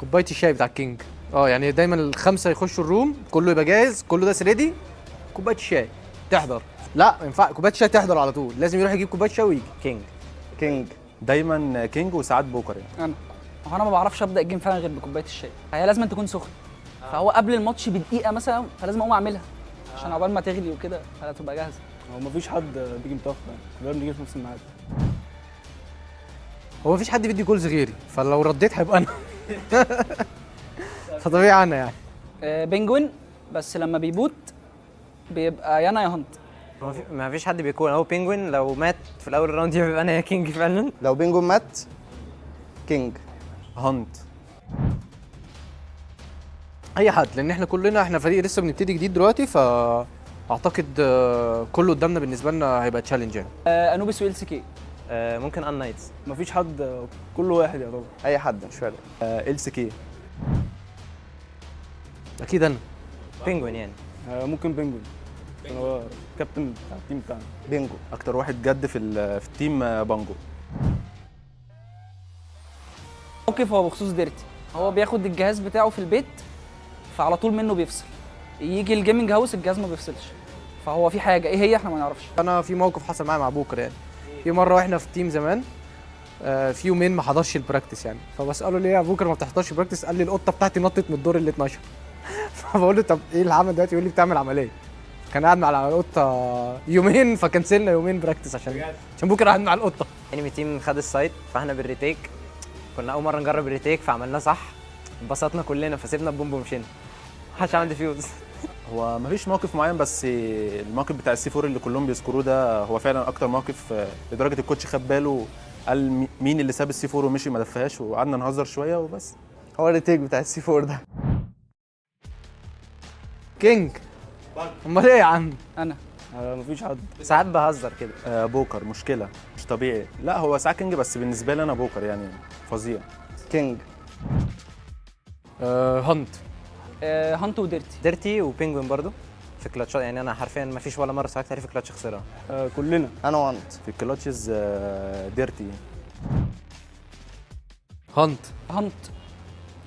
كوبايه الشاي بتاع الكينج. يعني دايما الخمسه يخشوا الروم، كله يبقى جاهز، كله ده ريدي، كوبايه الشاي تحضر. لا ما ينفع كوبايه الشاي تحضر على طول، لازم يروح يجيب كوبايه شاي ويجي. كينج دايما كينج وساعات بوكر يعني. انا ما بعرفش ابدا الجيم فعلا غير بكوبايه الشاي، هي لازم تكون سخنه. فهو قبل الماتش بدقيقه مثلا، فلازم اقوم اعملها عشان عقبال ما تغلي وكده هتبقى جاهزه. هو مفيش حد بيجي متاخر يعني، كلنا بنيجي في نفس الميعاد. هو مفيش حد بيدي جولز غيري، فلو رديت هيبقى انا. فطبيعي انا يعني. بينجوين، بس لما بيبوت بيبقى يا انا يا هانت. ما فيش حد بيكون، هو بينجوين لو مات في الاول راوند يبقى انا يا كينج فعلا. لو بينجو مات كينج. هانت. اي حد، لان احنا فريق لسه بنبتدي جديد دلوقتي، فاعتقد كله قدامنا بالنسبه لنا هيبقى تشالنج يعني. انوبيس ويل سي كي. ممكن unKnights. مفيش حد، كل واحد يعتبر. اي حد مش فارق. LCK. اكيد انا. بينجوين يعني. ممكن بينجوين، عشان هو كابتن بتاع التيم بتاعنا. بينجو. اكتر واحد جد في التيم بانجو. موقف هو بخصوص ديرتي، هو بياخد الجهاز بتاعه في البيت فعلى طول منه بيفصل، يجي الجيمنج هاوس الجهاز ما بيفصلش، فهو في حاجه ايه هي احنا ما نعرفش. انا في موقف حصل معايا مع بوكر يعني. في مره واحنا في تيم زمان، في يومين ما حضرش البراكتس يعني، فبساله ليه يا بوكر ما بتحضرش البراكتس؟ قال لي القطه بتاعتي نطت من الدور ال 12. فبقول له طب ايه العمل دلوقتي؟ يقول لي بتعمل عمليه. كان قاعد مع القطه يومين، فكنسلنا يومين براكتس عشان بوكر قاعد مع القطه. انمي تيم خد السايت، فاحنا بالريتيك كنا اول مره نجرب الريتيك فعملناه صح، انبسطنا كلنا فسيبنا البومب ومشينا. محدش عمل ديفيوز. هو مفيش موقف معين، بس الموقف بتاع السي 4 اللي كلهم بيذكروه ده هو فعلا اكتر موقف، لدرجه الكوتش خد باله قال مين اللي ساب السي 4 ومشي ما دفهاش، وقعدنا نهزر شويه وبس. هو الريتيك بتاع السي 4 ده. كينج. امال ايه يا عم؟ انا مفيش حد. ساعات بهزر كده. بوكر مشكله مش طبيعي. لا هو ساعات كينج، بس بالنسبه لي انا بوكر يعني فظيع. كينج. هانت. هانت وديرتي. ديرتي وبينجوين برضو في كلاتشات، يعني انا حرفيا ما فيش ولا مره ساعات في كلاتش خسرها. كلنا. انا وانت. في الكلاتشز ديرتي. هانت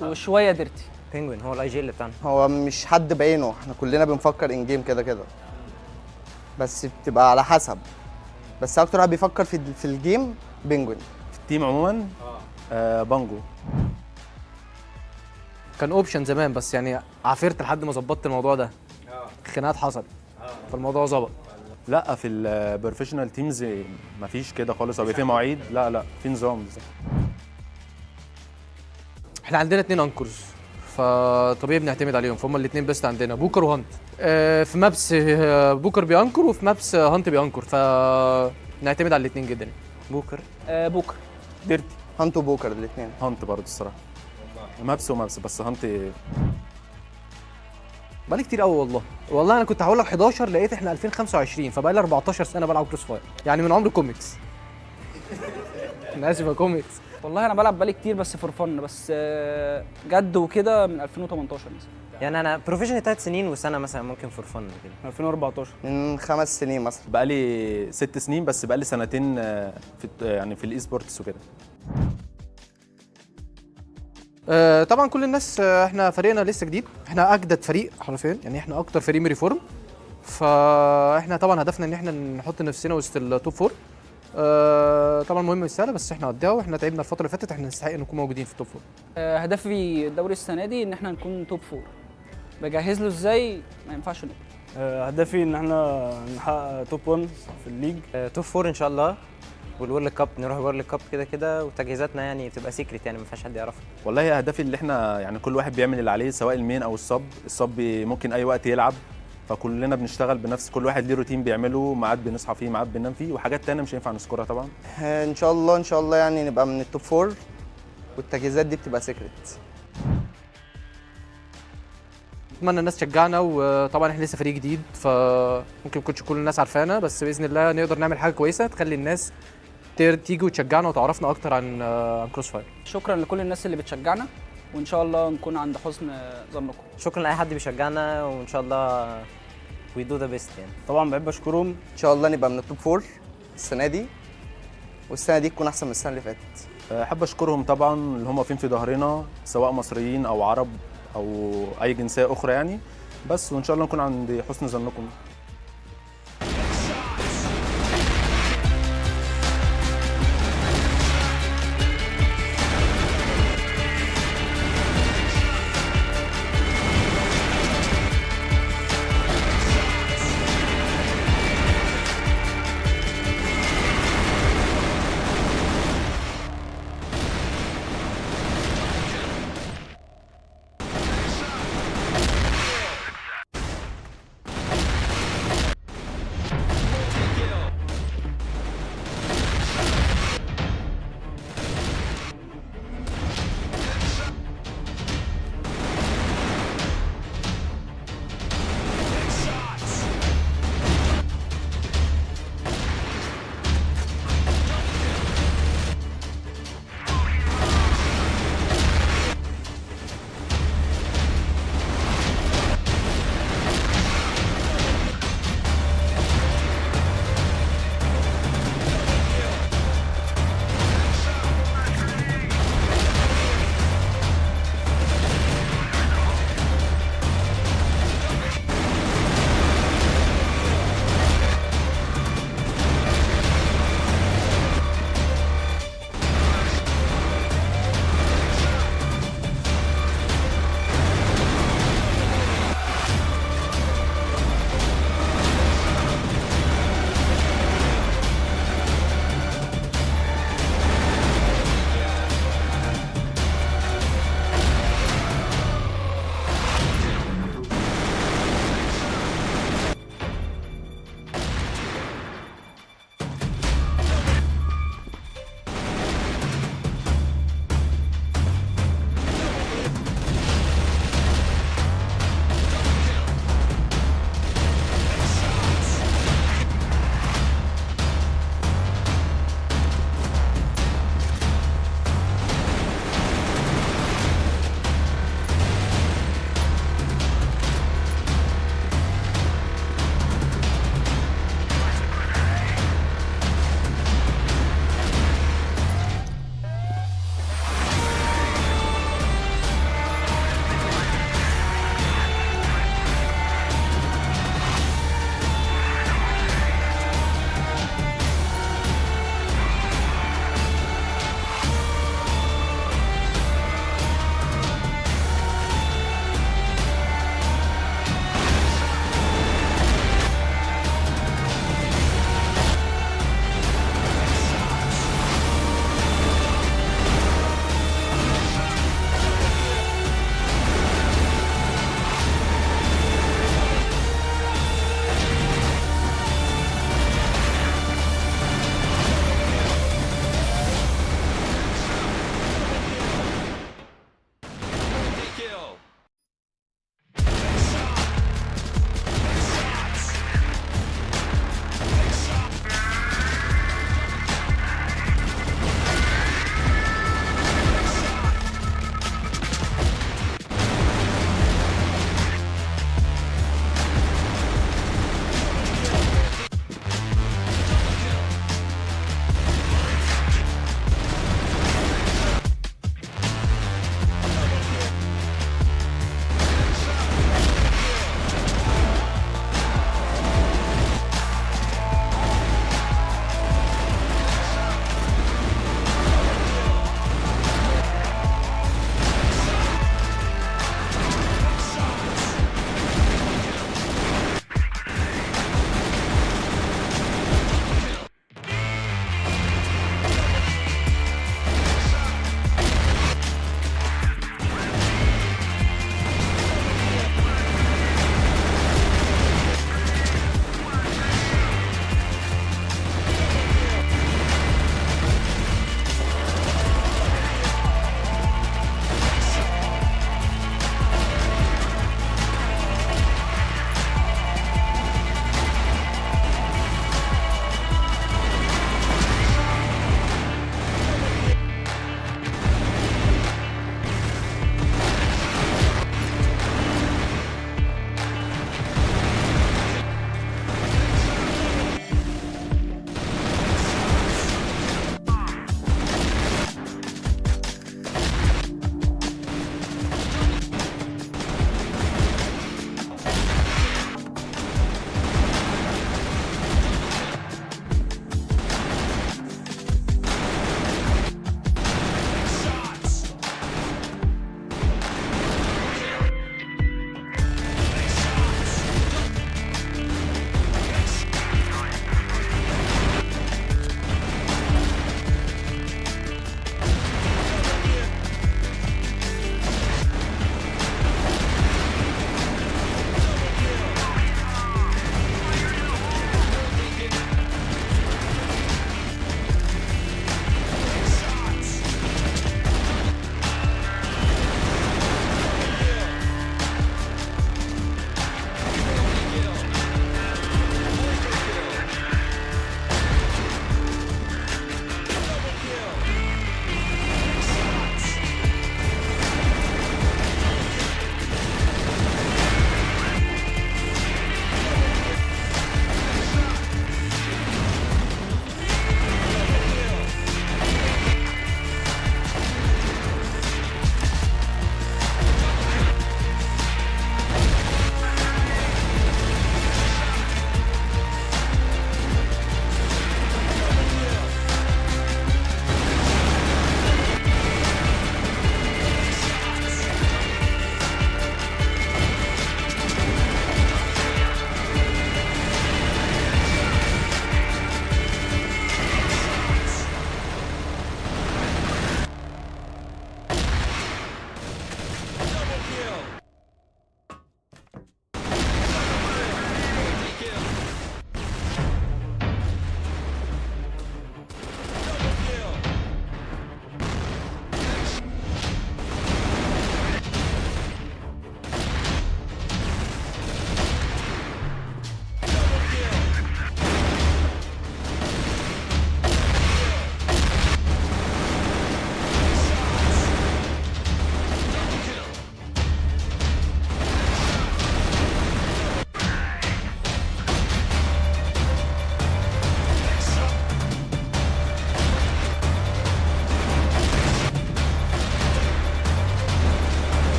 وشويه ديرتي. بينجوين هو الاي جي اللي بتاعنا. هو مش حد بعينه، احنا كلنا بنفكر ان جيم كده كده، بس بتبقى على حسب. بس اكتر واحد بيفكر في الجيم بينجوين. في التيم عموما بانجو. كان اوبشن زمان، بس يعني عافرت لحد ما ظبطت الموضوع ده. خناقات حصلت فالموضوع ظبط. لا في البروفيشنال تيمز مفيش كده خالص، او في مواعيد. لا في نظام. احنا عندنا 2 انكرز، فطبيعي بنعتمد عليهم، فهم الاثنين بس عندنا بوكر وهانت. في مابس بوكر بيانكر، وفي مابس هانت بيانكر، فنعتمد على الاثنين جدا. بوكر. ديرتي. هانت وبوكر الاثنين. هانت برضه الصراحه، مابس ومابس، بس هانت بقالي كتير قوي والله انا كنت هقول لك 11، لقيت احنا 2025، فبقالي 14 سنه بلعب كروس فاير، يعني من عمر كوميكس. انا اسف يا كوميكس. والله انا بلعب بقالي كتير بس فور فن، بس جد وكده من 2018 مثلا. يعني انا بروفيشنال 3 سنين وسنه مثلا ممكن فور فن كده. 2014. من 5 سنين مثلا. بقالي 6 سنين، بس بقالي سنتين في الاي سبورتس وكده. طبعا كل الناس، احنا فريقنا لسه جديد، احنا اجدد فريق حرفيا، يعني احنا اكتر فريق ريفورم، فاحنا طبعا هدفنا ان احنا نحط نفسنا وسط التوب 4. طبعا مهمه مش سهله، بس احنا قدها، واحنا تعبنا الفتره اللي فاتت، احنا نستحق نكون موجودين في التوب 4. هدفي الدوري السنه دي ان احنا نكون توب 4. بجهز له ازاي؟ ما ينفعش نقول. هدفي ان احنا نحقق توب 1 في الليج. توب 4 ان شاء الله، والورلد كاب نروح الورلد كاب كده كده، وتجهيزاتنا يعني بتبقى سيكريت، يعني ما فيهاش حد يعرفها. والله اهدافي اللي احنا يعني كل واحد بيعمل اللي عليه، سواء المين او الصب ممكن اي وقت يلعب، فكلنا بنشتغل بنفس، كل واحد ليه روتين بيعمله، ميعاد بنصحى فيه، ميعاد بننام فيه، وحاجات تانية مش هينفع نذكرها طبعا. ان شاء الله يعني نبقى من التوب 4، والتجهيزات دي بتبقى سيكريت. اتمنى الناس تشجعنا، وطبعا احنا لسه فريق جديد، فممكن ما يكونش كل الناس عارفانا، بس باذن الله نقدر نعمل حاجه كويسه تخلي الناس تيجي وتشجعنا وتعرفنا اكتر عن كروس فاير. شكرا لكل الناس اللي بتشجعنا، وان شاء الله نكون عند حسن ظنكم. شكرا لاي حد بيشجعنا، وان شاء الله وي دو ذا بيست يعني. طبعا بحب اشكرهم. ان شاء الله نبقى من التوب 4 السنه دي، والسنه دي تكون احسن من السنه اللي فاتت. احب اشكرهم طبعا اللي هم واقفين في ظهرنا، سواء مصريين او عرب او اي جنسيه اخرى يعني. بس وان شاء الله نكون عند حسن ظنكم.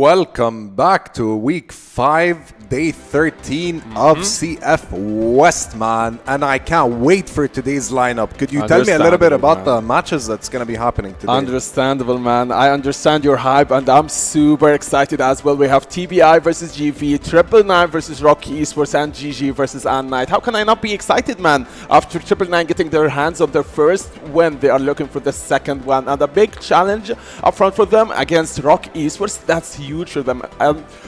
Welcome back to week 5, day 13 of CF West, man. And I can't wait for today's lineup. Could you tell me a little bit about the matches that's going to be happening today? Understandable, man. I understand your hype, and I'm super excited as well. We have TBI versus GV, 999 versus ROC Esports, and GG versus unKnights. How can I not be excited, man? After 999 getting their hands on their first win, they are looking for the second one. And a big challenge up front for them against ROC Esports. That's huge for them.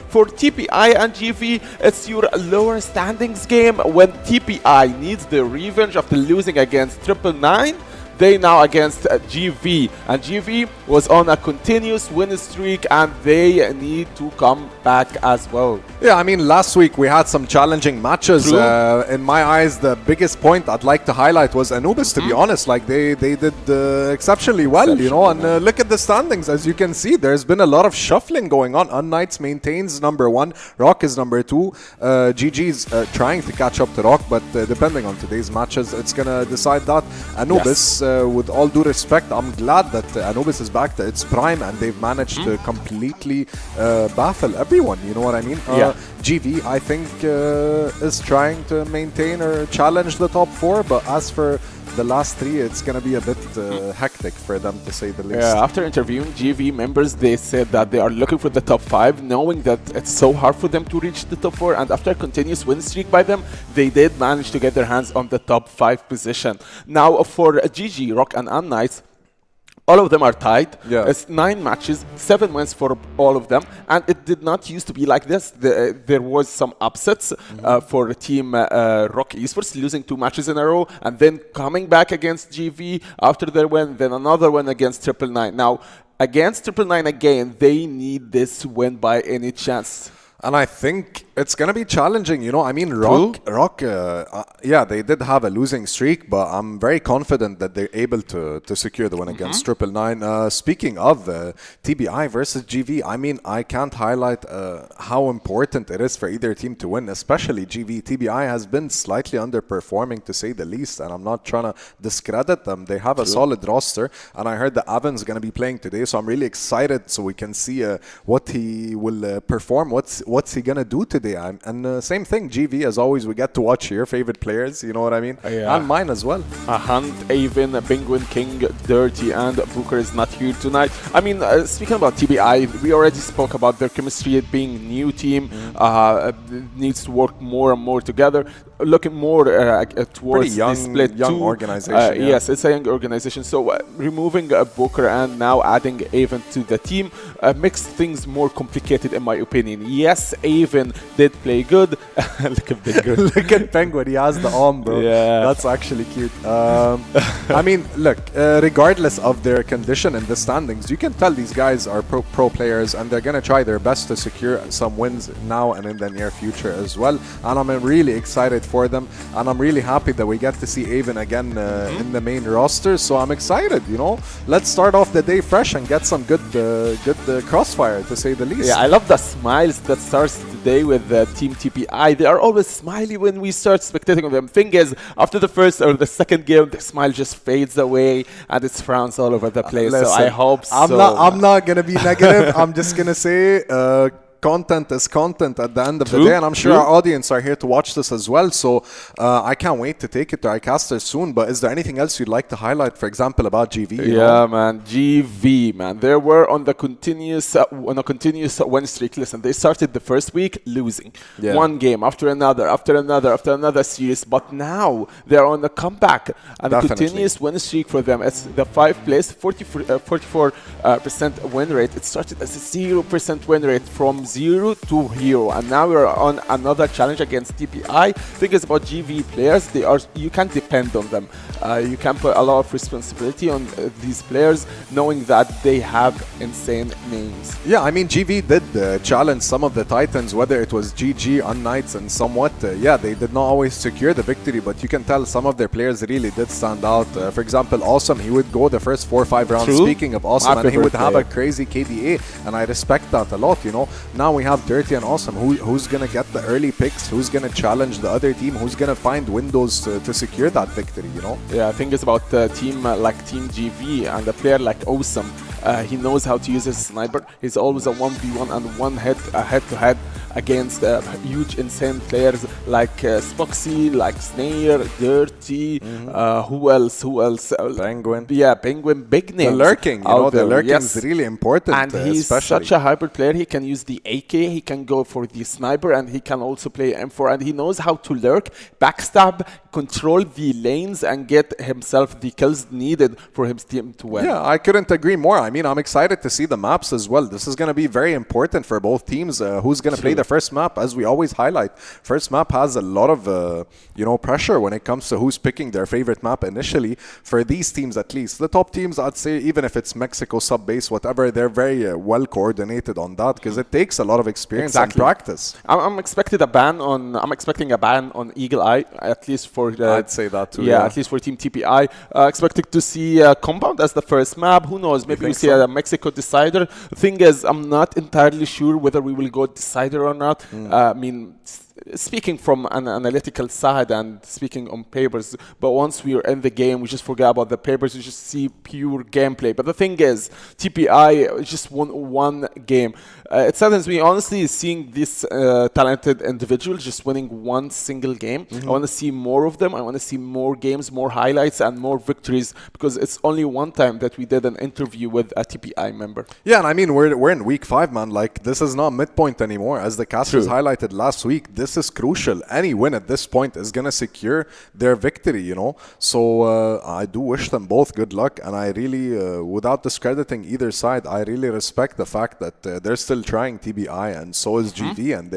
For TPI and GV, it's your lower standings game. When TPI needs the revenge after losing against 999, they now against GV, and GV was on a continuous win streak, and they need to come back as well. Yeah, I mean, last week we had some challenging matches. In my eyes, the biggest point I'd like to highlight was Anubis, to be honest. Like, they did exceptionally well, you know, and look at the standings. As you can see, there's been a lot of shuffling going on. unKnights maintains #1, ROC is #2. GG's trying to catch up to ROC, but depending on today's matches, it's going to decide that. Anubis, with all due respect, I'm glad that Anubis is back to its prime, and they've managed to completely baffle everyone, you know what I mean? GV, I think, is trying to maintain or challenge the top 4, but as for the last 3, it's going to be a bit hectic for them, to say the least. Yeah, after interviewing GV members, they said that they are looking for the top 5, knowing that it's so hard for them to reach the top 4, and after a continuous win streak by them, they did manage to get their hands on the top 5 position. Now, for GG, ROC and unKnights, all of them are tied. It's 9 matches, 7 wins for all of them, and it did not used to be like this. There was some upsets for team ROC Esports, losing 2 matches in a row, and then coming back against GV after their win, then another win against 999. Now, against 999 again, they need this win by any chance. And I think it's going to be challenging, you know. I mean, ROC, yeah, they did have a losing streak, but I'm very confident that they're able to secure the win against 999. Speaking of TBI versus GV, I mean, I can't highlight how important it is for either team to win, especially GV. TBI has been slightly underperforming, to say the least, and I'm not trying to discredit them. They have a solid roster, and I heard that Avan's going to be playing today, so I'm really excited so we can see what he will perform, what's he gonna do today. And same thing, GV, as always, we get to watch your favorite players, you know what I mean? And mine as well. Hunt, Avon, Penguin King, Dirty, and Booker is not here tonight. I mean, speaking about TBI, we already spoke about their chemistry, it being a new team, needs to work more and more together. Looking more towards young, the split young organization. Yes, it's a young organization. So removing Booker and now adding Avon to the team makes things more complicated, in my opinion. Yes, Avon did play good. Look at Penguin. Look at Penguin. He has the arm, bro. Yeah, that's actually cute. I mean, look, regardless of their condition in the standings, you can tell these guys are pro players, and they're gonna try their best to secure some wins now and in the near future as well. And I'm really excited for them, and I'm really happy that we get to see Avon again in the main roster. So I'm excited, you know. Let's start off the day fresh and get some good crossfire, to say the least. Yeah, I love the smiles that starts today with Team TPI. They are always smiley when we start spectating on them. Thing is, after the first or the second game, the smile just fades away and it's frowns all over the place. Listen, so I hope I'm not gonna be negative. I'm just gonna say content is content at the end of the day, and I'm sure our audience are here to watch this as well, so I can't wait to take it to our casters soon. But is there anything else you'd like to highlight, for example, about GV? Yeah, man, GV, man, they were on a continuous win streak. Listen, they started the first week losing one game after another series, but now they're on the comeback and a continuous win streak for them. It's the 5th place, 44% win rate. It started as a 0% win rate from 0 to hero, and now we're on another challenge against TPI. Thing is about GV players, you can't depend on them. You can put a lot of responsibility on these players, knowing that they have insane names. Yeah, I mean, GV did challenge some of the titans, whether it was GG, unKnights, and somewhat. Yeah, they did not always secure the victory, but you can tell some of their players really did stand out. For example, Awesome, he would go the first 4 or 5 rounds. Speaking of Awesome, and he would have a crazy KDA, and I respect that a lot, you know. Now we have Dirty and Awesome. Who's going to get the early picks? Who's going to challenge the other team? Who's going to find windows to secure that victory, you know? Yeah, I think it's about a team like Team GV and a player like Awesome. He knows how to use his sniper. He's always a 1v1 and one head-to-head against huge, insane players like Spoxy, like Snare, Dirty. Who else? Penguin. Yeah, Penguin. Big names. The lurking, the lurking yes. is really important. And he's especially. such a hybrid player. He can use the AK, he can go for the sniper, and he can also play M4. And he knows how to lurk, backstab, control the lanes, and get himself the kills needed for his team to win. Yeah, I couldn't agree more. I mean, I'm excited to see the maps as well. This is going to be very important for both teams. Who's going to play the first map? As we always highlight, first map has a lot of pressure when it comes to who's picking their favorite map initially. For these teams, at least the top teams, I'd say, even if it's Mexico, sub-base, whatever, they're very well coordinated on that because it takes a lot of experience and practice. I'm expecting a ban on Eagle Eye, at least for I'd say that too. Yeah, at least for Team TPI. Expecting to see Compound as the first map. Who knows? Maybe we see a Mexico decider. The thing is, I'm not entirely sure whether we will go decider or not. I mean, speaking from an analytical side and speaking on papers, but once we are in the game, we just forget about the papers, we just see pure gameplay. But the thing is, TPI just won one game. It saddens me, honestly, seeing this talented individuals just winning one single game. I want to see more of them. I want to see more games, more highlights, and more victories, because it's only one time that we did an interview with a TPI member. Yeah, and I mean, we're in week 5, man. Like, this is not midpoint anymore. As the casters highlighted last week, this is crucial. Any win at this point is going to secure their victory, you know. So I do wish them both good luck, and I really, without discrediting either side, I really respect the fact that they're still trying, TBI, and so is GV, and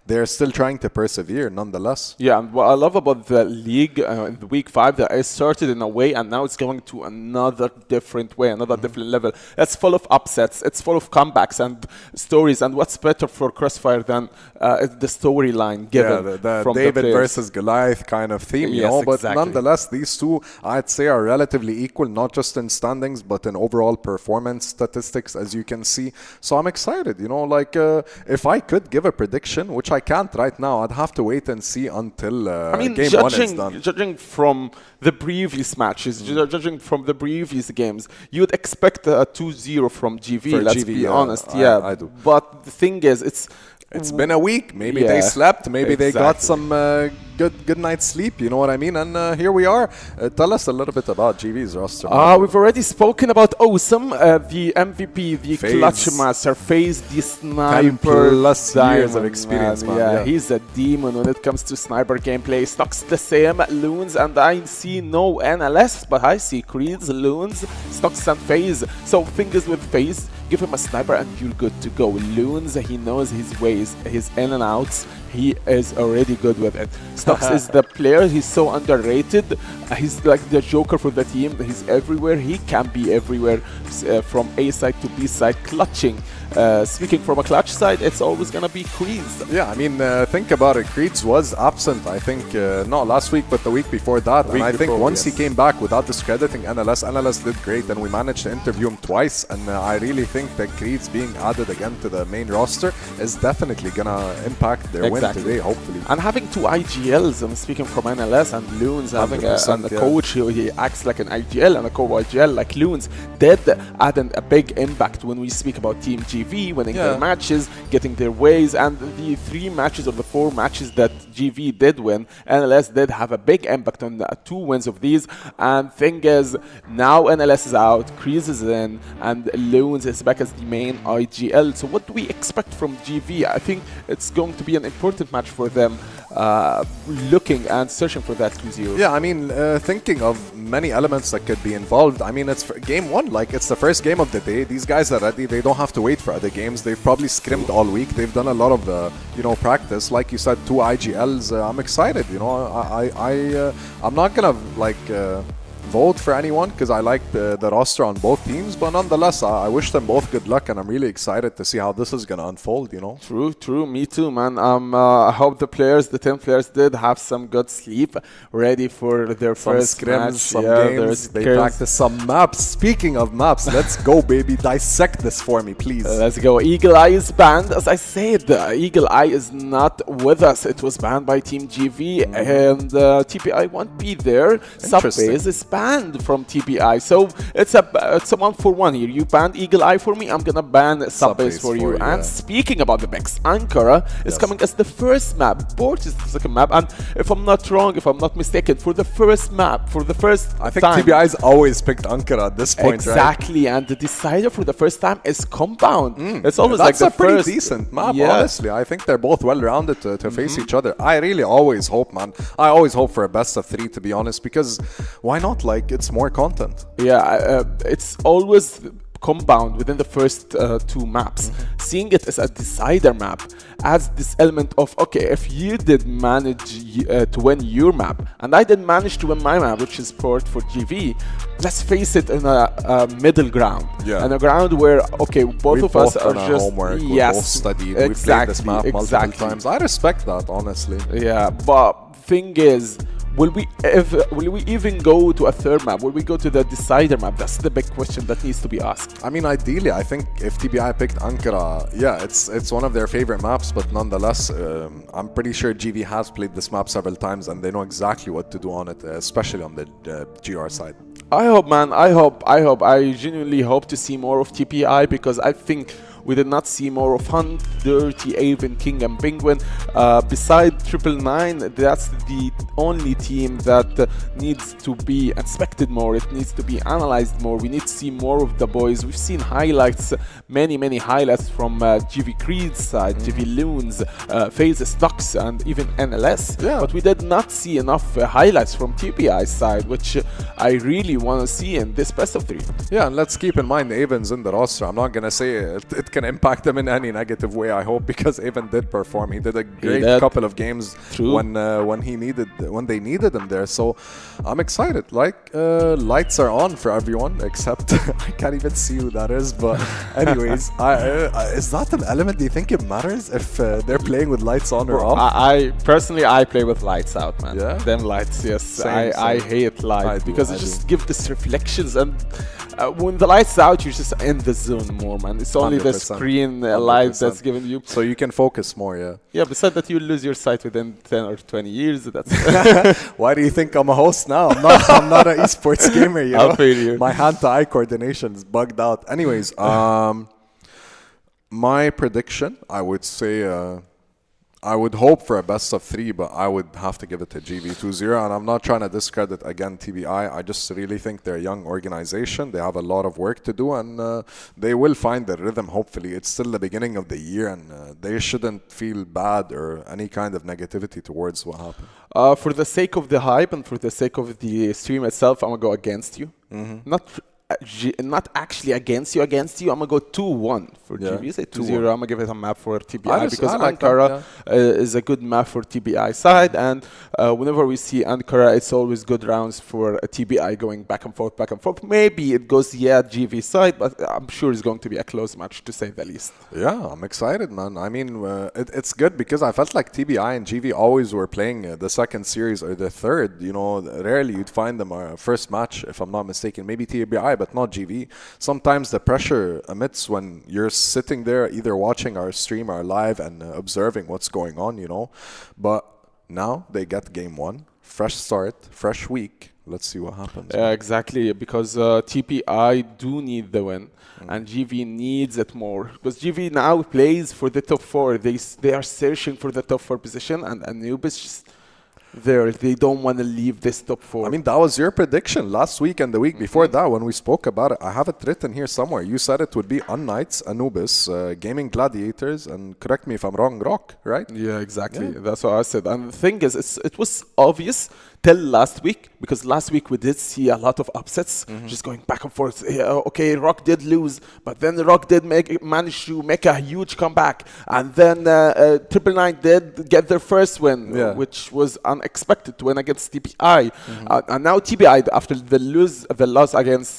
they're still trying to persevere nonetheless. Yeah, and what I love about the league in the week 5, that it started in a way and now it's going to another different way, another different level. It's full of upsets, it's full of comebacks and stories, and what's better for CrossFire than the storyline given from David the versus Goliath kind of theme, you know, but nonetheless, these two, I'd say, are relatively equal, not just in standings, but in overall performance statistics, as you can see. So I'm excited, you know, like, if I could give a prediction, which I can't right now, I'd have to wait and see until game 1 is done. Judging from the previous matches, judging from the previous games, you'd expect a 2-0 from GV, let's be honest. I do. But the thing is, it's been a week. Maybe they slept. Maybe they got some good night's sleep. You know what I mean? And here we are. Tell us a little bit about GV's roster. We've already spoken about Awesome, the MVP, the Clutch Master, FaZe, the Sniper. 10+ years of experience, man. Yeah, he's a demon when it comes to sniper gameplay. Stocks the same, Loons, and I see no NLS, but I see Creeds, Loons, Stocks, and FaZe. So fingers with FaZe. Give him a sniper and you're good to go. Loons, he knows his ways, his in and outs. He is already good with it. Stocks is the player. He's so underrated. He's like the joker for the team. He's everywhere. He can be everywhere, from A side to B side, clutching. Speaking from a clutch side, it's always going to be Creeds. Yeah, I mean, think about it. Creeds was absent, I think, not last week, but the week before that. And I think once he came back, without discrediting NLS did great, and we managed to interview him twice. And I really think that Creeds being added again to the main roster is definitely going to impact their win today, hopefully. And having two IGLs, I'm speaking from NLS, and Loons having a coach who he acts like an IGL and a co-IGL like Loons, did add a big impact when we speak about Team GV winning their matches, getting their ways, and the 3 matches of the 4 matches that GV did win, NLS did have a big impact on the 2 wins of these. And thing is, now NLS is out, Crease is in, and Loons is back as the main IGL. So what do we expect from GV? I think it's going to be an important match for them, looking and searching for that 2-0. Yeah, I mean, thinking of many elements that could be involved. I mean, it's for game 1, like, it's the first game of the day. These guys are ready. They don't have to wait for other games. They've probably scrimmed all week. They've done a lot of, practice. Like you said, 2 IGLs. I'm excited, you know. I'm not gonna, vote for anyone because I like the roster on both teams, but nonetheless, I wish them both good luck, and I'm really excited to see how this is gonna unfold, you know. True, me too, man. I hope the 10 players did have some good sleep, ready for their first scrims, match. some games, they practice some maps. Speaking of maps, let's go, baby. Dissect this for me, please. Let's go. Eagle Eye is banned. As I said, Eagle Eye is not with us. It was banned by Team GV, and TPI won't be there. Sub-base is banned. banned from TBI. So it's a 1-for-1 here. You banned Eagle Eye for me, I'm gonna ban Subbase for you. And speaking about the mix, Ankara is coming as the first map. Port is the second map, and if I'm not wrong, if I'm not mistaken, for the first map, for the first I think time, TBI's always picked Ankara at this point, exactly, and the decider for the first time is Compound. It's always like That's the a pretty first decent map, honestly. I think they're both well-rounded to face each other. I really always hope, man. I always hope for a best of 3, to be honest, because why not? Like, it's more content. Yeah, it's always Compound within the first 2 maps. Seeing it as a decider map adds this element of, okay, if you did manage to win your map, and I did manage to win my map, which is Port for GV, let's face it, in a middle ground. Yeah. In a ground where, okay, both of us are done our just... homework, we yes, both studied, we exactly, played this map multiple times. I respect that, honestly. Yeah, but thing is, will we even go to a third map? Will we go to the decider map? That's the big question that needs to be asked. I mean, ideally, I think if TBI picked Ankara, yeah, it's one of their favorite maps, but nonetheless, I'm pretty sure GV has played this map several times and they know exactly what to do on it, especially on the GR side. I hope, man. I genuinely hope to see more of TPI, because I think we did not see more of Hunt, Dirty, Avon, King, and Penguin. Beside 999, that's the only team that needs to be inspected more. It needs to be analyzed more. We need to see more of the boys. We've seen highlights, many highlights from GV Creed's side, GV Loons, Phases, Dux, and even NLS. Yeah. But we did not see enough highlights from TPI's side, which I really want to see in this best of 3. Yeah, and let's keep in mind Avon's in the roster. I'm not gonna say it can impact him in any negative way, I hope, because Avon did perform. He did a great couple of games when they needed him there. So I'm excited. Like, lights are on for everyone except I can't even see who that is. But anyways, is that an element? Do you think it matters if they're playing with lights on or off? I personally play with lights out, man. Yeah? Them lights, yes. Same. I hate lights because I it just gives this reflections, and when the lights out, you're just in the zone more, man. It's only the 100%. screen light that's giving you. So you can focus more, yeah. Yeah, besides that, you lose your sight within 10 or 20 years. That's Why do you think I'm a host now? I'm not an esports gamer, you know? I'll feel you. My hand-to-eye coordination is bugged out. Anyways, my prediction, I would say... I would hope for a best of 3, but I would have to give it to GV 2-0. And I'm not trying to discredit, again, TBI. I just really think they're a young organization. They have a lot of work to do, and they will find their rhythm, hopefully. It's still the beginning of the year, and they shouldn't feel bad or any kind of negativity towards what happened. for the sake of the hype and for the sake of the stream itself, I'm going to go against you. Not actually against you. I'm gonna go 2-1 for GV. You say 2-0. I'm gonna give it a map for TBI because Ankara is a good map for TBI side, and whenever we see Ankara, it's always good rounds for TBI going back and forth. Maybe it goes GV side, but I'm sure it's going to be a close match to say the least. Yeah, I'm excited, man. I mean, it's good because I felt like TBI and GV always were playing the second series or the third. You know, rarely you'd find them first match, if I'm not mistaken. Maybe TBI, but not GV. Sometimes the pressure amidst when you're sitting there either watching our stream or live and observing what's going on, you know. But now they get game 1, fresh start, fresh week. Let's see what happens. Yeah, exactly, because TPI do need the win, and GV needs it more. Because GV now plays for the top 4. They are searching for the top 4 position, and Anubis just there. They don't want to leave this top 4. I mean, that was your prediction last week and the week before that when we spoke about it. I have it written here somewhere. You said it would be unKnights, Anubis, Gaimin Gladiators, and correct me if I'm wrong, ROC, right? Yeah, exactly. Yeah. That's what I said. And the thing is, it was obvious till last week, because last week we did see a lot of upsets, just going back and forth. Okay, ROC did lose, but then ROC did manage to make a huge comeback, and then 999 did get their first win, which was unexpected to win against TPI. And now TPI, after the loss against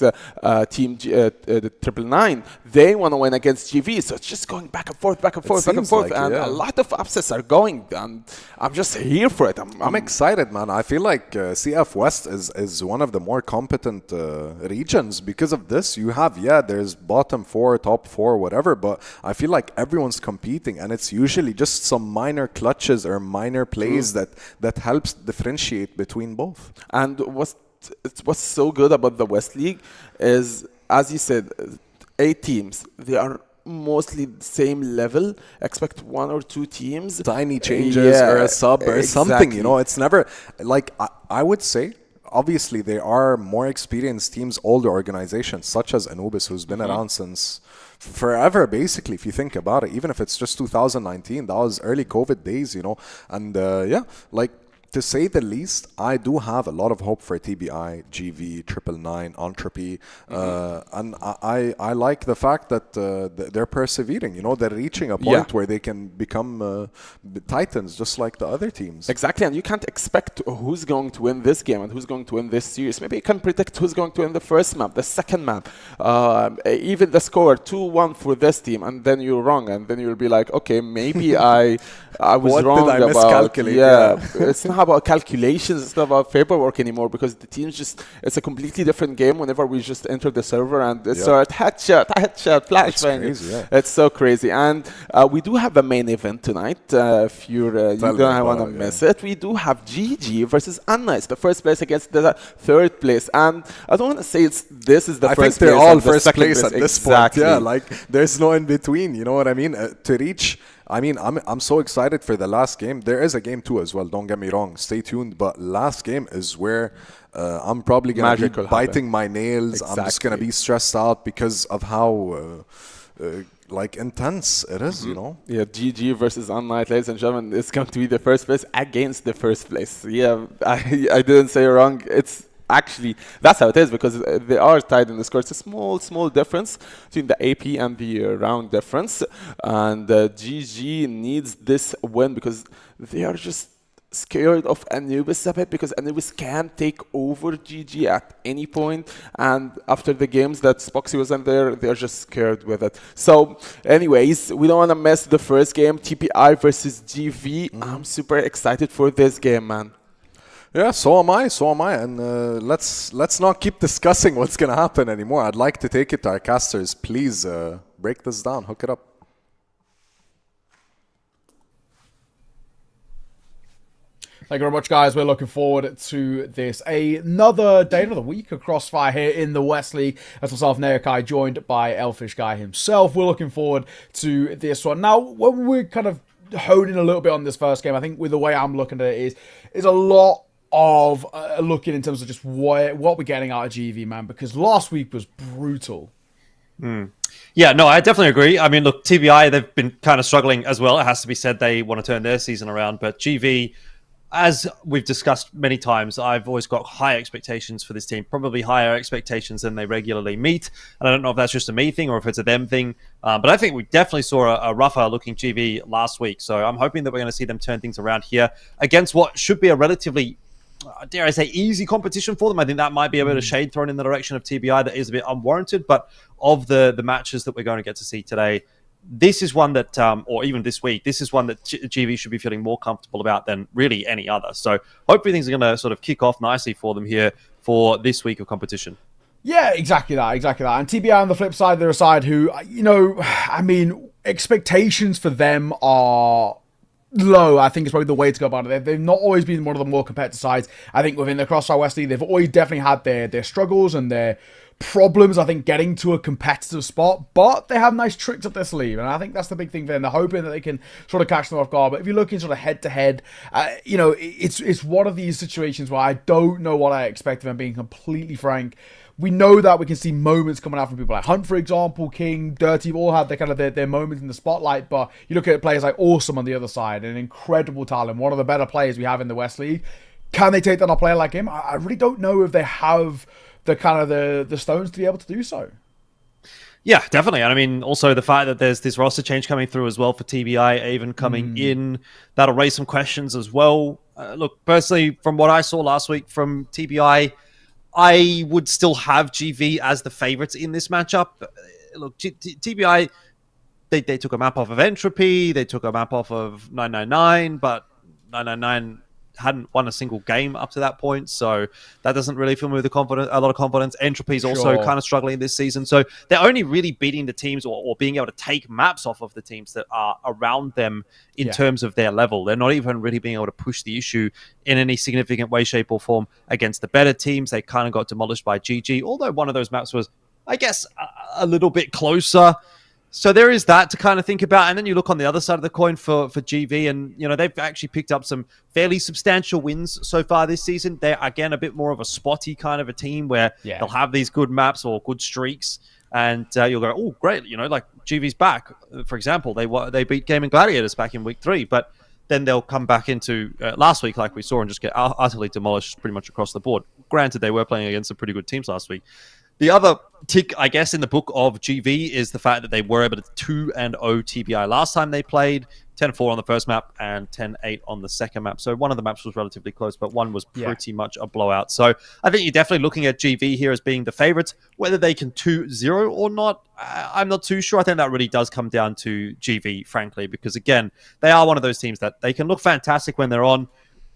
Team 999, they want to win against GV. So it's just going back and forth, like, and a lot of upsets are going. And I'm just here for it. I'm excited, man. I feel like CF West is one of the more competent regions because of this. You have, there's bottom 4, top 4, whatever, but I feel like everyone's competing, and it's usually just some minor clutches or minor plays that helps differentiate between both. And what's what's so good about the West League is, as you said, 8 teams. They are mostly the same level. Expect 1 or 2 teams. Tiny changes or a sub or something, you know. It's never like I would say. Obviously, there are more experienced teams, older organizations, such as Anubis, who's been around since forever, basically, if you think about it. Even if it's just 2019, that was early COVID days, you know. And yeah, like, to say the least, I do have a lot of hope for TBI, GV, 999, Entropy, and I like the fact that they're persevering. You know, they're reaching a point where they can become titans, just like the other teams. Exactly, and you can't expect who's going to win this game and who's going to win this series. Maybe you can predict who's going to win the first map, the second map, even the score 2-1 for this team, and then you're wrong, and then you'll be like, okay, maybe I was What wrong did I about. miscalculate? Yeah, it's not about calculations, it's not about paperwork anymore, because the teams it's a completely different game whenever we just enter the server and start headshot, flashbang. Crazy, yeah. It's so crazy. And we do have a main event tonight. If you don't want to miss it, we do have GG versus unKnights, the first place against the third place. And I don't want to say this is the I first think they're place all and the first second place at this point. Yeah, like there's no in between. You know what I mean? To reach. I mean, I'm so excited for the last game. There is a game 2 as well, don't get me wrong. Stay tuned. But last game is where I'm probably going to be biting my nails. Exactly. I'm just going to be stressed out because of how like intense it is, you know? Yeah, GG versus unKnights, ladies and gentlemen. It's going to be the first place against the first place. Yeah, I didn't say wrong. It's actually, that's how it is, because they are tied in the score. It's a small difference between the AP and the round difference. And GG needs this win because they are just scared of Anubis a bit, because Anubis can take over GG at any point. And after the games that Spoxy was in there, they're just scared with it. So anyways, we don't want to miss the first game, TPI versus GV. I'm super excited for this game, man. Yeah, so am I, and let's not keep discussing what's gonna happen anymore. I'd like to take it to our casters. Please break this down, hook it up. Thank you very much, guys. We're looking forward to this. Another day, another week of CrossFire here in the West League. As myself, Neokai, joined by Elfish Guy himself. We're looking forward to this one. Now, when we're kind of honing a little bit on this first game, I think with the way I'm looking at it is a lot of looking in terms of just what we're getting out of GV, man, because last week was brutal. Yeah, no, I definitely agree. I mean, look, TBI, they've been kind of struggling as well. It has to be said, they want to turn their season around, but GV, as we've discussed many times, I've always got high expectations for this team, probably higher expectations than they regularly meet. And I don't know if that's just a me thing or if it's a them thing. But I think we definitely saw a rougher looking GV last week. So I'm hoping that we're going to see them turn things around here against what should be a relatively, dare I say, easy competition for them. I think that might be a bit of shade thrown in the direction of TBI that is a bit unwarranted. But of the matches that we're going to get to see today, this is one that, or even this week, this is one that GV should be feeling more comfortable about than really any other. So hopefully things are going to sort of kick off nicely for them here for this week of competition. Yeah, exactly that. And TBI on the flip side, they're a side who, you know, I mean, expectations for them are low. I think it's probably the way to go about it. They've not always been one of the more competitive sides. I think within the CrossFire West League, they've always definitely had their struggles and their problems, I think, getting to a competitive spot, but they have nice tricks up their sleeve, and I think that's the big thing for them. They're hoping that they can sort of catch them off guard. But if you're looking sort of head to head, you know, it's one of these situations where I don't know what I expect of them, being completely frank. We know that we can see moments coming out from people like Hunt, for example, King, Dirty, all had their kind of their moments in the spotlight. But you look at players like Awesome on the other side, an incredible talent, one of the better players we have in the West League. Can they take down a player like him? I really don't know if they have the kind of the stones to be able to do so. Yeah, definitely. And I mean, also the fact that there's this roster change coming through as well for TBI, even coming in, that'll raise some questions as well. Look, personally, from what I saw last week from TBI, I would still have GV as the favorites in this matchup. Look, TBI, they took a map off of Entropy, they took a map off of 999, but 999 hadn't won a single game up to that point, so that doesn't really fill me with a lot of confidence. Entropy's also kind of struggling this season, so they're only really beating the teams or being able to take maps off of the teams that are around them in terms of their level. They're not even really being able to push the issue in any significant way, shape, or form against the better teams. They kind of got demolished by GG, although one of those maps was, I guess, a little bit closer. So there is that to kind of think about. And then you look on the other side of the coin for GV, and, you know, they've actually picked up some fairly substantial wins so far this season. They're, again, a bit more of a spotty kind of a team where they'll have these good maps or good streaks, and you'll go, oh, great, you know, like GV's back. For example, they beat Gaimin Gladiators back in week 3, but then they'll come back into last week, like we saw, and just get utterly demolished pretty much across the board. Granted, they were playing against some pretty good teams last week. The other tick, I guess, in the book of GV is the fact that they were able to 2-0 TBI last time they played, 10-4 on the first map and 10-8 on the second map. So one of the maps was relatively close, but one was pretty much a blowout. So I think you're definitely looking at GV here as being the favorites. Whether they can 2-0 or not, I'm not too sure. I think that really does come down to GV, frankly, because, again, they are one of those teams that they can look fantastic when they're on.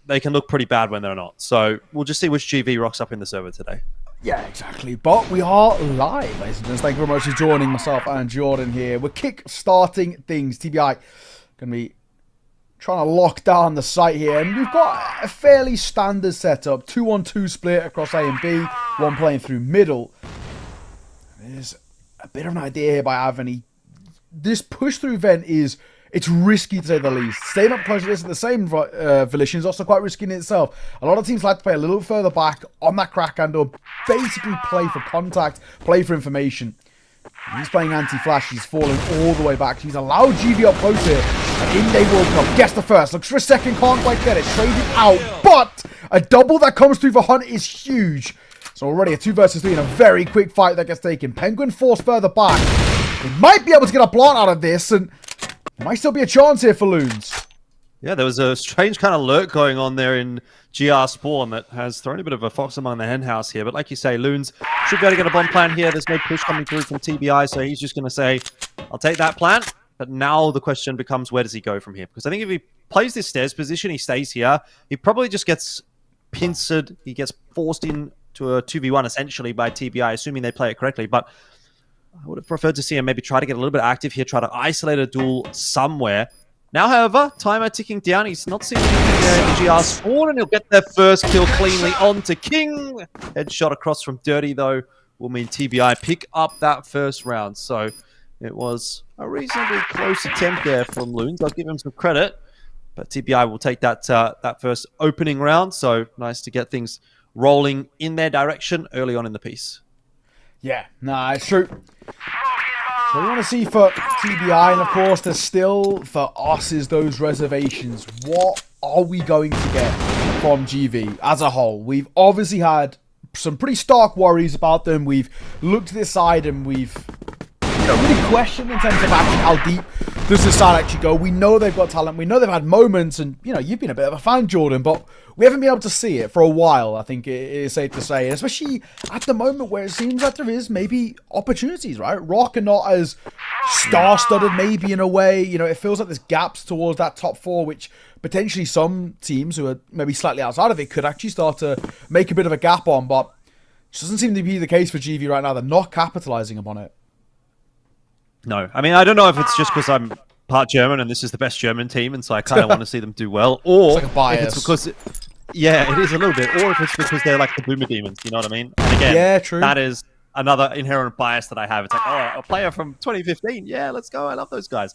They can look pretty bad when they're not. So we'll just see which GV rocks up in the server today. Yeah, exactly. But we are live, ladies and gentlemen. Thank you very much for joining myself and Jordan here. We're kick-starting things. TBI going to be trying to lock down the site here. And we've got a fairly standard setup. 2-on-2 split across A and B. One playing through middle. There's a bit of an idea here by Avani. This push-through vent is... It's risky, to say the least. Staying up close to this at the same volition is also quite risky in itself. A lot of teams like to play a little further back on that crack and or basically play for contact, play for information. He's playing anti-flash. He's falling all the way back. He's allowed GV up close here. And in they will come. Gets the first. Looks for a second. Can't quite get it. Traded out. But a double that comes through for Hunt is huge. So already a 2 versus 3 in a very quick fight that gets taken. Penguin forced further back. They might be able to get a plant out of this, and might still be a chance here for Loons. Yeah, there was a strange kind of lurk going on there in GR Spawn that has thrown a bit of a fox among the hen house here. But like you say, Loons should be able to get a bomb plant here. There's no push coming through from TBI, so he's just going to say, I'll take that plant. But now the question becomes, where does he go from here? Because I think if he plays this stairs position, he stays here. He probably just gets pincered. He gets forced into a 2v1 essentially by TBI, assuming they play it correctly. But I would have preferred to see him maybe try to get a little bit active here, try to isolate a duel somewhere. Now, however, timer ticking down. He's not seeing anything there in GR Spawn, and he'll get their first kill cleanly onto King. Headshot across from Dirty, though, will mean TBI pick up that first round. So it was a reasonably close attempt there from Loons. I'll give him some credit. But TBI will take that first opening round. So nice to get things rolling in their direction early on in the piece. Yeah, nah, it's true. So we want to see for TBI, and of course there's still for us is those reservations. What are we going to get from GV as a whole? We've obviously had some pretty stark worries about them. We've looked at this side and we've really questioned in terms of actually how deep does this side actually go. We know they've got talent. We know they've had moments, and you've been a bit of a fan, Jordan, but we haven't been able to see it for a while, I think it is safe to say. Especially at the moment where it seems like there is maybe opportunities, right? ROC are not as star-studded maybe in a way. It feels like there's gaps towards that top 4, which potentially some teams who are maybe slightly outside of it could actually start to make a bit of a gap on, but it doesn't seem to be the case for GV right now. They're not capitalizing upon it. No, I mean, I don't know if it's just because I'm part German and this is the best German team, and so I kind of want to see them do well, or it's like a bias. if it's because, it is a little bit, or if it's because they're like the Boomer Demons, you know what I mean? And again, true. That is another inherent bias that I have. It's like, oh, a player from 2015, yeah, let's go, I love those guys.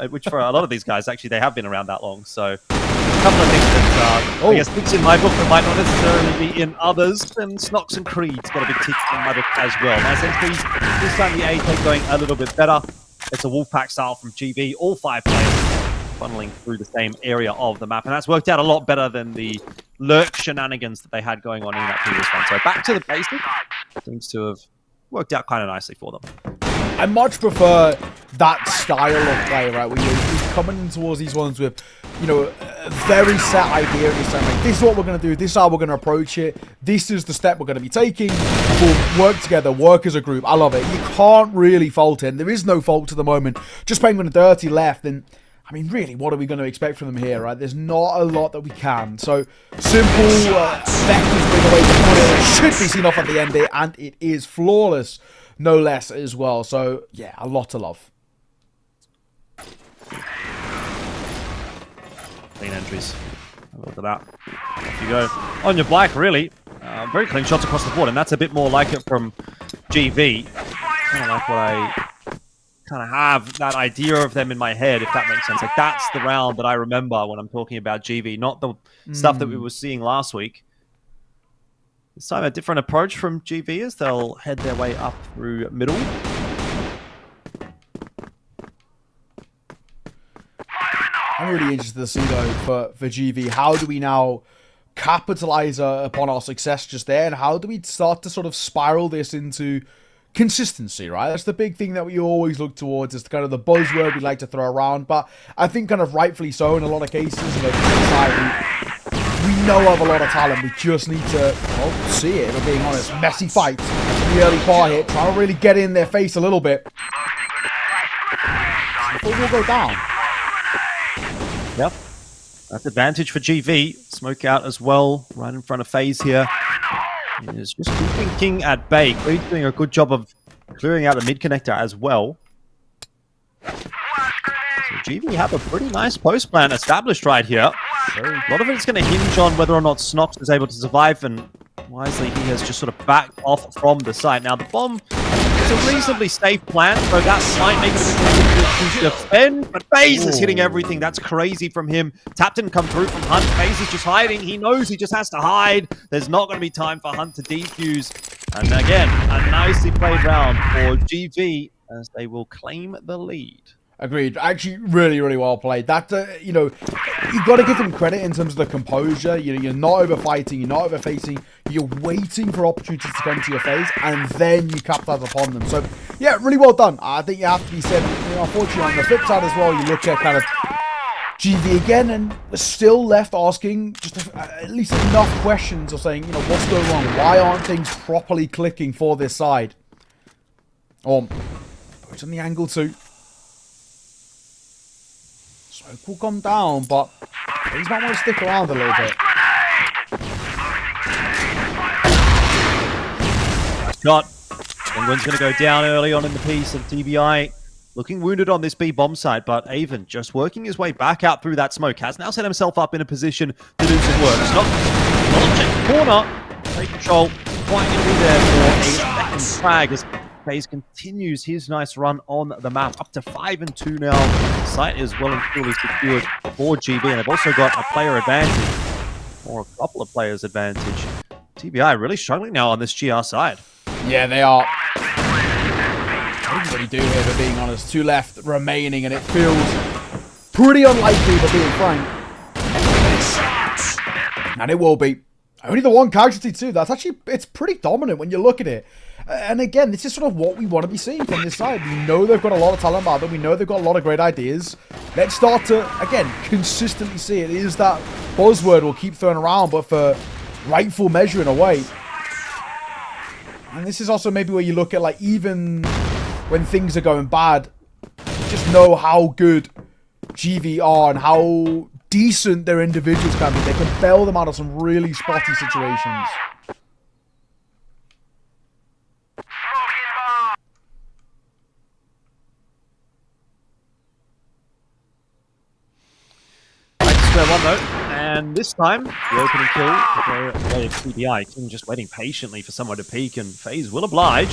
Which for a lot of these guys, actually, they have been around that long, so a couple of things that, I guess, ticks in my book that might not necessarily be in others, and Snox and Creed's got a big tick in my book as well. Nice entries. This time the A take going a little bit better. It's a Wolfpack style from GV. All 5 players funneling through the same area of the map, and that's worked out a lot better than the lurk shenanigans that they had going on in that previous one. So back to the basics. Seems to have worked out kind of nicely for them. I much prefer that style of play, right? Where you're coming in towards these ones with, a very set idea. And saying, like, this is what we're going to do. This is how we're going to approach it. This is the step we're going to be taking. We'll work together, work as a group. I love it. You can't really fault it. There is no fault to the moment. Just Penguin and Dirty left. And I mean, really, what are we going to expect from them here, right? There's not a lot that we can. So, simple, effective way to put it. Should be seen off at the end there, and it is flawless, no less as well. So, yeah, a lot to love. Clean entries. Look at that. Off you go. On your bike, really. Very clean shots across the board, and that's a bit more like it from GV. Kind of like what I kind of have that idea of them in my head, if that makes sense. Like, that's the round that I remember when I'm talking about GV, not the stuff that we were seeing last week. This time a different approach from GV as they'll head their way up through middle. I'm really interested to see, though, for GV, how do we now capitalize upon our success just there, and how do we start to sort of spiral this into consistency, right? That's the big thing that we always look towards. It's kind of the buzzword we like to throw around, but I think kind of rightfully so in a lot of cases. You know, we know of a lot of talent. We just need to, well, see it, if we're being honest. Messy fight in the early part here, trying to really get in their face a little bit before we'll go down. Yep. That's advantage for GV. Smoke out as well, right in front of FaZe here. Is just keeping King at bay. He's doing a good job of clearing out the mid connector as well. So GV have a pretty nice post plan established right here. A lot of it is going to hinge on whether or not Snox is able to survive, and wisely he has just sort of backed off from the site. Now the bomb is a reasonably safe plan, so that might make it a bit more difficult to defend, but FaZe is hitting everything. That's crazy from him. Tap didn't come through from Hunt. FaZe is just hiding. He knows he just has to hide. There's not going to be time for Hunt to defuse. And again, a nicely played round for GV as they will claim the lead. Agreed. Actually, really, really well played. That, you know, you've got to give them credit in terms of the composure. You know, you're not over-fighting, you're not over-facing. You're waiting for opportunities to come to your face, and then you capitalize upon them. So, yeah, really well done. I think you have to be said, you know, unfortunately, on the flip side as well, you look at kind of GV again, and we're still left asking just at least enough questions of saying, you know, what's going wrong? Why aren't things properly clicking for this side? Or, it's on the angle too. Smoke will come down, but he's not going to stick around a little bit. Shot. Penguin's going to go down early on in the piece, and TBI looking wounded on this B bomb site, but Avon just working his way back out through that smoke, has now set himself up in a position to do some work. Not check the corner. Take control. Quite going to be there for a second frag as FaZe continues his nice run on the map. Up to 5-2 now. The site is well and truly secured for GB, and they've also got a player advantage, or a couple of players advantage. TBI really struggling now on this GR side. Yeah, they are. What do you do here, for being honest? 2 left remaining, and it feels pretty unlikely, for being frank. And it will be. Only the one casualty too. That's actually, it's pretty dominant when you look at it. And again, this is sort of what we want to be seeing from this side. We know they've got a lot of talent about them. We know they've got a lot of great ideas. Let's start to, again, consistently see it. It is that buzzword we'll keep throwing around, but for rightful measure in a way. And this is also maybe where you look at, like, even when things are going bad, just know how good GV are and how decent their individuals can be. They can bail them out of some really spotty situations. Square one though, and this time the opening kill to go away of TBI. King just waiting patiently for someone to peek, and FaZe will oblige.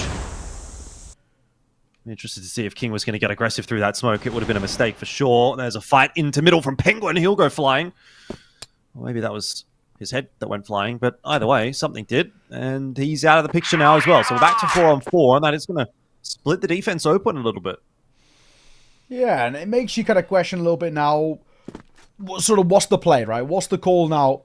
I'm interested to see if King was going to get aggressive through that smoke. It would have been a mistake for sure. There's a fight into middle from Penguin. He'll go flying. Well, maybe that was his head that went flying, but either way, something did, and he's out of the picture now as well. So we're back to 4-on-4, and that is going to split the defense open a little bit. Yeah, and it makes you kind of question a little bit now. Sort of, what's the play, right? What's the call now?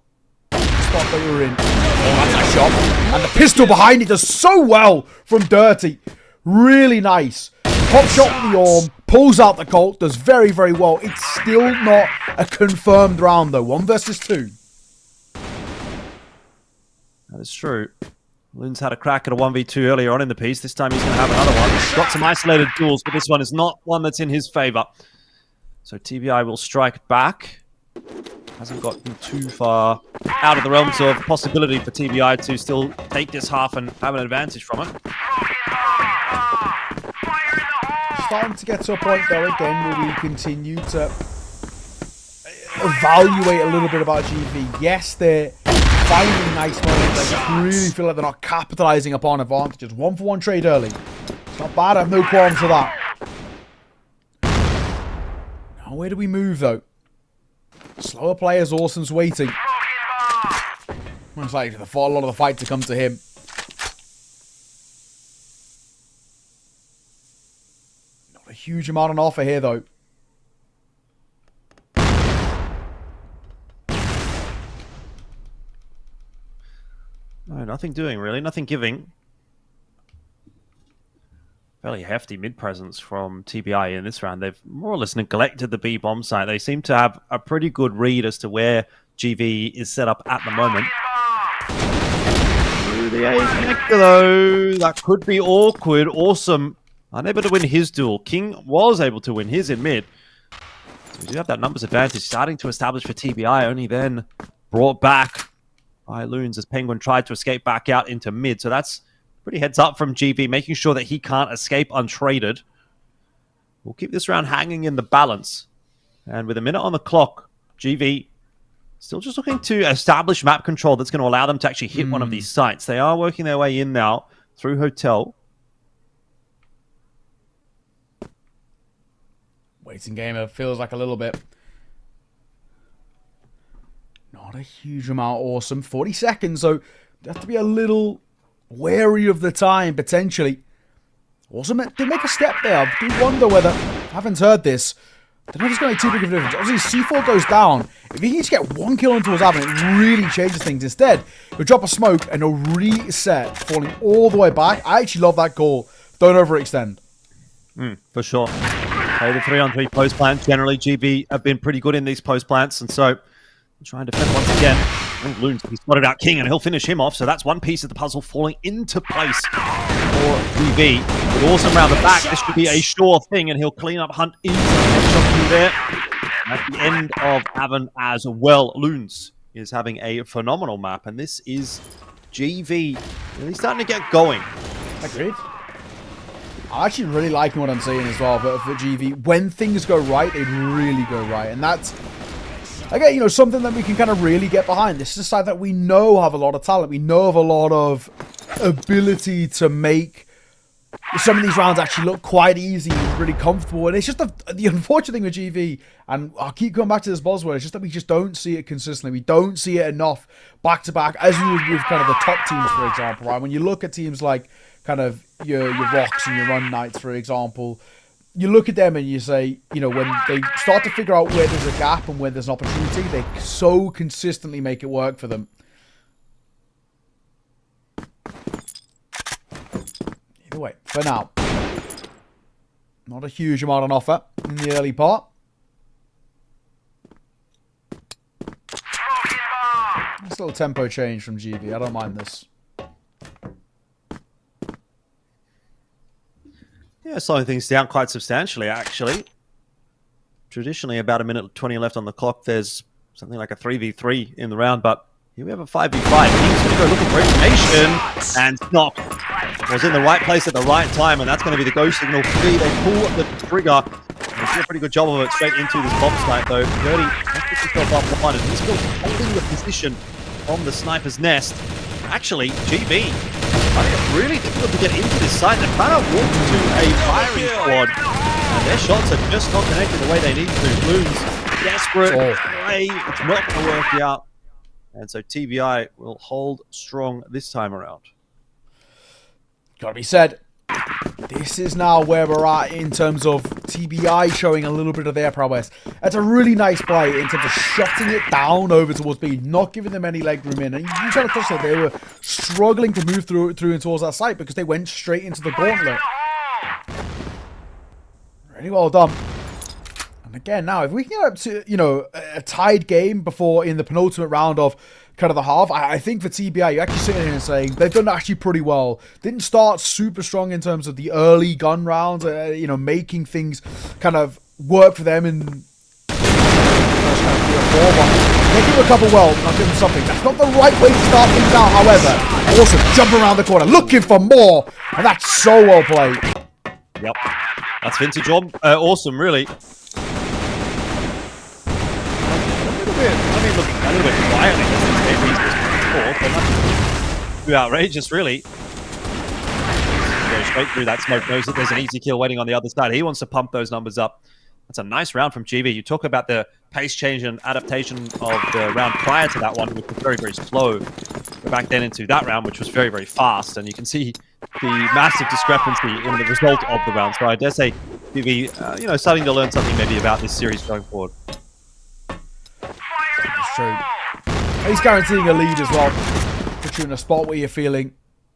Spot that we were in. Oh, that's a shot. And the pistol behind it does so well from Dirty. Really nice. Pop shot with the arm. Pulls out the Colt. Does very, very well. It's still not a confirmed round, though. 1 versus 2. That is true. Loon's had a crack at a 1v2 earlier on in the piece. This time he's going to have another one. He's got some isolated duels, but this one is not one that's in his favor. So TBI will strike back. Hasn't gotten too far out of the realms of possibility for TBI to still take this half and have an advantage from it. Starting to get to a point though again where we continue to evaluate a little bit about GV. Yes, they're finding nice moments. I just really feel like they're not capitalizing upon advantages. 1-for-1 trade early. It's not bad. I have no qualms with that. Now, where do we move though? Slower players, Orson's waiting. Most likely a lot of the fight to come to him. Not a huge amount on offer here though. No, nothing doing really, nothing giving. Fairly hefty mid presence from TBI in this round. They've more or less neglected the B bomb site. They seem to have a pretty good read as to where GV is set up at the moment. Through the A connector though, that could be awkward. Awesome, unable to win his duel. King was able to win his in mid. So we do have that numbers advantage starting to establish for TBI, only then brought back by Loons as Penguin tried to escape back out into mid. So that's pretty heads up from GV, making sure that he can't escape untraded. We'll keep this round hanging in the balance. And with a minute on the clock, GV still just looking to establish map control that's going to allow them to actually hit one of these sites. They are working their way in now through Hotel. Waiting game, it feels like a little bit. Not a huge amount. Awesome. 40 seconds, so you have to be a little wary of the time, potentially. Also, did make a step there. I do wonder whether, I haven't heard this, I don't know if it's going to make too big of a difference. Obviously, C4 goes down. If he can just get one kill into his Avon, it really changes things. Instead, he'll drop a smoke and he'll reset, falling all the way back. I actually love that call. Don't overextend. For sure. Play the 3-on-3 post plants. Generally, GB have been pretty good in these post plants, and so trying to defend once again. Oh, Loons, he spotted out King, and he'll finish him off. So that's one piece of the puzzle falling into place for GB. With Awesome round the back, this should be a sure thing, and he'll clean up Hunt easily. Headshot through there. At the end of Avon as well. Loons is having a phenomenal map, and this is GV really starting to get going. Agreed. I'm actually really liking what I'm seeing as well for GV. When things go right, they really go right. And that's, again, you know, something that we can kind of really get behind. This is a side that we know have a lot of talent. We know have a lot of ability to make some of these rounds actually look quite easy and really comfortable. And it's just the unfortunate thing with GV, and I'll keep going back to this buzzword, it's just that we just don't see it consistently. We don't see it enough back-to-back, as we would with kind of the top teams, for example, right? When you look at teams like kind of your ROCs and your unKnights, for example, you look at them and you say, you know, when they start to figure out where there's a gap and where there's an opportunity, they so consistently make it work for them. Either way, for now, not a huge amount on offer in the early part. Nice little tempo change from GV. I don't mind this. Yeah, slowing things down quite substantially, actually. Traditionally, about a minute 20 left on the clock, there's something like a 3v3 in the round, but here we have a 5v5. He's going to go looking for information, and Snock was in the right place at the right time, and that's going to be the go signal free. They pull the trigger. They do a pretty good job of it straight into this bomb site, though. Gertie puts himself up one, and he's still holding the position on the sniper's nest. Actually, GB, I think it's really difficult to get into this site. They're trying to walk to a firing squad, and their shots are just not connected the way they need to. Loons, desperate play. It's not going to work out. And so TBI will hold strong this time around. Gotta be said, this is now where we're at in terms of TBI showing a little bit of their prowess. That's a really nice play in terms of shutting it down over towards B, not giving them any leg room in. And you kind of touched that they were struggling to move through and towards that site because they went straight into the gauntlet. Really well done. And again, now, if we can get up to, you know, a tied game before in the penultimate round of kind of the half, I think for TBI, you're actually sitting here and saying they've done actually pretty well. Didn't start super strong in terms of the early gun rounds, you know, making things kind of work for them in 3 or 4, but they can recover well, not give them something. That's not the right way to start things out, however. Also, jumping around the corner, looking for more, and that's so well played. Yep. That's vintage awesome, really. Looking a little bit quiet against this game. He's just poor, but nothing too outrageous, really. Go straight through that smoke, knows that there's an easy kill waiting on the other side. He wants to pump those numbers up. That's a nice round from GV. You talk about the pace change and adaptation of the round prior to that one, which was very, very slow. Back then into that round, which was very, very fast. And you can see the massive discrepancy in the result of the round. So I dare say GV, starting to learn something maybe about this series going forward. That's true. He's guaranteeing a lead as well. Put you in a spot where you're feeling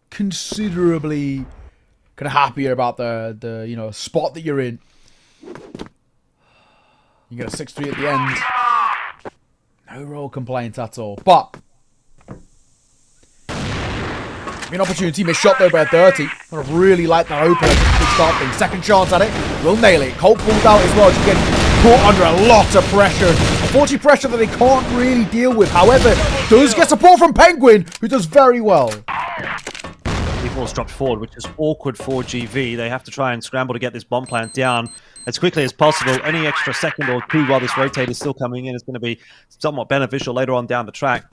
considerably kind of happier about the spot that you're in. You get a 6-3 at the end. No real complaint at all. But an opportunity, missed shot though by 30. I really like that opener to start things. Second chance at it, will nail it. Colt pulled out as well. She's getting caught under a lot of pressure. Unfortunately, pressure that they can't really deal with. However, does get support from Penguin, who does very well. Ball's dropped forward, which is awkward for GV. They have to try and scramble to get this bomb plant down as quickly as possible. Any extra second or two while this rotate is still coming in is going to be somewhat beneficial later on down the track.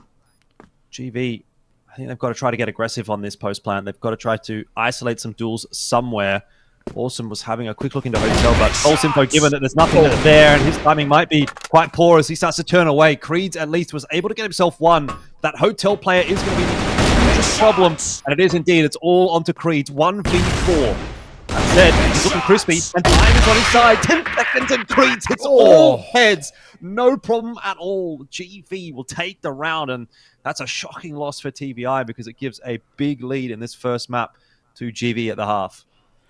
GV, I think they've got to try to get aggressive on this post plant. They've got to try to isolate some duels somewhere. Awesome was having a quick look into Hotel, but false info given that there's nothing there, and his timing might be quite poor as he starts to turn away. Creeds at least was able to get himself one. That Hotel player is going to be the hugest problem, and it is indeed. It's all onto Creeds. 1v4. That said, he's looking crispy, and time is on his side. 10 seconds, and Creeds hits all heads. No problem at all. GV will take the round, and that's a shocking loss for TBI because it gives a big lead in this first map to GV at the half.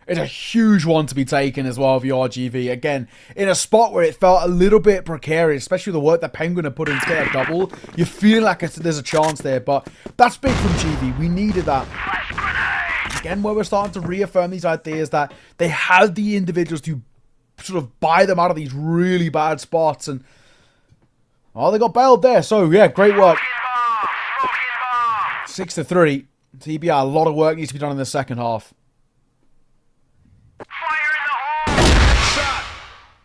It's a huge one to be taken as well for your GV. Again, in a spot where it felt a little bit precarious, especially the work that Penguin had put in to get a double. You feel like there's a chance there, but that's big from GV. We needed that. Again, where we're starting to reaffirm these ideas that they had the individuals to sort of buy them out of these really bad spots. And, oh, they got bailed there. So, yeah, great work. 6-3. TBI, a lot of work needs to be done in the second half.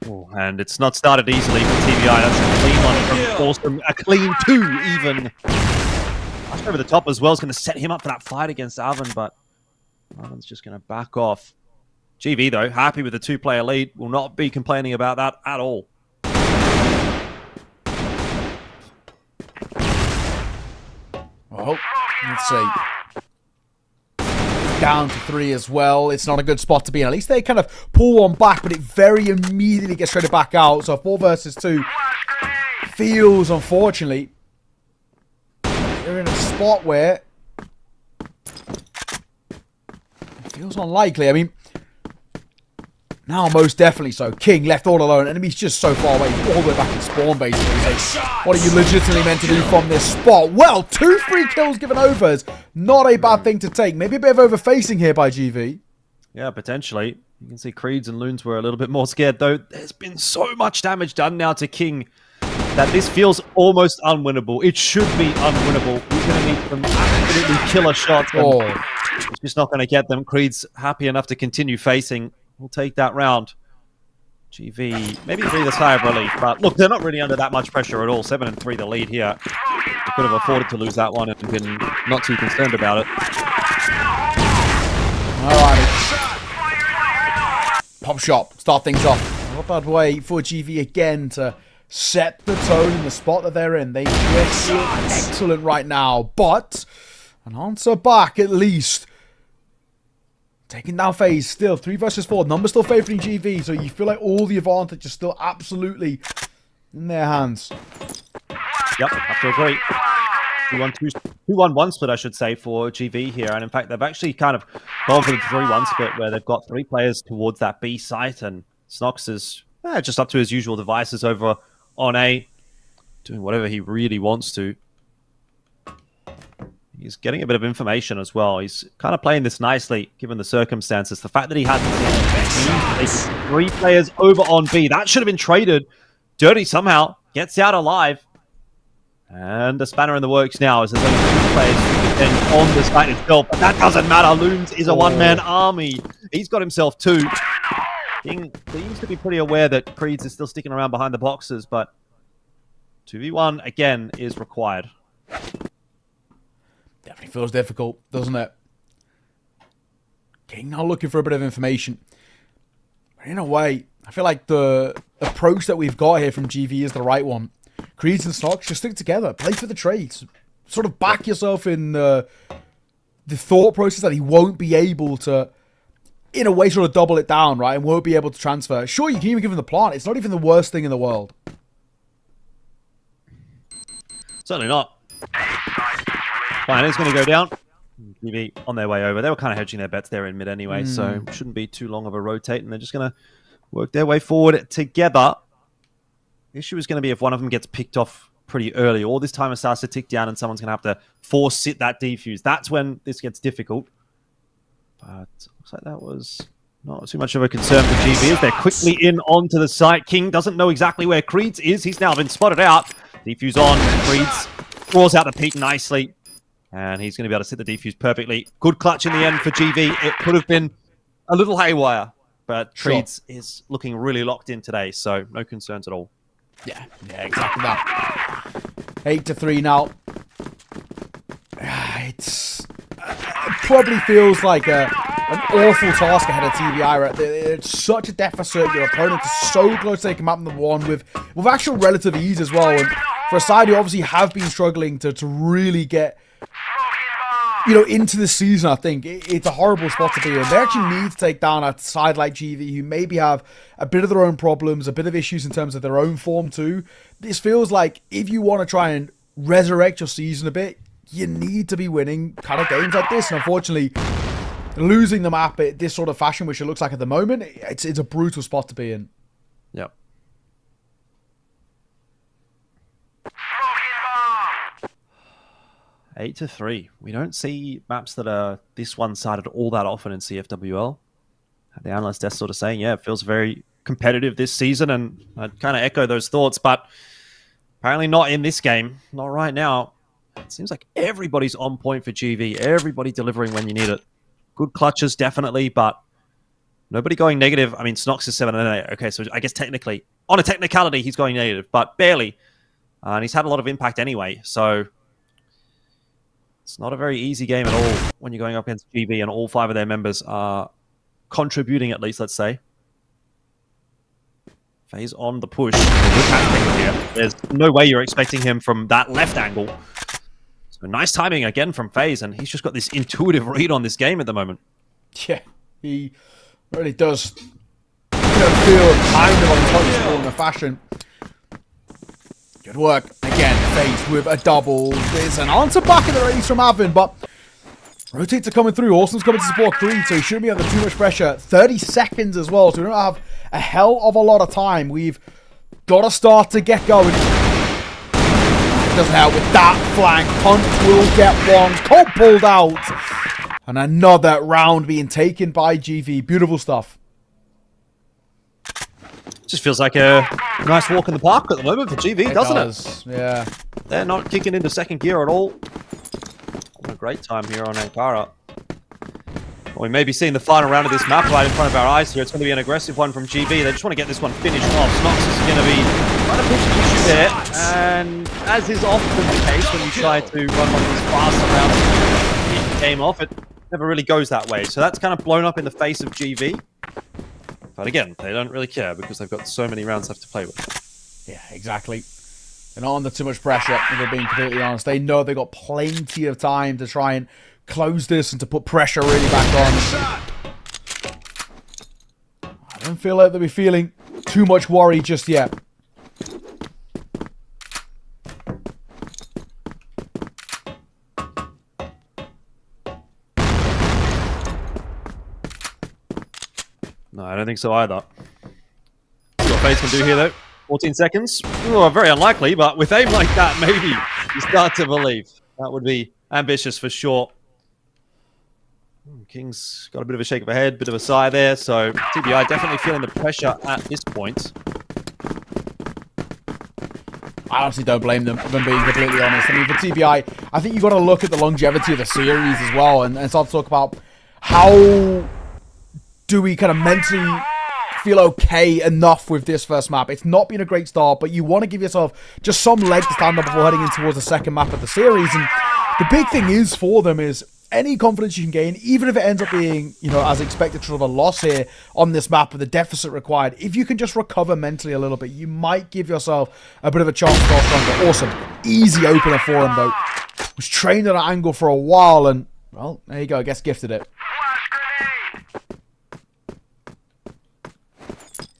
Oh, and it's not started easily for TBI. That's a clean one from Awesome. A clean two, even. Flash over the top as well is going to set him up for that fight against Alvin, but Alvin's just going to back off. GV, though, happy with the two-player lead. Will not be complaining about that at all. Oh, let's see. Down to 3 as well. It's not a good spot to be in. At least they kind of pull one back, but it very immediately gets traded back out. So 4 versus 2 feels, unfortunately, they're in a spot where it feels unlikely. I mean, now most definitely so. King left all alone. Enemy's just so far away, all the way back in spawn, basically. So what are you legitimately meant to do from this spot? Well, 2 free kills given over is not a bad thing to take. Maybe a bit of overfacing here by GV. Yeah, potentially. You can see Creeds and Loons were a little bit more scared, though. There's been so much damage done now to King that this feels almost unwinnable. It should be unwinnable. He's going to need some absolutely killer shots. He's just not going to get them. Creed's happy enough to continue facing. We'll take that round. GV, maybe breathe a sigh of relief, but look, they're not really under that much pressure at all. 7-3 the lead here. They could have afforded to lose that one and been not too concerned about it. Alrighty. Pop shot, start things off. Not a bad way for GV again to set the tone in the spot that they're in. They just look excellent right now, but an answer back at least. Taking down FaZe still, 3 versus 4. Numbers still favoring GV, so you feel like all the advantage is still absolutely in their hands. Yep, I have to agree. 2-1-1 split, I should say, for GV here. And in fact, they've actually kind of gone for the 3-1 split where they've got 3 players towards that B site. And Snox is just up to his usual devices over on A, doing whatever he really wants to. He's getting a bit of information as well. He's kind of playing this nicely, given the circumstances. The fact that he hasn't seen 3 players over on B, that should have been traded. Dirty somehow gets out alive. And a spanner in the works now as there's only 2 players who depend on the site itself. But that doesn't matter. Loons is a one-man army. He's got himself 2. King seems to be pretty aware that Creeds is still sticking around behind the boxes, but 2v1 again is required. Definitely feels difficult, doesn't it? King now looking for a bit of information. But in a way, I feel like the approach that we've got here from GV is the right one. Creeds and Snox, just stick together. Play for the trades. Sort of back yourself in the thought process that he won't be able to, in a way, sort of double it down, right? And won't be able to transfer. Sure, you can even give him the plant. It's not even the worst thing in the world. Certainly not. Fine, it's going to go down. GV on their way over. They were kind of hedging their bets there in mid anyway, so shouldn't be too long of a rotate, and they're just going to work their way forward together. The issue is going to be if one of them gets picked off pretty early. All this time it starts to tick down and someone's going to have to force sit that defuse. That's when this gets difficult. But looks like that was not too much of a concern for GV as they're quickly in onto the site. King doesn't know exactly where Creeds is. He's now been spotted out. Defuse on. Creeds draws out the peak nicely. And he's going to be able to sit the defuse perfectly. Good clutch in the end for GV. It could have been a little haywire. But Creeds is looking really locked in today, so no concerns at all. Yeah, exactly that. 8-3 now. It probably feels like an awful task ahead of TBI. Right? It's such a deficit. Your opponent is so close to taking map number 1 with actual relative ease as well. And for a side who obviously have been struggling to really get, into the season, I think it's a horrible spot to be in. They actually need to take down a side like GV who maybe have a bit of their own problems, a bit of issues in terms of their own form too. This feels like if you want to try and resurrect your season a bit, you need to be winning kind of games like this. And unfortunately, losing the map in this sort of fashion, which it looks like at the moment, it's a brutal spot to be in. Yep. Eight to 3. We don't see maps that are this one-sided all that often in CFWL. The analyst desk sort of saying, yeah, it feels very competitive this season, and I'd kind of echo those thoughts, but apparently not in this game. Not right now. It seems like everybody's on point for GV. Everybody delivering when you need it. Good clutches, definitely, but nobody going negative. I mean, Snox is 7-8. Okay, so I guess technically, on a technicality, he's going negative, but barely. And he's had a lot of impact anyway, so it's not a very easy game at all when you're going up against GV and all 5 of their members are contributing, at least, let's say. FaZe on the push. There's no way you're expecting him from that left angle. So nice timing again from FaZe, and he's just got this intuitive read on this game at the moment. Yeah, he really does feel kind of untouchable in a fashion. Good work. Again, FaZe with a double. There's an answer back in the race from Avin, but rotates are coming through. Awesome's coming to support Creed, so he shouldn't be under too much pressure. 30 seconds as well, so we don't have a hell of a lot of time. We've got to start to get going. Doesn't help with that flank. Hunt will get one. Colt pulled out. And another round being taken by GV. Beautiful stuff. Just feels like a nice walk in the park at the moment for GV, doesn't it? Yeah. They're not kicking into second gear at all. What a great time here on Ankara. Well, we may be seeing the final round of this map right in front of our eyes here. It's going to be an aggressive one from GV. They just want to get this one finished off. Snox is going to be trying to push an issue there. And as is often the case when you try to run one of these fast rounds, keep the game off, it never really goes that way. So that's kind of blown up in the face of GV. But again, they don't really care because they've got so many rounds left to play with. Yeah, exactly. They're not under too much pressure, if we're being completely honest. They know they've got plenty of time to try and close this and to put pressure really back on. I don't feel like they'll be feeling too much worry just yet. No, I don't think so either. See what FaZe can do here, though. 14 seconds. Oh, very unlikely, but with aim like that, maybe you start to believe. That would be ambitious for sure. King's got a bit of a shake of a head, bit of a sigh there, so TBI definitely feeling the pressure at this point. I honestly don't blame them, if I'm being completely honest. I mean, for TBI, I think you've got to look at the longevity of the series as well and start to talk about how do we kind of mentally feel okay enough with this first map. It's not been a great start, but you want to give yourself just some leg to stand on before heading in towards the second map of the series. And the big thing is for them is any confidence you can gain, even if it ends up being, you know, as expected, sort of a loss here on this map with the deficit required. If you can just recover mentally a little bit, you might give yourself a bit of a chance to go stronger. Awesome. Easy opener for him, though. Was trained at an angle for a while, and, well, there you go. I guess gifted it.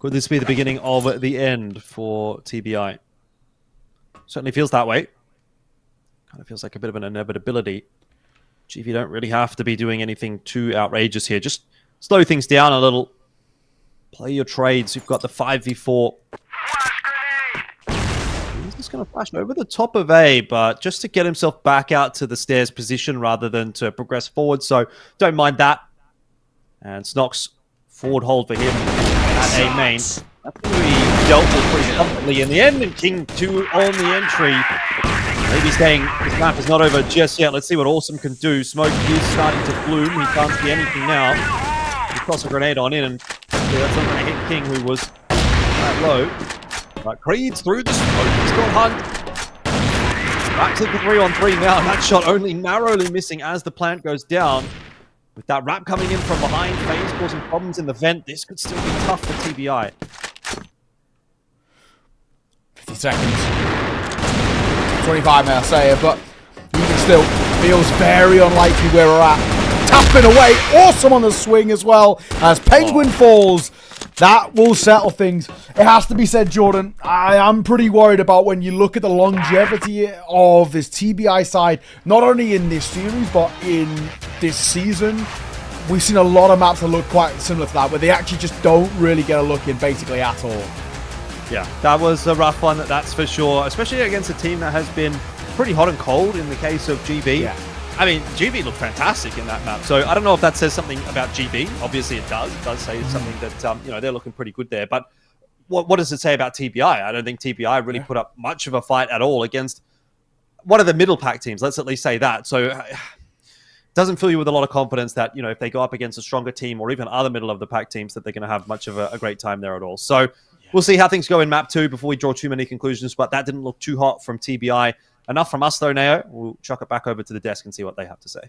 Could this be the beginning of the end for TBI? Certainly feels that way. Kind of feels like a bit of an inevitability. GV don't really have to be doing anything too outrageous here. Just slow things down a little. Play your trades. You've got the 5v4. He's just going to flash over the top of A, but just to get himself back out to the stairs position rather than to progress forward. So don't mind that. And Snox forward hold for him at A main. That's going to be dealt with pretty comfortably in the end. And King 2 on the entry. Maybe saying this map is not over just yet. Let's see what Awesome can do. Smoke is starting to bloom. He can't see anything now. He toss a grenade on in, and yeah, that's not going to hit King, who was that low. But Creed's through the smoke. He's got Hunt. Back to the 3-on-3 now. That shot only narrowly missing as the plant goes down. With that wrap coming in from behind, FaZe causing problems in the vent. This could still be tough for TBI. 50 seconds. 25, may I say it, but even still, feels very unlikely where we're at. Tapping away, Awesome on the swing as well, as Penguin falls. That will settle things. It has to be said, Jordan, I am pretty worried about when you look at the longevity of this TBI side, not only in this series, but in this season. We've seen a lot of maps that look quite similar to that, where they actually just don't really get a look in basically at all. Yeah, that was a rough one, that's for sure, especially against a team that has been pretty hot and cold in the case of GB. Yeah. I mean, GB looked fantastic in that map, so I don't know if that says something about GB. Obviously it does. It does say something that, you know, they're looking pretty good there. But what does it say about TBI? I don't think TBI really put up much of a fight at all against one of the middle pack teams. Let's at least say that. So it doesn't fill you with a lot of confidence that, you know, if they go up against a stronger team or even other middle of the pack teams, that they're going to have much of a great time there at all. So we'll see how things go in map 2 before we draw too many conclusions, but that didn't look too hot from TBI. Enough from us though, Neo. We'll chuck it back over to the desk and see what they have to say.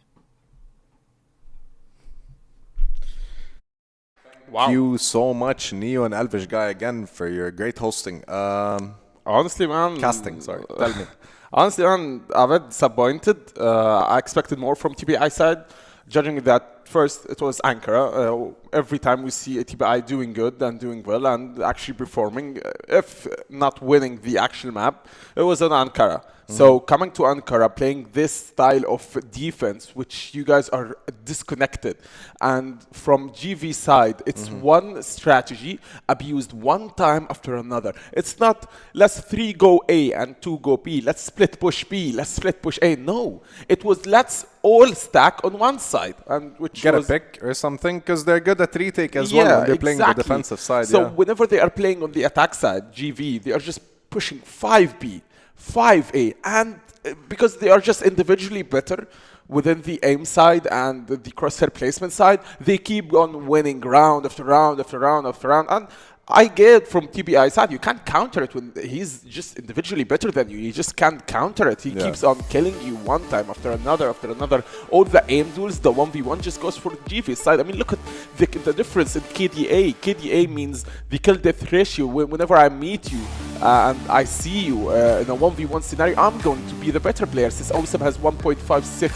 Wow. Thank you so much, Neo and Elvish Guy, again, for your great hosting. Honestly, man. Casting, sorry. Tell me. Honestly, man, I'm a bit disappointed. I expected more from TBI side, judging that first it was Ankara. Every time we see a TBI doing good and doing well and actually performing, if not winning the actual map, it was on Ankara. So coming to Ankara, playing this style of defense, which you guys are disconnected, and from GV side, it's one strategy abused one time after another. It's not let's 3 go A and 2 go B, let's split push B, let's split push A. No, it was let's all stack on one side, and which get was a pick or something, because they're good at retake as well when they're playing the defensive side. So whenever they are playing on the attack side, GV, they are just pushing 5B, 5A, and because they are just individually better within the aim side and the crosshair placement side, they keep on winning round after round after round after round. And I get from TBI side, you can't counter it when he's just individually better than you. You just can't counter it. He keeps on killing you one time after another after another. All the aim duels, the 1v1 just goes for GV side. I mean, look at the difference in KDA. KDA means the kill death ratio. Whenever I meet you and I see you in a 1v1 scenario, I'm going to be the better player, since Awesome has 1.56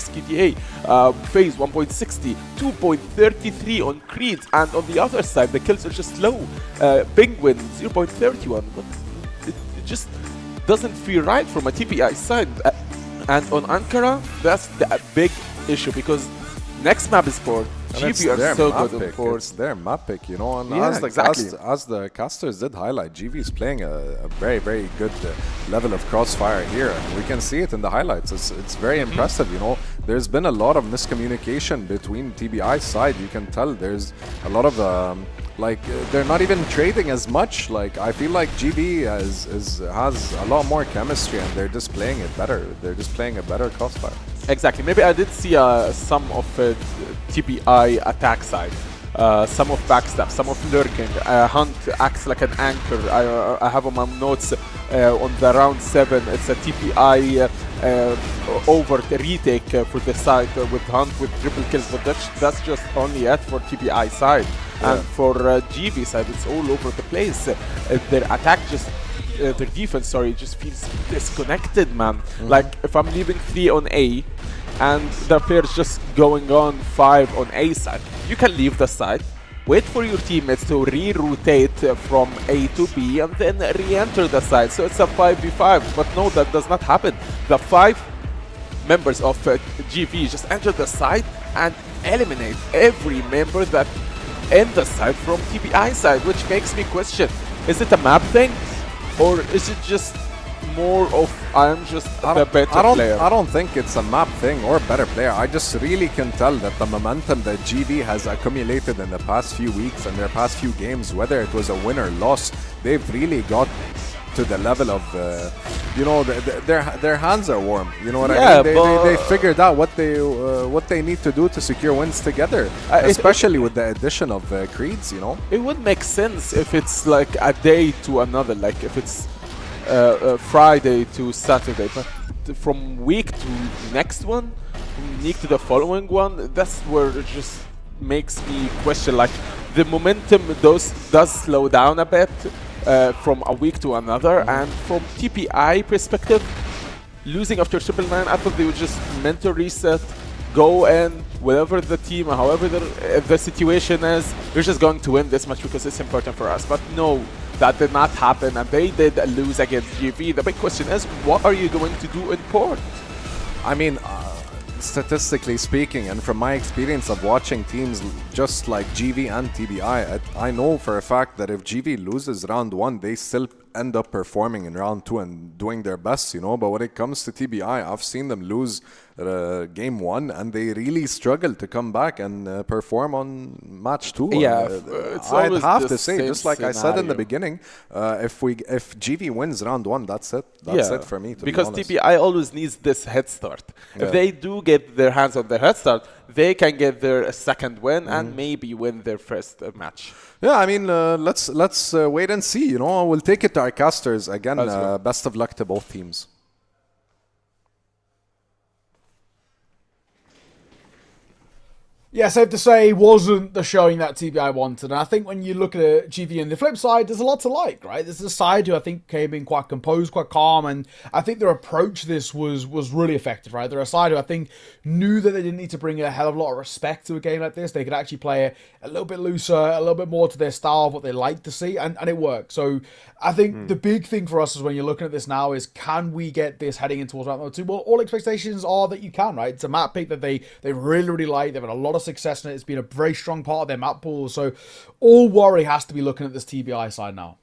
KDA, FaZe 1.60, 2.33 on Creed, and on the other side, the kills are just low. Penguin 0.31, but it just doesn't feel right from a TBI side. And on Ankara, that's the big issue, because next map is for GV are so good, of course. It's their map pick, you know, and exactly. as the casters did highlight, GV is playing a very, very good level of crossfire here, and we can see it in the highlights. It's very impressive, you know. There's been a lot of miscommunication between TBI side. You can tell there's a lot of Like they're not even trading as much. Like I feel like GV has a lot more chemistry, and they're just playing it better. They're just playing a better Crossfire. Exactly. Maybe I did see some of TBI attack side, some of backstab, some of lurking. Hunt acts like an anchor. I have on my notes on the round 7. It's a TBI over the retake for the side with Hunt with triple kills, but that's just only it for TBI side. And for GV side, it's all over the place. Their attack just, their defense, sorry, just feels disconnected, man. Like if I'm leaving 3 on A, and the player's just going on 5 on A side, you can leave the side, wait for your teammates to re-rotate from A to B, and then re-enter the side. So it's a 5v5, but no, that does not happen. The 5 members of GV just enter the side and eliminate every member that in the side from TBI side, which makes me question, is it a map thing? Or is it just more of I'm just a better player? I don't think it's a map thing or better player. I just really can tell that the momentum that GV has accumulated in the past few weeks and their past few games, whether it was a win or loss, they've really got to the level of, you know, their hands are warm. You know what I mean? They figured out what they need to do to secure wins together, especially with the addition of Creeds. You know, it would make sense if it's like a day to another, like if it's Friday to Saturday, but from week to next one, from week to the following one, that's where it just makes me question, like the momentum does slow down a bit from a week to another. And from TPI perspective, losing after 999, I thought they would just mental reset, go in, whatever the team, however the situation is, we're just going to win this match because it's important for us. But no, that did not happen, and they did lose against GV. The big question is, what are you going to do in port? I mean, statistically speaking, and from my experience of watching teams just like GV and TBI, I know for a fact that if GV loses round 1, they still end up performing in round 2 and doing their best, you know. But when it comes to TBI, I've seen them lose game 1 and they really struggle to come back and perform on match 2. Yeah, I'd have to say, just like I said in the beginning, if GV wins round 1, that's it. That's it for me, to because be honest. TBI always needs this head start. If they do get their hands on the head start, they can get their second win and maybe win their first match. Yeah, I mean, let's wait and see. You know, we'll take it to our casters again. Best of luck to both teams. Yeah, safe to say, wasn't the showing that TBI wanted. And I think when you look at GV on the flip side, there's a lot to like, right? There's a side who I think came in quite composed, quite calm, and I think their approach to this was really effective, right? They're a side who I think knew that they didn't need to bring a hell of a lot of respect to a game like this. They could actually play it a little bit looser, a little bit more to their style of what they like to see, and it worked. So I think the big thing for us is when you're looking at this now is, can we get this heading in towards round number 2? Well, all expectations are that you can, right? It's a map pick that they really, really like. They've had a lot of success in it. It's been a very strong part of their map pool. So all worry has to be looking at this TBI side now.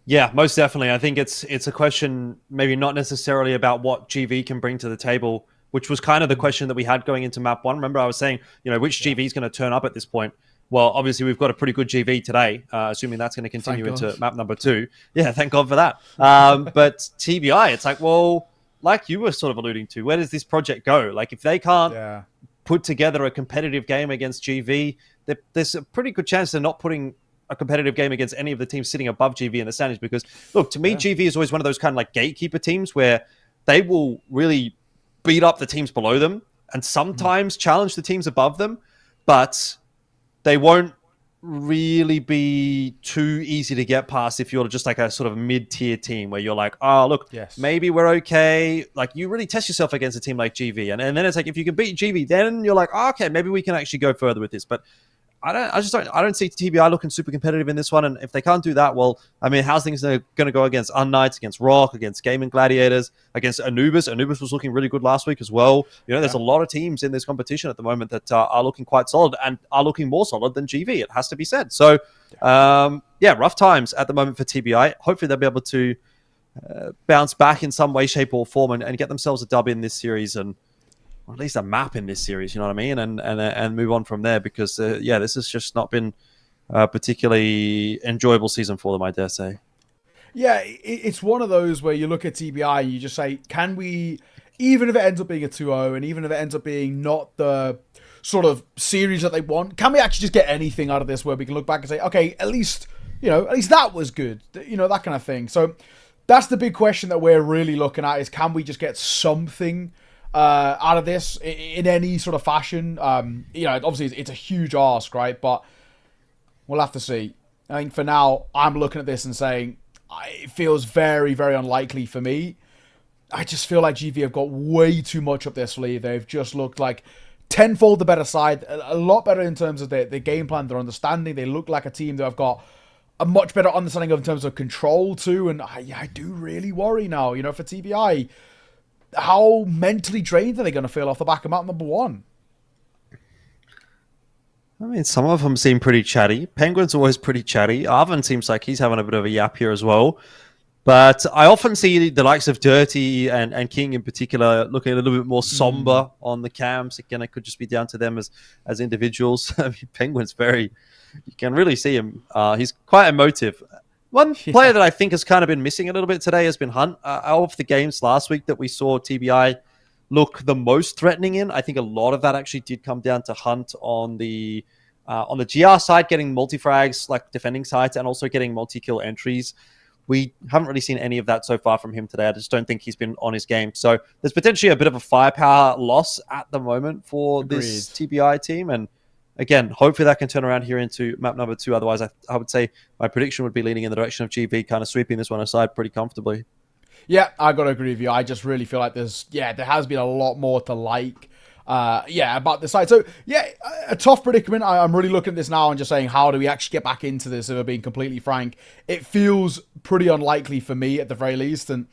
Yeah, most definitely. I think it's a question maybe not necessarily about what GV can bring to the table, which was kind of the question that we had going into map 1. Remember I was saying, you know, which GV is going to turn up at this point? Well, obviously we've got a pretty good GV today, assuming that's going to continue into map number 2. Yeah, thank God for that. But TBI, it's like, well, like you were sort of alluding to, where does this project go? Like if they can't put together a competitive game against GV, there's a pretty good chance they're not putting a competitive game against any of the teams sitting above GV in the standings. Because look, to me, GV is always one of those kind of like gatekeeper teams where they will really beat up the teams below them and sometimes challenge the teams above them, but they won't really be too easy to get past if you're just like a sort of mid-tier team where you're like, oh, look, maybe we're okay. Like you really test yourself against a team like GV. And then it's like, if you can beat GV, then you're like, oh, okay, maybe we can actually go further with this. But I don't see TBI looking super competitive in this one. And if they can't do that, well, I mean, how's things going to go against unKnights, against ROC, against Gaimin Gladiators, against Anubis? Anubis was looking really good last week as well. You know, there's a lot of teams in this competition at the moment that are looking quite solid and are looking more solid than GV, it has to be said. So, rough times at the moment for TBI. Hopefully they'll be able to bounce back in some way, shape or form and get themselves a dub in this series and or at least a map in this series, you know what I mean? And move on from there because, this has just not been particularly enjoyable season for them, I dare say. Yeah, it's one of those where you look at TBI and you just say, can we, even if it ends up being a 2-0 and even if it ends up being not the sort of series that they want, can we actually just get anything out of this where we can look back and say, okay, at least that was good, that kind of thing. So that's the big question that we're really looking at, is can we just get something out of this in any sort of fashion? Obviously it's a huge ask, right? But we'll have to see. I think for now, I'm looking at this and saying, it feels very, very unlikely for me. I just feel like GV have got way too much up their sleeve. They've just looked like tenfold the better side, a lot better in terms of their game plan, their understanding. They look like a team that have got a much better understanding of in terms of control too. And I do really worry now, for TBI, how mentally drained are they going to feel off the back of map number 1? I mean, some of them seem pretty chatty. Penguin's always pretty chatty. Arvin seems like he's having a bit of a yap here as well. But I often see the likes of Dirty and King in particular looking a little bit more somber on the cams. Again, it could just be down to them as individuals. I mean, Penguin's you can really see him. He's quite emotive. One player that I think has kind of been missing a little bit today has been Hunt. Out of the games last week that we saw TBI look the most threatening in, I think a lot of that actually did come down to Hunt on the GR side, getting multi-frags, like defending sides, and also getting multi-kill entries. We haven't really seen any of that so far from him today. I just don't think he's been on his game. So there's potentially a bit of a firepower loss at the moment for this TBI team. And again, hopefully that can turn around here into map number 2. Otherwise, I would say my prediction would be leaning in the direction of GV, kind of sweeping this one aside pretty comfortably. Yeah, I got to agree with you. I just really feel like there has been a lot more to like. About the side. So, a tough predicament. I'm really looking at this now and just saying, how do we actually get back into this, if we're being completely frank? It feels pretty unlikely for me at the very least. And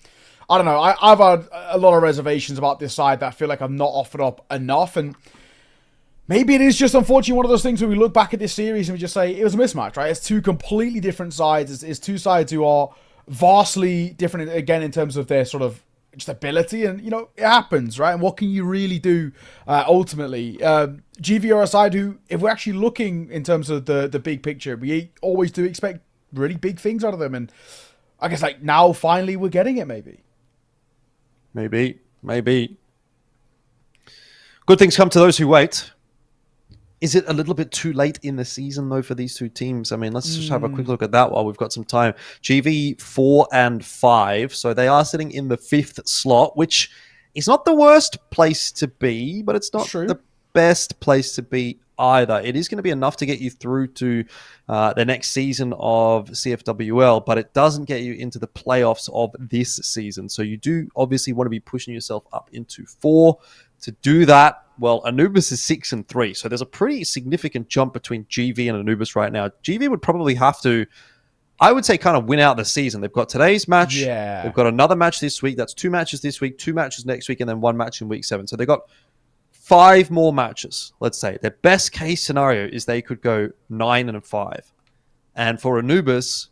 I don't know, I've had a lot of reservations about this side that I feel like I've not offered up enough. And maybe it is just unfortunately one of those things where we look back at this series and we just say, it was a mismatch, right? It's two completely different sides. It's two sides who are vastly different, again, in terms of their sort of just ability, and it happens, right? And what can you really do ultimately? GV are a side who, if we're actually looking in terms of the big picture, we always do expect really big things out of them, and I guess now finally we're getting it. Maybe good things come to those who wait. Is it a little bit too late in the season, though, for these two teams? I mean, let's just have a quick look at that while we've got some time. GV 4 and 5, so they are sitting in the 5th slot, which is not the worst place to be, but it's not the best place to be either. It is going to be enough to get you through to the next season of CFWL, but it doesn't get you into the playoffs of this season. So you do obviously want to be pushing yourself up into 4. To do that, well, Anubis is 6 and 3, so there's a pretty significant jump between GV and Anubis right now. GV would probably have to, I would say, kind of win out the season. They've got today's match, they've got another match this week, that's 2 matches this week, 2 matches next week, and then 1 match in week 7. So they've got 5 more matches, let's say. Their best case scenario is they could go 9 and 5. And for Anubis,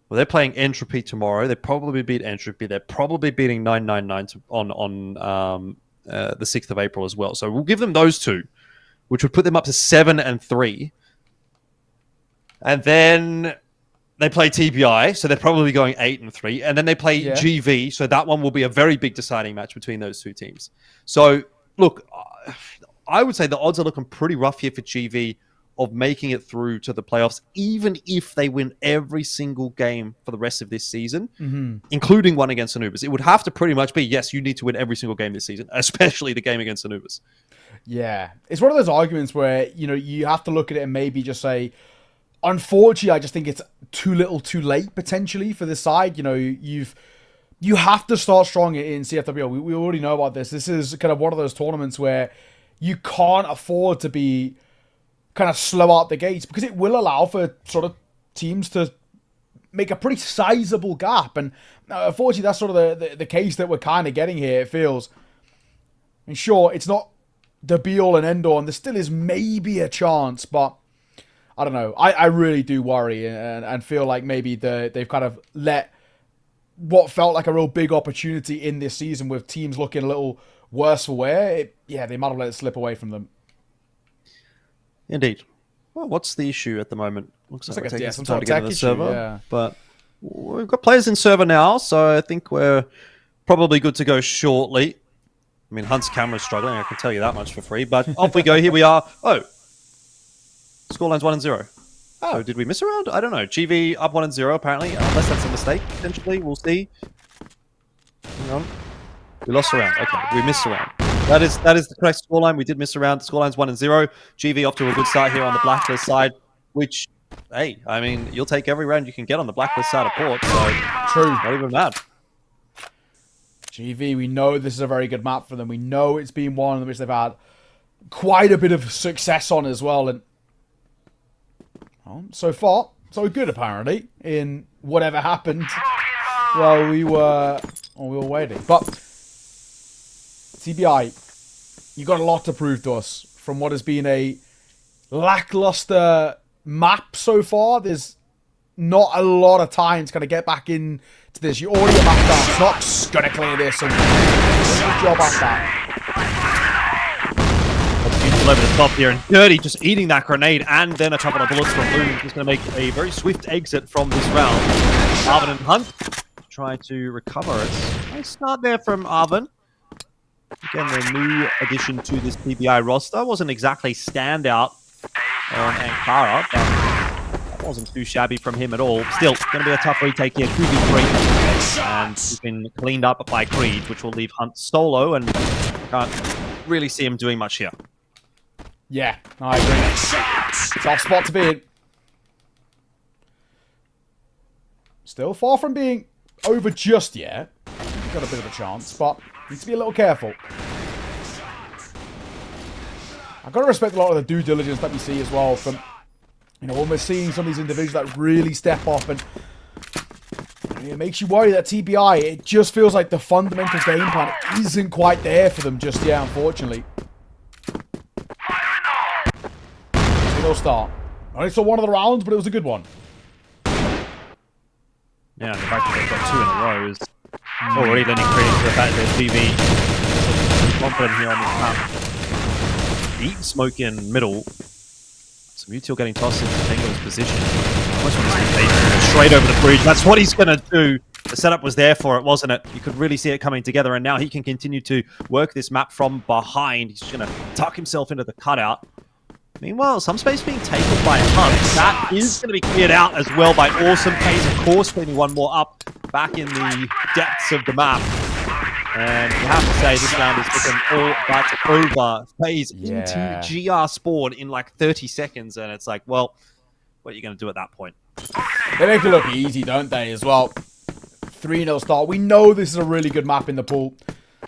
well, they're playing Entropy tomorrow. They probably beat Entropy. They're probably beating 999 on the 6th of April as well. So we'll give them those 2, which would put them up to 7 and 3. And then they play TBI, so they're probably going 8 and 3. And then they play GV, so that one will be a very big deciding match between those 2 teams. So, look, I would say the odds are looking pretty rough here for GV of making it through to the playoffs, even if they win every single game for the rest of this season, including one against Anubis. It would have to pretty much be, yes, you need to win every single game this season, especially the game against Anubis. Yeah. It's one of those arguments where, you have to look at it and maybe just say, unfortunately, I just think it's too little too late, potentially, for this side. You have to start strong in CFWL. We already know about this. This is kind of one of those tournaments where you can't afford to be kind of slow out the gates, because it will allow for sort of teams to make a pretty sizable gap. And unfortunately, that's sort of the case that we're kind of getting here, it feels. And sure, it's not the be-all and end-all, and there still is maybe a chance, but I don't know. I really do worry and feel like maybe they've kind of let what felt like a real big opportunity in this season, with teams looking a little worse for wear, they might have let it slip away from them. Indeed. Well, what's the issue at the moment? Looks It's like we're a taking some some sort time of to get tech into the issue, server. yeah. But we've got players in server now, so I think we're probably good to go shortly. I mean, Hunt's camera's struggling, I can tell you that much for free. But off we go. Here we are. Oh, scoreline's 1-0. Oh. So did we miss a round? I don't know. GV up 1-0 apparently, unless that's a mistake. Potentially, we'll see. Hang on. We lost a round. Okay, we missed a round. That is the correct scoreline. We did miss a round. The scoreline's 1-0. GV off to a good start here on the blacklist side, which, hey, I mean, you'll take every round you can get on the blacklist side of Port. So True. not even bad. GV, we know this is a very good map for them. We know it's been one in which they've had quite a bit of success on as well. And well, so far, so good apparently in whatever happened while we were waiting. But TBI, you got a lot to prove to us from what has been a lackluster map so far. There's not a lot of time to kind of get back into this. You already got back down. Snox gonna clear this and good job at that. Beautiful over the top here, and Dirty just eating that grenade and then a couple of bullets from Loom. He's going to make a very swift exit from this round. Arvin and Hunt try to recover. It's a nice start there from Arvin. Again, the new addition to this TBI roster. Wasn't exactly standout on Ankara, but that wasn't too shabby from him at all. Still, going to be a tough retake here. 2v3, and he's been cleaned up by Creed, which will leave Hunt solo, and can't really see him doing much here. Yeah, I agree. Tough spot to be in. Still far from being over just yet. Got a bit of a chance, but need to be a little careful. I've got to respect a lot of the due diligence that we see as well from, you know, almost seeing some of these individuals that really step up, and it makes you worry that TBI, it just feels like the fundamental game plan isn't quite there for them just yet, unfortunately. Single start. I only saw one of the rounds, but it was a good one. Yeah, the fact that they've got two in a row is already lending credit to the fact that GV is confident here on this map. Deep smoke in middle. So Mutil getting tossed into Penguin's position. Almost want to see straight over the bridge. That's what he's going to do. The setup was there for it, wasn't it? You could really see it coming together, and now he can continue to work this map from behind. He's going to tuck himself into the cutout. Meanwhile, some space being taken by Hunt. That is going to be cleared out as well by Awesome. Pays, of course, cleaning one more up back in the depths of the map. And you have to say, this round is looking all but over. Pays into GR Spawn in like 30 seconds, and it's like, well, what are you going to do at that point? They make it look easy, don't they, as well? 3-0 start. We know this is a really good map in the pool.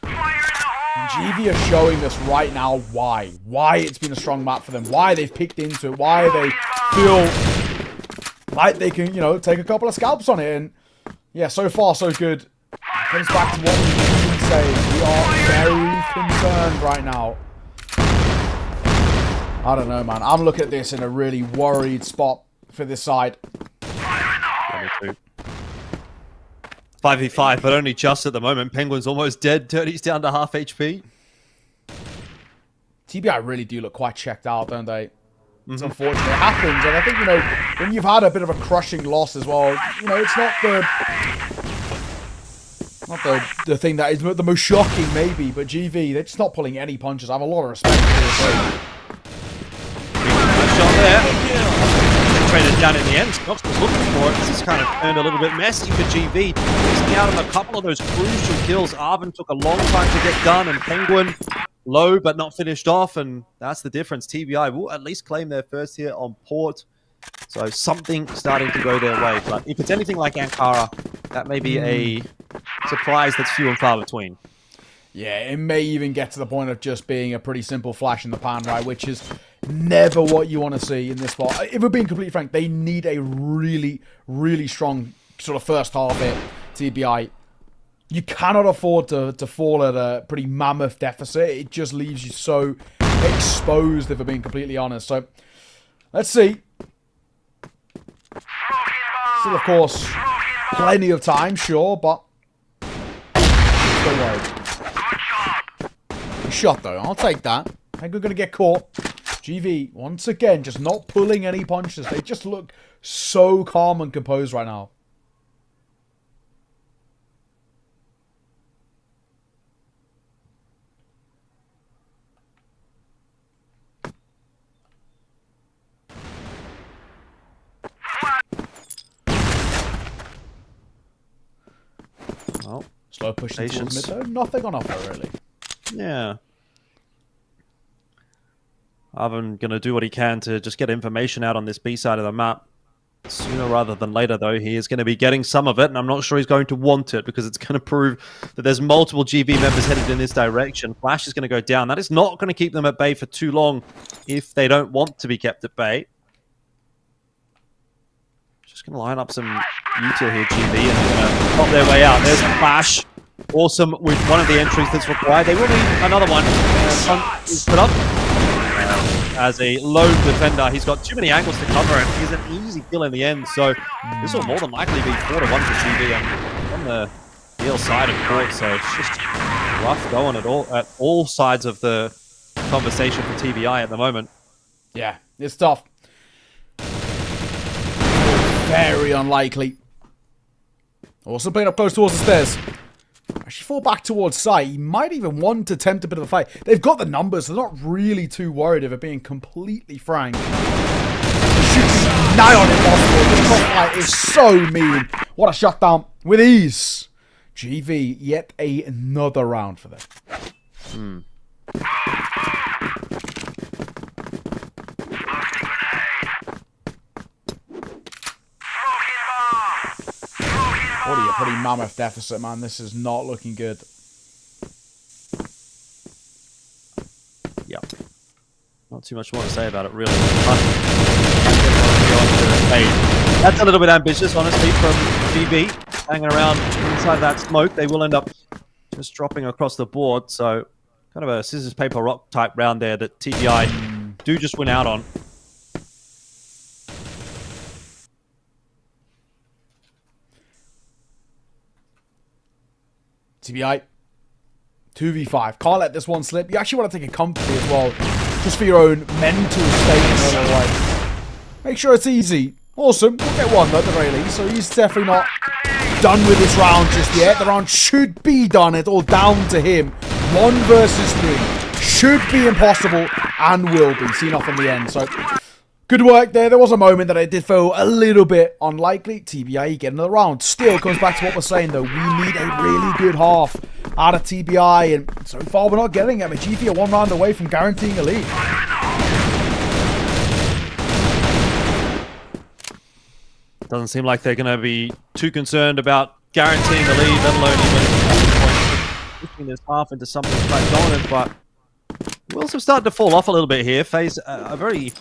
And GV are showing us right now why. Why it's been a strong map for them. Why they've picked into it. Why they feel like they can, you know, take a couple of scalps on it. And yeah, so far so good. Comes back to what we've been saying. We are very concerned right now. I don't know, man. I'm looking at this in a really worried spot for this side. Yeah, me too. 5v5, but only just at the moment. Penguin's almost dead. Dirty's down to half HP. TBI really do look quite checked out, don't they? It's unfortunate. It happens, and I think, you know, when you've had a bit of a crushing loss as well, you know, it's not the thing that is the most shocking, maybe, but GV, they're just not pulling any punches. I have a lot of respect for this. Nice shot there. Traded down in the end. Scott's was looking for it. This is kind of turned a little bit messy for GV. Missing out on a couple of those crucial kills. Arvin took a long time to get done, and Penguin low but not finished off, and that's the difference. TBI will at least claim their first here on Port. So something starting to go their way. But if it's anything like Ankara, that may be a surprise that's few and far between. Yeah, it may even get to the point of just being a pretty simple flash in the pan, right? Which is never what you want to see in this spot. If we're being completely frank, they need a really, really strong sort of first half hit, TBI. You cannot afford to fall at a pretty mammoth deficit. It just leaves you so exposed, if we're being completely honest. So, let's see. Still, of course, plenty of time, sure, but still worried. Shot, though. I'll take that. I think we're going to get caught. GV, once again, just not pulling any punches. They just look so calm and composed right now. Well, slow pushing towards mid though. Nothing on offer, really. Yeah. Arvin going to do what he can to just get information out on this B side of the map. Sooner rather than later, though, he is going to be getting some of it, and I'm not sure he's going to want it because it's going to prove that there's multiple GV members headed in this direction. Flash is going to go down. That is not going to keep them at bay for too long if they don't want to be kept at bay. Just going to line up some util here, GV, and they're going to pop their way out. There's a Flash. Awesome with one of the entries that's required. They will need another one. Hunt is put up. As a lone defender, he's got too many angles to cover, and he's an easy kill in the end. So this will more than likely be 4-1 for GV on the deal side of court. So it's just rough going at all sides of the conversation for TBI at the moment. Yeah, it's tough. Very unlikely. Also playing up close towards the stairs. Actually fall back towards site. He might even want to attempt a bit of a fight. They've got the numbers. They're not really too worried of it, being completely frank. Shooting nigh on impossible. This crossfire is so mean. What a shutdown with ease. GV, yet another round for them. Already a pretty mammoth deficit, man. This is not looking good. Yeah. Not too much more to say about it, really. That's a little bit ambitious, honestly, from GV. Hanging around inside that smoke. They will end up just dropping across the board. So, kind of a scissors, paper, rock type round there that TBI do just win out on. TBI, 2v5. Can't let this one slip. You actually want to take a comfy as well, just for your own mental state. Make sure it's easy. Awesome. We'll get one though, at the very least. So he's definitely not done with this round just yet. The round should be done. It's all down to him. 1 versus 3. Should be impossible and will be. Seen off in the end. So good work there. There was a moment that I did feel a little bit unlikely. TBI get another round. Still comes back to what we're saying though. We need a really good half out of TBI, and so far we're not getting it. I mean, GV are 1 round away from guaranteeing a lead. Doesn't seem like they're going to be too concerned about guaranteeing the lead, let alone even pushing this half into something quite dominant, but Wills have started to fall off a little bit here. Faze a very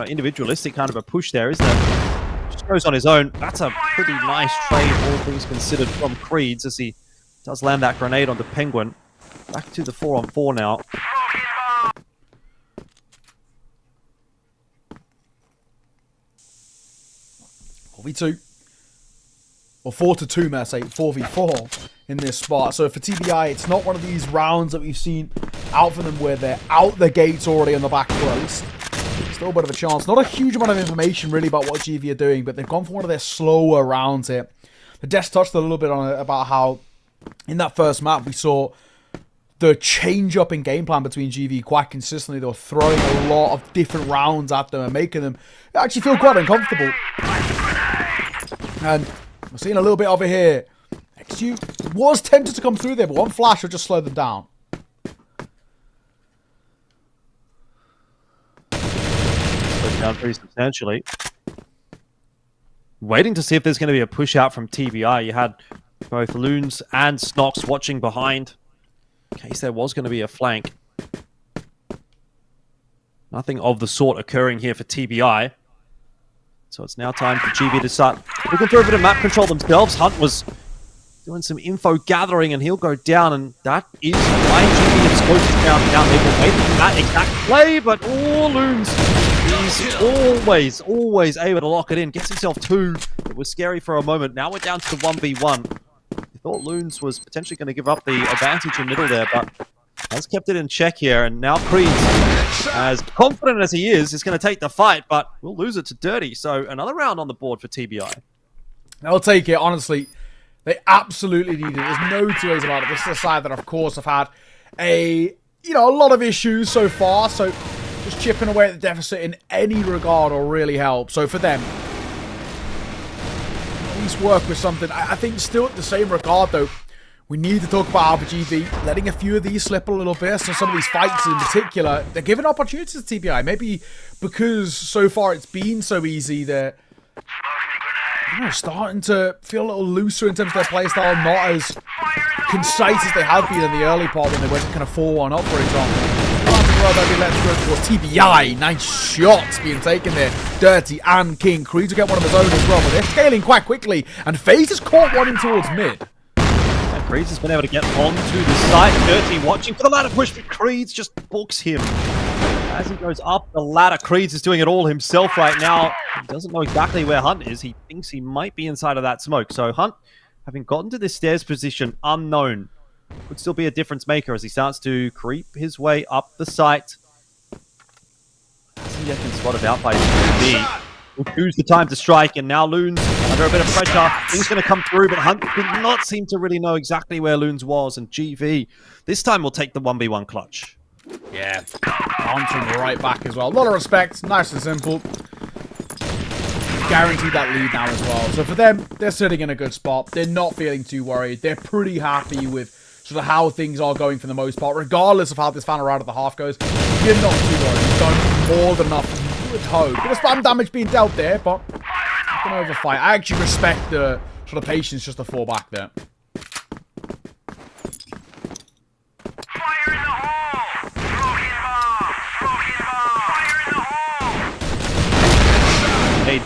individualistic kind of a push there, isn't it? Just goes on his own. That's a pretty nice trade, all things considered, from Creeds, as he does land that grenade onto Penguin. Back to the 4-on-4 now. 4v2. Or 4-2, may I say, 4v4 in this spot. So for TBI, it's not one of these rounds that we've seen out for them where they're out the gates already on the back foot. At least still a bit of a chance. Not a huge amount of information really about what GV are doing, but they've gone for one of their slower rounds here. The desk touched a little bit on it about how in that first map we saw the change up in game plan between GV quite consistently. They were throwing a lot of different rounds at them and making them actually feel quite uncomfortable. And we're seeing a little bit of it here. XU was tempted to come through there, but one flash would just slow them down. Slowed down pretty substantially. Waiting to see if there's going to be a push out from TBI. You had both Loons and Snox watching behind in case there was going to be a flank. Nothing of the sort occurring here for TBI. So it's now time for GV to start looking through a bit of map control themselves. Hunt was doing some info gathering, and he'll go down, and that is why GV is close down. They will wait for that exact play, but Loons, he's always able to lock it in. Gets himself 2. It was scary for a moment. Now we're down to the 1v1. I thought Loons was potentially going to give up the advantage in middle there, but has kept it in check here, and now Creed, as confident as he is going to take the fight, but we'll lose it to Dirty. So another round on the board for TBI. I'll take it, honestly. They absolutely need it. There's no two ways about it. This is a side that, of course, have had a lot of issues so far, so just chipping away at the deficit in any regard will really help. So for them, at least work with something. I think still at the same regard, though, we need to talk about RPGV letting a few of these slip a little bit. So some of these fights in particular, they're giving opportunities to TBI. Maybe because so far it's been so easy, they're starting to feel a little looser in terms of their playstyle, not as concise as they have been in the early part when they went kind of 4-1 up, for example. Let's go towards TBI. Nice shots being taken there. Dirty and King. Creed will get one of his own as well, but they're scaling quite quickly. And FaZe has caught one in towards mid. And Creed's has been able to get onto the site. Dirty watching for the ladder push, but Creed's just books him. As he goes up the ladder, Creed's is doing it all himself right now. He doesn't know exactly where Hunt is. He thinks he might be inside of that smoke. So Hunt, having gotten to this stairs position, unknown, could still be a difference maker as he starts to creep his way up the site. Hasn't yet been spotted out by TB. Will choose the time to strike, and now Loons under a bit of pressure. He's going to come through, but Hunt did not seem to really know exactly where Loons was, and GV this time will take the 1v1 clutch. Yeah, answering right back as well. A lot of respect, nice and simple. Guaranteed that lead now as well. So for them, they're sitting in a good spot. They're not feeling too worried. They're pretty happy with sort of how things are going for the most part, regardless of how this final round of the half goes. You're not too worried. You've done more than enough, you would hope. Bit of spam damage being dealt there, but not gonna overfight. I actually respect the sort of patience just to fall back there.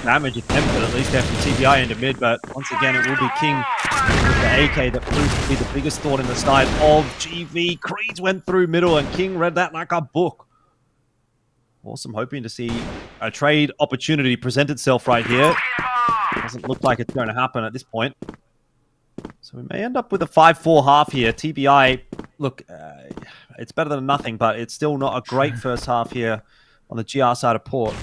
Damage attempted at least after TBI into mid, but once again it will be King with the AK that proves to be the biggest thought in the side of GV. Creeds went through middle and King read that like a book. Awesome, hoping to see a trade opportunity present itself right here. Doesn't look like it's going to happen at this point. So we may end up with a 5-4 half here. TBI, look, it's better than nothing, but it's still not a great first half here on the GR side of Port.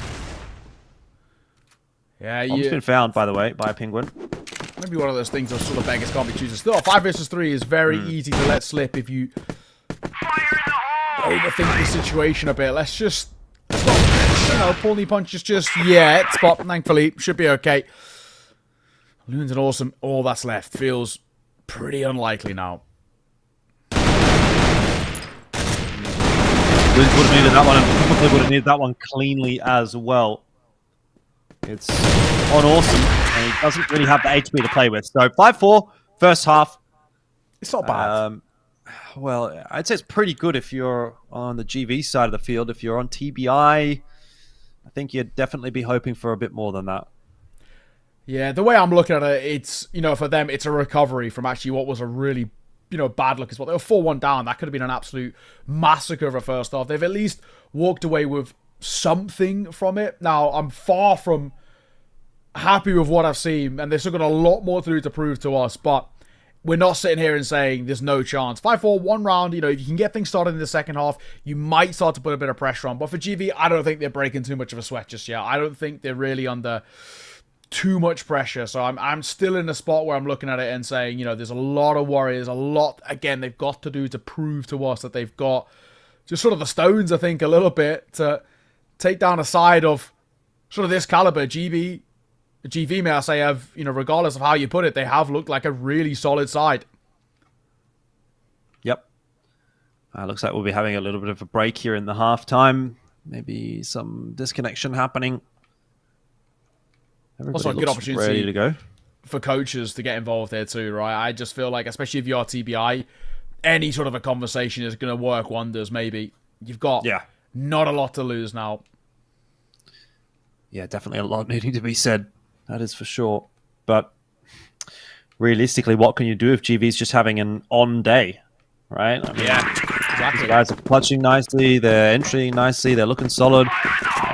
Yeah, Bomb's been found, by the way, by a penguin. Maybe one of those things of sort of beggars can't be choosers. Still, 5 versus 3 is very easy to let slip if you overthink the situation a bit. Let's not, pull any punches just yet, but thankfully, should be okay. Loons and Awesome, all that's left feels pretty unlikely now. Loons would have needed that one, and probably would have needed that one cleanly as well. It's on Awesome, and he doesn't really have the HP to play with. So 5-4, first half. It's not bad. Well, I'd say it's pretty good if you're on the GV side of the field. If you're on TBI, I think you'd definitely be hoping for a bit more than that. Yeah, the way I'm looking at it, it's, for them, it's a recovery from actually what was a really, bad look as well. They were 4-1 down. That could have been an absolute massacre of a first half. They've at least walked away with something from it. Now, I'm far from happy with what I've seen, and they've still got a lot more to do to prove to us, but we're not sitting here and saying there's no chance. 5-4, one round, if you can get things started in the second half, you might start to put a bit of pressure on. But for GV, I don't think they're breaking too much of a sweat just yet. I don't think they're really under too much pressure. So I'm still in a spot where I'm looking at it and saying, there's a lot of worry. There's a lot, again, they've got to do to prove to us that they've got just sort of the stones, I think, a little bit to take down a side of sort of this caliber. GV, may I say, have, regardless of how you put it, they have looked like a really solid side. Yep. Looks like we'll be having a little bit of a break here in the halftime. Maybe some disconnection happening. Everybody also a good opportunity ready to go for coaches to get involved there too, right? I just feel like, especially if you are TBI, any sort of a conversation is going to work wonders. Maybe you've got not a lot to lose now. Yeah, definitely a lot needing to be said. That is for sure. But realistically, what can you do if GV's just having an on day, right? I mean, exactly. These guys are clutching nicely. They're entering nicely. They're looking solid.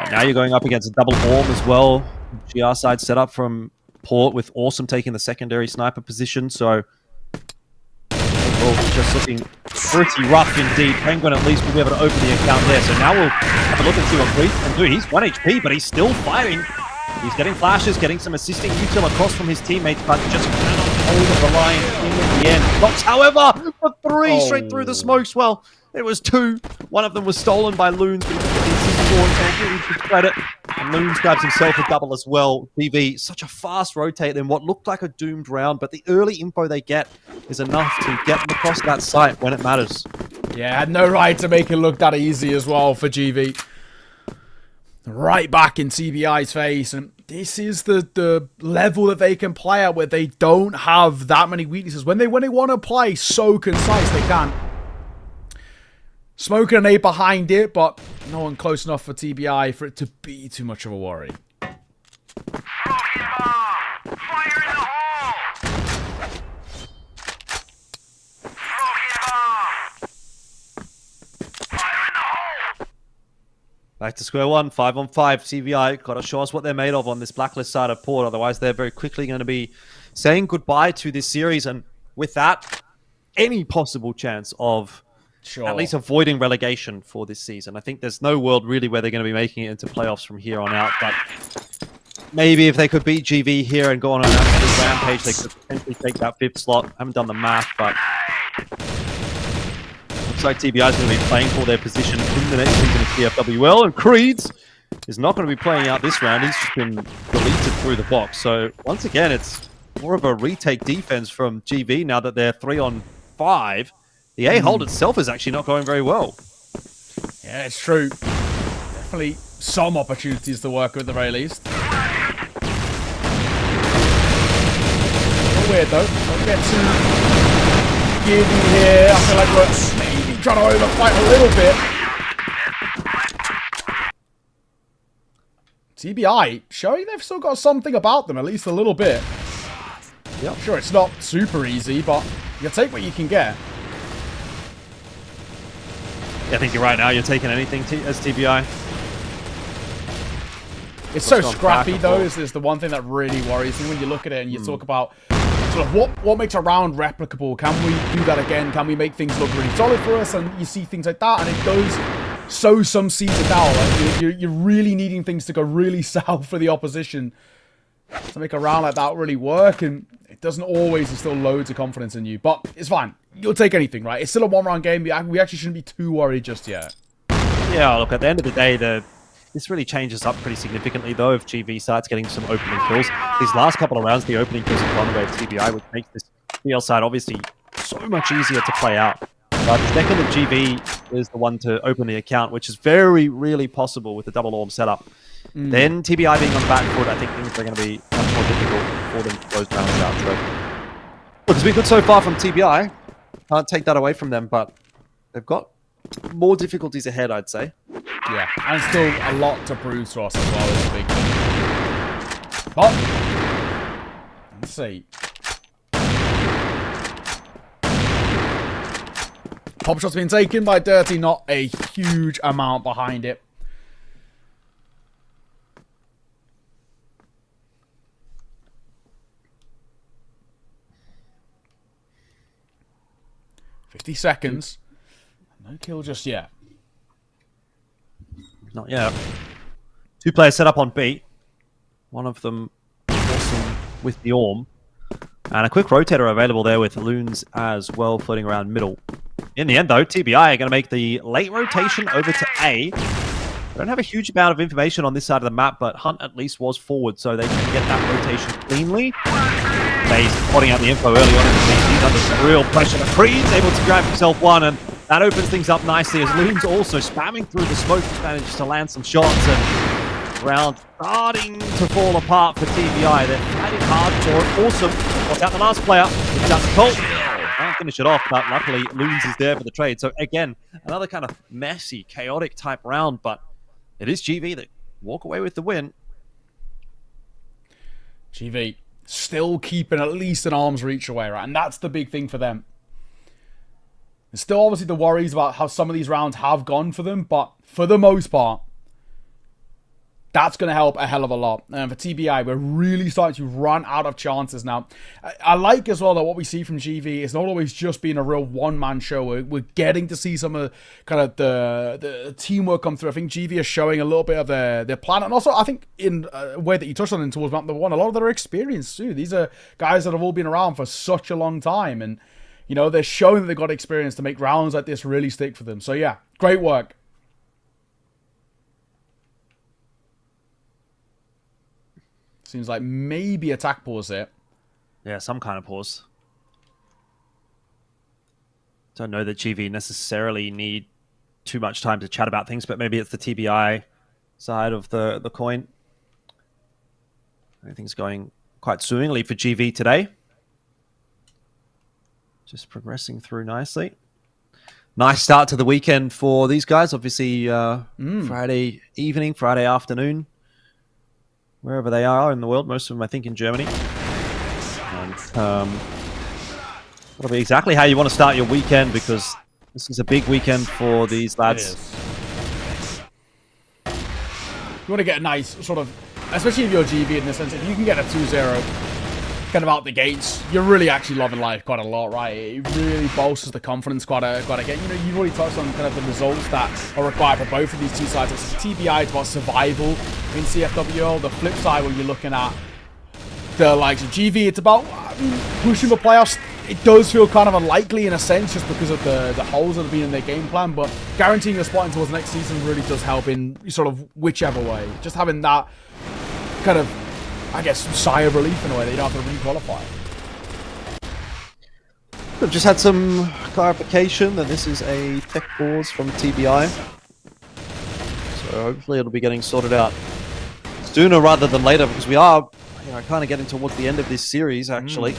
Now you're going up against a double orb as well. GR side set up from Port with Awesome taking the secondary sniper position. So Oh, just looking pretty rough indeed. Penguin at least will be able to open the account there. So now we'll have a look and see what Creed can do. He's 1 HP, but he's still fighting. He's getting flashes, getting some assisting util across from his teammates, but just cannot hold the line in the end. Box, however, for 3 straight through the smokes. Well, it was 2. One of them was stolen by Loons, but he put the assist forward, so give him credit. And Loons grabs himself a double as well. GV, such a fast rotate in what looked like a doomed round, but the early info they get is enough to get them across that site when it matters. Yeah, had no right to make it look that easy as well for GV. Right back in TBI's face, and this is the level that they can play at, where they don't have that many weaknesses. When they want to play so concise, they can. Smoking an A behind it, but no one close enough for TBI for it to be too much of a worry. Back to square one, 5-on-5. TBI got to show us what they're made of on this blacklist side of Port. Otherwise, they're very quickly going to be saying goodbye to this series. And with that, any possible chance of at least avoiding relegation for this season. I think there's no world really where they're going to be making it into playoffs from here on out. But maybe if they could beat GV here and go on an absolute rampage, they could potentially take that 5th slot. I haven't done the math, but looks like TBI is going to be playing for their position in the next season of CFWL, and Creeds is not going to be playing out this round. He's just been deleted through the box. So once again, it's more of a retake defense from GV now that they're 3-on-5. The A hold itself is actually not going very well. Yeah, it's true. Definitely some opportunities to work with at the very least. A little weird though. Don't get too giddy here. I feel like we're maybe trying to overfight a little bit. TBI showing they've still got something about them, at least a little bit. Yep. Sure, it's not super easy, but you take what you can get. Yeah, I think you're right now. You're taking anything as TBI. It's so scrappy, though, is the one thing that really worries me when you look at it and you talk about sort of what makes a round replicable. Can we do that again? Can we make things look really solid for us? And you see things like that, and it does sow some seeds of doubt. Like you're really needing things to go really south for the opposition to make a round like that really work, and it doesn't always instill loads of confidence in you. But it's fine. You'll take anything, right? It's still a one-round game. We actually shouldn't be too worried just yet. Yeah, look, at the end of the day, this really changes up pretty significantly, though, if GV starts getting some opening kills. These last couple of rounds, the opening kills have gone away with TBI, which makes this PL side obviously so much easier to play out. But the second that GV is the one to open the account, which is very, really possible with the double orb setup, then TBI being on the back foot, I think things are going to be much more difficult for them to close rounds out. So, look, it's been good so far from TBI. Can't take that away from them, but they've got more difficulties ahead, I'd say. Yeah, and still a lot to prove to us as well is a big thing. But, let's see. Pop shot's been taken by Dirty, not a huge amount behind it. $50. No kill just yet. Not yet. 2 players set up on B. One of them awesome with the Orm. And a quick rotator available there with Loons as well, floating around middle. In the end, though, TBI are going to make the late rotation over to A. I don't have a huge amount of information on this side of the map, but Hunt at least was forward, so they can get that rotation cleanly. Faze spotting out the info early on in the season. He's under some real pressure. The Creed's able to grab himself one, and that opens things up nicely as Loon's also spamming through the smoke, manages to land some shots, and round starting to fall apart for TBI. They're fighting hard for it. Awesome. What's out the last player? It's just Colt. Can't finish it off, but luckily Loons is there for the trade. So again, another kind of messy, chaotic type round, but it is GV that walk away with the win. GV still keeping at least an arm's reach away, right? And that's the big thing for them. There's still obviously the worries about how some of these rounds have gone for them, but for the most part, That's going to help a hell of a lot. And for TBI, we're really starting to run out of chances now. I like as well that what we see from GV is not always just being a real one-man show. We're getting to see some of kind of the teamwork come through. I think GV is showing a little bit of their plan. And also, I think in a way that you touched on in towards map number 1, a lot of their experience too. These are guys that have all been around for such a long time. And, you know, they're showing that they've got experience to make rounds like this really stick for them. So yeah, great work. Seems like maybe attack pause there. Yeah, some kind of pause. Don't know that GV necessarily need too much time to chat about things, but maybe it's the TBI side of the coin. Everything's going quite swimmingly for GV today. Just progressing through nicely. Nice start to the weekend for these guys. Obviously, Friday evening, Friday afternoon. Wherever they are in the world, most of them, I think, in Germany. And that'll be exactly how you want to start your weekend, because this is a big weekend for these lads. You want to get a nice sort of, especially if you're GV in the sense, if you can get a 2-0 kind of out the gates, you're really actually loving life quite a lot, right? It really bolsters the confidence quite a get. You know, you've already touched on kind of the results that are required for both of these two sides. It's TBI, it's about survival in CFWL. The flip side, when you're looking at the likes of GV, it's about pushing for playoffs. It does feel kind of unlikely in a sense, just because of the holes that have been in their game plan, but guaranteeing a spot towards the next season really does help in sort of whichever way. Just having that kind of, I guess, sigh of relief in a way that you don't have to re-qualify. We've just had some clarification that this is a tech pause from TBI. So hopefully it'll be getting sorted out sooner rather than later, because we are, you know, kind of getting towards the end of this series, actually.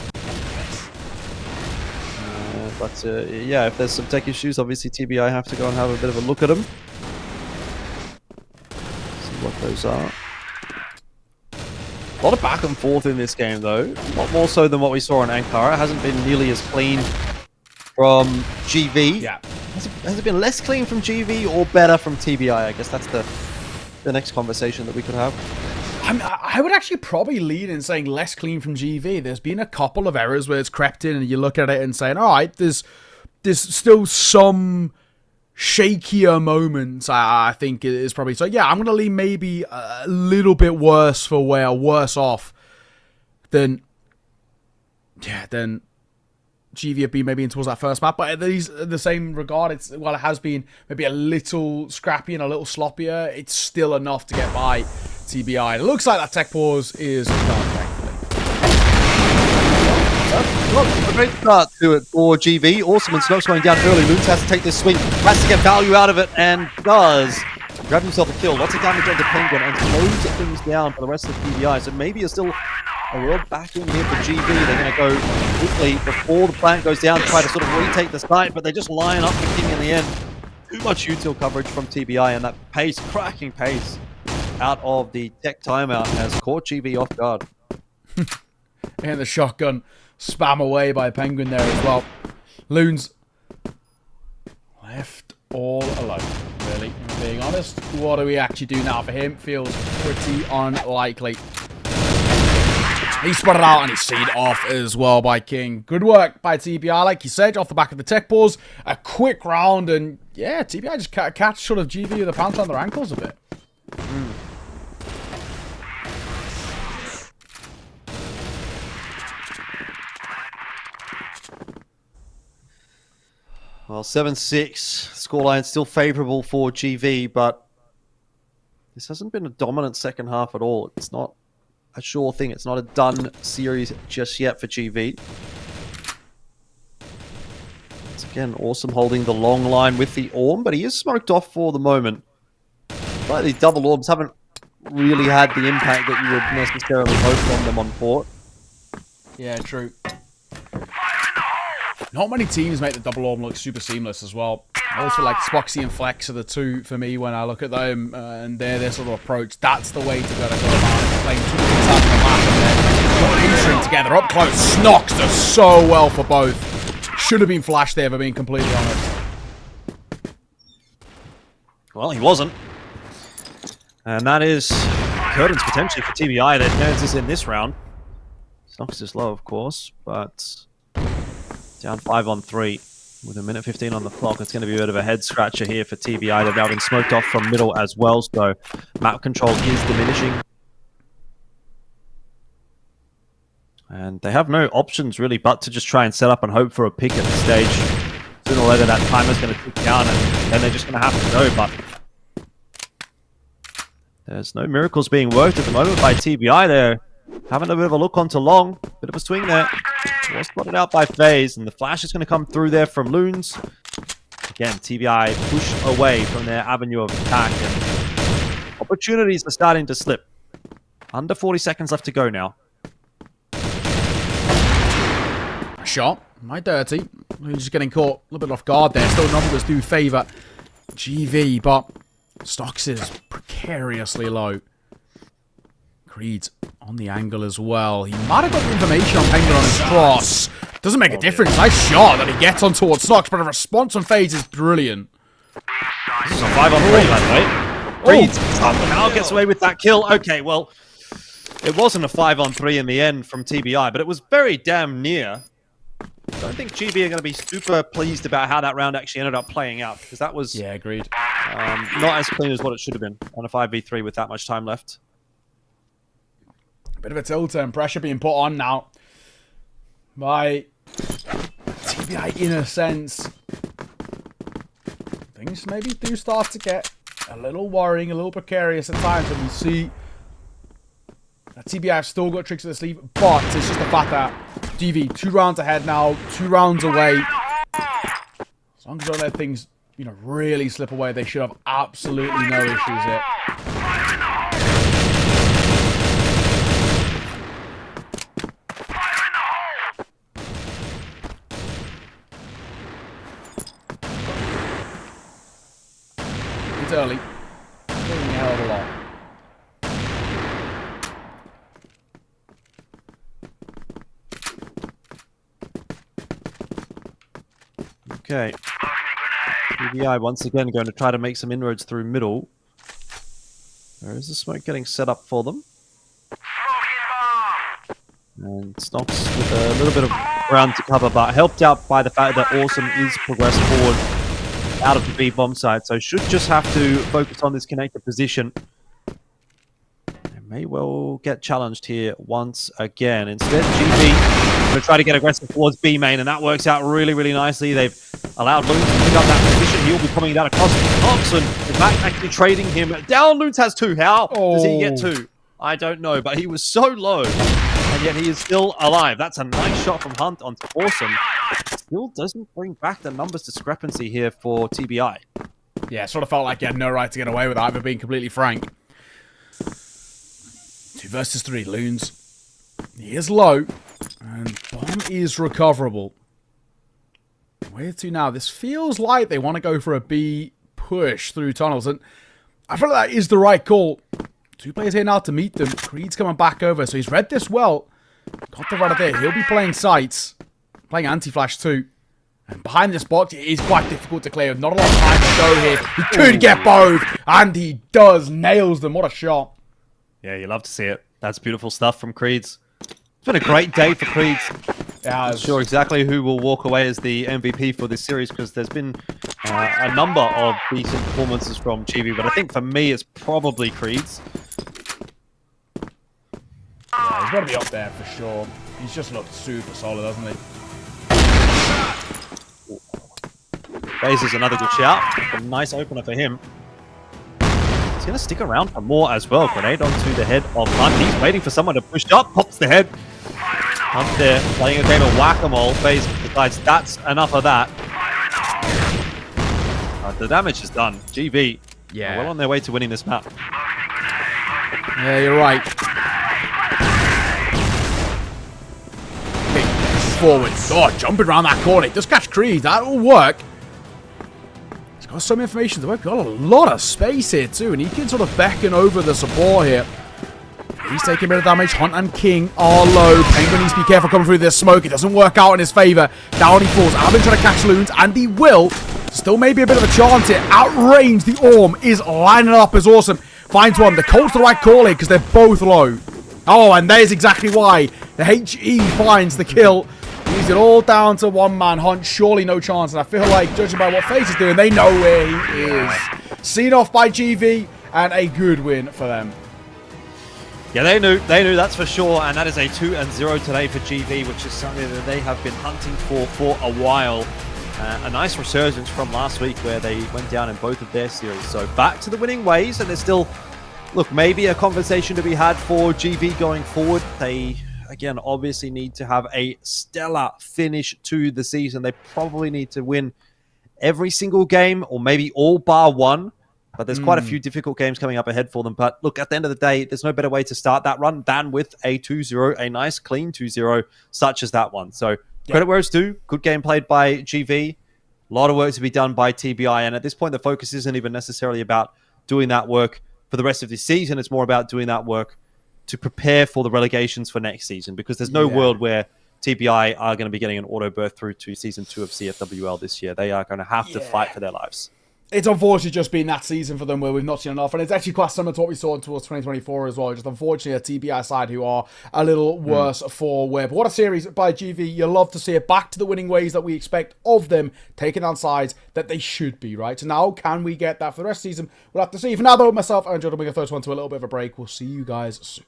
But yeah, if there's some tech issues, obviously TBI have to go and have a bit of a look at them. See what those are. A lot of back and forth in this game, though. A lot more so than what we saw on Ankara. It hasn't been nearly as clean from GV. Yeah. Has it been less clean from GV or better from TBI? I guess that's the next conversation that we could have. I would actually probably lead in saying less clean from GV. There's been a couple of errors where it's crept in and you look at it and saying, all right, there's still some shakier moments, I think it is probably. So yeah, I'm going to lean maybe a little bit worse for wear, worse off than GV have been maybe in towards that first map. But in the same regard, while it has been maybe a little scrappy and a little sloppier, it's still enough to get by TBI. It looks like that tech pause is done, thankfully. Well, a great start to it for GV. Awesome, and Snoke's going down early. Loons has to take this swing, has to get value out of it, and does. Grab himself a kill. Lots of damage on the Penguin, and slows things down for the rest of the TBI. So maybe it's still a real back in here for GV. They're going to go quickly before the plant goes down to try to sort of retake the site, but they just line up the king in the end. Too much util coverage from TBI, and that pace, cracking pace out of the tech timeout has caught GV off guard. And the shotgun spam away by Penguin there as well. Loons left all alone, really, if I'm being honest. What do we actually do now for him? Feels pretty unlikely. He's spotted out and he's seen off as well by King. Good work by TBI, like you said, off the back of the tech pause. A quick round, and yeah, TBI just catch sort of GV with a pounce on their ankles a bit. Well, 7-6. Scoreline still favourable for GV, but this hasn't been a dominant second half at all. It's not a sure thing. It's not a done series just yet for GV. Once again, Awesome holding the long line with the Orm, but he is smoked off for the moment. But these double Orbs haven't really had the impact that you would necessarily hope from them on port. Yeah, true. Not many teams make the double orb look super seamless as well. I also like Spoxy and Flex are the two for me when I look at them and their sort of approach. That's the way to go about it. Playing two things out of the map and then entering together up close. Snox does so well for both. Should have been flashed there, for being completely honest. Well, he wasn't. And that is curtains potentially for TBI. Their chances in this round. Snox is low, of course, but down 5 on 3 with 1:15 on the clock. It's going to be a bit of a head scratcher here for TBI. They've now been smoked off from middle as well, so map control is diminishing. And they have no options really but to just try and set up and hope for a pick at the stage. Sooner or later that timer's going to tick down and then they're just going to have to go, but there's no miracles being worked at the moment by TBI. They're having a bit of a look onto long. Bit of a swing there. Was spotted out by FaZe, and the flash is going to come through there from Loons. Again, TBI push away from their avenue of attack, and opportunities are starting to slip. Under 40 seconds left to go now. Shot. My dirty. He's just getting caught a little bit off guard there. Still numbers do favour GV, but Stocks is precariously low. Creed's on the angle as well. He might have got the information on Penguin on his cross. Doesn't make a difference. Nice shot that he gets on towards Stocks, but the response on FaZe is brilliant. This is a 5 on 3, by the way. Creed somehow gets away with that kill. Okay, well, it wasn't a 5 on 3 in the end from TBI, but it was very damn near. I don't think GV are going to be super pleased about how that round actually ended up playing out, because that was agreed. Not as clean as what it should have been on a 5v3 with that much time left. Bit of a tilt and pressure being put on now by TBI in a sense. Things maybe do start to get a little worrying, a little precarious at times, and we see that TBI have still got tricks in the sleeve, but it's just the fact that GV 2 rounds ahead now, 2 rounds away. As long as they don't let things, really slip away, they should have absolutely no issues here. It's early. Doing a hell of a lot. Okay. TBI once again going to try to make some inroads through middle. There is a smoke getting set up for them. And Snox with a little bit of ground to cover, but helped out by the fact that Awesome is progressed forward out of the B bomb side, so should just have to focus on this connector position. They may well get challenged here once again. Instead, GV going to try to get aggressive towards B main, and that works out really, really nicely. They've allowed Loons to pick up that position. He'll be coming down across Thompson. In fact, actually trading him down. Loons has 2. How does he get 2? I don't know, but he was so low, and yet he is still alive. That's a nice shot from Hunt onto Awesome. Still doesn't bring back the numbers discrepancy here for TBI. Yeah, it sort of felt like he had no right to get away with that, if I'm being completely frank. 2 versus 3, Loons. He is low, and bomb is recoverable. Where to now? This feels like they want to go for a B push through tunnels, and I feel like that is the right call. 2 players here now to meet them. Creed's coming back over, so he's read this well. Got the runner there. He'll be playing sights. Playing anti-flash too. And behind this box, it is quite difficult to clear. Not a lot of time to go here. He could get both, and he does. Nails them. What a shot. Yeah, you love to see it. That's beautiful stuff from Creeds. It's been a great day for Creeds. Yeah, I'm not sure exactly who will walk away as the MVP for this series, because there's been a number of decent performances from GV, but I think for me it's probably Creeds. Yeah, he's got to be up there for sure. He's just looked super solid, hasn't he? FaZe is another good shout. A nice opener for him. He's going to stick around for more as well. Grenade onto the head of Hunt. He's waiting for someone to push up. Pops the head. Hunt there playing a game of whack-a-mole. FaZe decides that's enough of that. The damage is done. GV are well on their way to winning this map. Yeah, you're right. Forward. Oh, jumping around that corner. It does catch Creed. That will work. He's got some information to work. Got a lot of space here too, and he can sort of beckon over the support here. He's taking a bit of damage. Hunt and King are low. Penguin needs to be careful coming through this smoke. It doesn't work out in his favor. Down he falls. Alvin trying to catch Loons, and he will. Still maybe a bit of a chance here. Outrange, the Orm is lining up as Awesome. Finds one. The Colt's the right call here because they're both low. Oh, and there's exactly why. The HE finds the kill. Leaves it all down to one-man hunt. Surely no chance. And I feel like, judging by what FaZe is doing, they know where he is. Seen off by GV, and a good win for them. Yeah, they knew, that's for sure, and that is a 2-0 today for GV, which is something that they have been hunting for a while. A nice resurgence from last week where they went down in both of their series. So back to the winning ways, and there's still, look, maybe a conversation to be had for GV going forward. They, again, obviously need to have a stellar finish to the season. They probably need to win every single game, or maybe all bar one. But there's quite a few difficult games coming up ahead for them. But look, at the end of the day, there's no better way to start that run than with a 2-0, a nice clean 2-0, such as that one. So credit where it's due. Good game played by GV. A lot of work to be done by TBI. And at this point, the focus isn't even necessarily about doing that work for the rest of the season. It's more about doing that work to prepare for the relegations for next season. Because there's no world where TBI are going to be getting an auto berth through to Season 2 of CFWL this year. They are going to have to fight for their lives. It's unfortunately just been that season for them where we've not seen enough, and it's actually quite similar to what we saw towards 2024 as well. Just unfortunately a TBI side who are a little worse for wear. But what a series by GV. You love to see it back to the winning ways that we expect of them, taking on sides that they should be, right? So now, can we get that for the rest of the season? We'll have to see. For now, though, myself and Jordan, we first one to a little bit of a break. We'll see you guys soon.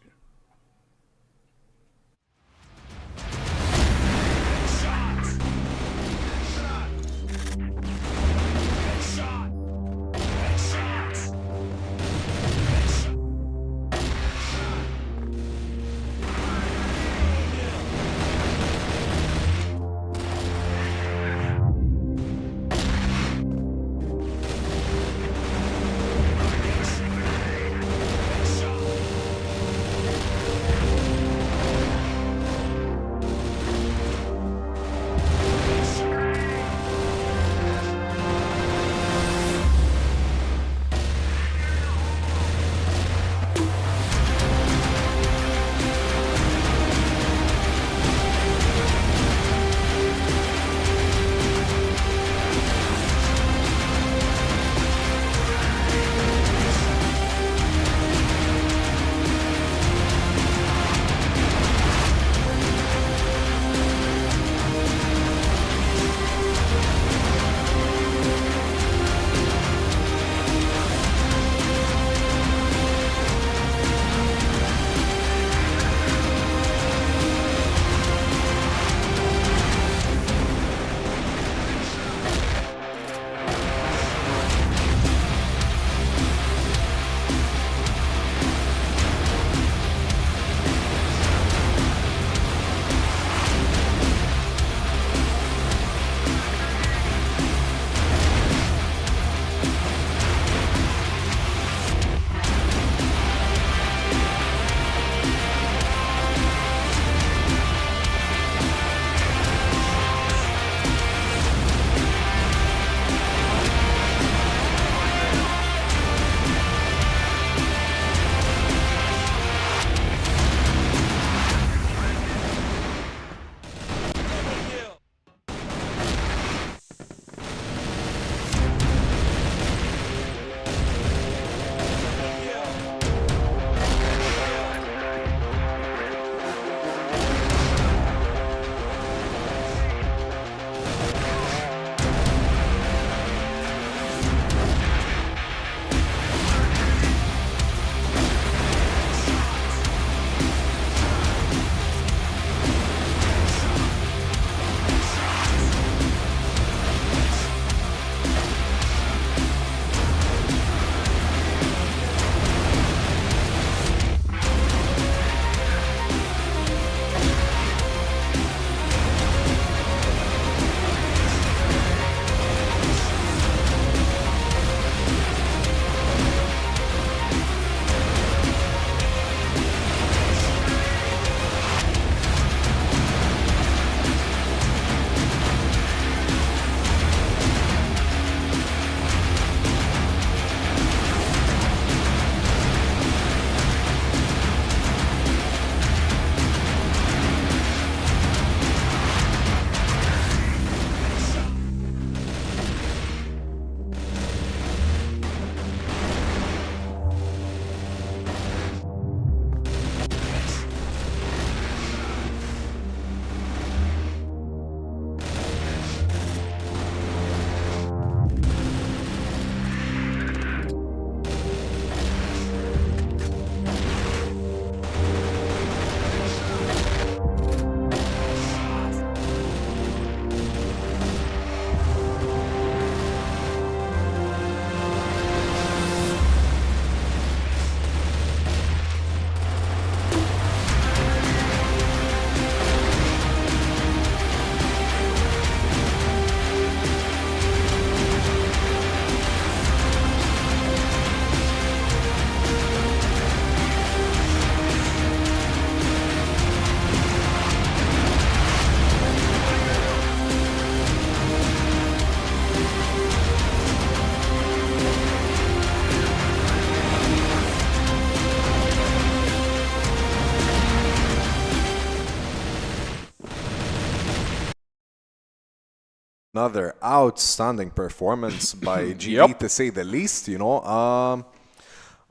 Another outstanding performance by GV to say the least, you know.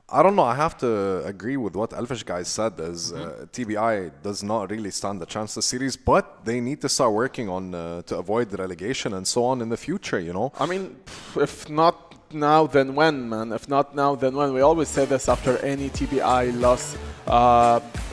I don't know, I have to agree with what Elfish guys said, as TBI does not really stand a chance this series, but they need to start working on to avoid the relegation and so on in the future, you know. I mean, if not now, then when, man? If not now, then when? We always say this after any TBI loss.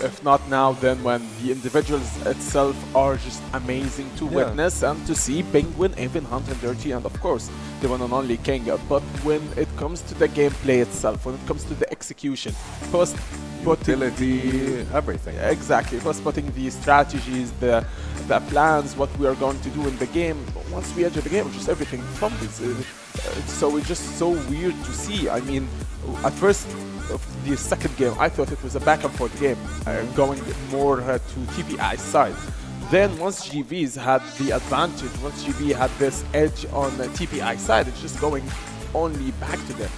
If not now, then when? The individuals itself are just amazing to witness and to see. Penguin, even Hunter Dirty, and of course, the one and only King. But when it comes to the gameplay itself, when it comes to the execution, first utility, everything. Exactly. First putting the strategies, the plans, what we are going to do in the game. Once we enter the game, just everything fumbles. So it's just so weird to see. I mean, at first, the second game, I thought it was a back and forth game, going more to TBI's side. Then once GV's had the advantage, once GV had this edge on the TBI side, it's just going only back to the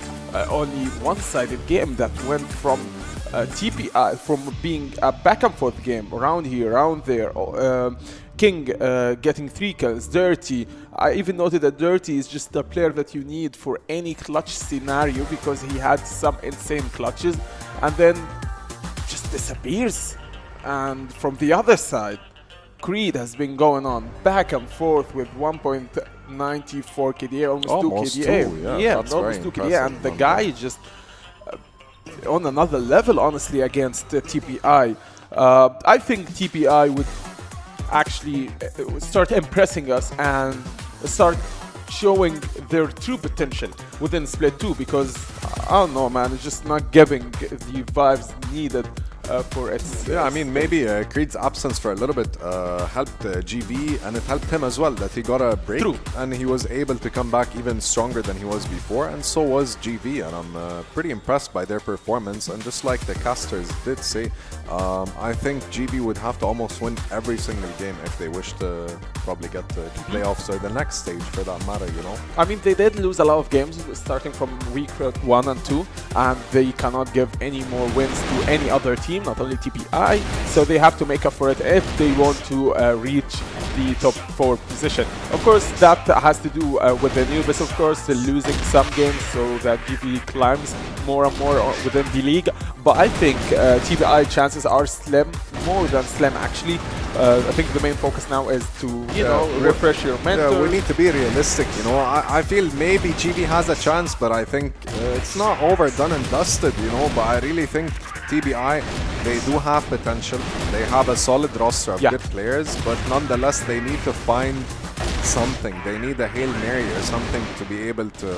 only one-sided game that went from TBI, from being a back and forth game, around here, around there. King getting 3 kills, Dirty. I even noted that Dirty is just the player that you need for any clutch scenario because he had some insane clutches and then just disappears. And from the other side, Creed has been going on back and forth with 1.94 KDA, almost 2 KDA. Yeah, almost 2 KDA. And the guy is just on another level, honestly, against TBI. I think TBI would actually start impressing us and start showing their true potential within Split 2 because, I don't know, man, it's just not giving the vibes needed for its... Yeah, I mean, maybe Creed's absence for a little bit helped GV, and it helped him as well that he got a break. True. And he was able to come back even stronger than he was before, and so was GV, and I'm pretty impressed by their performance. And just like the casters did say, I think GV would have to almost win every single game if they wish to probably get to playoffs or the next stage for that matter, you know? I mean, they did lose a lot of games starting from week 1 and 2, and they cannot give any more wins to any other team, not only TBI, so they have to make up for it if they want to reach the top 4 position. Of course, that has to do with the Anubis, of course, losing some games so that GV climbs more and more within the league. But I think TBI chances are slim, more than slim actually. I think the main focus now is to, you know, refresh your mental. Yeah, we need to be realistic, you know. I feel maybe GV has a chance, but I think it's not overdone and dusted, you know. But I really think TBI, they do have potential. They have a solid roster of good players, but nonetheless, they need to find something. They need a Hail Mary or something to be able to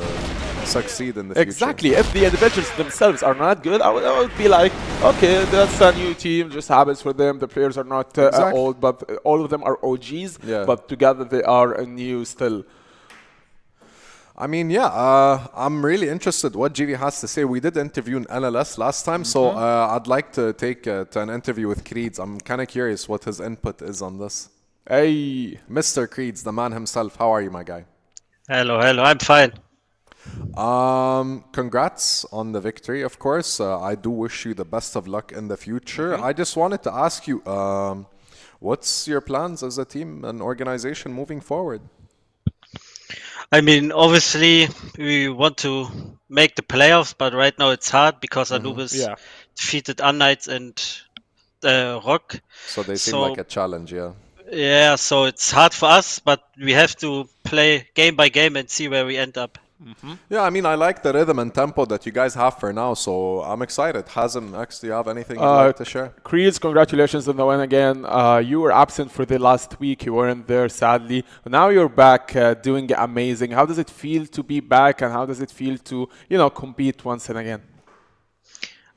succeed in the future. Exactly. If the individuals themselves are not good, I would be like, okay, that's a new team, just happens for them. The players are not old, but all of them are OGs, but together they are new still. I mean, yeah, I'm really interested what GV has to say. We did interview in LLS last time, so I'd like to take to an interview with Creeds. I'm kind of curious what his input is on this. Hey, Mr. Creeds, the man himself. How are you, my guy? Hello, I'm fine. Congrats on the victory, of course. I do wish you the best of luck in the future. I just wanted to ask you, what's your plans as a team and organization moving forward? I mean, obviously, we want to make the playoffs, but right now it's hard because Anubis defeated unKnights and ROC. So they seem like a challenge, yeah. Yeah, so it's hard for us, but we have to play game by game and see where we end up. Yeah, I mean, I like the rhythm and tempo that you guys have for now, so I'm excited. Hazem, X, do you have anything you'd like to share? Creeds, congratulations on the win again. You were absent for the last week. You weren't there, sadly. But now you're back doing amazing. How does it feel to be back, and how does it feel to, you know, compete once and again?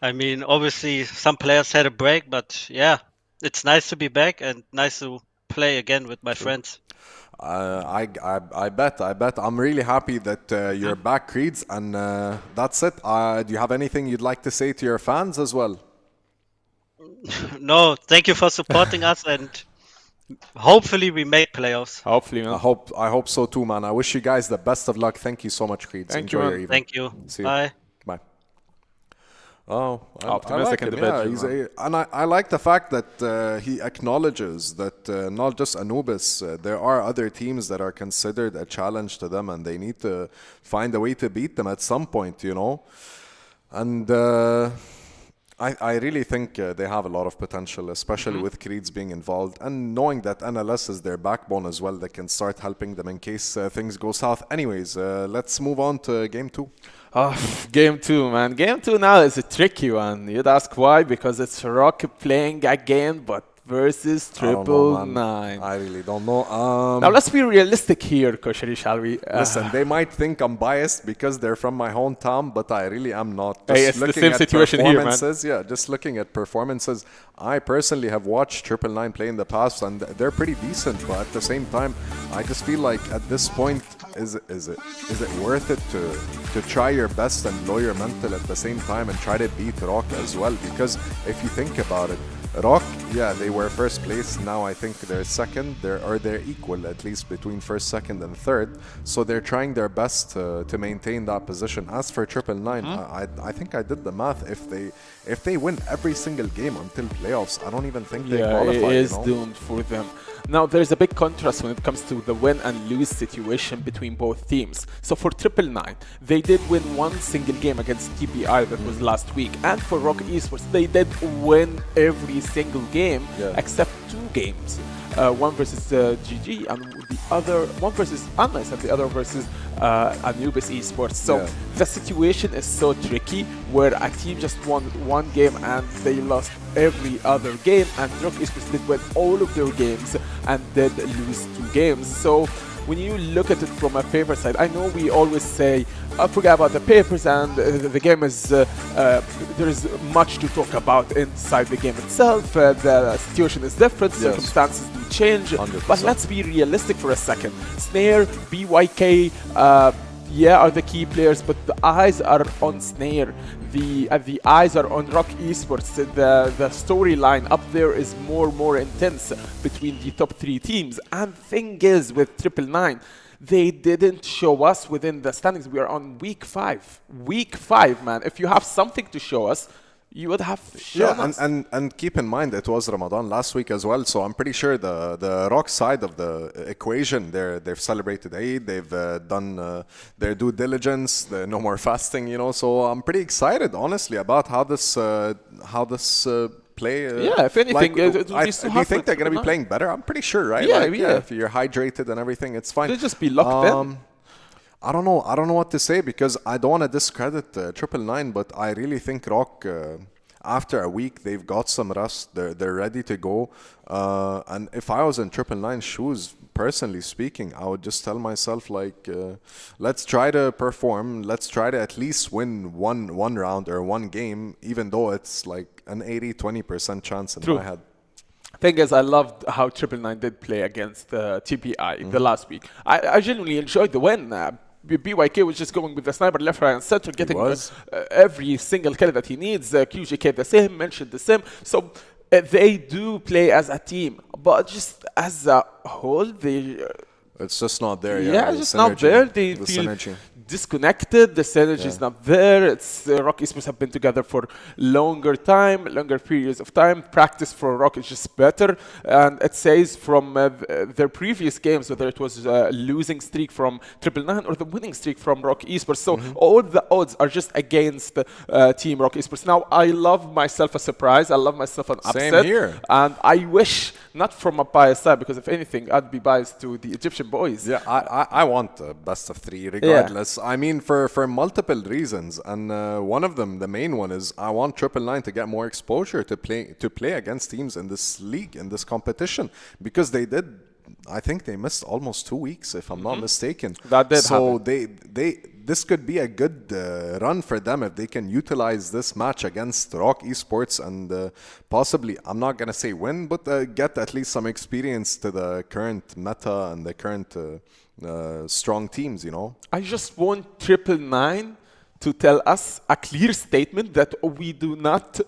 I mean, obviously, some players had a break, but yeah, it's nice to be back and nice to play again with my friends. I bet. I'm really happy that you're back, Creeds, and that's it. Do you have anything you'd like to say to your fans as well? No, thank you for supporting us, and hopefully we make playoffs. Hopefully, man. I hope so too, man. I wish you guys the best of luck. Thank you so much, Creeds. Thank Enjoy you, your evening. Thank you. See you. Bye. Bye. Oh, Optimistic I like him, individual, yeah. And I like the fact that he acknowledges that not just Anubis, there are other teams that are considered a challenge to them, and they need to find a way to beat them at some point, you know. And I really think they have a lot of potential, especially with Creeds being involved, and knowing that NLS is their backbone as well, that can start helping them in case things go south. Anyways, let's move on to Game 2. Oh, Game 2, man. Game 2 now is a tricky one. You'd ask why? Because it's ROC playing again, but versus Triple Nine. I really don't know. Now let's be realistic here, Koshari, shall we? Listen, they might think I'm biased because they're from my hometown, but I really am not. Hey, it's the same situation here, man. Yeah, just looking at performances, I personally have watched Triple Nine play in the past, and they're pretty decent. But at the same time, I just feel like at this point, is it worth it to try your best and lower your mental at the same time and try to beat ROC as well? Because if you think about it, ROC, yeah, they were first place. Now I think they're second. They're equal, at least between first, second, and third. So they're trying their best to maintain that position. As for Triple Nine, I think I did the math. If they win every single game until playoffs, I don't even think they qualify. It is doomed for them. Now, there's a big contrast when it comes to the win and lose situation between both teams. So for Triple Nine, they did win one single game against TBI that was last week. And for ROC Esports, they did win every single game except 2 games. One versus GG and the other one versus unKnights and the other versus Anubis Esports. So the situation is so tricky where a team just won one game and they lost every other game, and ROC Esports did win all of their games and did lose 2 games. So when you look at it from a paper side, I know we always say, forget about the papers and the game is, there is much to talk about inside the game itself. The situation is different, circumstances do change, 100%. But let's be realistic for a second. Snare, BYK, are the key players, but the eyes are on Snare. The eyes are on ROC Esports. The storyline up there is more intense between the top 3 teams. And thing is, with Triple Nine, they didn't show us within the standings. We are on week 5. Week 5, man. If you have something to show us, you would have shown us. And keep in mind it was Ramadan last week as well, so I'm pretty sure the ROC side of the equation, they've celebrated Eid, they've done their due diligence, no more fasting, you know. So I'm pretty excited, honestly, about how this play. If anything, it would be so do you hard think for they're going to be Triple playing better? I'm pretty sure, right? Yeah. If you're hydrated and everything, it's fine. They'll just be locked in. I don't know what to say, because I don't want to discredit Triple Nine, but I really think ROC, after a week, they've got some rust. They're ready to go. And if I was in Triple Nine's shoes, personally speaking, I would just tell myself, like, let's try to perform. Let's try to at least win one round or one game, even though it's like an 80-20% chance in my head. Thing is, I loved how Triple Nine did play against TBI the last week. I genuinely enjoyed the win. BYK was just going with the sniper left, right, and center, getting every single kill that he needs. QGK the same, mentioned the same. So they do play as a team, but just as a whole, it's just not there. It's just not there. They feel synergy. Disconnected. The synergy is not there. It's ROC Esports have been together for longer periods of time. Practice for ROC is just better, and it says from their previous games, whether it was a losing streak from Triple Nine or the winning streak from ROC Esports. So all the odds are just against Team ROC Esports. Now I love myself a surprise. I love myself an upset. Same here. And I wish, not from a biased side, because if anything, I'd be biased to the Egyptian boys. Yeah, I want the best of 3 regardless. I mean, for multiple reasons, and one of them, the main one, is I want Triple Nine to get more exposure to play against teams in this league, in this competition, because I think they missed almost 2 weeks, if I'm not mistaken. That did happen. So this could be a good run for them if they can utilize this match against ROC Esports and possibly, I'm not going to say win, but get at least some experience to the current meta and the current strong teams, you know. I just want Triple Nine to tell us a clear statement that we do not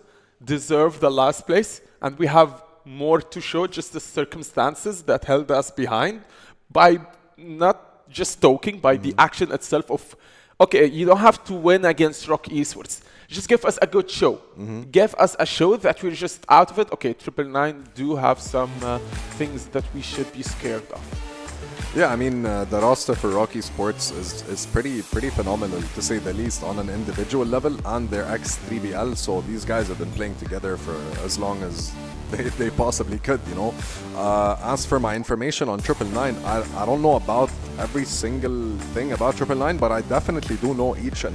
deserve the last place and we have more to show, just the circumstances that held us behind, by not just talking, by the action itself of Okay, you don't have to win against ROC Esports. Just give us a good show. Give us a show that we're just out of it. Okay, Triple9 do have some things that we should be scared of. Yeah, I mean, the roster for ROC Esports is pretty phenomenal, to say the least, on an individual level, and they're ex-3BL, so these guys have been playing together for as long as they possibly could, you know. As for my information on Triple9, I don't know about every single thing about Triple9, but I definitely do know each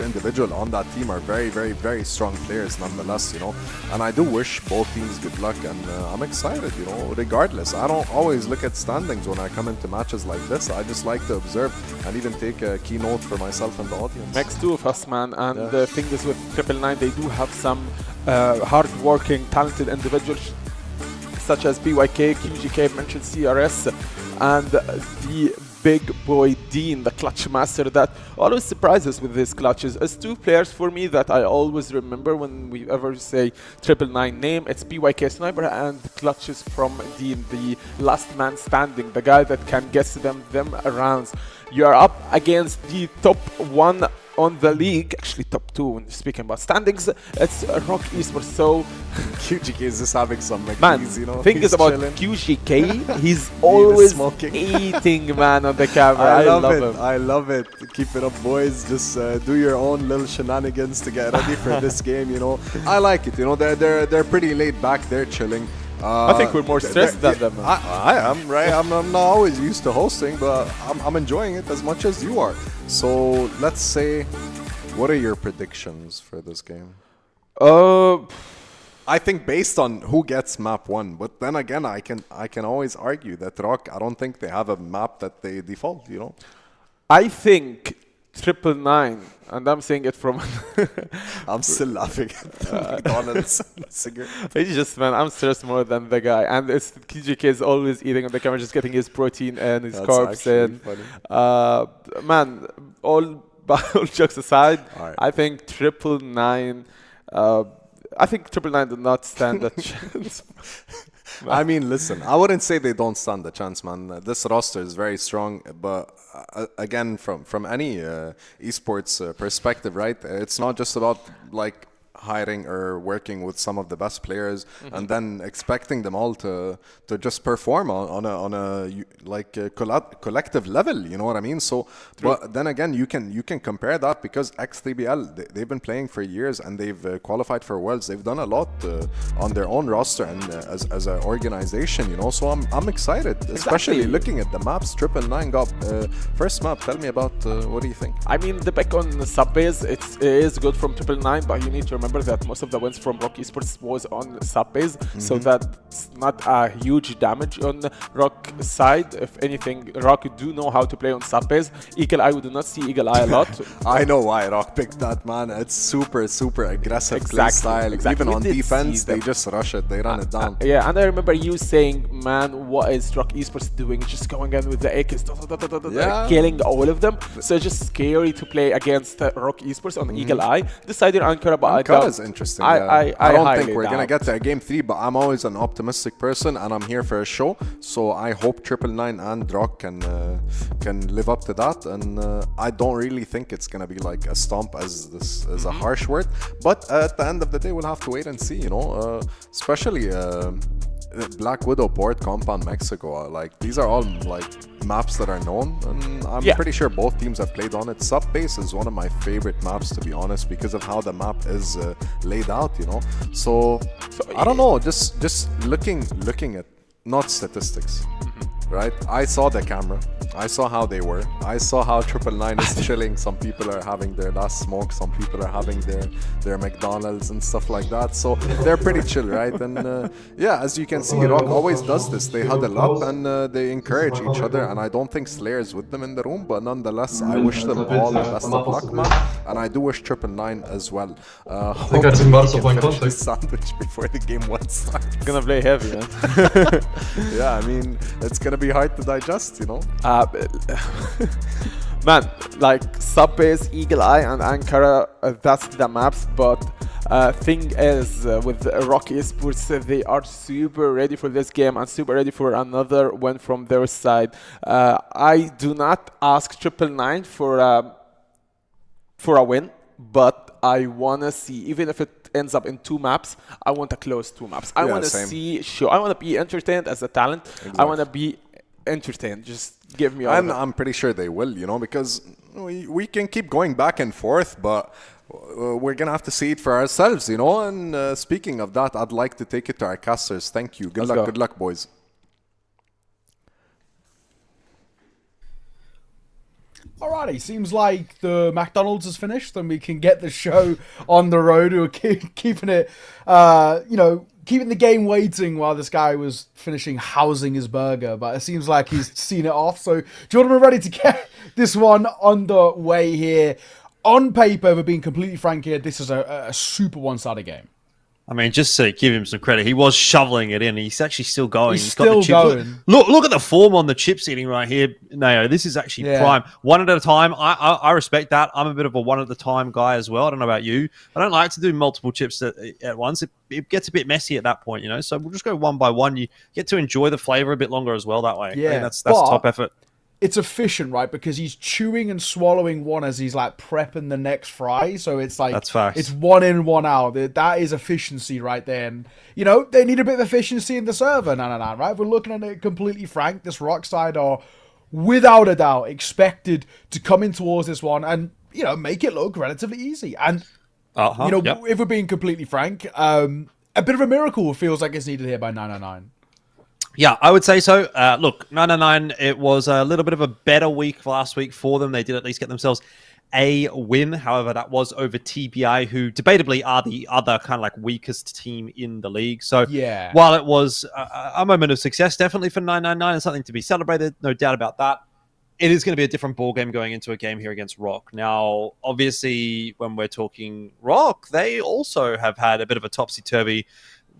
individual on that team are very, very, very strong players nonetheless, you know. And I do wish both teams good luck, and I'm excited, you know, regardless. I don't always look at standings when I come into matches like this. I just like to observe and even take a keynote for myself and the audience. Next two of us, man. And the thing is with Triple9, they do have some hard-working, talented individuals such as BYK, QGK, mentioned CRS, and the big boy Dean, the clutch master that always surprises with his clutches. As two players for me that I always remember when we ever say Triple9 name, it's BYK Sniper and clutches from Dean, the last man standing, the guy that can guess them rounds. You are up against the top one on the league, actually top two when speaking about standings. It's ROC Esports. So QGK is just having some man, you know. Thing is about chilling. QGK, he's always eating, man, on the camera. I love him. I love it. Keep it up, boys. Just do your own little shenanigans to get ready for this game, you know. I like it, you know. They're pretty laid back. They're chilling. I think we're more stressed than them. I am, right? I'm not always used to hosting, but I'm enjoying it as much as you are. So let's say, what are your predictions for this game? I think based on who gets map 1, but then again, I can always argue that ROC, I don't think they have a map that they default, you know. I think Triple9, and I'm saying it from I'm still laughing at the McDonald's cigarette. It's just, man, I'm stressed more than the guy, and it's QGK is always eating on the camera, just getting his protein and his carbs in. Man, all jokes aside, right. I think Triple9 did not stand a chance. I mean, listen, I wouldn't say they don't stand a chance, man. This roster is very strong, but again, from any esports perspective, right? It's not just about like hiring or working with some of the best players and then expecting them all to just perform on a collective level, you know what I mean? So but then again, you can compare that because ex-3BL, they've been playing for years and they've qualified for Worlds. They've done a lot on their own roster and as an organization, you know. So I'm excited, especially looking at the maps. Triple9 got first map. Tell me about what do you think? I mean, the pick on the sub-base, it is good from Triple9, but you need to remember that most of the wins from ROC Esports was on sub-base, so that's not a huge damage on ROC side. If anything, ROC do know how to play on sub-base. Eagle Eye, we do not see Eagle Eye a lot. I know why ROC picked that, man. It's super aggressive play style. Even on defense, they just rush it. They run it down. Yeah, and I remember you saying, man, what is ROC Esports doing? Just going in with the AKs, killing all of them. So it's just scary to play against ROC Esports on Eagle Eye. Decided Ankara, but Ankara is interesting. I don't think we're gonna get to game 3, but I'm always an optimistic person, and I'm here for a show. So I hope Triple9 and ROC can live up to that. And I don't really think it's gonna be like a stomp, as this is a harsh word. But at the end of the day, we'll have to wait and see. You know, especially Black Widow Port, Compound, Mexico. Like these are all like maps that are known, and I'm pretty sure both teams have played on it. Sub-base is one of my favorite maps, to be honest, because of how the map is laid out, you know. So I don't know, just looking at not statistics, right? I saw the camera, I saw how they were, I saw how Triple9 is chilling. Some people are having their last smoke, some people are having their McDonald's and stuff like that. So they're pretty chill, right? And yeah, as you can see, ROC always does this. They huddle up and they encourage each other, and I don't think Slayer is with them in the room, but nonetheless, I wish them all the best of luck, man. And I do wish Triple9 as well. Hope they can finish this sandwich before the game 1 starts. Gonna play heavy, man. Yeah, I mean, it's gonna be hard to digest, you know. Man, like sub-base, Eagle Eye, and Ankara, that's the maps. But thing is, with ROC Esports, they are super ready for this game and super ready for another win from their side. I do not ask Triple9 for for a win, but I want to see, even if it ends up in 2 maps, I want to close 2 maps. I want to see, I want to be entertained as a talent. Exactly. I want to be entertained. Just give me all And I'm pretty sure they will, you know, because we can keep going back and forth, but we're going to have to see it for ourselves, you know. And speaking of that, I'd like to take it to our casters. Thank you. Good luck, boys. Alrighty, seems like the McDonald's is finished and we can get the show on the road. We're keeping it, keeping the game waiting while this guy was finishing housing his burger, but it seems like he's seen it off. So Jordan, we're ready to get this one underway here. On paper, we're being completely frank here, this is a super one-sided game. I mean, just to give him some credit, he was shoveling it in. He's actually still going. He's still going. Look at the form on the chip seating right here, Nao. This is actually prime. One at a time. I respect that. I'm a bit of a one at a time guy as well. I don't know about you. I don't like to do multiple chips at once. It gets a bit messy at that point, you know. So we'll just go one by one. You get to enjoy the flavor a bit longer as well that way. Yeah, I mean, that's top effort. It's efficient, right? Because he's chewing and swallowing one as he's like prepping the next fry. So it's like, that's facts. It's 1 in, 1 out. That is efficiency right there. And, you know, they need a bit of efficiency in the server. No, right? If we're looking at it completely frank, this ROC side are without a doubt expected to come in towards this one and, you know, make it look relatively easy. And, if we're being completely frank, a bit of a miracle feels like it's needed here by 909. Yeah, I would say so. Look, 909, it was a little bit of a better week last week for them. They did at least get themselves a win. However, that was over TBI, who debatably are the other kind of like weakest team in the league. So while it was a moment of success, definitely for 999 and something to be celebrated, no doubt about that, it is going to be a different ball game going into a game here against ROC. Now, obviously, when we're talking ROC, they also have had a bit of a topsy-turvy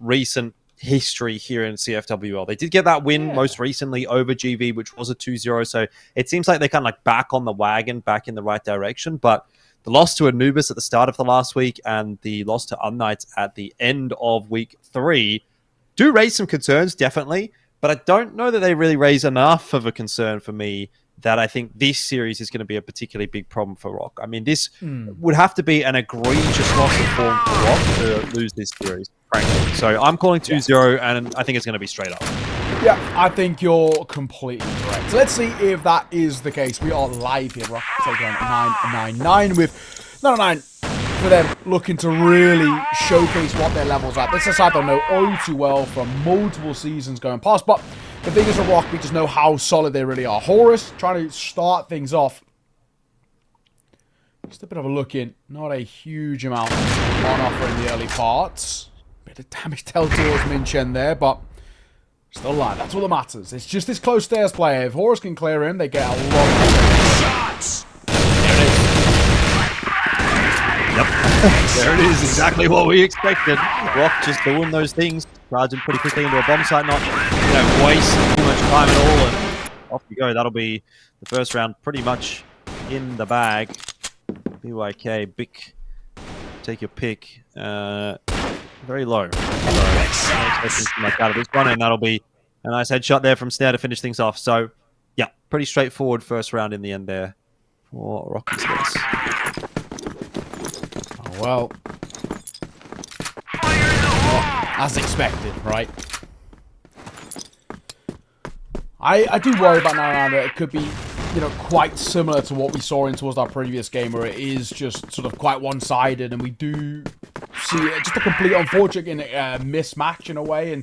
recent history here in CFWL. They did get that win most recently over GV, which was a 2-0. So it seems like they're kind of like back on the wagon, back in the right direction. But the loss to Anubis at the start of the last week and the loss to unKnights at the end of week 3 do raise some concerns, definitely. But I don't know that they really raise enough of a concern for me that I think this series is going to be a particularly big problem for ROC. I mean, this would have to be an egregious loss of form for ROC to lose this series, frankly. So I'm calling 2-0, and I think it's going to be straight up. Yeah, I think you're completely correct. So let's see if that is the case. We are live here, ROC taking on 999 with 999 for them looking to really showcase what their levels are. This is a side they know all too well from multiple seasons going past, but the thing is, ROC, we just know how solid they really are. Horus trying to start things off. Just a bit of a look in. Not a huge amount on offer in the early parts. Bit of damage dealt towards Minchen there, but still alive. That's all that matters. It's just this close stairs play. If Horus can clear him, they get a lot of shots. There it is. Yep. There it is. Exactly what we expected. ROC just doing those things. Charging pretty quickly into a bomb site, not wasting too much time at all, and off you go. That'll be the first round pretty much in the bag. BYK, big, take your pick. Very low. So I'm expecting too much out of this one, and that'll be a nice headshot there from Snare to finish things off. So, yeah, pretty straightforward first round in the end there for ROC Esports. Oh, well. As expected, right? I do worry about now that it could be, quite similar to what we saw in towards our previous game, where it is just sort of quite one-sided, and we do see just a complete unfortunate mismatch in a way, and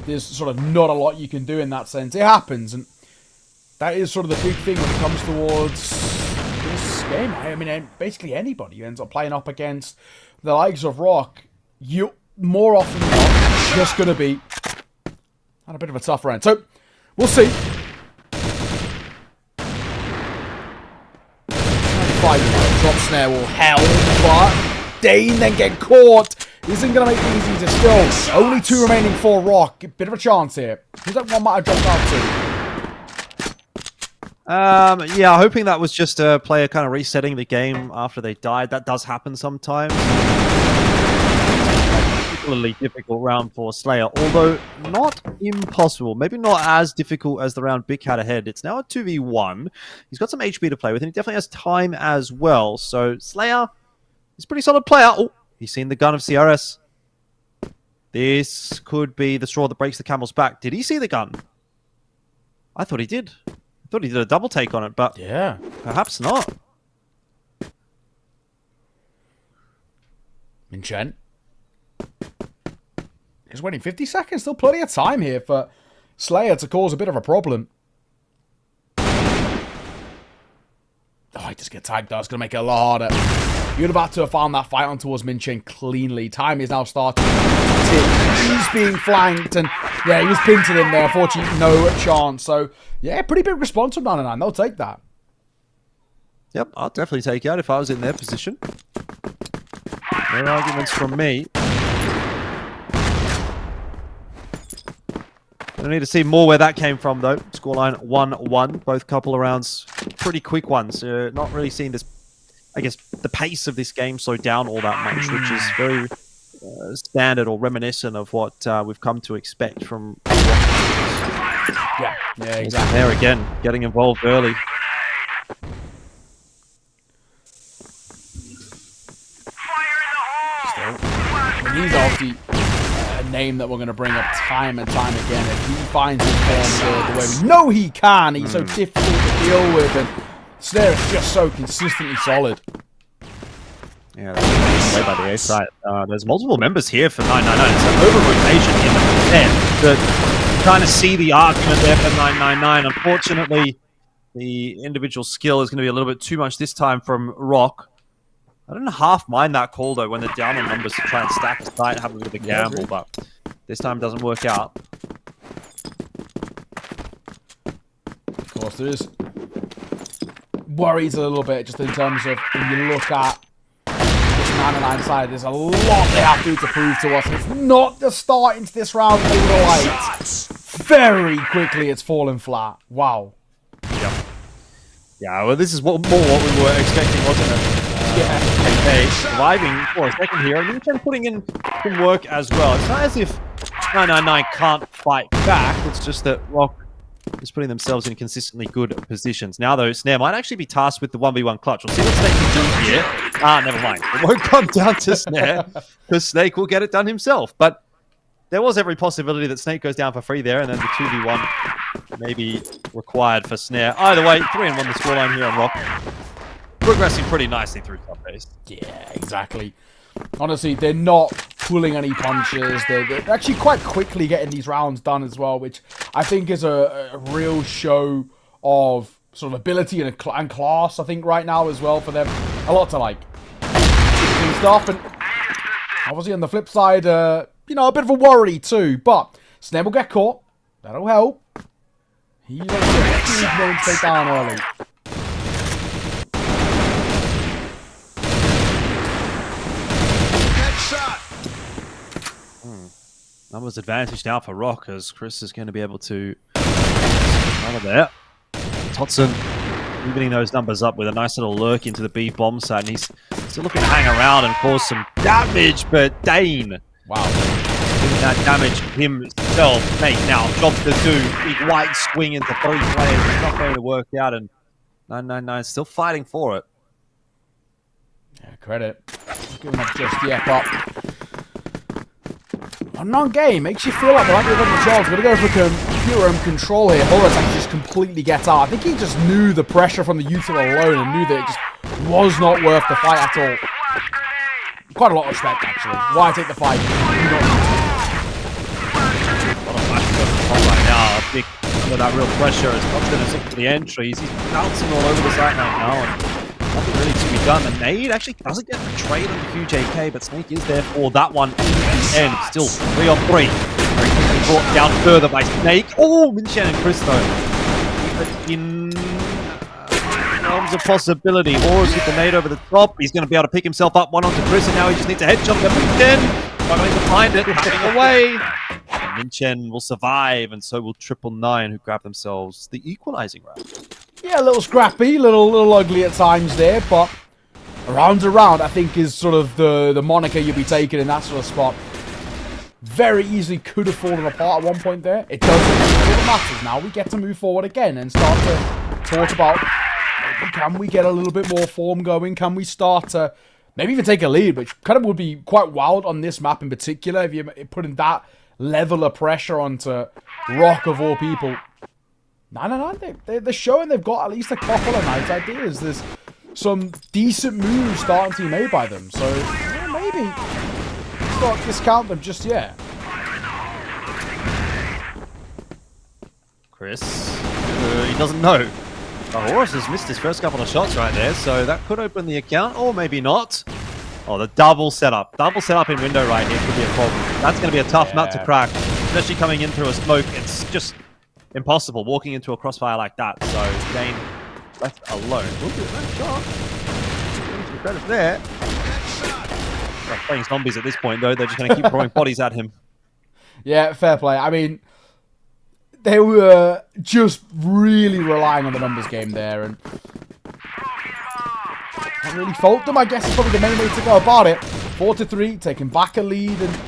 there's sort of not a lot you can do in that sense. It happens, and that is sort of the big thing when it comes towards this game. I mean, basically anybody who ends up playing up against the likes of ROC, you more often than not just going to be on a bit of a tough round. So, we'll see. Drop Snare will help, but Dane then get caught. Isn't going to make things easier still. Only 2 remaining for ROC. Bit of a chance here. Who's that one might have dropped out to? Yeah, hoping that was just a player kind of resetting the game after they died. That does happen sometimes. particularly difficult round for Slayer, although not impossible. Maybe not as difficult as the round Big had ahead. It's now a 2v1. He's got some HP to play with, and he definitely has time as well. So Slayer is a pretty solid player. Oh, he's seen the gun of CRS. This could be the straw that breaks the camel's back. Did he see the gun? I thought he did. I thought he did a double take on it, but yeah, perhaps not. Minchen. He's waiting 50 seconds. Still plenty of time here for Slayer to cause a bit of a problem. Oh, he just get tagged though. It's going to make it a lot harder. You're about to have found that fight on towards Minchen cleanly. Time is now starting. He's being flanked, and yeah, he was pinned to them there. Unfortunately, no chance. So, yeah, pretty big response from 999. They'll take that. Yep, I'll definitely take it out if I was in their position. No arguments from me. I need to see more where that came from, though. Scoreline 1-1. Both couple of rounds, pretty quick ones. Not really seeing this, I guess, the pace of this game slow down all that much, which is very standard or reminiscent of what we've come to expect from. Yeah, exactly. There again, getting involved early. He's obviously a name that we're going to bring up time and time again. If he finds his form the way we know he can, he's so difficult to deal with, and Snare is just so consistently solid. Yeah, that's way by the A side. There's multiple members here for 999. It's an over-rotation in the 10 to kind of see the argument there for 999. Unfortunately, the individual skill is going to be a little bit too much this time from ROC. I don't half mind that call, though, when they're down on numbers to try and stack a site and have a bit of a gamble, but this time doesn't work out. Of course, there is worries a little bit, just in terms of when you look at this 999 side, there's a lot they have to prove to us. And it's not the start into this round they would have liked. Very quickly, it's fallen flat. Wow. Yep. Yeah, well, this is more what we were expecting, wasn't it? Okay, surviving for a second here, and then putting in some work as well. It's not as if 999 can't fight back, it's just that ROC is putting themselves in consistently good positions. Now, though, Snare might actually be tasked with the 1v1 clutch. We'll see what Snake can do here. Never mind. It won't come down to Snare, because Snake will get it done himself. But there was every possibility that Snake goes down for free there, and then the 2v1 may be required for Snare. Either way, 3-1 the scoreline here on ROC. Progressing pretty nicely through top base. Yeah, exactly. Honestly, they're not pulling any punches. They're actually quite quickly getting these rounds done as well, which I think is a real show of sort of ability and class, I think, right now as well for them. A lot to like. And stuff, and obviously on the flip side, you know, a bit of a worry too, but Snare will get caught. That'll help. He's going to take down early. Numbers advantage now for ROC, as Chris is going to be able to out of there. Totson evening those numbers up with a nice little lurk into the B bomb site, and he's still looking to hang around and cause some damage, but Dane, wow, doing that damage himself. Snake now job to do. Big white swing into 3 players. It's not going to work out, and 999 still fighting for it. Yeah, credit. Giving up just yet, but a non-game makes you feel like they're actually having a chance. We're going to go for pure control here. Horus actually just completely gets out. I think he just knew the pressure from the util alone and knew that it just was not worth the fight at all. Quite a lot of respect, actually. Why take the fight? Right now, big under that real pressure. It's not going to stick to the entries. He's bouncing all over the site right now, and nothing really to be done. The nade actually doesn't get betrayed on the huge AK, but Snake is there for that one in the end. Still 3 on 3. Very quickly brought down further by Snake. Oh, Minchen and Chris though. In realms of possibility. Horus with the nade over the top. He's going to be able to pick himself up one onto Chris, and now he just needs a headshot to Minchen. Struggling to find it, running away. Minchen will survive, and so will 999, who grab themselves the equalizing round. Yeah, a little scrappy, a little ugly at times there, but around, I think, is sort of the moniker you'll be taking in that sort of spot. very easily could have fallen apart at one point there. It doesn't. All that matters now, we get to move forward again and start to talk about, maybe can we get a little bit more form going? Can we start to maybe even take a lead, which kind of would be quite wild on this map in particular, if you're putting that level of pressure onto ROC of all people. No, they're showing they've got at least a couple of nice ideas. There's some decent moves starting to be made by them, so yeah, maybe let's not discount them just yet. Chris, he doesn't know. Horus has missed his first couple of shots right there, so that could open the account, or maybe not. Oh, the double setup. Double setup in window right here could be a problem. That's going to be a tough nut to crack, especially coming in through a smoke. It's just impossible walking into a crossfire like that. So Gain left alone. Ooh, nice shot. Some credit there. They're playing zombies at this point, though. They're just going to keep throwing bodies at him. Yeah, fair play. I mean, they were just really relying on the numbers game there, and can't really fault them. I guess is probably the main way to go about it. 4-3, taking back a lead, and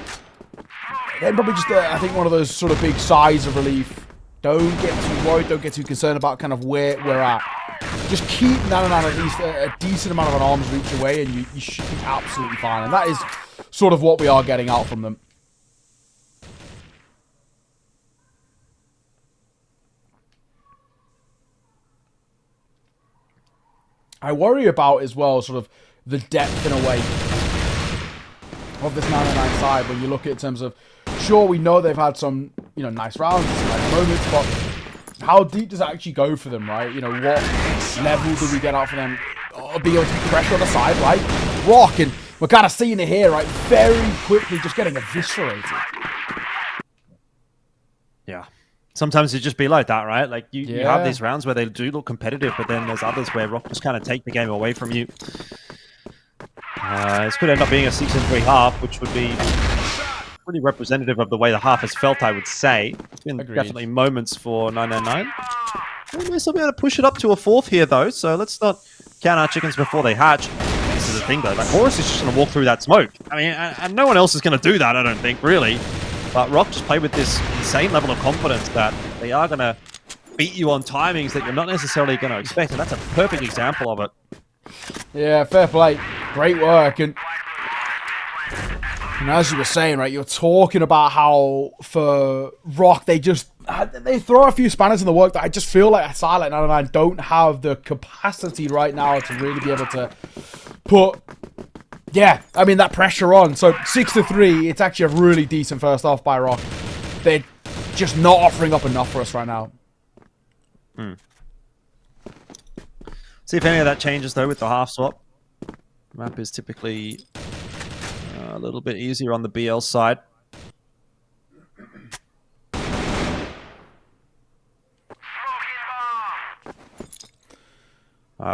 then probably just, I think, one of those sort of big sighs of relief. Don't get too worried, don't get too concerned about kind of where we're at. Just keep Nananan at least a decent amount of an arm's reach away, and you should be absolutely fine. And that is sort of what we are getting out from them. I worry about as well sort of the depth in a way of this 99 side when you look at it in terms of, sure, we know they've had some, you know, nice rounds, some nice moments, but how deep does it actually go for them, right? You know, what level do we get out for them? Be able to put pressure on the side, right? ROC, and we're kind of seeing it here, right? Very quickly just getting eviscerated. Yeah. Sometimes it just be like that, right? Like, you have these rounds where they do look competitive, but then there's others where ROC just kind of take the game away from you. This could end up being a 6-3 half, which would be pretty representative of the way the half has felt, I would say. It's been definitely moments for 999. They may still be able to push it up to a fourth here, though, so let's not count our chickens before they hatch. This is the thing, though. Like, Horus is just going to walk through that smoke. I mean, and no one else is going to do that, I don't think, really. But ROC just played with this insane level of confidence that they are going to beat you on timings that you're not necessarily going to expect, and that's a perfect example of it. Yeah, fair play. Great work. And as you were saying, right, you're talking about how for ROC, they throw a few spanners in the work that I just feel like Silent 99 don't have the capacity right now to really be able to put, yeah, I mean, that pressure on. So 6-3, it's actually a really decent first off by ROC. They're just not offering up enough for us right now. See if any of that changes, though, with the half swap. Map is typically a little bit easier on the BL side.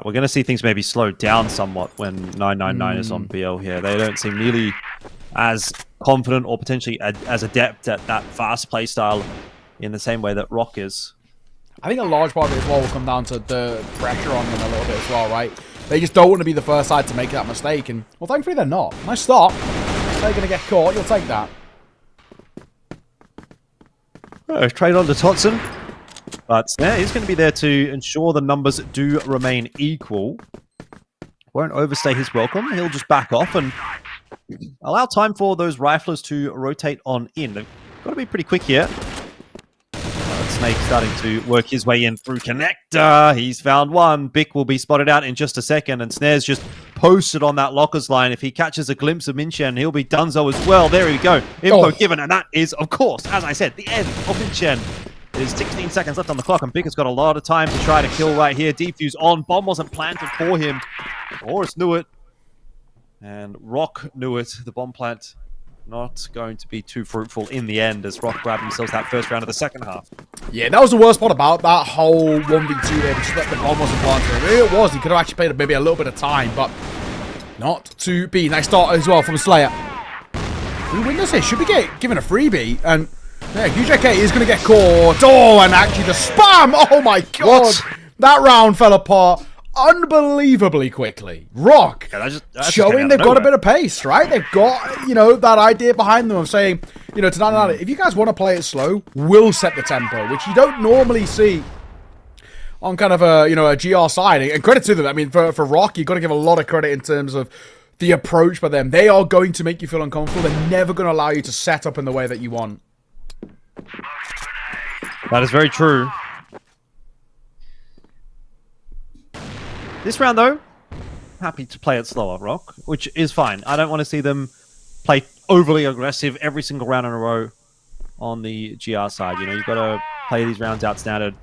We're going to see things maybe slow down somewhat when 999 is on BL here. They don't seem nearly as confident or potentially as adept at that fast play style in the same way that ROC is. I think a large part of it as well will come down to the pressure on them a little bit as well, right? They just don't want to be the first side to make that mistake, and, well, thankfully they're not. Nice stop. If they're going to get caught, you'll take that. Trade on to Totson. But Snare is going to be there to ensure the numbers do remain equal. Won't overstay his welcome. He'll just back off and allow time for those riflers to rotate on in. They've got to be pretty quick here. Snake starting to work his way in through connector. He's found one. Bick will be spotted out in just a second, and Snare's just posted on that lockers line. If he catches a glimpse of Minchen, he'll be donezo as well. There we go. Info given, and that is, of course, as I said, the end of Minchen. There's 16 seconds left on the clock, and Bick has got a lot of time to try to kill right here. Defuse on. Bomb wasn't planted for him. Horus knew it, and ROC knew it. The bomb plant not going to be too fruitful in the end as ROC grabbed themselves that first round of the second half. Yeah, that was the worst part about that whole 1v2 there, just that the bomb wasn't planted. It was. He could have actually played maybe a little bit of time, but not to be. Nice start as well from Slayer. We win this here. Should be given a freebie, and yeah, UJK is going to get caught. Oh, and actually the spam. Oh my god. What? That round fell apart unbelievably quickly. ROC that's showing they've got a bit of pace, right? They've got, you know, that idea behind them of saying, you know, to 999, if you guys want to play it slow, we'll set the tempo, which you don't normally see on kind of a, you know, a GR side. And credit to them. I mean, for ROC, you've got to give a lot of credit in terms of the approach by them. They are going to make you feel uncomfortable. They're never going to allow you to set up in the way that you want. That is very true. This round, though, happy to play it slower, ROC, which is fine. I don't want to see them play overly aggressive every single round in a row on the GR side. You know, you've got to play these rounds out standard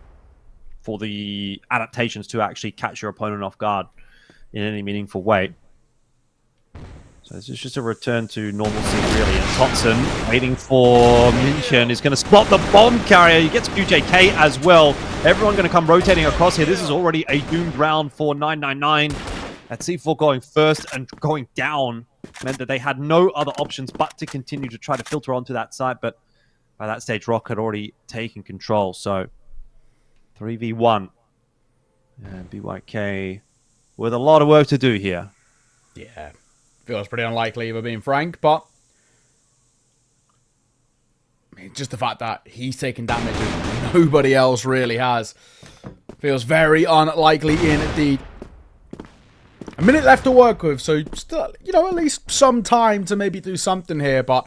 for the adaptations to actually catch your opponent off guard in any meaningful way. So this is just a return to normalcy, really. And Thompson, waiting for Minchin, is going to spot the bomb carrier. He gets QJK as well. Everyone going to come rotating across here. This is already a doomed round for 999. At C4 going first and going down meant that they had no other options but to continue to try to filter onto that side. But by that stage, ROC had already taken control. So 3v1. And BYK with a lot of work to do here. Yeah. Feels pretty unlikely, if we're being frank, but I mean, just the fact that he's taking damage and nobody else really has feels very unlikely indeed. A minute left to work with, so still, you know, at least some time to maybe do something here, but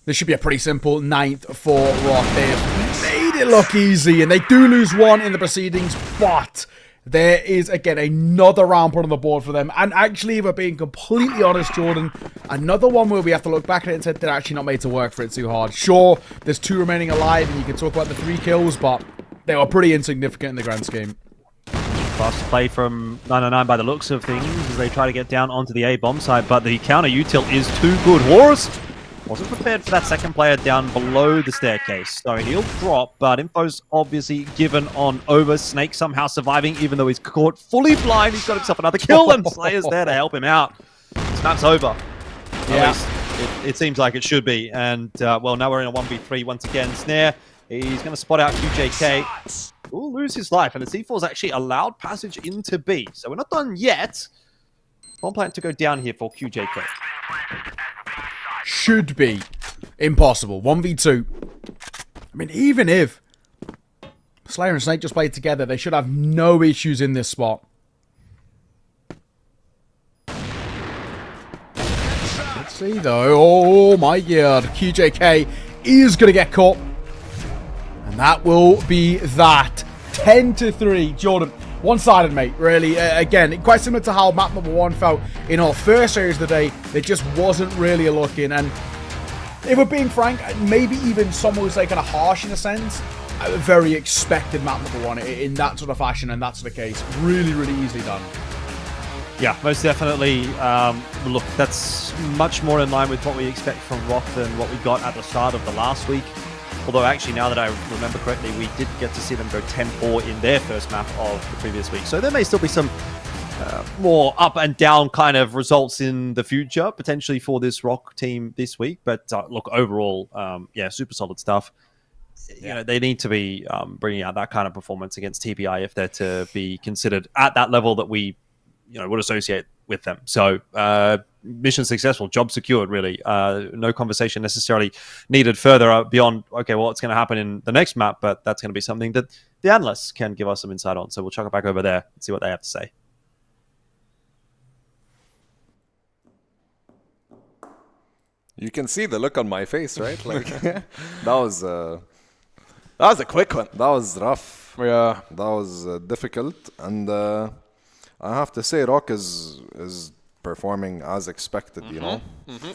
this should be a pretty simple 9th for ROC. They have made it look easy, and they do lose one in the proceedings, but there is, again, another round put on the board for them. And actually, if we're being completely honest, Jordan, another one where we have to look back at it and say they're actually not made to work for it too hard. Sure, there's 2 remaining alive, and you can talk about the 3 kills, but they were pretty insignificant in the grand scheme. Fast play from 999 by the looks of things as they try to get down onto the A bomb side, but the counter util is too good. Horus wasn't prepared for that second player down below the staircase, so he'll drop, but info's obviously given on over. Snake somehow surviving, even though he's caught fully blind. He's got himself another kill, and Slayer's there to help him out. This map's over. At least it seems like it should be, and well, now we're in a 1v3 once again. Snare, he's going to spot out QJK. Will lose his life, and the C4's actually allowed passage into B, so we're not done yet. One plan to go down here for QJK. Should be impossible. 1v2. I mean, even if Slayer and Snake just played together, they should have no issues in this spot. Let's see, though. Oh, my God. QJK is going to get caught. And that will be that. 10-3. Jordan, one-sided, mate, really. Again, quite similar to how map number 1 felt in our first series of the day. It just wasn't really a look-in. And if we're being frank, maybe even some would say kind of harsh in a sense. A very expected map number 1 in that sort of fashion, and that's the case. Really, really easily done. Yeah, most definitely. Look, that's much more in line with what we expect from ROC than what we got at the start of the last week. Although actually, now that I remember correctly, we did get to see them go 10-4 in their first map of the previous week. So there may still be some more up and down kind of results in the future, potentially for this ROC team this week. But look, overall, yeah, super solid stuff. You know, they need to be bringing out that kind of performance against TBI if they're to be considered at that level that we, you know, would associate with them. So mission successful, job secured, really. No conversation necessarily needed further beyond, okay, well, what's going to happen in the next map, but that's going to be something that the analysts can give us some insight on. So we'll chuck it back over there and see what they have to say. You can see the look on my face, right? Like that was a quick one. That was rough. Yeah, that was difficult, and I have to say, ROC is performing as expected. You know,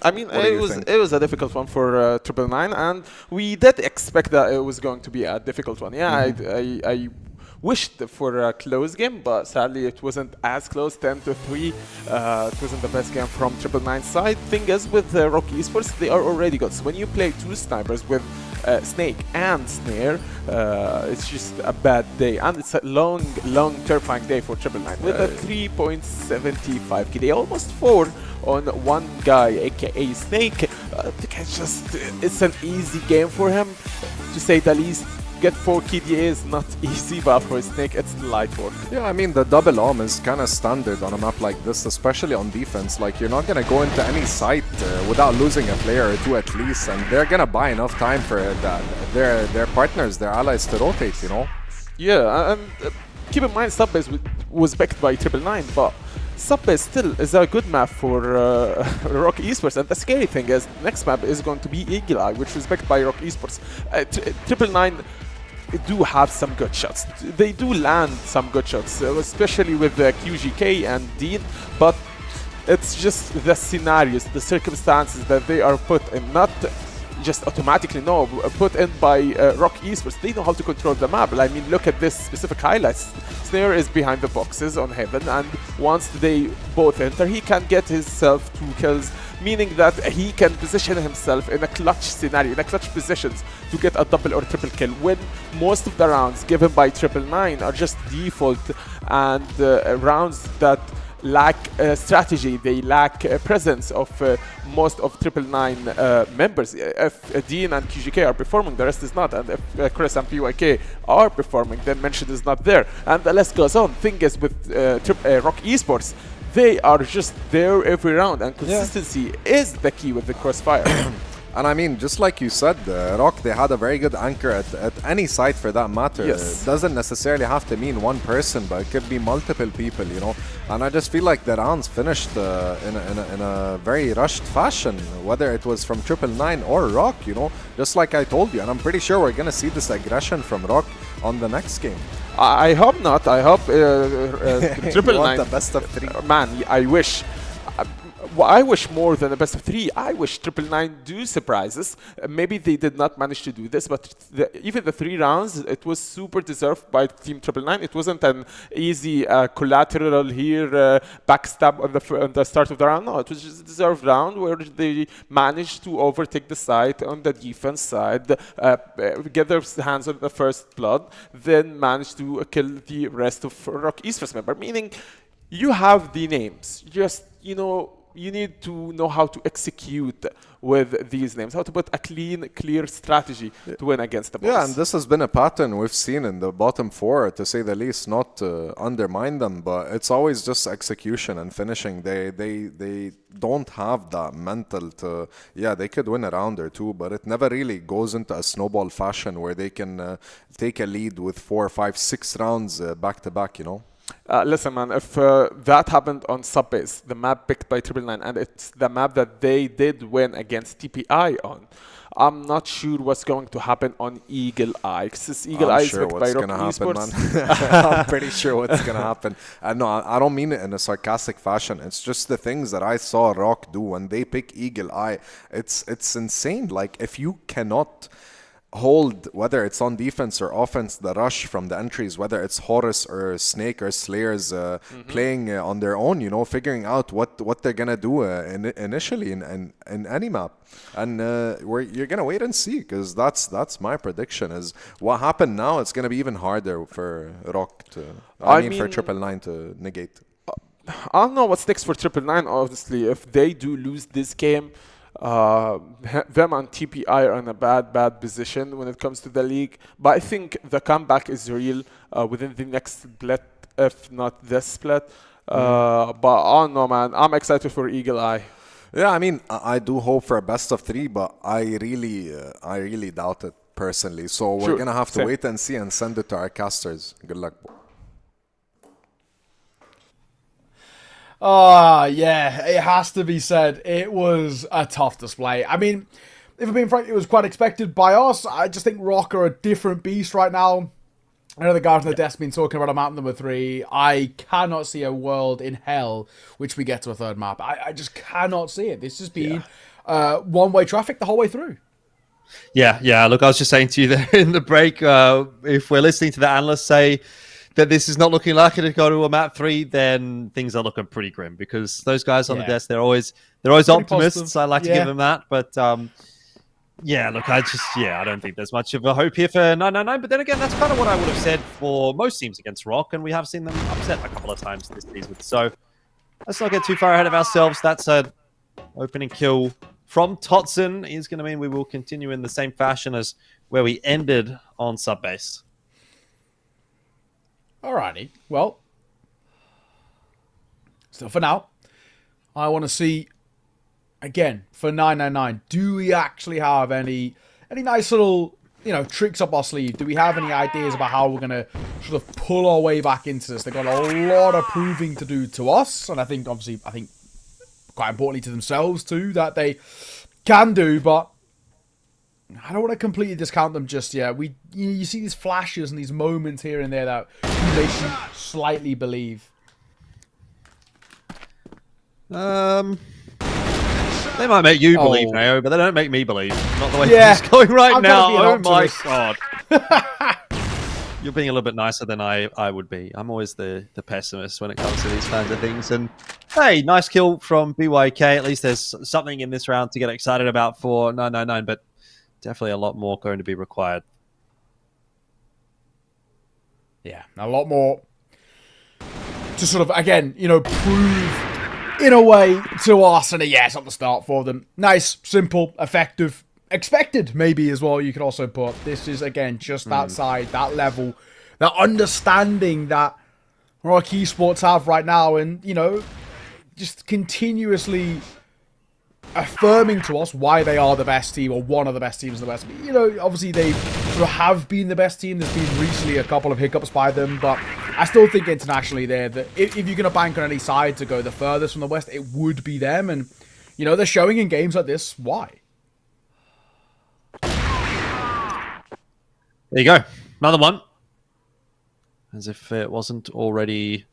I mean, it was a difficult one for 999, and we did expect that it was going to be a difficult one. Yeah, I wished for a close game, but sadly it wasn't as close. 10-3. It wasn't the best game from 999's side. Thing is, with ROC Esports, they are already good. So when you play 2 snipers with Snake and Snare, it's just a bad day, and it's a long terrifying day for 999 with a 3.75 KD, almost 4 on one guy, aka Snake. It's an easy game for him, to say the least. get 4 KDA is not easy, but for Snake, it's light work. Yeah, I mean, the double arm is kind of standard on a map like this, especially on defense. Like, you're not going to go into any site without losing a player or two at least, and they're going to buy enough time for their partners, their allies to rotate, you know? Yeah, and keep in mind, Subbase was backed by 999, but Subbase still is a good map for ROC Esports, and the scary thing is, next map is going to be Eagle Eye, which is backed by ROC Esports. 999 do have some good shots. They do land some good shots, especially with QGK and Dean, but it's just the scenarios, the circumstances that they are put in, not just automatically, no, put in by ROC Esports. They know how to control the map. I mean, look at this specific highlights. Snare is behind the boxes on Heaven, and once they both enter, he can get himself 2 kills, meaning that he can position himself in a clutch scenario, in a clutch positions to get a double or triple kill, when most of the rounds given by 999 are just default and rounds that lack strategy, they lack presence of most of 999 members. If Dean and QGK are performing, the rest is not, and if Chris and PYK are performing, then mention is not there, and the list goes on. Thing is, with ROC Esports, they are just there every round, and consistency is the key with the Crossfire. And I mean, just like you said, ROC, they had a very good anchor at any site for that matter. Yes. It doesn't necessarily have to mean one person, but it could be multiple people, you know. And I just feel like the rounds finished in a very rushed fashion, whether it was from 999 or ROC, you know, just like I told you. And I'm pretty sure we're going to see this aggression from ROC on the next game. I hope not. I hope 999. The best of 3. Man, I wish. I wish more than a best of 3. I wish 999 do surprises. Maybe they did not manage to do this, but even the 3 rounds, it was super deserved by Team 999. It wasn't an easy collateral here, backstab on the start of the round. No, it was just a deserved round where they managed to overtake the site on the defense side, get their hands on the first blood, then managed to kill the rest of ROC Esports member. Meaning, you have the names, just, you know, you need to know how to execute with these names, how to put a clean, clear strategy to win against the boss. Yeah, and this has been a pattern we've seen in the bottom 4, to say the least, not to undermine them, but it's always just execution and finishing. They don't have that mental to, yeah, they could win a round or 2, but it never really goes into a snowball fashion where they can take a lead with 4, 5, 6 rounds back to back, you know? Listen, man, if that happened on Subbase, the map picked by 999, and it's the map that they did win against TPI on, I'm not sure what's going to happen on Eagle Eye. Because Eagle Eye is picked by ROC Esports. I'm pretty sure what's going to happen. No, I don't mean it in a sarcastic fashion. It's just the things that I saw ROC do when they pick Eagle Eye. It's insane. Like, if you cannot hold, whether it's on defense or offense, the rush from the entries, whether it's Horus or Snake or Slayers playing on their own, you know, figuring out what they're gonna do initially in any map, and you're gonna wait and see, because that's my prediction. Is what happened now, it's gonna be even harder for ROC to, I mean for 999 to negate. I don't know what's next for 999. Honestly, if they do lose this game, them and TPI are in a bad position when it comes to the league. But I think the comeback is real within the next split, if not this split. But I don't know, man. I'm excited for Eagle Eye. Yeah, I mean, I do hope for a best of 3, but I really doubt it personally. So we're gonna have to wait and see and send it to our casters. Good luck. Yeah, it has to be said. It was a tough display. I mean, if I'm being frank, it was quite expected by us. I just think ROC are a different beast right now. I know the guys on the desk have been talking about a map number 3. I cannot see a world in hell which we get to a 3rd map. I just cannot see it. This has been one-way traffic the whole way through. Yeah. Look, I was just saying to you there in the break, if we're listening to the analysts say that this is not looking likely to go to a map 3, then things are looking pretty grim, because those guys on the desk, they're always optimists. Positive. I like to give them that, but yeah, look, I don't think there's much of a hope here for 999. But then again, that's kind of what I would have said for most teams against ROC, and we have seen them upset a couple of times this season. So let's not get too far ahead of ourselves. That's an opening kill from Totson. Is going to mean we will continue in the same fashion as where we ended on sub-base. Alrighty. Well, so for now, I want to see, again, for 999, do we actually have any nice little, tricks up our sleeve? Do we have any ideas about how we're going to sort of pull our way back into this? They've got a lot of proving to do to us, and I think quite importantly to themselves too, that they can do, but I don't want to completely discount them just yet. You see these flashes and these moments here and there that make you slightly believe. They might make you believe, Nao, but they don't make me believe. Not the way Yeah, it's going right I'm now. gonna be Oh an my optimist. god. You're being a little bit nicer than I would be. I'm always the pessimist when it comes to these kinds of things. And hey, nice kill from BYK. At least there's something in this round to get excited about for 999, but definitely a lot more going to be required. Yeah, a lot more to sort of, again, prove in a way to us. And it's not the start for them. Nice, simple, effective, expected maybe as well, you could also put. This is, again, just that side, that level, that understanding that ROC Esports have right now, and, just continuously affirming to us why they are the best team, or one of the best teams in the West. Obviously they sort of have been the best team. There's been recently a couple of hiccups by them, but I still think internationally that if you're going to bank on any side to go the furthest from the West, it would be them. And, they're showing in games like this why. There you go. Another one. As if it wasn't already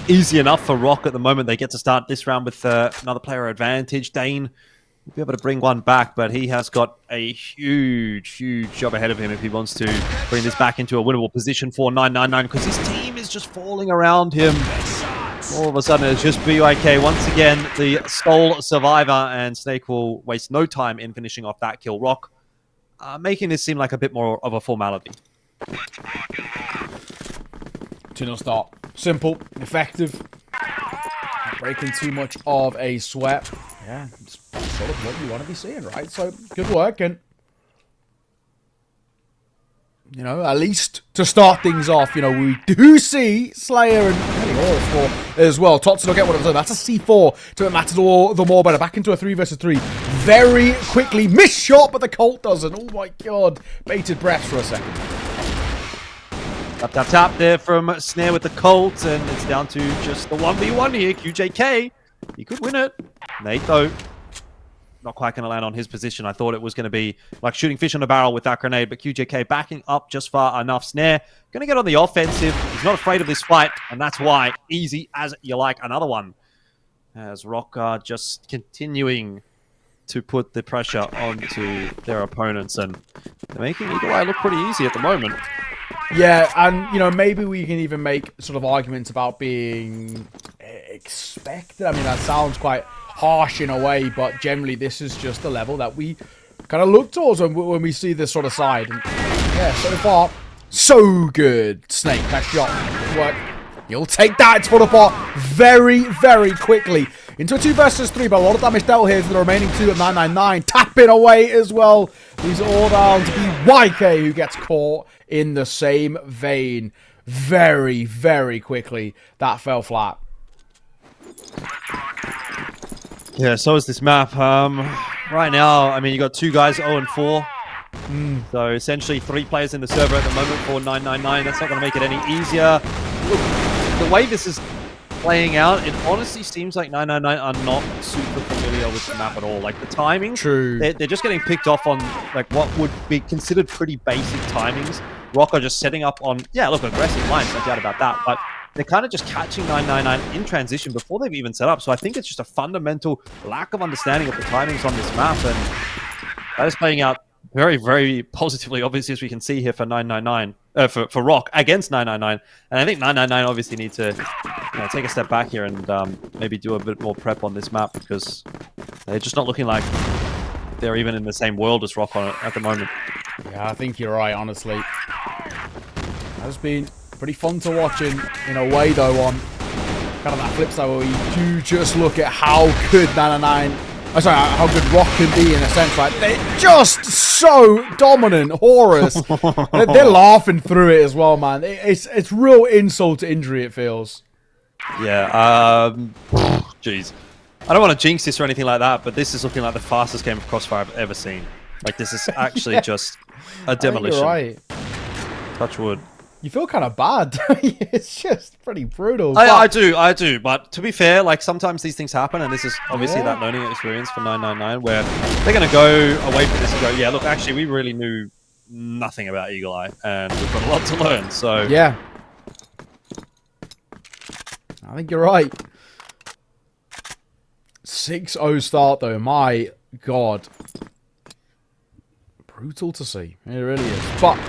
easy enough for ROC at the moment. They get to start this round with another player advantage. Dane will be able to bring one back, but he has got a huge job ahead of him if he wants to bring this back into a winnable position for 999, because his team is just falling around him. All of a sudden, it's just BYK once again, the sole survivor, and Snake will waste no time in finishing off that kill. ROC making this seem like a bit more of a formality. 2-0 start. Simple, effective, not breaking too much of a sweat. Yeah, it's sort of what you want to be seeing, right? So, good work, and at least to start things off, we do see Slayer and All as well. Totson will get one of those. That's a C4 to it matters all the more better. Back into a 3 versus 3. Very quickly. Missed shot, but the Colt doesn't. Oh my god. Bated breath for a second. Tap there from Snare with the Colt, and it's down to just the 1v1 here. QJK, he could win it. Nate, though, not quite going to land on his position. I thought it was going to be like shooting fish on a barrel with that grenade, but QJK backing up just far enough. Snare going to get on the offensive. He's not afraid of this fight, and that's why. Easy as you like. Another one. As ROC are just continuing to put the pressure onto their opponents, and they're making Eagle Eye look pretty easy at the moment. Yeah, and, maybe we can even make sort of arguments about being expected. I mean, that sounds quite harsh in a way, but generally this is just the level that we kind of look towards when we see this sort of side. And yeah, so far, so good. Snake, that shot. Good work. You'll take that. It's put apart very, very quickly. Into a 2 versus 3, but a lot of damage dealt here to the remaining 2 of 999. Tapping away as well. These are all down to BYK, who gets caught in the same vein. Very, very quickly. That fell flat. Yeah, so is this map. Right now, I mean, you got 2 guys 0-4. So essentially 3 players in the server at the moment for 999. That's not going to make it any easier. Look, the way this is playing out, it honestly seems like 999 are not super familiar with the map at all. Like the timing, they're just getting picked off on like what would be considered pretty basic timings. ROC are just setting up on, aggressive lines, no doubt about that, but they're kind of just catching 999 in transition before they've even set up. So I think it's just a fundamental lack of understanding of the timings on this map, and that is playing out very, very positively, obviously, as we can see here for 999, for ROC against 999. And I think 999 obviously need to take a step back here and maybe do a bit more prep on this map, because they're just not looking like they're even in the same world as ROC at the moment. Yeah, I think you're right, honestly. Has been pretty fun to watch in a way, though, on kind of that flip side where you do just look at how good 999 Oh, sorry, how good ROC can be in a sense, right? They're just so dominant. Horus, they're laughing through it as well, man. It's real insult to injury, it feels. Yeah, jeez. I don't want to jinx this or anything like that, but this is looking like the fastest game of CrossFire I've ever seen. Like, this is actually just a demolition. I think you're right. Touch wood. You feel kind of bad. It's just pretty brutal. I do. But to be fair, like, sometimes these things happen, and this is obviously that learning experience for 999, where they're going to go away from this and go, yeah, look, actually, we really knew nothing about Eagle Eye, and we've got a lot to learn, so... Yeah. I think you're right. 6-0 start, though. My God. Brutal to see. It really is. But...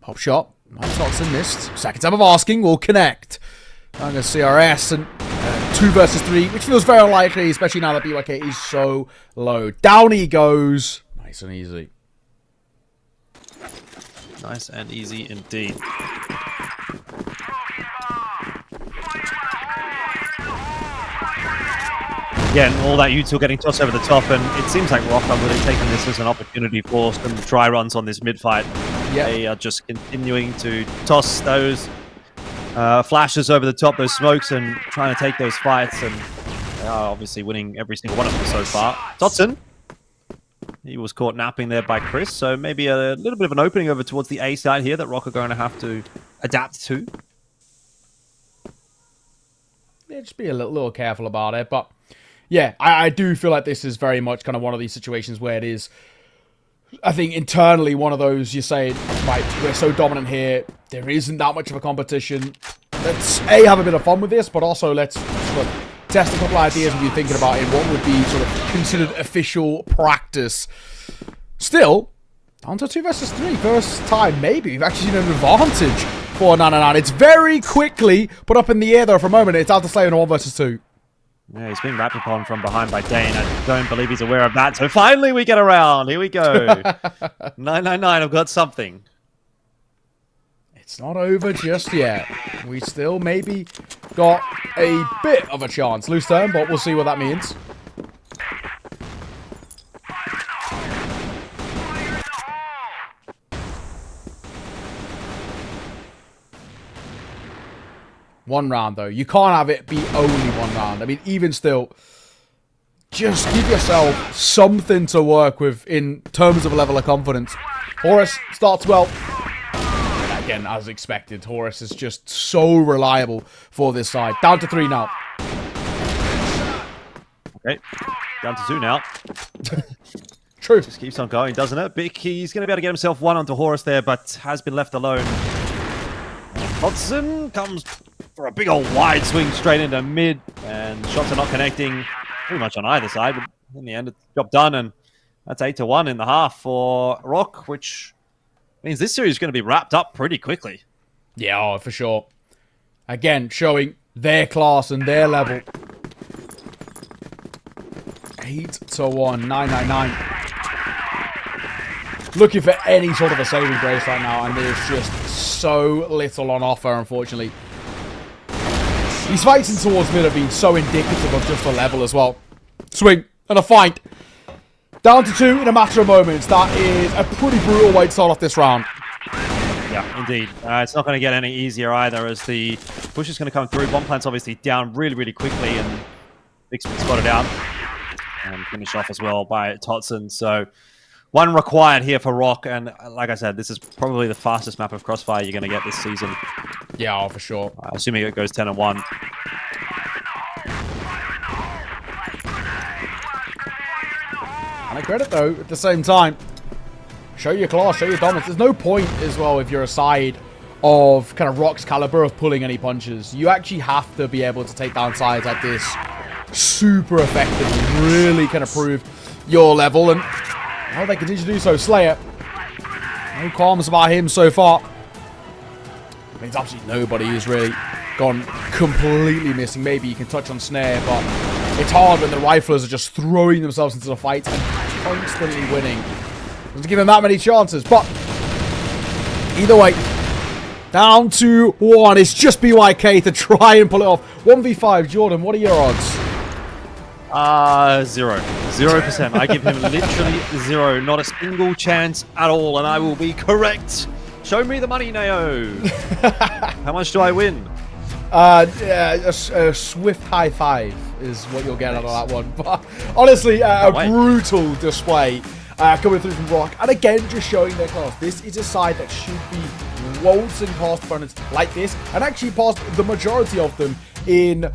Pop shot. Toxin missed. Second time of asking. Will connect. I'm going to CRS and 2 versus 3, which feels very unlikely, especially now that BYK is so low. Down he goes. Nice and easy. Nice and easy indeed. Again, all that U2 getting tossed over the top, and it seems like ROC are really taking this as an opportunity for some dry runs on this mid-fight. Yep. They are just continuing to toss those flashes over the top, those smokes, and trying to take those fights, and they are obviously winning every single one of them so far. Dotson, he was caught napping there by Chris, so maybe a little bit of an opening over towards the A side here that ROC are going to have to adapt to. Yeah, just be a little careful about it, but... Yeah, I do feel like this is very much kind of one of these situations where it is, I think, internally one of those you say, right, we're so dominant here, there isn't that much of a competition. Let's, A, have a bit of fun with this, but also let's sort of test a couple of ideas and be thinking about in what would be sort of considered official practice. Still, down to 2 versus 3. First time, maybe, we've actually seen an advantage for 999. It's very quickly put up in the air, though, for a moment. It's out to Slayer in a 1 versus 2. Yeah, he's been wrapped upon from behind by Dane. I don't believe he's aware of that. So finally we get around. Here we go. 999, I've got something. It's not over just yet. We still maybe got a bit of a chance. Loose turn, but we'll see what that means. One round, though. You can't have it be only one round. I mean, even still, just give yourself something to work with in terms of a level of confidence. Horus starts well. And again, as expected, Horus is just so reliable for this side. Down to 3 now. Okay, down to 2 now. True. Just keeps on going, doesn't it? Big, he's going to be able to get himself 1 onto Horus there, but has been left alone. Hodgson comes for a big old wide swing straight into mid, and shots are not connecting pretty much on either side, but in the end it's job done, and that's 8-1 in the half for ROC, which means this series is going to be wrapped up pretty quickly. Yeah, oh, for sure. Again, showing their class and their level. 8-1, 999. Looking for any sort of a saving grace right now, and there's just so little on offer, unfortunately. These fights in towards mid have been so indicative of just the level as well. Swing and a fight. Down to 2 in a matter of moments. That is a pretty brutal way to start off this round. Yeah, indeed. It's not going to get any easier either, as the push is going to come through. Bomb plant's obviously down really, really quickly, and Big's been spotted out and finished off as well by Totson. So 1 required here for ROC, and like I said, this is probably the fastest map of Crossfire you're going to get this season. Yeah, oh, for sure. Assuming it goes 10-1. And I credit, though, at the same time, show your class, show your dominance. There's no point as well if you're a side of kind of ROC's caliber of pulling any punches. You actually have to be able to take down sides like this super effectively, really kind of prove your level, and well, they continue to do so. Slayer, no qualms about him so far. I mean, it's absolutely nobody who's really gone completely missing. Maybe you can touch on Snare, but it's hard when the riflers are just throwing themselves into the fight and constantly winning. Doesn't give them that many chances, but either way, down to 1. It's just BYK to try and pull it off. 1v5, Jordan, what are your odds? 0%. I give him literally 0. Not a single chance at all, and I will be correct. Show me the money, Neo. How much do I win? A swift high five is what you'll get out of that one. But honestly, a brutal display coming through from ROC. And again, just showing their class. This is a side that should be waltzing past opponents like this, and actually past the majority of them in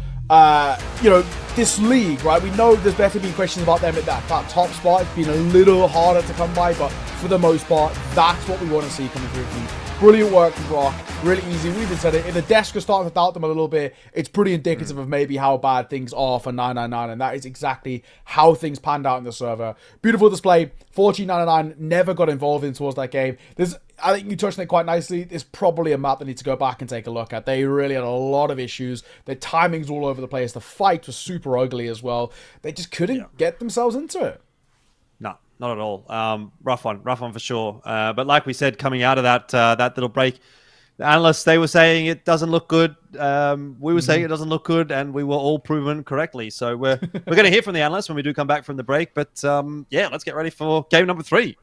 this league, right? We know there's definitely been questions about them at that top spot. It's been a little harder to come by, but for the most part, that's what we want to see coming through from brilliant work from ROC. Really easy. We even said it. If the desk is starting to doubt them a little bit, it's pretty indicative of maybe how bad things are for 999, and that is exactly how things panned out in the server. Beautiful display. 1499 never got involved in towards that game. I think you touched on it quite nicely. There's probably a map they need to go back and take a look at. They really had a lot of issues. Their timing's all over the place. The fight was super ugly as well. They just couldn't get themselves into it. No, not at all. Rough one for sure. But like we said, coming out of that little break, the analysts, they were saying it doesn't look good. We were saying it doesn't look good, and we were all proven correctly. So we're going to hear from the analysts when we do come back from the break. But yeah, let's get ready for game number 3.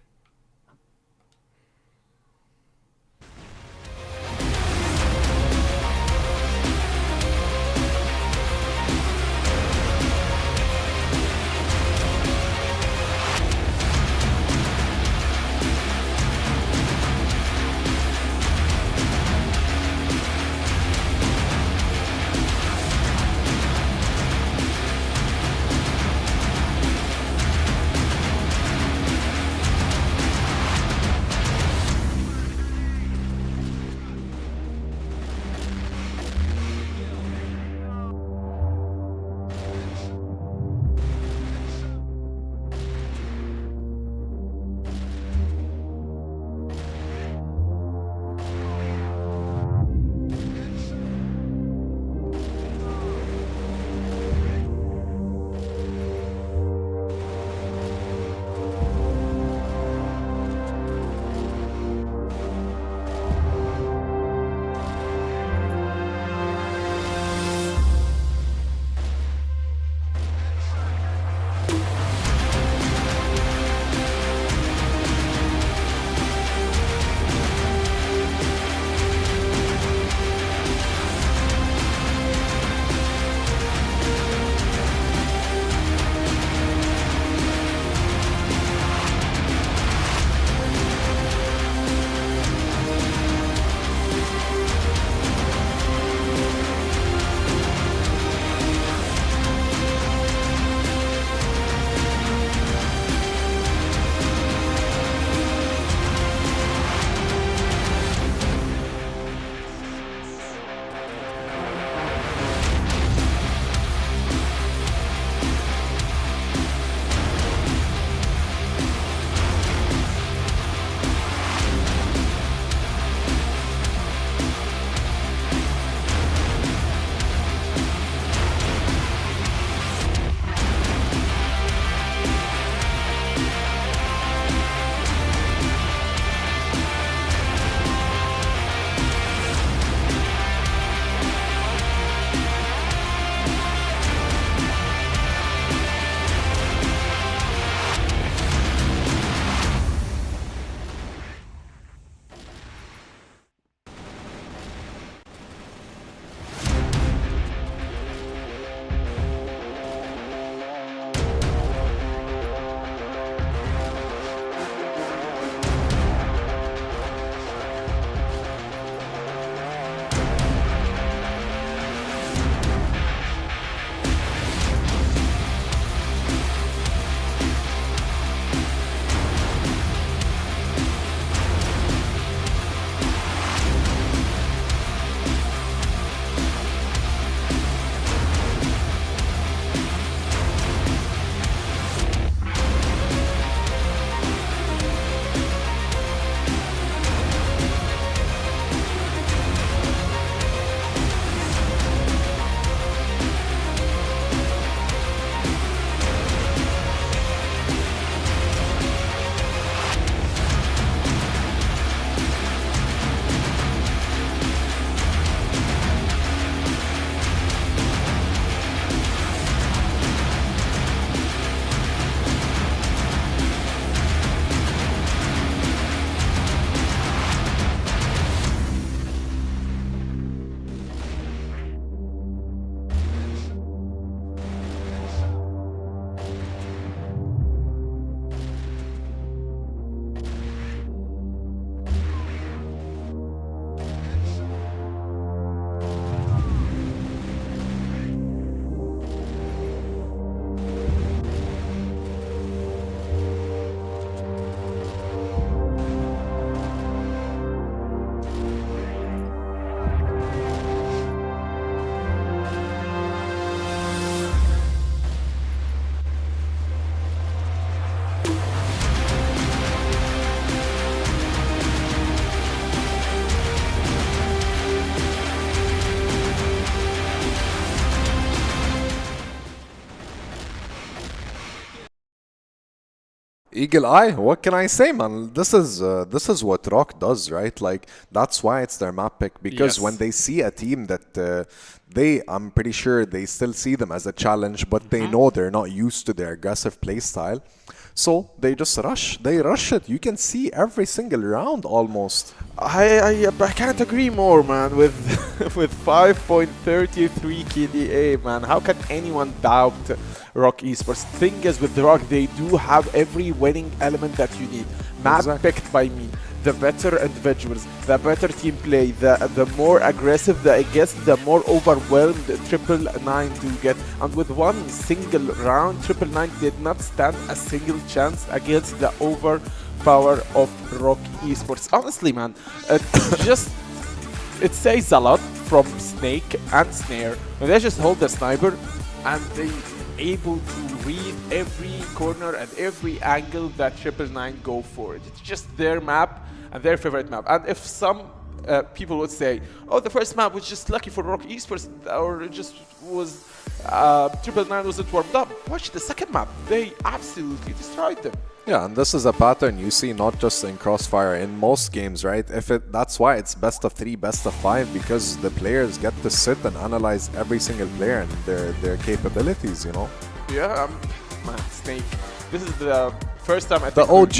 Eagle eye. What can I say, man? This is what ROC does, right? Like that's why it's their map pick, because when they see a team that I'm pretty sure they still see them as a challenge, but they know they're not used to their aggressive play style. So they just rush. They rush it. You can see every single round almost. I can't agree more, man. With with 5.33 KDA, man. How can anyone doubt ROC Esports? Thing is, with ROC, they do have every winning element that you need. Map picked by me. The better individuals, the better team play, the more aggressive, I guess, the more overwhelmed Triple Nine do get. And with one single round, Triple Nine did not stand a single chance against the overpower of ROC Esports. Honestly, man, it says a lot from Snake and Snare when they just hold the sniper and they able to read every corner and every angle that Triple Nine go for. It's just their map and their favorite map. And if some people would say, oh, the first map was just lucky for ROC Esports, or it just was Triple Nine wasn't warmed up, watch the second map. They absolutely destroyed them. Yeah, and this is a pattern you see not just in Crossfire, in most games, right? That's why it's best of 3, best of 5, because the players get to sit and analyze every single player and their capabilities, you know? Yeah, man, Snake. This is the first time I think the OG.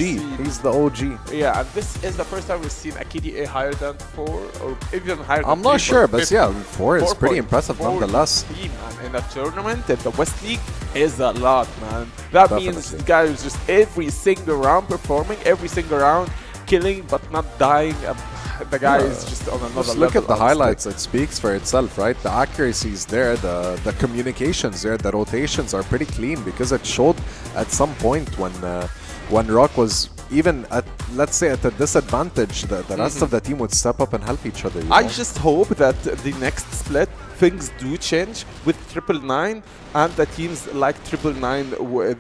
He's the OG. Yeah, and this is the first time we've seen a KDA higher than 4 or even higher than 3. I'm not sure, but yeah, 4 is pretty impressive nonetheless. Man, in a tournament, in the West League, is a lot, man. That means the guy is just every single round performing, every single round killing, but not dying. The guy is just on another level. Look at the highlights. It speaks for itself, right? The accuracy is there, the communications there, the rotations are pretty clean, because it showed at some point when ROC was even at, let's say, at a disadvantage, the rest of the team would step up and help each other. I just hope that the next split things do change with Triple Nine and the teams like Triple Nine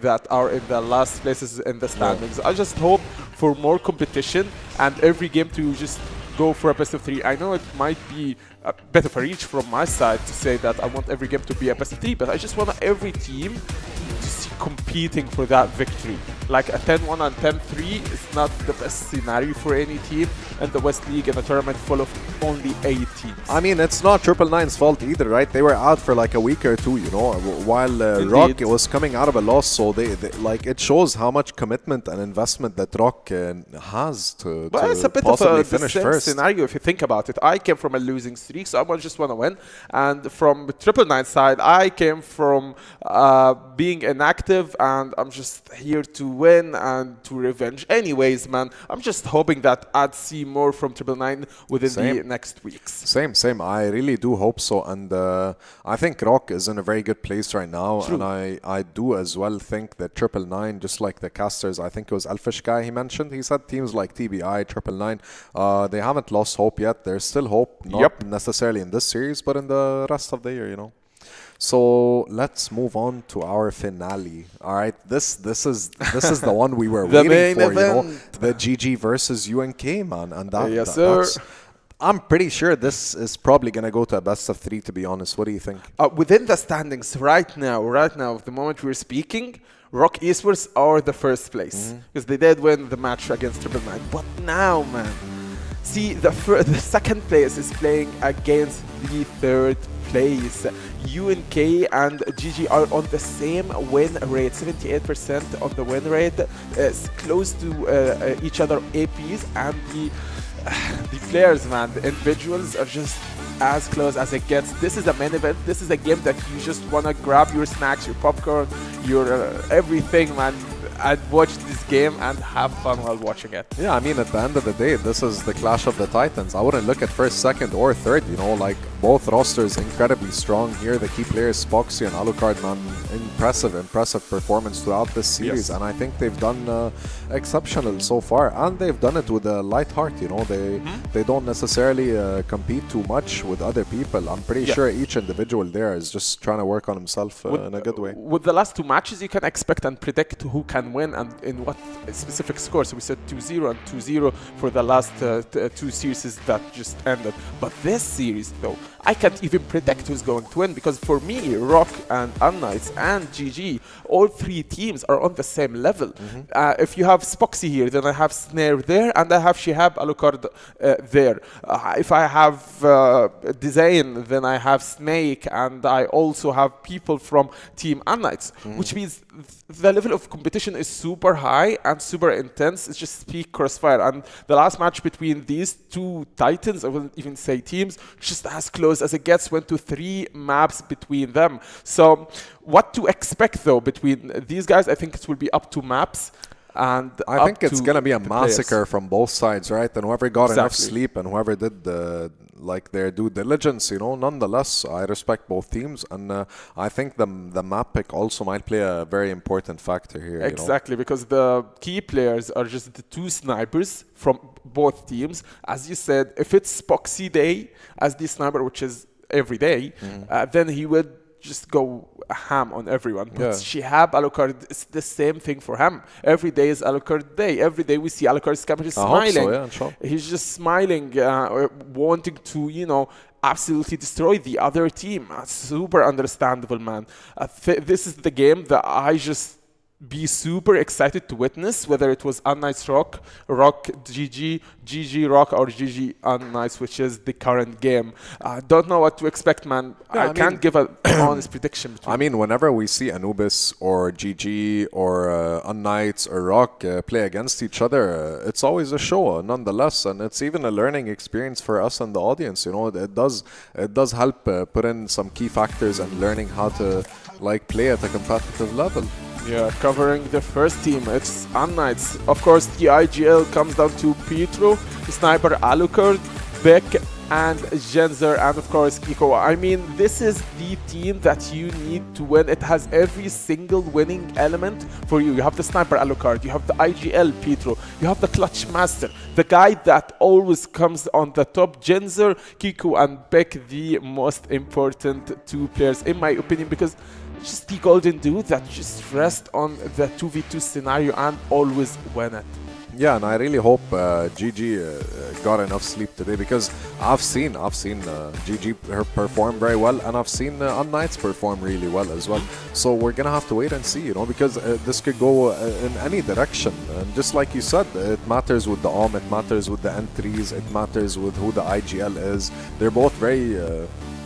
that are in the last places in the standings. I just hope for more competition and every game to just go for a best of 3. I know it might be a bit of a reach from my side to say that I want every game to be a best of 3, but I just want every team to see competing for that victory. Like a 10-1 and 10-3 is not the best scenario for any team in the West League in a tournament full of only 8 teams. I mean, it's not Triple Nine's fault either, right? They were out for like a week or 2, you know, while ROC was coming out of a loss. So they like, it shows how much commitment and investment that ROC has to it's a bit possibly of a finish first. Scenario if you think about it. I came from a losing streak, so I just want to win. And from Triple Nine side, I came from being inactive, and I'm just here to win and to revenge. Anyways, man, I'm just hoping that I'd see more from Triple Nine within the next weeks. Same. I really do hope so. And I think ROC is in a very good place right now. True. And I do as well think that Triple Nine, just like the casters, I think it was Elfish guy he mentioned, he said teams like TBI, Triple Nine, they haven't lost hope yet. There's still hope, not necessarily in this series, but in the rest of the year, you know. So let's move on to our finale. All right, this is the one we were waiting for, you know, the GG versus UNK, man, and that's, I'm pretty sure this is probably gonna go to a best of 3. To be honest, what do you think? Within the standings right now, the moment we're speaking, ROC Esports are the first place because they did win the match against Triple Nine. But now, man, see the second place is playing against the third place. UNK and GG are on the same win rate, 78% on the win rate, close to each other APs, and the players, man, the individuals are just as close as it gets. This is a main event. This is a game that you just want to grab your snacks, your popcorn, your everything, man, and watch this game and have fun while watching it. Yeah, I mean, at the end of the day, this is the clash of the titans. I wouldn't look at first, second, or third, you know, like both rosters incredibly strong here. The key players, Spoxy and Alucard, man, impressive performance throughout this series. And I think they've done exceptional so far, and they've done it with a light heart, you know. They don't necessarily compete too much with other people. I'm pretty sure each individual there is just trying to work on himself in a good way. With the last 2 matches, you can expect and predict who can can win and in what specific score. So we said 2-0 and 2-0 for the last two series that just ended. But this series, though, I can't even predict who's going to win, because for me, ROC and unKnights and GG, all three teams are on the same level. If you have Spoxy here, then I have Snare there, and I have Shihab Alucard there. If I have Design, then I have Snake, and I also have people from Team unKnights, which means the level of competition is super high and super intense. It's just peak Crossfire. And the last match between these two titans, I wouldn't even say teams, just as close as it gets, went to 3 maps between them. So what to expect though between these guys? I think it will be up to maps. And I think it's going to be a massacre from both sides, right? And whoever got enough sleep and whoever did like their due diligence, you know, nonetheless, I respect both teams. And I think the map pick also might play a very important factor here. Exactly, because the key players are just the 2 snipers from both teams. As you said, if it's Spoxy Day as the sniper, which is every day, then he would just go ham on everyone. But Shihab Alucard, it's the same thing for him. Every day is Alucard day. Every day we see Alucard's camera just smiling. Sure. He's just smiling, wanting to, you know, absolutely destroy the other team. Super understandable, man. This is the game that I just be super excited to witness, whether it was unKnights ROC, ROC GG, GG ROC, or GG unKnights, which is the current game. Don't know what to expect, man. I can't give an honest prediction. I mean, whenever we see Anubis or GG or unKnights or ROC play against each other, it's always a show, nonetheless, and it's even a learning experience for us and the audience. You know, it does help put in some key factors and learning how to like play at a competitive level. Yeah, covering the first team, it's unKnights. Of course, the IGL comes down to Pietro, Sniper Alucard, Beck, and Genzer, and of course Kiko. I mean, this is the team that you need to win. It has every single winning element for you. You have the Sniper Alucard, you have the IGL Pietro, you have the Clutch Master, the guy that always comes on the top, Genzer, Kiko, and Beck, the most important 2 players in my opinion, because just the golden dude that just rest on the 2v2 scenario and always win it. Yeah, and I really hope GG got enough sleep today, because I've seen GG perform very well, and I've seen unKnights perform really well as well. So we're gonna have to wait and see, you know, because this could go in any direction. And just like you said, it matters with the it matters with the entries, it matters with who the IGL is. They're both very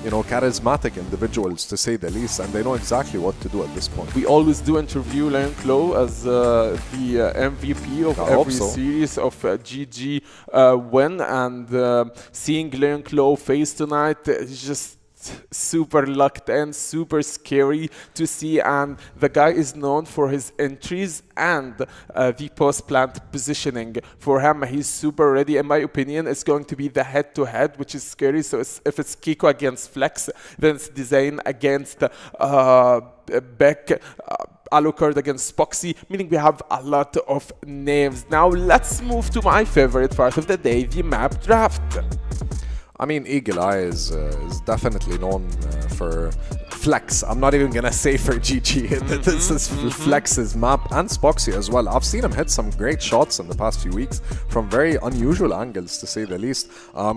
you know, charismatic individuals, to say the least, and they know exactly what to do at this point. We always do interview Leon Klo as the MVP of every series of GG win, and seeing Leon Klo face tonight is just super locked in, super scary to see, and the guy is known for his entries and the post-plant positioning. For him, he's super ready. In my opinion, it's going to be the head-to-head, which is scary. So if it's Kiko against Flex, then it's Design against Beck, Alucard against Spoxy, meaning we have a lot of names. Now let's move to my favorite part of the day, the map draft. I mean, Eagle Eye is definitely known for Flex. I'm not even gonna say for GG. This is Flex's map, and Spoxy as well. I've seen him hit some great shots in the past few weeks from very unusual angles, to say the least.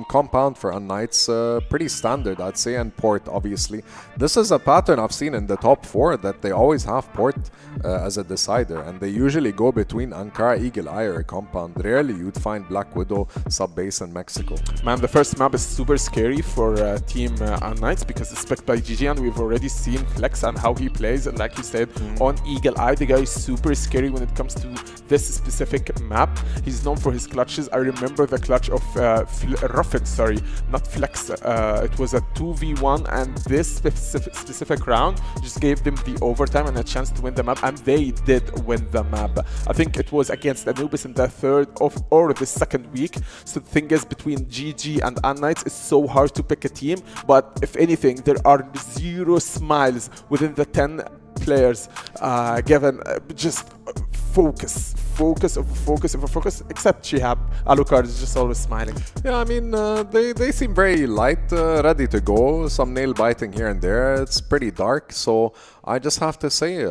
Compound for unKnights, pretty standard, I'd say, and Port, obviously. This is a pattern I've seen in the top 4, that they always have Port as a decider, and they usually go between Ankara, Eagle Eye, or Compound. Rarely you'd find Black Widow, Sub-Base, and Mexico. Man, the first map is super scary for Team unKnights, because it's picked by GG, and we've already seen Flex and how he plays. And like you said, on Eagle Eye, the guy is super scary when it comes to this specific map. He's known for his clutches. I remember the clutch of Ruffin, sorry, not Flex. It was a 2v1, and this specific round just gave them the overtime and a chance to win the map, and they did win the map. I think it was against Anubis in the third or the second week. So the thing is, between GG and unKnights, it's so hard to pick a team, but if anything, there are 0 smiles within the 10 players given. Just focus, except Shihab. Alucard is just always smiling. Yeah, I mean, they seem very light, ready to go. Some nail biting here and there. It's pretty dark, so I just have to say,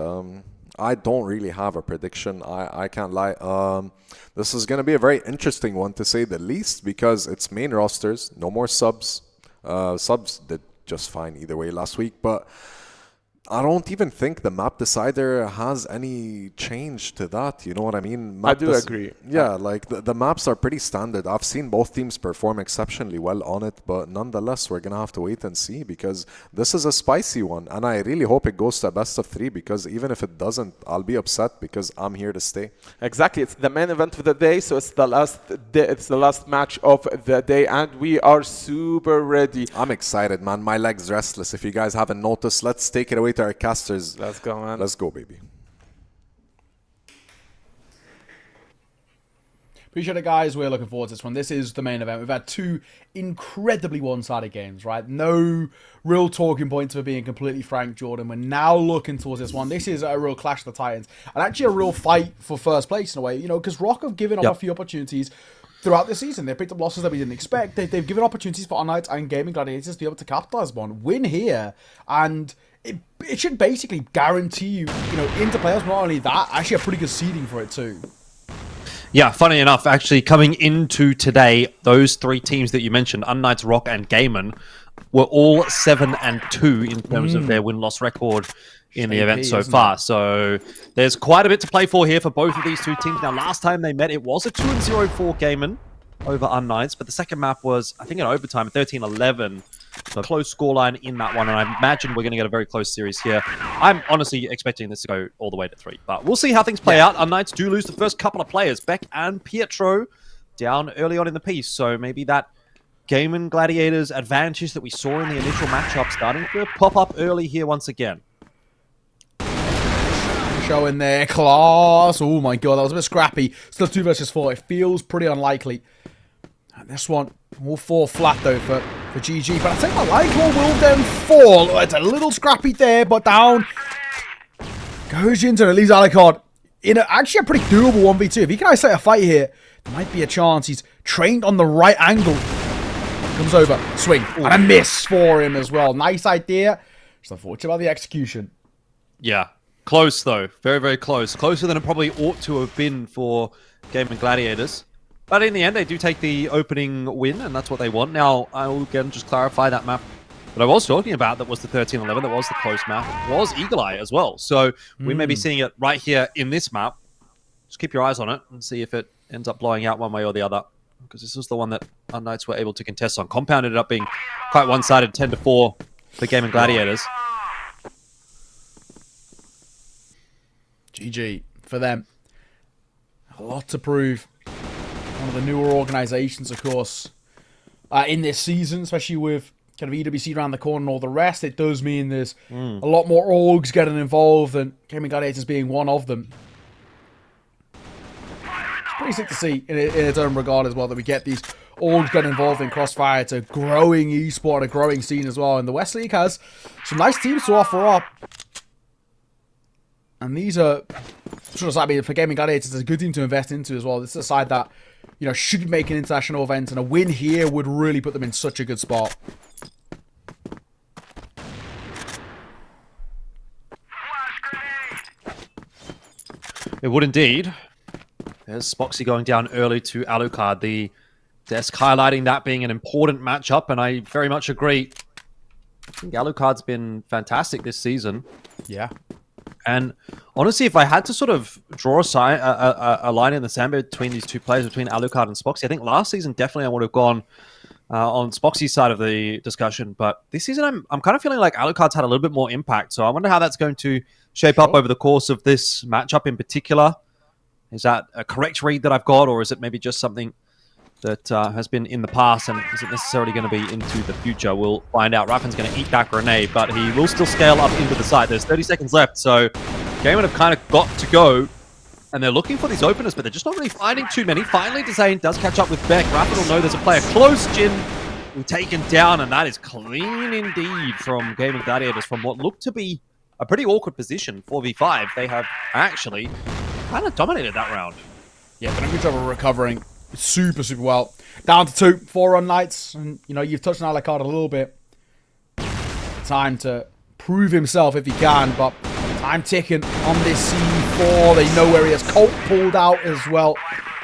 I don't really have a prediction. I can't lie. This is going to be a very interesting one to say the least because it's main rosters, no more subs. Subs did just fine either way last week, but I don't even think the map decider has any change to that. You know what I mean? I do agree. Yeah, like the maps are pretty standard. I've seen both teams perform exceptionally well on it, but nonetheless, we're going to have to wait and see because this is a spicy one. And I really hope it goes to a best of 3 because even if it doesn't, I'll be upset because I'm here to stay. Exactly. It's the main event of the day, so it's the last day, it's the last match of the day, and we are super ready. I'm excited, man. My leg's restless. If you guys haven't noticed, let's take it away to our casters. Let's go, man. Let's go, baby. Appreciate it, guys. We're looking forward to this one. This is the main event. We've had 2 incredibly one-sided games, right? No real talking points, for being completely frank, Jordan. We're now looking towards this one. This is a real clash of the Titans. And actually a real fight for first place in a way, you know, because ROC have given up a few opportunities throughout the season. They've picked up losses that we didn't expect. They've given opportunities for unKnights and Gaimin Gladiators to be able to capitalize on. Win here, and it should basically guarantee you, into playoffs. Not only that, actually a pretty good seeding for it too. Yeah, funny enough, actually coming into today, those 3 teams that you mentioned, unKnights, ROC, and Gaimin, were all 7-2 in terms of their win-loss record in the event so far. So there's quite a bit to play for here for both of these 2 teams. Now, last time they met, it was a 2-0 for Gaimin over unKnights, but the second map was, I think, in overtime, 13-11. So a close scoreline in that one, and I imagine we're going to get a very close series here. I'm honestly expecting this to go all the way to 3, but we'll see how things play out. unKnights do lose the first couple of players, Beck and Pietro, down early on in the piece, so maybe that Gaimin Gladiators advantage that we saw in the initial matchup starting to pop up early here once again. Showing their class. Oh my god, that was a bit scrappy. Still 2 versus 4. It feels pretty unlikely. And this one, all 4 flat though for GG. But I think my Lycor will then fall. Oh, it's a little scrappy there, but down goes into it. Leaves Alucard in actually a pretty doable 1v2. If he can isolate a fight here, there might be a chance. He's trained on the right angle. Comes over, swing, and a miss for him as well. Nice idea. Just unfortunate about the execution. Yeah. Close, though. Very, very close. Closer than it probably ought to have been for Gaimin Gladiators. But in the end, they do take the opening win, and that's what they want. Now, I will again just clarify that map that I was talking about that was the 13-11, that was the close map. It was Eagle Eye as well. So we may be seeing it right here in this map. Just keep your eyes on it and see if it ends up blowing out one way or the other. Because this was the one that unKnights were able to contest on. Compound ended up being quite one-sided, 10-4 for Gaimin Gladiators. GG for them. A lot to prove. One of the newer organizations, of course, in this season, especially with kind of EWC around the corner and all the rest. It does mean there's a lot more orgs getting involved, and Gaimin Gladiators being one of them. It's pretty sick to see in its own regard as well that we get these orgs getting involved in CrossFire. It's a growing esport, a growing scene as well, and the West League has some nice teams to offer up. And these are, for Gaimin Gladiators, it's a good team to invest into as well. This is a side that, should be making international events, and a win here would really put them in such a good spot. It would indeed. There's Spoxy going down early to Alucard. The desk highlighting that being an important matchup, and I very much agree. I think Alucard's been fantastic this season. Yeah. And honestly, if I had to sort of draw a line in the sand between these 2 players, between Alucard and Spoxy, I think last season definitely I would have gone on Spoxy's side of the discussion. But this season, I'm kind of feeling like Alucard's had a little bit more impact. So I wonder how that's going to shape up over the course of this matchup in particular. Is that a correct read that I've got, or is it maybe just something that has been in the past and isn't necessarily going to be into the future? We'll find out. Raffin's going to eat that grenade, but he will still scale up into the site. There's 30 seconds left, so Gaimin have kind of got to go, and they're looking for these openers, but they're just not really finding too many. Finally, Dezane does catch up with Beck. Raffin will know there's a player close. Jin will taken down, and that is clean indeed from Gaimin Gladiators from what looked to be a pretty awkward position. 4v5, they have actually kind of dominated that round. Yeah, but a good job of recovering super well. Down to 2 for unKnights, and you've touched on Alucard a little bit. Time to prove himself if he can, but Time ticking on this C4. They know where he is. Colt pulled out as well.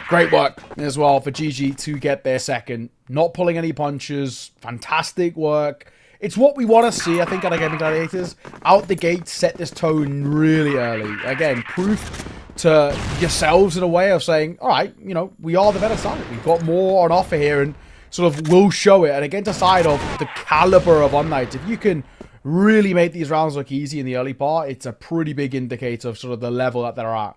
Great work as well for GG to get their second. Not pulling any punches. Fantastic work. It's what we want to see, I think, out of Gaimin Gladiators. Out the gate, set this tone really early. Again, proof to yourselves in a way of saying, all right, you know, we are the better side. We've got more on offer here and sort of will show it. And against a side of the caliber of unKnights, if you can really make these rounds look easy in the early part, it's a pretty big indicator of sort of the level that they're at.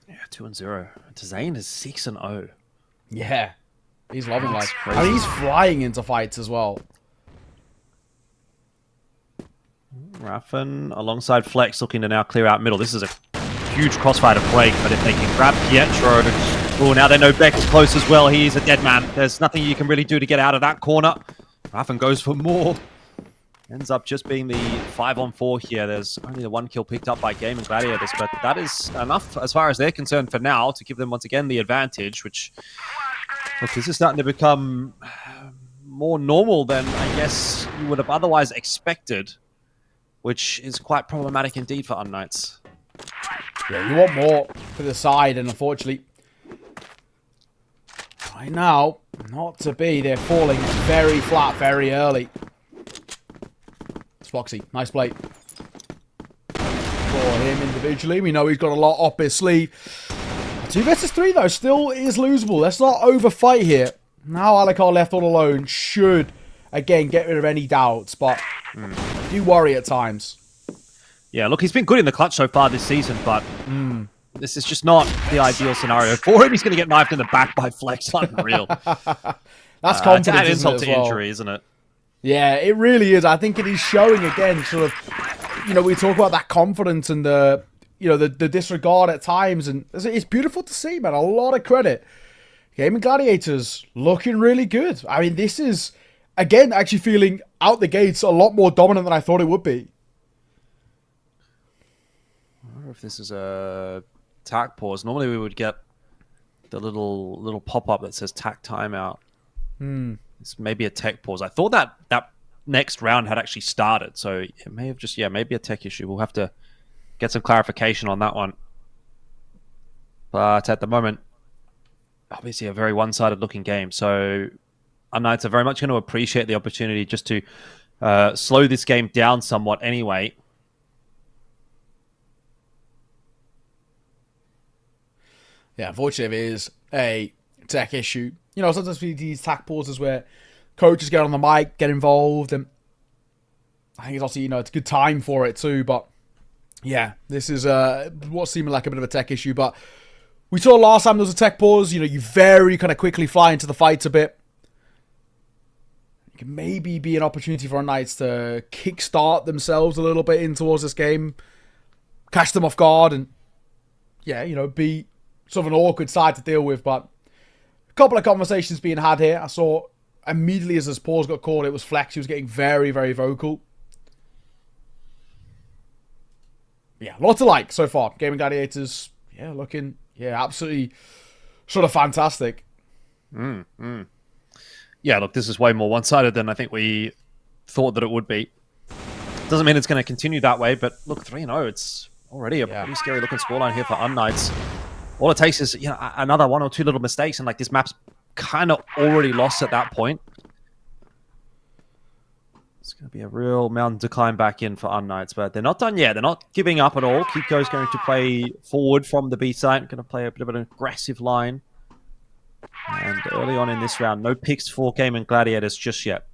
Yeah, 2-0. Zane is 6-0. Yeah, he's loving That's life. crazy. I mean, he's flying into fights as well. Raffen alongside Flex looking to now clear out middle. This is a huge crossfire to break, but if they can grab Pietro... Oh, now they know Beck is close as well. He is a dead man. There's nothing you can really do to get out of that corner. Raffen goes for more. Ends up just being the 5-on-4 here. There's only the 1 kill picked up by Gaimin Gladiators, but that is enough as far as they're concerned for now to give them once again the advantage, which... Look, this is starting to become more normal than I guess you would have otherwise expected, which is quite problematic indeed for unKnights. Yeah, you want more for the side, and unfortunately, right now, not to be. They're falling very flat very early. It's Foxy. Nice play. For him individually, we know he's got a lot up his sleeve. 2 versus 3, though, still is losable. Let's not overfight here. Now Alucard left all alone should, again, get rid of any doubts, but I do worry at times. Yeah, look, he's been good in the clutch so far this season, but this is just not the ideal scenario for him. He's going to get knifed in the back by Flex. Unreal. That's confidence, to add isn't insult it, to as well? injury, isn't it? Yeah, it really is. I think it is showing again, sort of, you know, we talk about that confidence and the, you know, the disregard at times, and it's beautiful to see, man. A lot of credit. Gaimin Gladiators looking really good. I mean, this is, again, actually feeling out the gates a lot more dominant than I thought it would be. I wonder if this is a tack pause. Normally we would get the little pop-up that says tack timeout. It's maybe a tech pause. I thought that next round had actually started, so it may have just, maybe a tech issue. We'll have to get some clarification on that one. But at the moment, obviously a very one-sided looking game. So unKnights are very much going to appreciate the opportunity just to slow this game down somewhat anyway. Yeah, unfortunately, it is a tech issue. You know, sometimes we these tack pauses where coaches get on the mic, get involved, and I think it's also, you know, it's a good time for it too. But yeah, this is what seemed like a bit of a tech issue. But we saw last time there was a tech pause. You know, you very kind of quickly fly into the fights a bit. It can maybe be an opportunity for unKnights to kickstart themselves a little bit in towards this game, catch them off guard, and yeah, you know, be sort of an awkward side to deal with. But a couple of conversations being had here. I saw immediately as his pause got called, it was Flex. He was getting very, very vocal. Yeah, lots of like so far. Gaimin Gladiators, yeah, looking, yeah, absolutely sort of fantastic. Yeah, look, this is way more one-sided than I think we thought that it would be. Doesn't mean it's going to continue that way, but look, 3-0, it's already a pretty scary looking scoreline here for unKnights. All it takes is, you know, another 1 or 2 little mistakes, and like this map's kind of already lost at that point. It's going to be a real mountain to climb back in for unKnights, but they're not done yet. They're not giving up at all. Kiko's going to play forward from the B site, going to play a bit of an aggressive line. And early on in this round, no picks for Gaimin Gladiators just yet.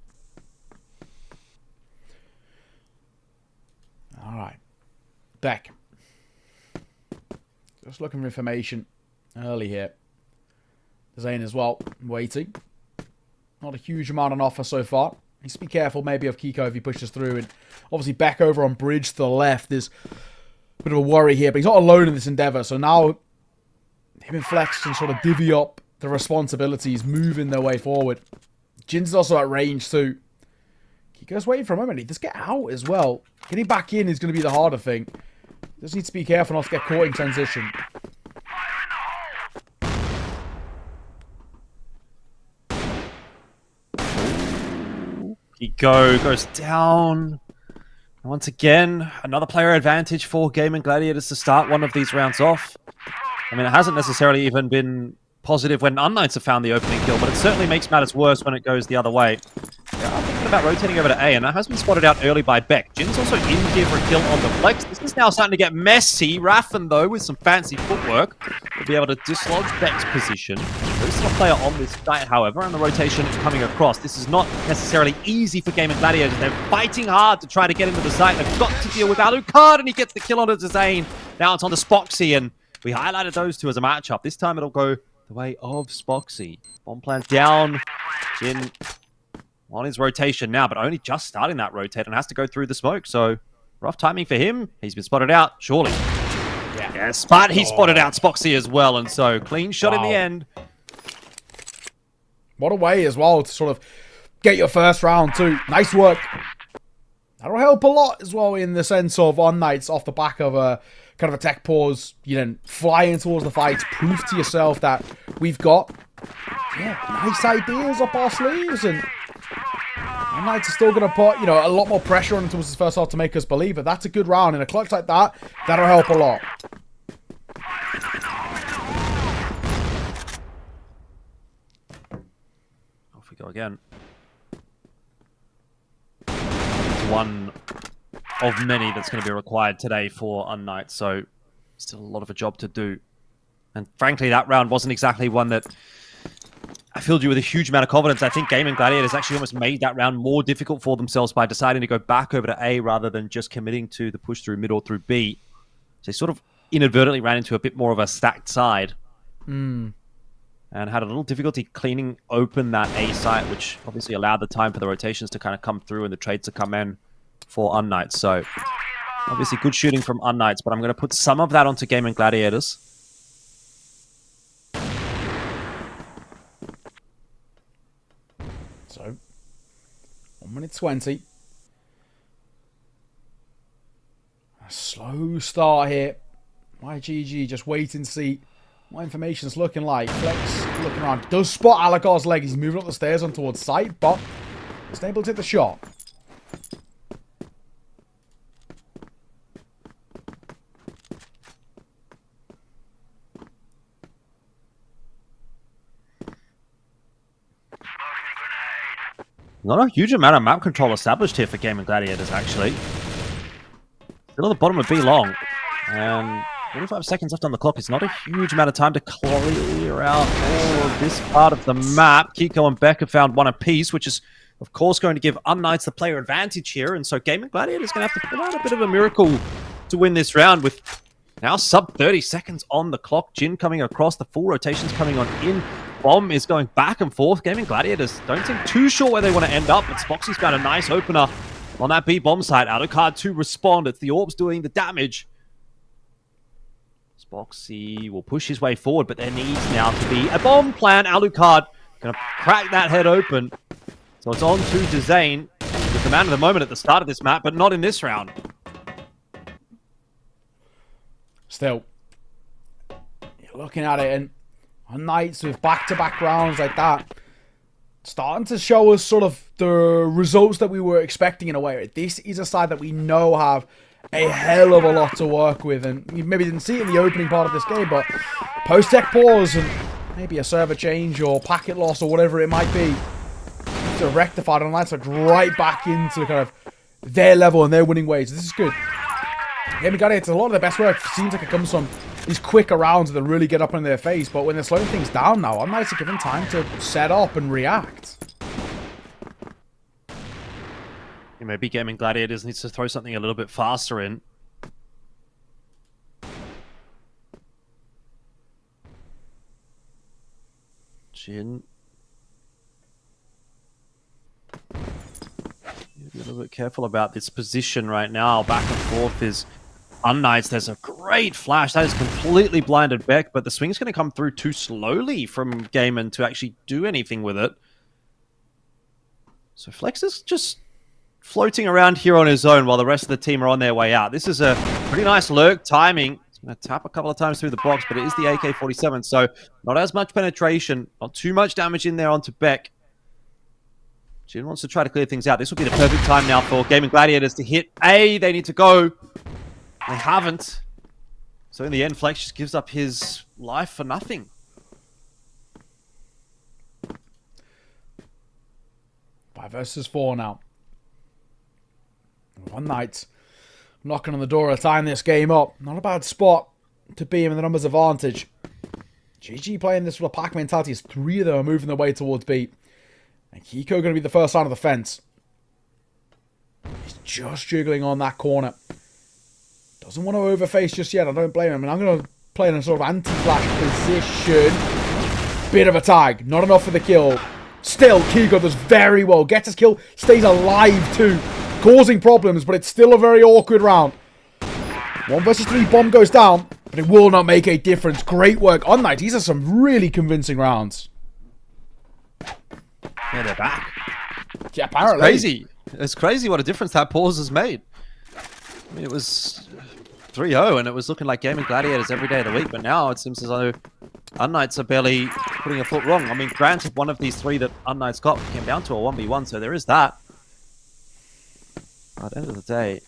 All right. Beck. Just looking for information early here. Zane as well, waiting. Not a huge amount on offer so far. Needs to be careful maybe of Kiko if he pushes through. And obviously Beck over on bridge to the left is a bit of a worry here. But he's not alone in this endeavor. So now him and Flex can sort of divvy up the responsibilities, moving their way forward. Jin's is also at range too. Kiko's waiting for a moment. He does get out as well. Getting back in is going to be the harder thing. Just needs to be careful not to get caught in transition. Goes down. Once again, another player advantage for Gaimin Gladiators to start one of these rounds off. I mean, it hasn't necessarily even been positive when unKnights have found the opening kill, but it certainly makes matters worse when it goes the other way. They are thinking about rotating over to A, and that has been spotted out early by Beck. Jin's also in here for a kill on the flex. This is now starting to get messy. Raffen, though, with some fancy footwork, will be able to dislodge Beck's position. There is still a player on this site, however, and the rotation is coming across. This is not necessarily easy for Gaimin Gladiators. They're fighting hard to try to get into the site. They've got to deal with Alucard, and he gets the kill onto Zane. Now it's on to Spoxy, and we highlighted those two as a matchup. This time it'll go the way of Spoxy. Bomb plant down. Jin on his rotation now, but only just starting that rotate and has to go through the smoke. So rough timing for him. He's been spotted out, surely. Yes, but he spotted out Spoxy as well, and so clean shot in the end. What a way as well to sort of get your first round too. Nice work. That'll help a lot as well in the sense of unKnights off the back of a kind of a tech pause, you know, flying towards the fight. Prove to yourself that we've got nice ideas up our sleeves, and unKnights are still going to put, you know, a lot more pressure on towards his first half to make us believe it. That's a good round. In a clutch like that, that'll help a lot. Off we go again. It's one of many that's going to be required today for unKnights, so still a lot of a job to do. And frankly, that round wasn't exactly one that I filled you with a huge amount of confidence. I think Gaimin Gladiators actually almost made that round more difficult for themselves by deciding to go back over to A rather than just committing to the push through mid or through B. So they sort of inadvertently ran into a bit more of a stacked side. And had a little difficulty cleaning open that A site, which obviously allowed the time for the rotations to kind of come through and the trades to come in for unKnights. So obviously good shooting from unKnights, but I'm going to put some of that onto Gaimin Gladiators. So 1:20. A slow start here. YGG just wait and see what information's looking like. Flex looking around. Does spot Alucard's leg. He's moving up the stairs on towards site, but he's able to take the shot. Not a huge amount of map control established here for Gaimin Gladiators, actually. Still at the bottom of B long. And 45 seconds left on the clock. It's not a huge amount of time to clear out all of this part of the map. Kiko and Beck have found one apiece, which is, of course, going to give unKnights the player advantage here. And so Gaimin Gladiators is going to have to pull out a bit of a miracle to win this round with now sub 30 seconds on the clock. Jin coming across. The full rotation's coming on in. Bomb is going back and forth. Gaimin Gladiators don't seem too sure where they want to end up, but Spoxy's found a nice opener on that B bomb site. Alucard to respond. It's the Orbs doing the damage. Spoxy will push his way forward, but there needs now to be a bomb plan. Alucard going to crack that head open. So it's on to Zane with the man of the moment at the start of this map, but not in this round. Still, you're looking at it, and unKnights with back-to-back rounds like that, starting to show us sort of the results that we were expecting in a way. This is a side that we know have a hell of a lot to work with, and you maybe didn't see it in the opening part of this game, but post-tech pause and maybe a server change or packet loss or whatever it might be, to rectify it, and unKnights are right back into kind of their level and their winning ways. This is good. Gaimin Gladiators, a lot of the best work seems like it comes from these quicker rounds that really get up in their face, but when they're slowing things down now, unKnights are given time to set up and react. Maybe Gaimin Gladiators needs to throw something a little bit faster in. Jin. Be a little bit careful about this position right now. Back and forth is unKnights. There's a great flash. That is completely blinded Beck, but the swing's going to come through too slowly from Gaimin to actually do anything with it. So Flex is just floating around here on his own while the rest of the team are on their way out. This is a pretty nice lurk timing. He's going to tap a couple of times through the box, but it is the AK-47, so not as much penetration, not too much damage in there onto Beck. Jin wants to try to clear things out. This would be the perfect time now for Gaimin Gladiators to hit A. They need to go. They haven't. So in the end, Flex just gives up his life for nothing. 5 versus 4 now. unKnights knocking on the door to tying this game up. Not a bad spot to be in the numbers advantage. GG playing this with a pack mentality as 3 of them are moving their way towards B. And Kiko going to be the first line of the fence. He's just jiggling on that corner. Doesn't want to overface just yet. I don't blame him. And I'm going to play in a sort of anti-flash position. Bit of a tag. Not enough for the kill. Still, Kiko does very well. Gets his kill. Stays alive too. Causing problems, but it's still a very awkward round. 1 versus 3 bomb goes down, but it will not make a difference. Great work on Knight. These are some really convincing rounds. Yeah, they're back. Yeah, apparently. It's crazy. It's crazy what a difference that pause has made. I mean, it was 3-0 and it was looking like Gaimin Gladiators every day of the week, but now it seems as though unKnights are barely putting a foot wrong. I mean, granted, one of these 3 that unKnights got came down to a 1v1, so there is that. But at the end of the day,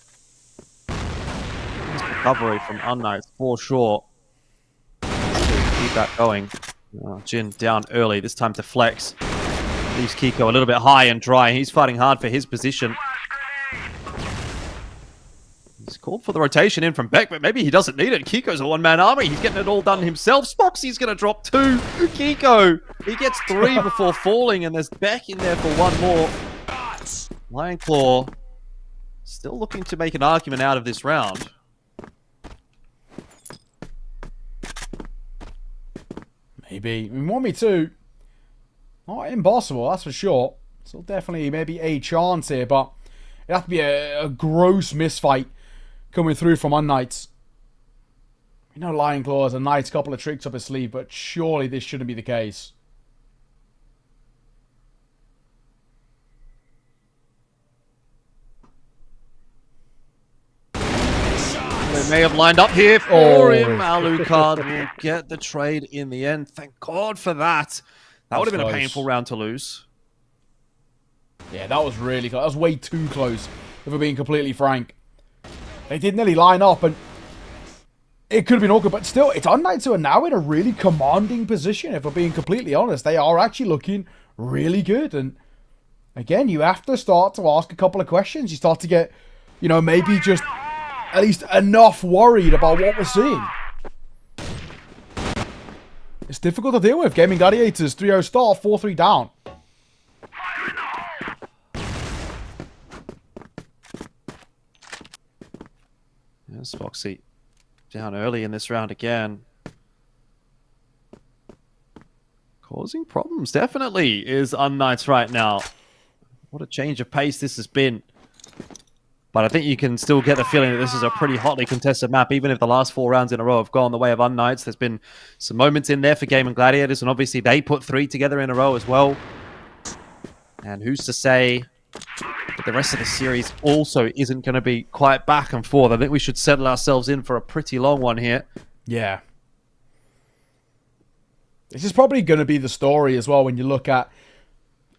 this recovery from unKnights for sure. Keep that going. Jin down early, this time to Flex. Leaves Kiko a little bit high and dry. He's fighting hard for his position. He's called for the rotation in from Beck, but maybe he doesn't need it. Kiko's a one-man army. He's getting it all done himself. Spoxy's going to drop 2. Kiko, he gets 3 before falling, and there's Beck in there for 1 more. Lion Claw still looking to make an argument out of this round. Maybe. I mean, 1v2. Not impossible, that's for sure. Still definitely maybe a chance here, but it'd have to be a gross misfight coming through from unKnights. You know, Lion Claw has a nice couple of tricks up his sleeve, but surely this shouldn't be the case. They may have lined up here for him. Alucard will get the trade in the end. Thank God for that. That would have been a painful round to lose. Yeah, that was really close. That was way too close, if we're being completely frank. They did nearly line up, and it could have been awkward, but still, it's unKnights who are now in a really commanding position, if we're being completely honest. They are actually looking really good, and again, you have to start to ask a couple of questions. You start to get, you know, maybe just at least enough worried about what we're seeing. It's difficult to deal with. Gaimin Gladiators, 3-0 start, 4-3 down. Yes, Foxy down early in this round again. Causing problems, definitely, is unKnights right now. What a change of pace this has been. But I think you can still get the feeling that this is a pretty hotly contested map, even if the last 4 rounds in a row have gone the way of unKnights. There's been some moments in there for Gaimin Gladiators, and obviously they put 3 together in a row as well. And who's to say that the rest of the series also isn't going to be quite back and forth? I think we should settle ourselves in for a pretty long one here. Yeah. This is probably going to be the story as well when you look at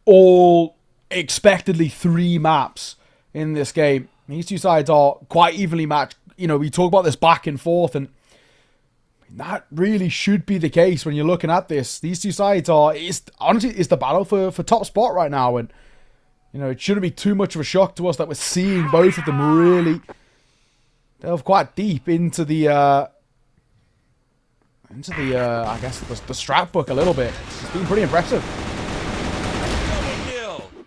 all expectedly 3 maps in this game. These 2 sides are quite evenly matched. You know, we talk about this back and forth, and that really should be the case when you're looking at this. These 2 sides are, honestly, it's the battle for top spot right now, and you know, it shouldn't be too much of a shock to us that we're seeing both of them really delve quite deep into the I guess the strat book a little bit. It's been pretty impressive.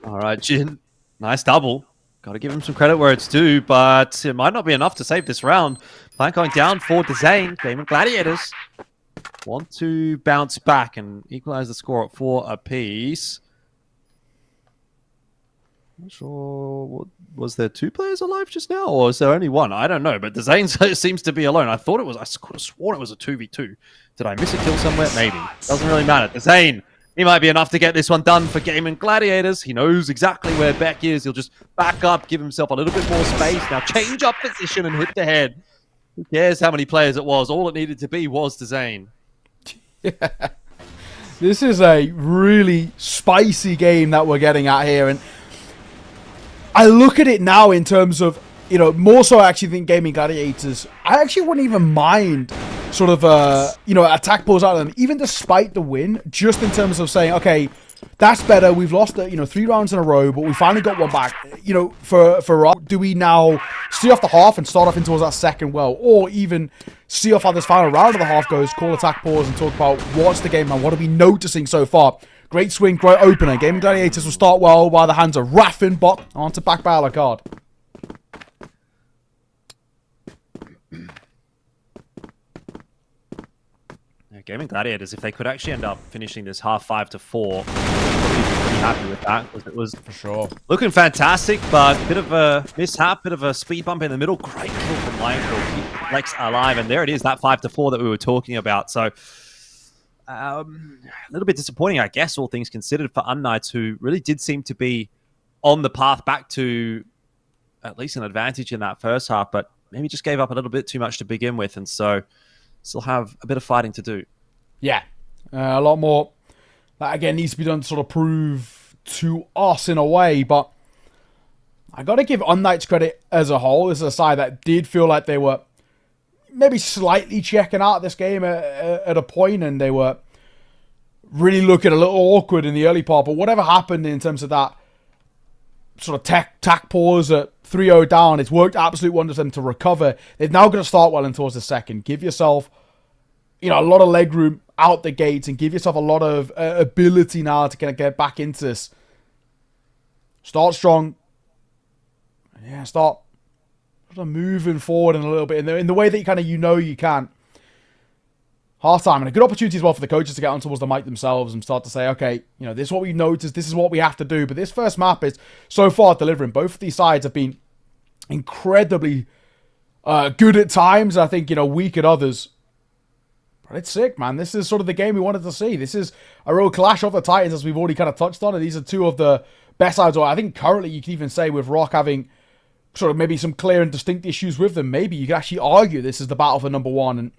All right, Jin, nice double. Got to give him some credit where it's due, but it might not be enough to save this round. Plant going down for Dezane. Gaimin Gladiators want to bounce back and equalize the score at 4 apiece. Not sure. Was there 2 players alive just now, or is there only 1? I don't know, but Dezane seems to be alone. I thought it was. I could have sworn it was a 2v2. Did I miss a kill somewhere? Maybe. Doesn't really matter. Dezane, he might be enough to get this one done for Gaimin Gladiators. He knows exactly where Beck is. He'll just back up, give himself a little bit more space. Now change up position and hit the head. Who cares how many players it was? All it needed to be was Dezane. Yeah. This is a really spicy game that we're getting at here, and I look at it now in terms of, you know, more so I actually think Gaimin Gladiators, I actually wouldn't even mind sort of, you know, attack pulls out of them, even despite the win, just in terms of saying, okay, that's better. We've lost, you know, 3 rounds in a row, but we finally got one back. You know, for ROC, do we now see off the half and start off in towards that second well, or even see off how this final round of the half goes, call attack pause and talk about what's the game and what are we noticing so far? Great swing, great opener. Gaimin Gladiators will start well while the hands are Raffin, but on to back by Alucard. Gaimin Gladiators, if they could actually end up finishing this half 5-4, pretty happy with that, because it was for sure looking fantastic, but a bit of a mishap, bit of a speed bump in the middle. Great kill from Lionel, keep Flex alive, and there it is, that 5-4 that we were talking about. So a little bit disappointing, I guess, all things considered, for unKnights, who really did seem to be on the path back to at least an advantage in that first half, but maybe just gave up a little bit too much to begin with, and so still have a bit of fighting to do. Yeah, a lot more that again needs to be done to sort of prove to us in a way, but I got to give unKnights credit as a whole. This is a side that did feel like they were maybe slightly checking out this game at a point, and they were really looking a little awkward in the early part, but whatever happened in terms of that sort of tack pause at 3-0 down, it's worked absolute wonders for them to recover. They've now got to start well in towards the second. Give yourself, you know, a lot of leg room out the gates and give yourself a lot of ability now to kind of get back into this. Start strong. Yeah, start sort of moving forward in a little bit in the way that you kind of, you know, you can. Half time, and a good opportunity as well for the coaches to get on towards the mic themselves and start to say, okay, you know, this is what we've noticed, this is what we have to do. But this first map is so far delivering. Both of these sides have been incredibly good at times. I think, you know, weak at others. But it's sick, man. This is sort of the game we wanted to see. This is a real clash of the Titans, as we've already kind of touched on. And these are two of the best sides. Or I think currently you can even say with ROC having sort of maybe some clear and distinct issues with them, maybe you could actually argue this is the battle for number one. And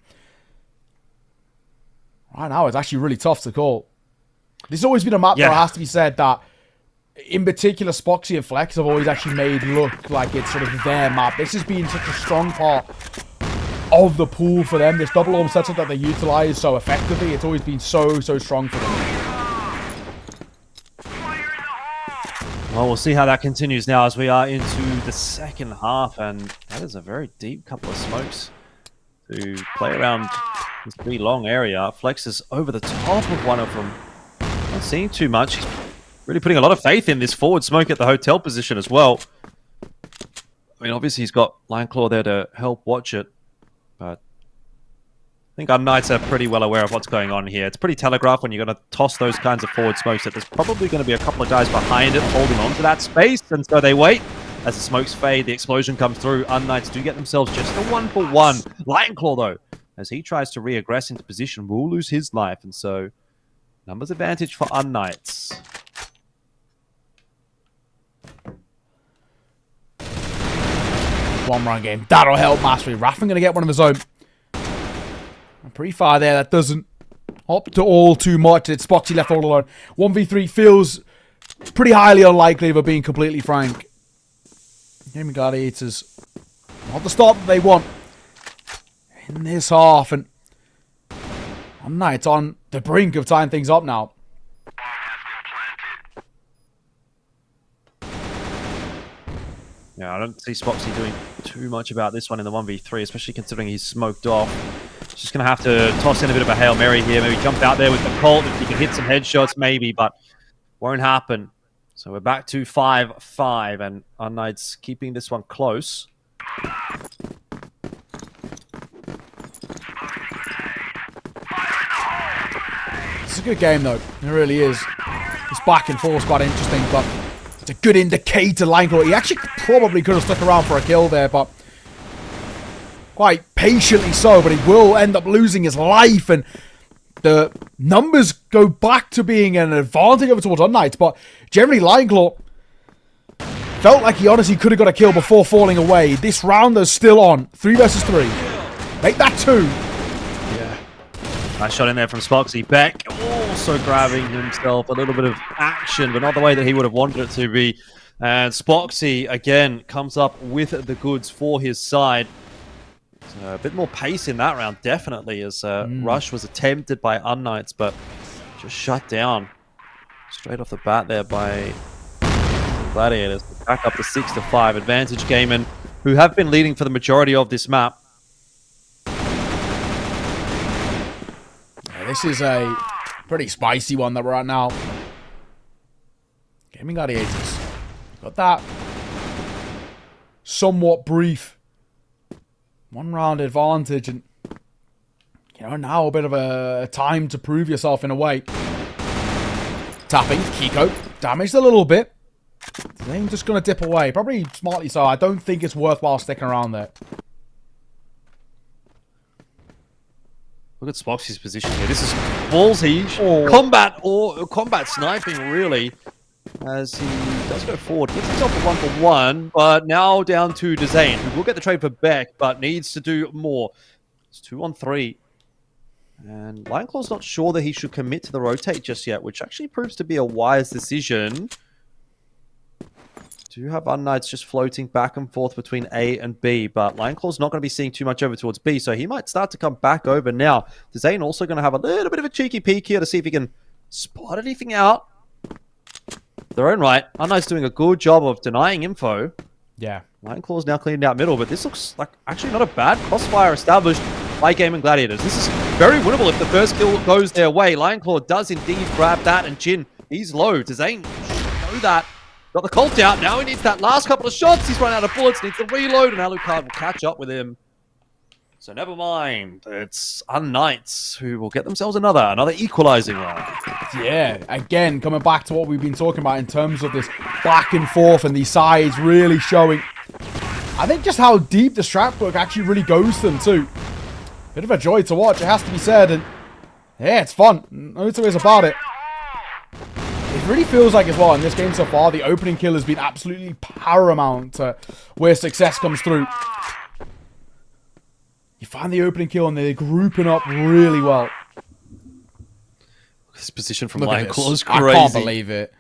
right now, it's actually really tough to call. This has always been a map that has to be said that, in particular, Spoxy and Flex have always actually made look like it's sort of their map. This has been such a strong part of the pool for them. This double arm setup that they utilize so effectively, it's always been so strong for them. Well, we'll see how that continues now as we are into the second half, and that is a very deep couple of smokes to play around this pretty long area. Flex is over the top of one of them. Not seeing too much. He's really putting a lot of faith in this forward smoke at the hotel position as well. I mean, obviously he's got Lineclaw there to help watch it, but I think unKnights are pretty well aware of what's going on here. It's pretty telegraphed when you're going to toss those kinds of forward smokes that there's probably going to be a couple of guys behind it holding on to that space, and so they wait. As the smokes fade, the explosion comes through. unKnights do get themselves just a 1-for-1. Lineclaw, though, as he tries to re-aggress into position, will lose his life, and so numbers advantage for unKnights. One run game. That'll help mastery. Raffin going to get one of his own. Pretty far there. That doesn't hop to all too much. It's Spoxy left all alone. 1v3 feels pretty highly unlikely, if we're being completely frank. Gaimin Gladiators not the start that they want in this half, and unKnights on the brink of tying things up now. Yeah, I don't see Spoxy doing too much about this one in the 1v3, especially considering he's smoked off. He's just going to have to toss in a bit of a Hail Mary here, maybe jump out there with the Colt. If he can hit some headshots, maybe, but won't happen. So we're back to 5-5, and unKnights keeping this one close. It's a good game, though. It really is. It's back and forth, quite interesting, but it's a good indicator. Lineclaw, he actually probably could have stuck around for a kill there, but quite patiently so, but he will end up losing his life, and the numbers go back to being an advantage over towards unKnights, but generally Lineclaw felt like he honestly could have got a kill before falling away. This round, they're still on. 3 versus 3. Make that 2. Yeah. Nice shot in there from Spoxy. Beck also grabbing himself a little bit of action, but not the way that he would have wanted it to be. And Spoxy, again, comes up with the goods for his side. So a bit more pace in that round, definitely, as Rush was attempted by unKnights, but just shut down straight off the bat there by Gladiators. Back up to 6-5. Advantage Gaimin, who have been leading for the majority of this map. Yeah, this is a pretty spicy one that we're at now. Gaimin Gladiators. Got that somewhat brief 1 round advantage, and now a bit of a time to prove yourself in a way. Tapping, Kiko, damaged a little bit. Zane's just going to dip away, probably smartly so. I don't think it's worthwhile sticking around there. Look at Spoxy's position here. This is ballsy. Combat sniping, really. As he does go forward, gets himself a 1-for-1, but now down to Dezane, who will get the trade for Beck, but needs to do more. It's 2-on-3. And Lionclaw's not sure that he should commit to the rotate just yet, which actually proves to be a wise decision. Do have unKnights just floating back and forth between A and B, but Lionclaw's not going to be seeing too much over towards B, so he might start to come back over now. Dezane also going to have a little bit of a cheeky peek here to see if he can spot anything out. Their own right. unKnights doing a good job of denying info. Yeah. Lionclaw's now cleaned out middle, but this looks like actually not a bad crossfire established by Gaimin Gladiators. This is very winnable if the first kill goes their way. Lionclaw does indeed grab that, and Jin, he's low. Dezane should know that. Got the Colt out. Now he needs that last couple of shots. He's run out of bullets, needs to reload, and Alucard will catch up with him. So never mind. It's unKnights who will get themselves another equalizing round. Yeah, again, coming back to what we've been talking about in terms of this back and forth and these sides really showing, I think, just how deep the strat book actually really goes to them too. Bit of a joy to watch, it has to be said, and yeah, it's fun. No two ways about it. It really feels like as well in this game so far, the opening kill has been absolutely paramount to where success comes through. You find the opening kill and they're grouping up really well. This position from Lionclaw is crazy. I can't believe it.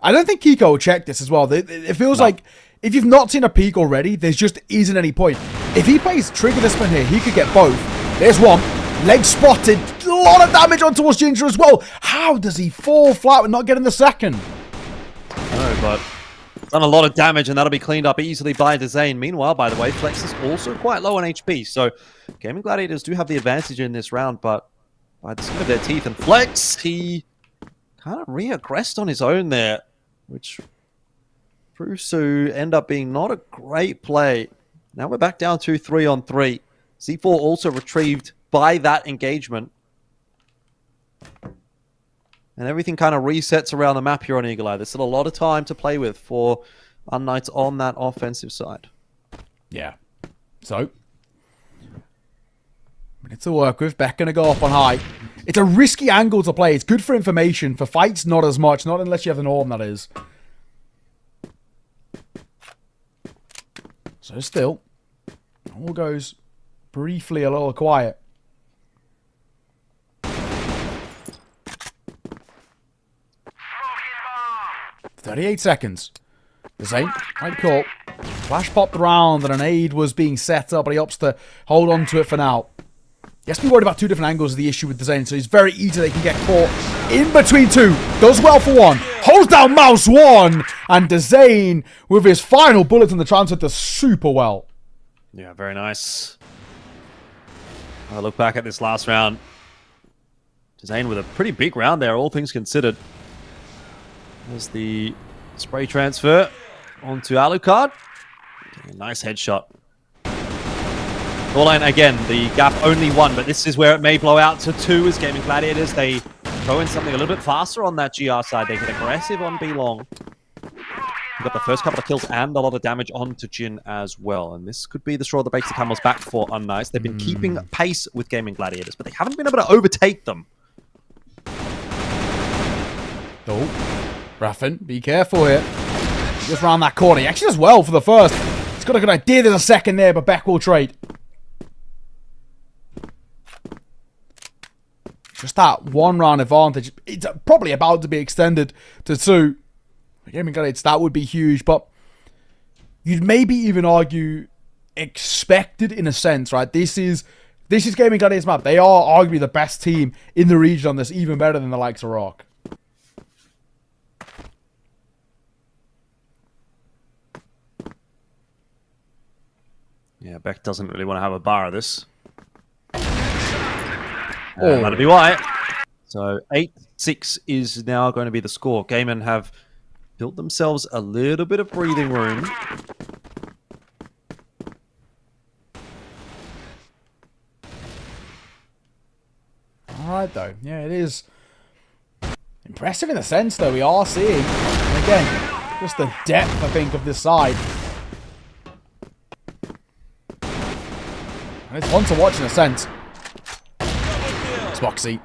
I don't think Kiko will check this as well. It feels like if you've not seen a peek already, there just isn't any point. If he plays trigger this one here, he could get both. There's one. Leg spotted. A lot of damage on towards Ginger as well. How does he fall flat with not getting the second? No, but done a lot of damage, and that'll be cleaned up easily by Dezane. Meanwhile, by the way, Flex is also quite low on HP, so Gaimin Gladiators do have the advantage in this round, but by the skin of their teeth, and Flex, he kind of re-aggressed on his own there, which proves to end up being not a great play. Now we're back down to 3-on-3. C4 also retrieved by that engagement. And everything kind of resets around the map here on Eagle Eye. There's still a lot of time to play with for unKnights on that offensive side. Yeah. So, minutes to work with. Beck going to go up on high. It's a risky angle to play. It's good for information. For fights, not as much. Not unless you have the norm, that is. So still, all goes briefly a little quiet. 38 seconds. Dezane, right call. Flash popped round and an aid was being set up, but he opts to hold on to it for now. He has to be worried about two different angles of the issue with Dezane, so it's very easy they can get caught in between two. Does well for one. Holds down mouse one. And Dezane, with his final bullet in the transfer, does super well. Yeah, very nice. I look back at this last round. Dezane with a pretty big round there, all things considered. There's the spray transfer onto Alucard. A nice headshot. Line again, the gap only one, but this is where it may blow out to two as Gaimin Gladiators. They throw in something a little bit faster on that GR side. They get aggressive on B long. Got the first couple of kills and a lot of damage onto Jin as well. And this could be the straw that breaks the camel's back for unKnights. They've been keeping pace with Gaimin Gladiators, but they haven't been able to overtake them. Oh. Raffin, be careful here. Just round that corner. He actually does well for the first. He's got a good idea. There's a second there, but Beck will trade. Just that one round advantage. It's probably about to be extended to two. Gaimin Gladiators, that would be huge, but you'd maybe even argue expected in a sense, right? This is Gaimin Gladiators map. They are arguably the best team in the region on this, even better than the likes of ROC. Yeah, Beck doesn't really want to have a bar of this. That'll be why. So 8-6 is now going to be the score. Gaimin have built themselves a little bit of breathing room. Alright though, yeah, it is impressive in a sense though. We are seeing, and again, just the depth I think of this side. And it's fun to watch in a sense. Spoxy.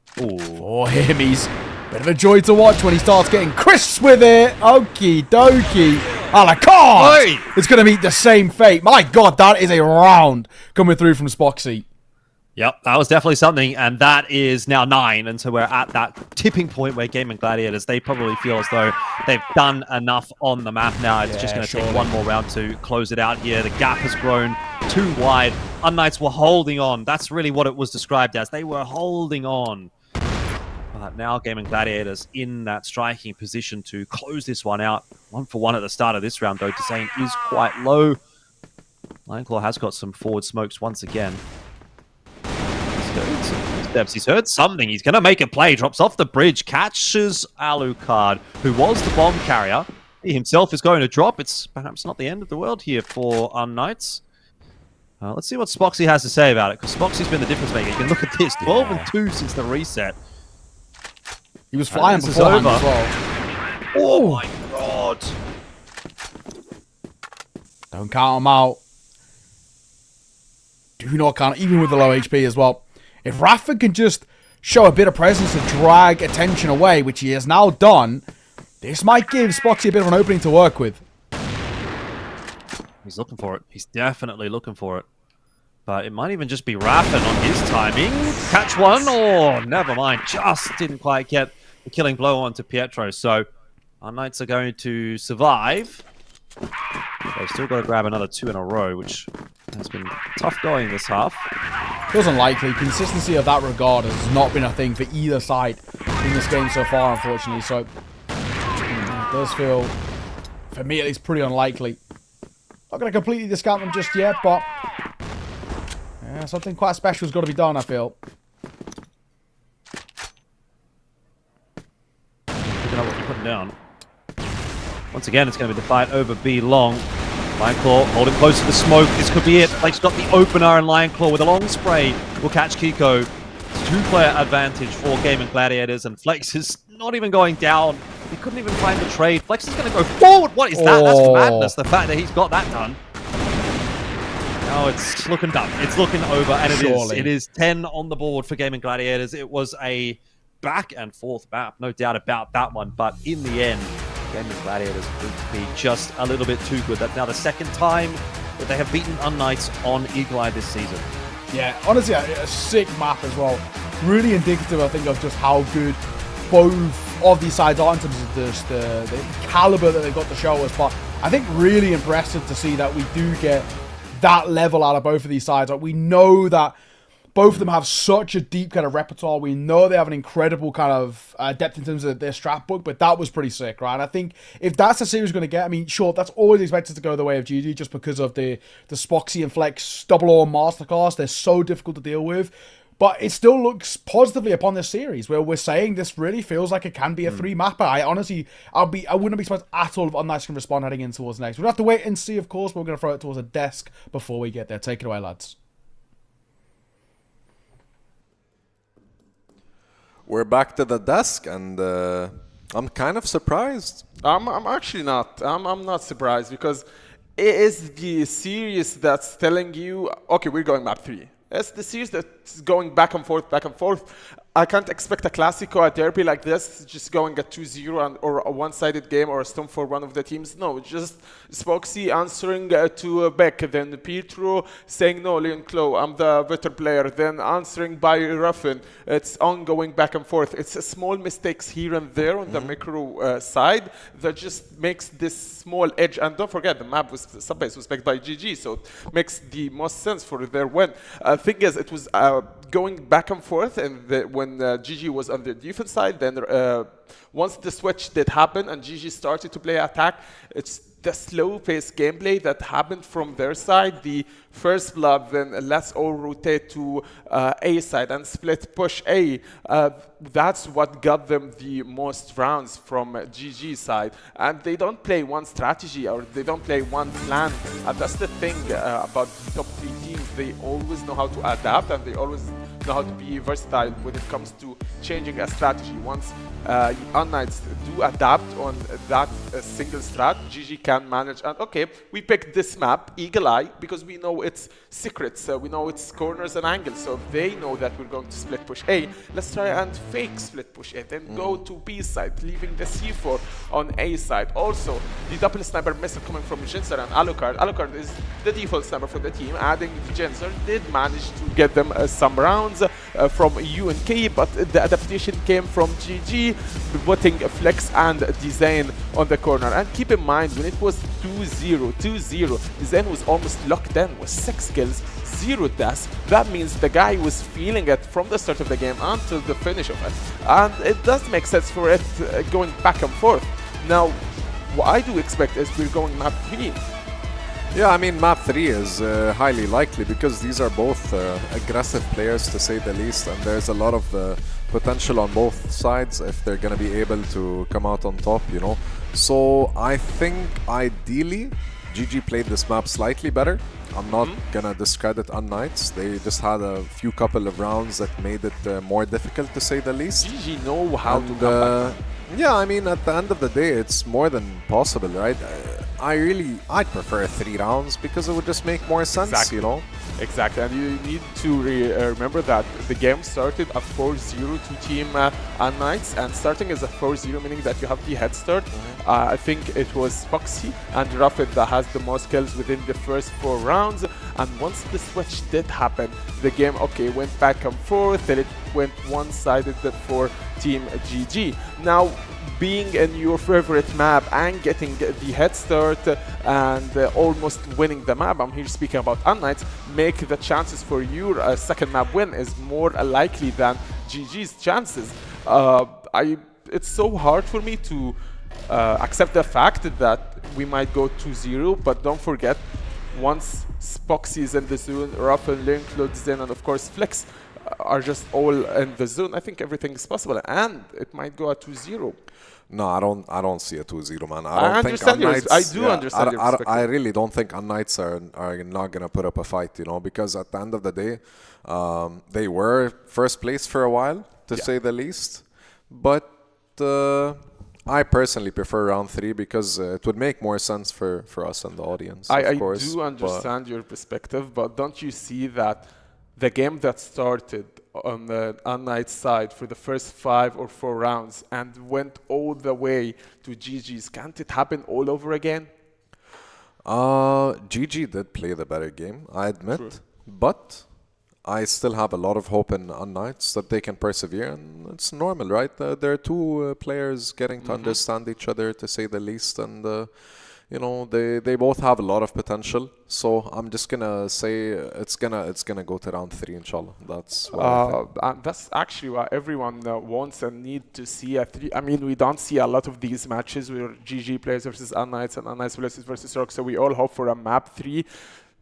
For him, he's a bit of a joy to watch when he starts getting crisps with it. Okie dokie. A la carte! It's going to meet the same fate. My god, that is a round coming through from Spoxy. Yep, that was definitely something, and that is now 9, and so we're at that tipping point where Gaimin Gladiators, they probably feel as though they've done enough on the map now. It's just going to take one more round to close it out here. The gap has grown too wide. unKnights were holding on. That's really what it was described as. They were holding on. But now Gaimin Gladiators in that striking position to close this one out. 1-for-1 at the start of this round, though. Desane is quite low. Lineclaw has got some forward smokes once again. He's heard something. He's going to make a play. Drops off the bridge. Catches Alucard, who was the bomb carrier. He himself is going to drop. It's perhaps not the end of the world here for unKnights. Let's see what Spoxy has to say about it, because Spoxy's been the difference maker. You can look at this. 12-2 since the reset. He was flying before as well. Oh my god. Don't count him out. Do not count, even with the low HP as well. If Rafa can just show a bit of presence to drag attention away, which he has now done, this might give Spoxy a bit of an opening to work with. He's looking for it. He's definitely looking for it. But it might even just be Raffin on his timing. Catch one. Oh, never mind. Just didn't quite get the killing blow onto Pietro. So unKnights are going to survive. They've still got to grab another 2 in a row, which has been tough going this half. Feels unlikely. Consistency of that regard has not been a thing for either side in this game so far, unfortunately. So it does feel, for me at least, pretty unlikely. Not going to completely discount them just yet, but yeah, something quite special has got to be done, I feel. Picking up what you're putting down. Once again, it's going to be the fight over B long. Lineclaw holding close to the smoke. This could be it. Blake's got the opener, and Lineclaw with a long spray will catch Kiko. It's 2-player advantage for Gaimin Gladiators, and Flex is not even going down. He couldn't even find the trade. Flex is going to go forward. What is that? That's madness, the fact that he's got that done. Now it's looking done. It's looking over, and it is 10 on the board for Gaimin Gladiators. It was a back and forth map, no doubt about that one, but in the end, Gaimin Gladiators proved to be just a little bit too good. That's now the second time that they have beaten unKnights on Eagle Eye this season. Yeah, honestly, a sick map as well. Really indicative, I think, of just how good both of these sides are in terms of the caliber that they've got to show us. But I think really impressive to see that we do get that level out of both of these sides. Like, we know that both of them have such a deep kind of repertoire. We know they have an incredible kind of depth in terms of their strat book, but that was pretty sick, right? And I think if that's a series we're going to get, I mean, sure, that's always expected to go the way of GG just because of the Spoxy and Flex double or masterclass. They're so difficult to deal with. But it still looks positively upon this series, where we're saying this really feels like it can be a 3-mapper. I honestly, I wouldn't be surprised at all if unKnights can respond heading in towards next. We'll have to wait and see, of course, but we're going to throw it towards a desk before we get there. Take it away, lads. We're back to the desk, and I'm kind of surprised. I'm actually not. I'm not surprised, because it is the series that's telling you, okay, we're going map 3. It's the series that it's going back and forth, back and forth. I can't expect a Classico, a derby like this, just going at 2-0 or a one-sided game or a stone for one of the teams. No, just Spoxy answering to Beck, then Pietro saying, no, Leon Klo, I'm the better player, then answering by Ruffin. It's ongoing back and forth. It's small mistakes here and there on the micro side that just makes this small edge. And don't forget, the map was subbase was backed by GG, so it makes the most sense for their win. Thing is, it was going back and forth, and when GG was on the defense side, then once the switch did happen and GG started to play attack, it's the slow-paced gameplay that happened from their side. The first blood, then let's all rotate to A side and split push A. That's what got them the most rounds from GG side. And they don't play one strategy or they don't play one plan. That's the thing about the top 3 teams. They always know how to adapt and they always know how to be versatile when it comes to changing a strategy. Once unKnights do adapt on that single strat, GG can manage. And okay, we picked this map, Eagle Eye, because we know its secrets, we know its corners and angles. So if they know that we're going to split push A, let's try and fake split push A, then go to B side, leaving the C4 on A side. Also, the double sniper missile coming from Jinzer and Alucard. Alucard is the default sniper for the team. Adding Jinzer did manage to get them some rounds from UNK, but the adaptation came from GG, putting Flex and Design on the corner. And keep in mind, when it was 2-0, Design was almost locked in with 6 kills, 0 deaths. That means the guy was feeling it from the start of the game until the finish of it. And it does make sense for it going back and forth. Now, what I do expect is we're going map 3. Yeah, I mean, map 3 is highly likely because these are both aggressive players, to say the least, and there's a lot of potential on both sides if they're going to be able to come out on top, you know. So I think ideally GG played this map slightly better. I'm not going to discredit unKnights. They just had a few couple of rounds that made it more difficult, to say the least. GG know how to come back. Yeah, I mean, at the end of the day, it's more than possible, right? I'd prefer 3 rounds because it would just make more sense, you know? Exactly, and you need to remember that the game started a 4-0 to team unKnights, and starting as a 4-0 meaning that you have the head start. I think it was Foxy and Rapid that has the most kills within the first 4 rounds, and once the switch did happen, the game, okay, went back and forth, and it went one-sided for team GG. Now, being in your favorite map and getting the head start and almost winning the map, I'm here speaking about unKnights, make the chances for your second map win is more likely than GG's chances. It's so hard for me to accept the fact that we might go 2-0, but don't forget, once Spoxy is in the zone, Ruffin, Linkload, Zen, and of course Flex are just all in the zone, I think everything is possible, and it might go at 2-0. No, I don't see a 2-0, man. I understand your perspective. I really don't think unKnights are not going to put up a fight, you know, because at the end of the day, they were first place for a while, to say the least. But I personally prefer round 3 because it would make more sense for us and the audience, of course. I do understand your perspective, but don't you see that the game that started on the unKnights side for the first 5 or 4 rounds and went all the way to GG's, can't it happen all over again? GG did play the better game, I admit. True. But I still have a lot of hope in unKnights that they can persevere, and it's normal, right? There are 2 players getting to understand each other, to say the least, and you know, they both have a lot of potential. So I'm just gonna say it's gonna go to round 3, inshallah. That's what I think. And that's actually what everyone wants and need to see. I mean, we don't see a lot of these matches where GG plays versus unKnights and unKnights versus ROC. So we all hope for a map 3.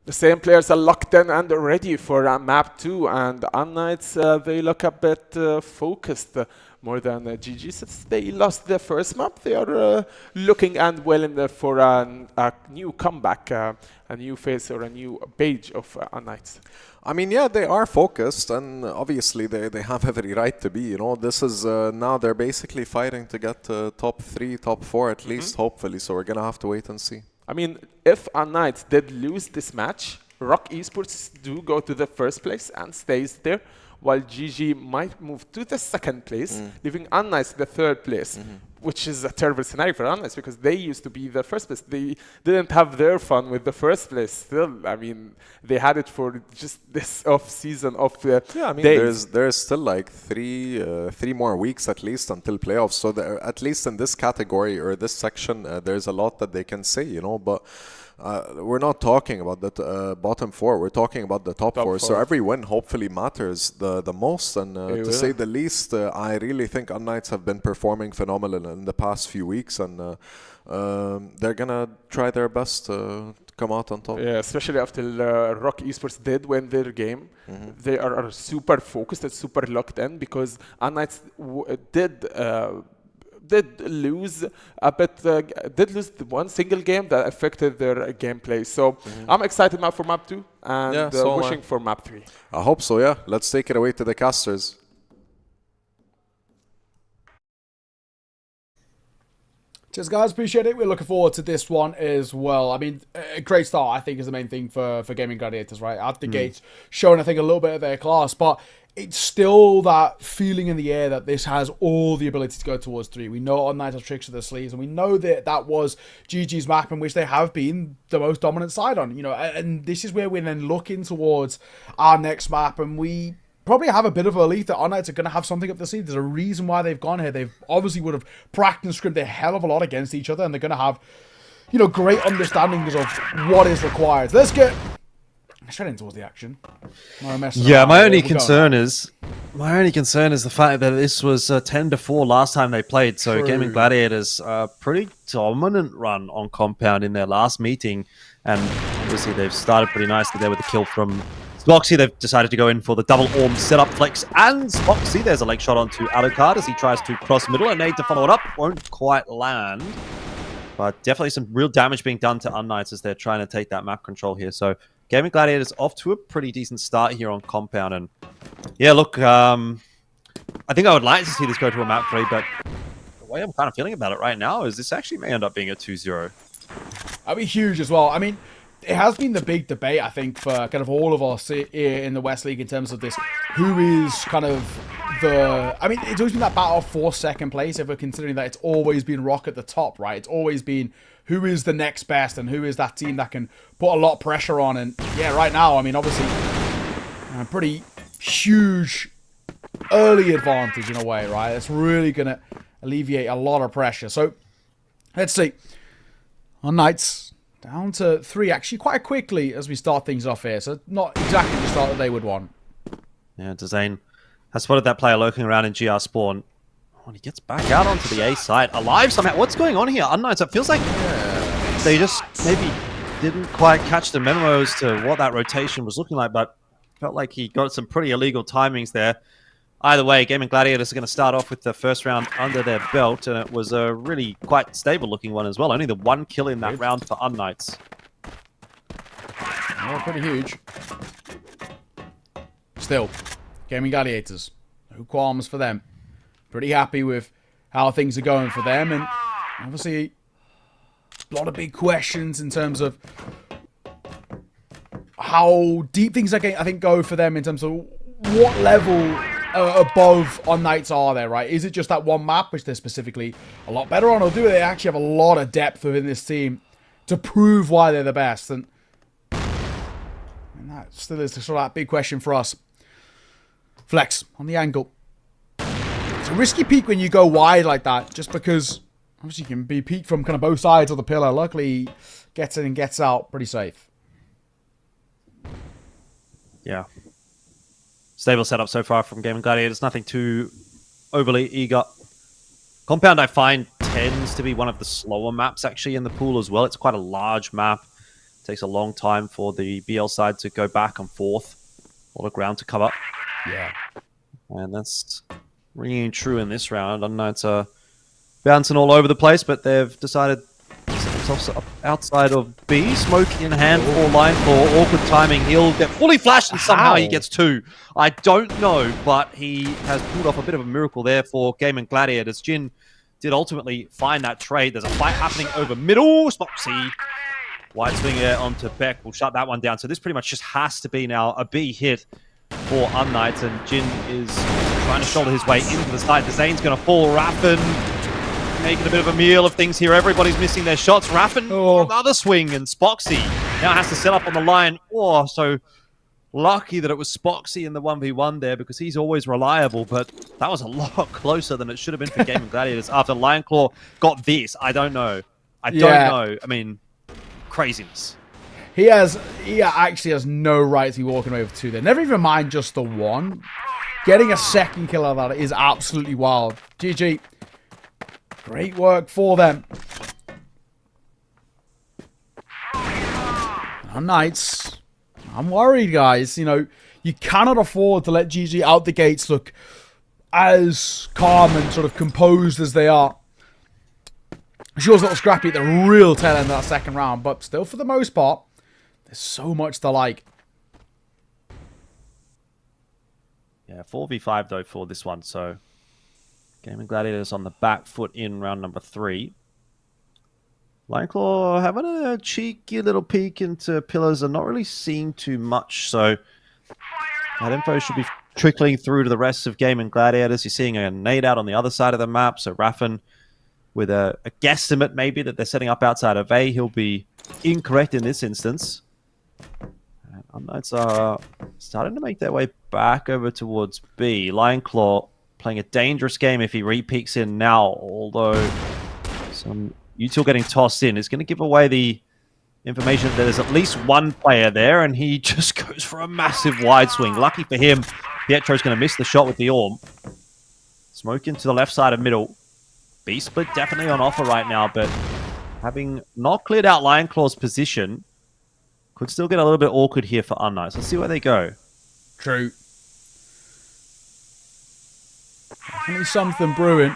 The same players are locked in and ready for map 2, and unKnights, they look a bit focused more than GG. Since they lost their first map, they are looking and well in there for a new comeback, a new phase or a new page of unKnights. I mean, yeah, they are focused, and obviously they have every right to be. You know, this is now they're basically fighting to get top 3, top 4 at least, hopefully. So we're gonna have to wait and see. I mean, if unKnights did lose this match, ROC Esports do go to the first place and stays there, while GG might move to the second place, leaving unKnights the third place, which is a terrible scenario for unKnights because they used to be the first place. They didn't have their fun with the first place. Still, I mean, they had it for just this off season of Yeah, I mean, days. there's still like three more weeks at least until playoffs. So at least in this category or this section, there's a lot that they can say, you know. But we're not talking about the bottom four. We're talking about the top four. So every win hopefully matters the most. And to say the least, I really think unKnights have been performing phenomenal in the past few weeks, and they're gonna try their best to come out on top. Yeah, especially after ROC Esports did win their game. They are super focused and super locked in because unKnights did lose a bit, did lose one single game that affected their gameplay. So I'm excited now for map 2 and pushing for map 3. I hope so, yeah. Let's take it away to the casters. Cheers, guys. Appreciate it. We're looking forward to this one as well. I mean, a great start, I think, is the main thing for Gaimin Gladiators, right? Out the gates, showing, I think, a little bit of their class, but it's still that feeling in the air that this has all the ability to go towards 3. We know unKnights have tricks of their sleeves, and we know that that was GG's map in which they have been the most dominant side on, you know, and this is where we're then looking towards our next map, and we probably have a bit of a belief that unKnights are going to have something up their sleeve. There's a reason why they've gone here. They've obviously would have practiced and scrimped a hell of a lot against each other, and they're going to have, you know, great understandings of what is required. Let's get straight in towards the action. Yeah, my only concern is the fact that this was 10-4 last time they played. So Gaimin Gladiators pretty dominant run on compound in their last meeting, and obviously they've started pretty nicely there with the kill from Spoxy. They've decided to go in for the double orm setup flex, and Spoxy, there's a leg shot onto Alucard as he tries to cross middle and need to follow it up. Won't quite land, but definitely some real damage being done to unKnights as they're trying to take that map control here. So Gaimin Gladiators off to a pretty decent start here on compound, and yeah, look, I think I would like to see this go to a map 3, but the way I'm kind of feeling about it right now is this actually may end up being a 2-0. That'd be huge as well. I mean, it has been the big debate, I think, for kind of all of us here in the West League in terms of this. Who is kind of the... I mean, it's always been that battle for second place, if we're considering that it's always been ROC at the top, right? It's always been who is the next best and who is that team that can put a lot of pressure on. And yeah, right now, I mean, obviously, a pretty huge early advantage in a way, right? It's really going to alleviate a lot of pressure. So, let's see. unKnights down to 3, actually, quite quickly as we start things off here. So, not exactly the start that they would want. Yeah, Dezane has spotted that player lurking around in GR spawn. When he gets back out onto the A side, alive somehow. What's going on here? unKnights, it feels like they just maybe didn't quite catch the memo as to what that rotation was looking like, but felt like he got some pretty illegal timings there. Either way, Gaimin Gladiators are going to start off with the first round under their belt, and it was a really quite stable-looking one as well. Only the 1 kill in that round for unKnights. Oh, pretty huge. Still, Gaimin Gladiators. No qualms for them. Pretty happy with how things are going for them, and obviously a lot of big questions in terms of how deep things are going, I think, go for them in terms of what level above unKnights are there, right? Is it just that one map which they're specifically a lot better on, or do they actually have a lot of depth within this team to prove why they're the best? And that still is sort of that big question for us. Flex on the angle. It's a risky peek when you go wide like that, just because obviously you can be peeked from kind of both sides of the pillar. Luckily, he gets in and gets out pretty safe. Yeah. Stable setup so far from Gaimin Gladiators. Nothing too overly eager. Compound, I find, tends to be one of the slower maps actually in the pool as well. It's quite a large map. It takes a long time for the BL side to go back and forth. A lot of ground to cover. Yeah. And that's ringing true in this round. unKnights are bouncing all over the place, but they've decided to set themselves up outside of B. Smoke in hand for line for awkward timing. He'll get fully flashed and somehow he gets 2. I don't know, but he has pulled off a bit of a miracle there for Gaimin Gladiators. Jin did ultimately find that trade. There's a fight happening over middle. Spoxy Wide swing here onto Beck will shut that one down. So this pretty much just has to be now a B hit for unKnights, and Jin is trying to shoulder his way into the side. The Zane's going to fall. Raffen making a bit of a meal of things here. Everybody's missing their shots. Raffen for another swing, and Spoxy now has to set up on the line. Oh, so lucky that it was Spoxy in the 1v1 there, because he's always reliable, but that was a lot closer than it should have been for Gaimin Gladiators. After Lionclaw got this, I don't know. I don't know. I mean, craziness. He actually has no right to be walking away with 2 there. Never even mind just the 1. Getting a second kill out of that is absolutely wild. GG. Great work for them. unKnights. I'm worried, guys. You know, you cannot afford to let GG out the gates look as calm and sort of composed as they are. She was a little scrappy at the real tail end of that second round, but still, for the most part, there's so much to like. Yeah, 4v5 though for this one, so Gaimin Gladiators on the back foot in round number 3. Lionclaw having a cheeky little peek into pillars and not really seeing too much, so that info should be trickling through to the rest of Gaimin Gladiators. You're seeing a nade out on the other side of the map, so Raffen with a guesstimate maybe that they're setting up outside of A. He'll be incorrect in this instance. unKnights are starting to make their way back over towards B. Lionclaw playing a dangerous game if he re-peeks in now, although some util getting tossed in is going to give away the information that there's at least one player there, and he just goes for a massive wide swing. Lucky for him, Pietro's going to miss the shot with the orb. Smoke into the left side of middle. B-split definitely on offer right now, but having not cleared out Lionclaw's position, could still get a little bit awkward here for unKnights. Let's see where they go. True. Definitely something brewing.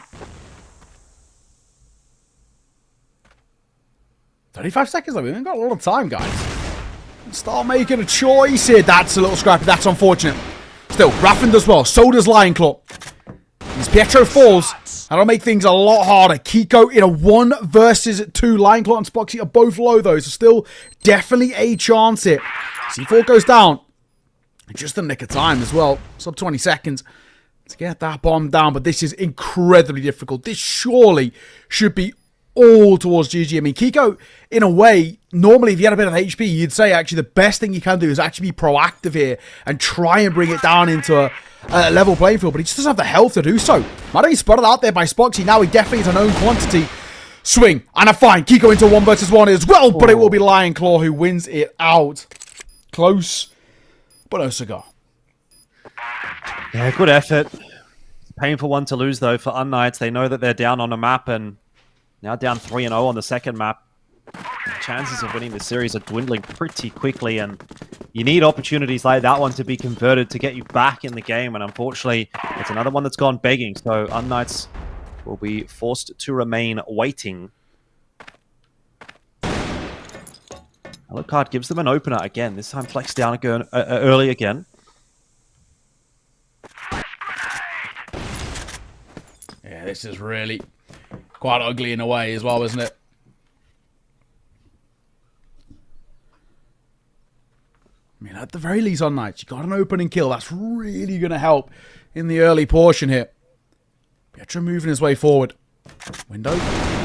35 seconds, though. We haven't got a lot of time, guys. Start making a choice here. That's a little scrappy. That's unfortunate. Still, Raffen does well. So does Lionclaw. As Pietro falls, that'll make things a lot harder. Kiko in a 1 versus 2. Lionclaw and Spoxy are both low, though, so still definitely a chance here. C4 goes down. Just in the nick of time as well. Sub 20 seconds to get that bomb down, but this is incredibly difficult. This surely should be all towards GG. I mean, Kiko, in a way, normally if you had a bit of HP, you'd say actually the best thing you can do is actually be proactive here and try and bring it down into a level playing field, but he just doesn't have the health to do so. Might have been spotted out there by Spoxy. Now he definitely is a known quantity. Swing and a fine. Kiko into 1 versus 1 as well, but it will be Lionclaw who wins it out. Close, but no cigar. Yeah, good effort. Painful one to lose, though, for unKnights. They know that they're down on a map, and now down 3-0 on the second map. Chances of winning the series are dwindling pretty quickly, and you need opportunities like that one to be converted to get you back in the game, and unfortunately, it's another one that's gone begging, so unKnights will be forced to remain waiting. Alucard gives them an opener again, this time flex down again, early again. Yeah, this is really quite ugly in a way as well, isn't it? I mean, at the very least unKnights, you got an opening kill. That's really going to help in the early portion here. Pietro moving his way forward. Window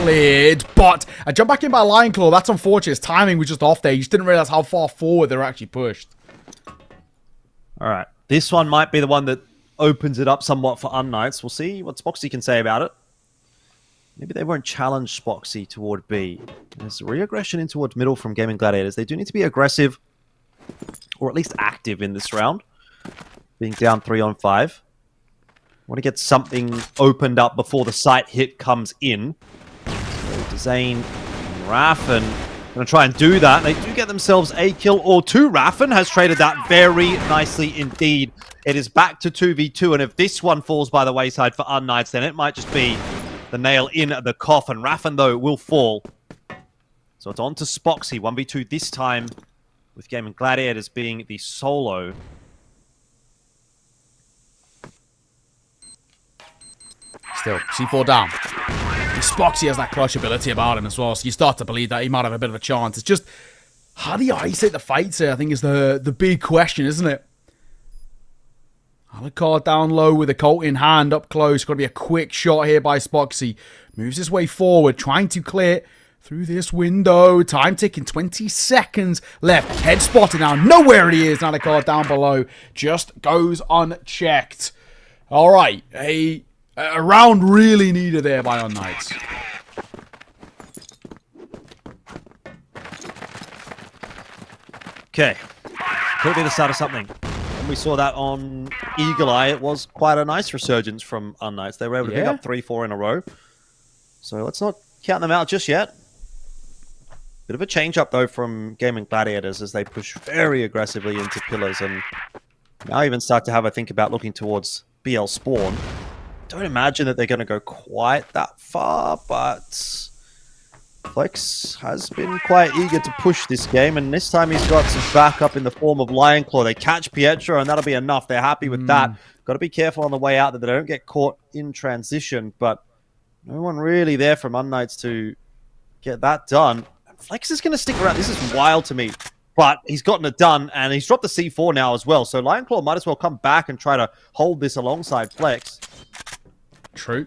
cleared, but a jump back in by Lionclaw. That's unfortunate. His timing was just off there. He just didn't realize how far forward they were actually pushed. All right. This one might be the one that opens it up somewhat for unKnights. We'll see what Spoxy can say about it. Maybe they won't challenge Spoxy toward B. There's re-aggression in towards middle from Gaimin Gladiators. They do need to be aggressive, or at least active in this round, being down 3-on-5. Want to get something opened up before the site hit comes in. So Zane and Raffen going to try and do that. They do get themselves a kill or two. Raffen has traded that very nicely indeed. It is back to 2v2, and if this one falls by the wayside for unKnights, then it might just be the nail in the coffin. Raffen, though, will fall. So it's on to Spoxy, 1v2 this time, with Gaimin Gladiators being the solo. Still, C4 down. Spoxy has that clutch ability about him as well, so you start to believe that he might have a bit of a chance. It's just How do you isolate the fights here, I think, is the big question, isn't it? Alucard down low with a Colt in hand, up close. Got to be a quick shot here by Spoxy. Moves his way forward, trying to clear through this window. Time ticking, 20 seconds left. Head spotted now. Know where he is. Alucard down below. Just goes unchecked. All right. A round really needed there by unKnights. Okay. Could be the start of something. When we saw that on Eagle Eye, it was quite a nice resurgence from unKnights. They were able to pick up 3-4 in a row. So let's not count them out just yet. Bit of a change up, though, from Gaimin Gladiators as they push very aggressively into pillars. And now even start to have a think about looking towards BL Spawn. Don't imagine that they're going to go quite that far, but Flex has been quite eager to push this game, and this time he's got some backup in the form of Lion Claw. They catch Pietro, and that'll be enough. They're happy with that. Got to be careful on the way out that they don't get caught in transition, but no one really there from unKnights to get that done. Flex is going to stick around. This is wild to me, but he's gotten it done, and he's dropped the C4 now as well, so Lion Claw might as well come back and try to hold this alongside Flex. True.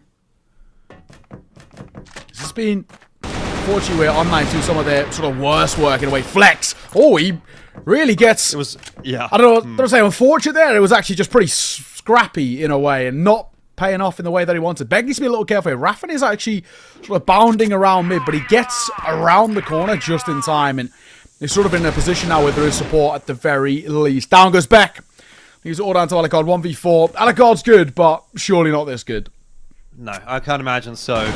This has been unfortunately where unKnights do some of their sort of worst work in a way. Flex. Oh, he really gets... It was, yeah. I don't know, say unfortunate there. It was actually just pretty scrappy in a way and not paying off in the way that he wanted. Beg needs to be a little careful here. Raffin is actually sort of bounding around mid, but he gets around the corner just in time, and he's sort of in a position now where there is support at the very least. Down goes Beck. He's all down to Alucard. 1v4. Alucard's good, but surely not this good. No, I can't imagine so.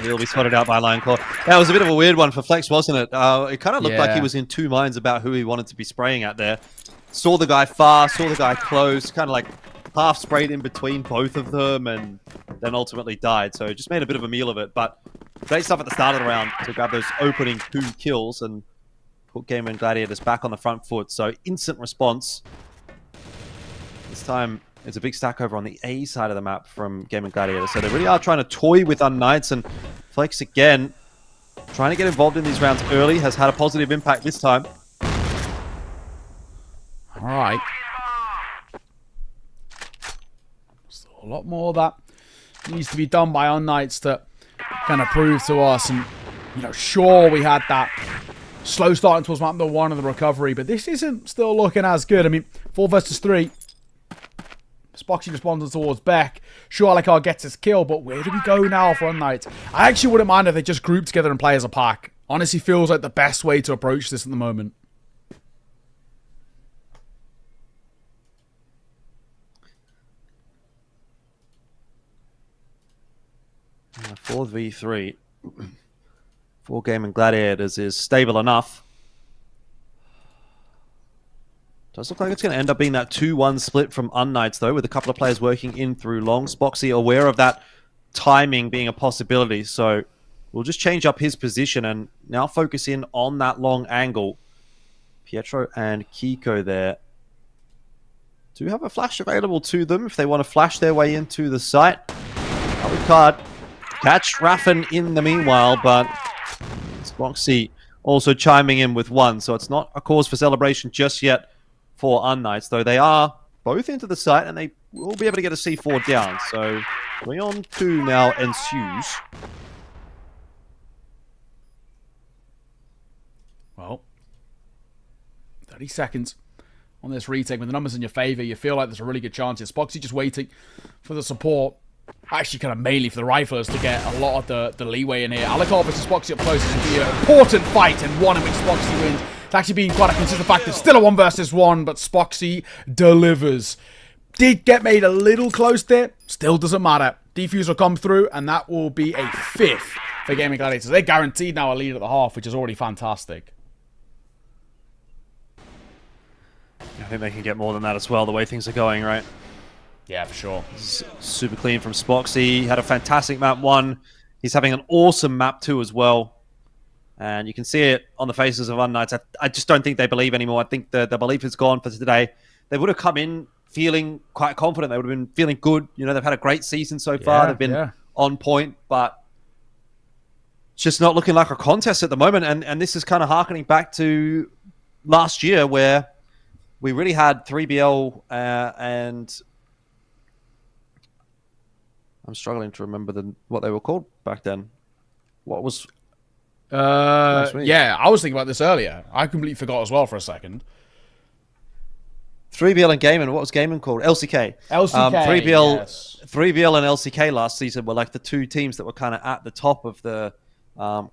He'll be spotted out by Lion Claw. That was a bit of a weird one for Flex, wasn't it? It kind of looked like he was in two minds about who he wanted to be spraying at there. Saw the guy far, saw the guy close, kind of like half sprayed in between both of them, and then ultimately died. So just made a bit of a meal of it. But great stuff at the start of the round to grab those opening 2 kills and put Gaimin Gladiators back on the front foot. So instant response. This time it's a big stack over on the A side of the map from Gaimin Gladiators. So they really are trying to toy with unKnights, and Flex again trying to get involved in these rounds early has had a positive impact this time. All right. Still a lot more that needs to be done by unKnights to kind of prove to us. And, you know, sure, we had that slow starting towards map number 1 of the recovery, but this isn't still looking as good. I mean, 4 versus 3. Spoxy responds towards Beck. Sure, Alucard gets his kill, but where do we go now for unKnights? I actually wouldn't mind if they just group together and play as a pack. Honestly feels like the best way to approach this at the moment. 4v3 for Gaimin Gladiators is stable enough. Does look like it's going to end up being that 2-1 split from unKnights, though, with a couple of players working in through long. Spoxy aware of that timing being a possibility, so we'll just change up his position and now focus in on that long angle. Pietro and Kiko there do have a flash available to them if they want to flash their way into the site. Alucard catch Raffin in the meanwhile, but Spoxy also chiming in with 1, so it's not a cause for celebration just yet for unKnights, though they are both into the site and they will be able to get a C4 down. So 3-on-2 now ensues. Well, 30 seconds on this retake. With the numbers in your favor, you feel like there's a really good chance. It's Spoxy just waiting for the support. Actually, kind of mainly for the riflers to get a lot of the leeway in here. Alucard versus Spoxy up close is going to be an important fight, and one in which Spoxy wins. It's actually been quite a consistent factor. Still a 1 versus 1, but Spoxy delivers. Did get made a little close there. Still doesn't matter. Defuse will come through, and that will be a 5th for Gaimin Gladiators. They're guaranteed now a lead at the half, which is already fantastic. I think they can get more than that as well, the way things are going, right? Yeah, for sure. Super clean from Spoxy. Had a fantastic map 1. He's having an awesome map 2 as well. And you can see it on the faces of unKnights. I just don't think they believe anymore. I think the belief is gone for today. They would have come in feeling quite confident. They would have been feeling good. You know, they've had a great season so far. They've been on point, but just not looking like a contest at the moment. And this is kind of harkening back to last year where we really had 3BL and I'm struggling to remember what they were called back then. What was... yeah, I was thinking about this earlier. I completely forgot as well for a second. 3BL and Gaimin. What was Gaimin called? LCK. 3BL, yes. 3BL and LCK last season were like the two teams that were kind of at the top of the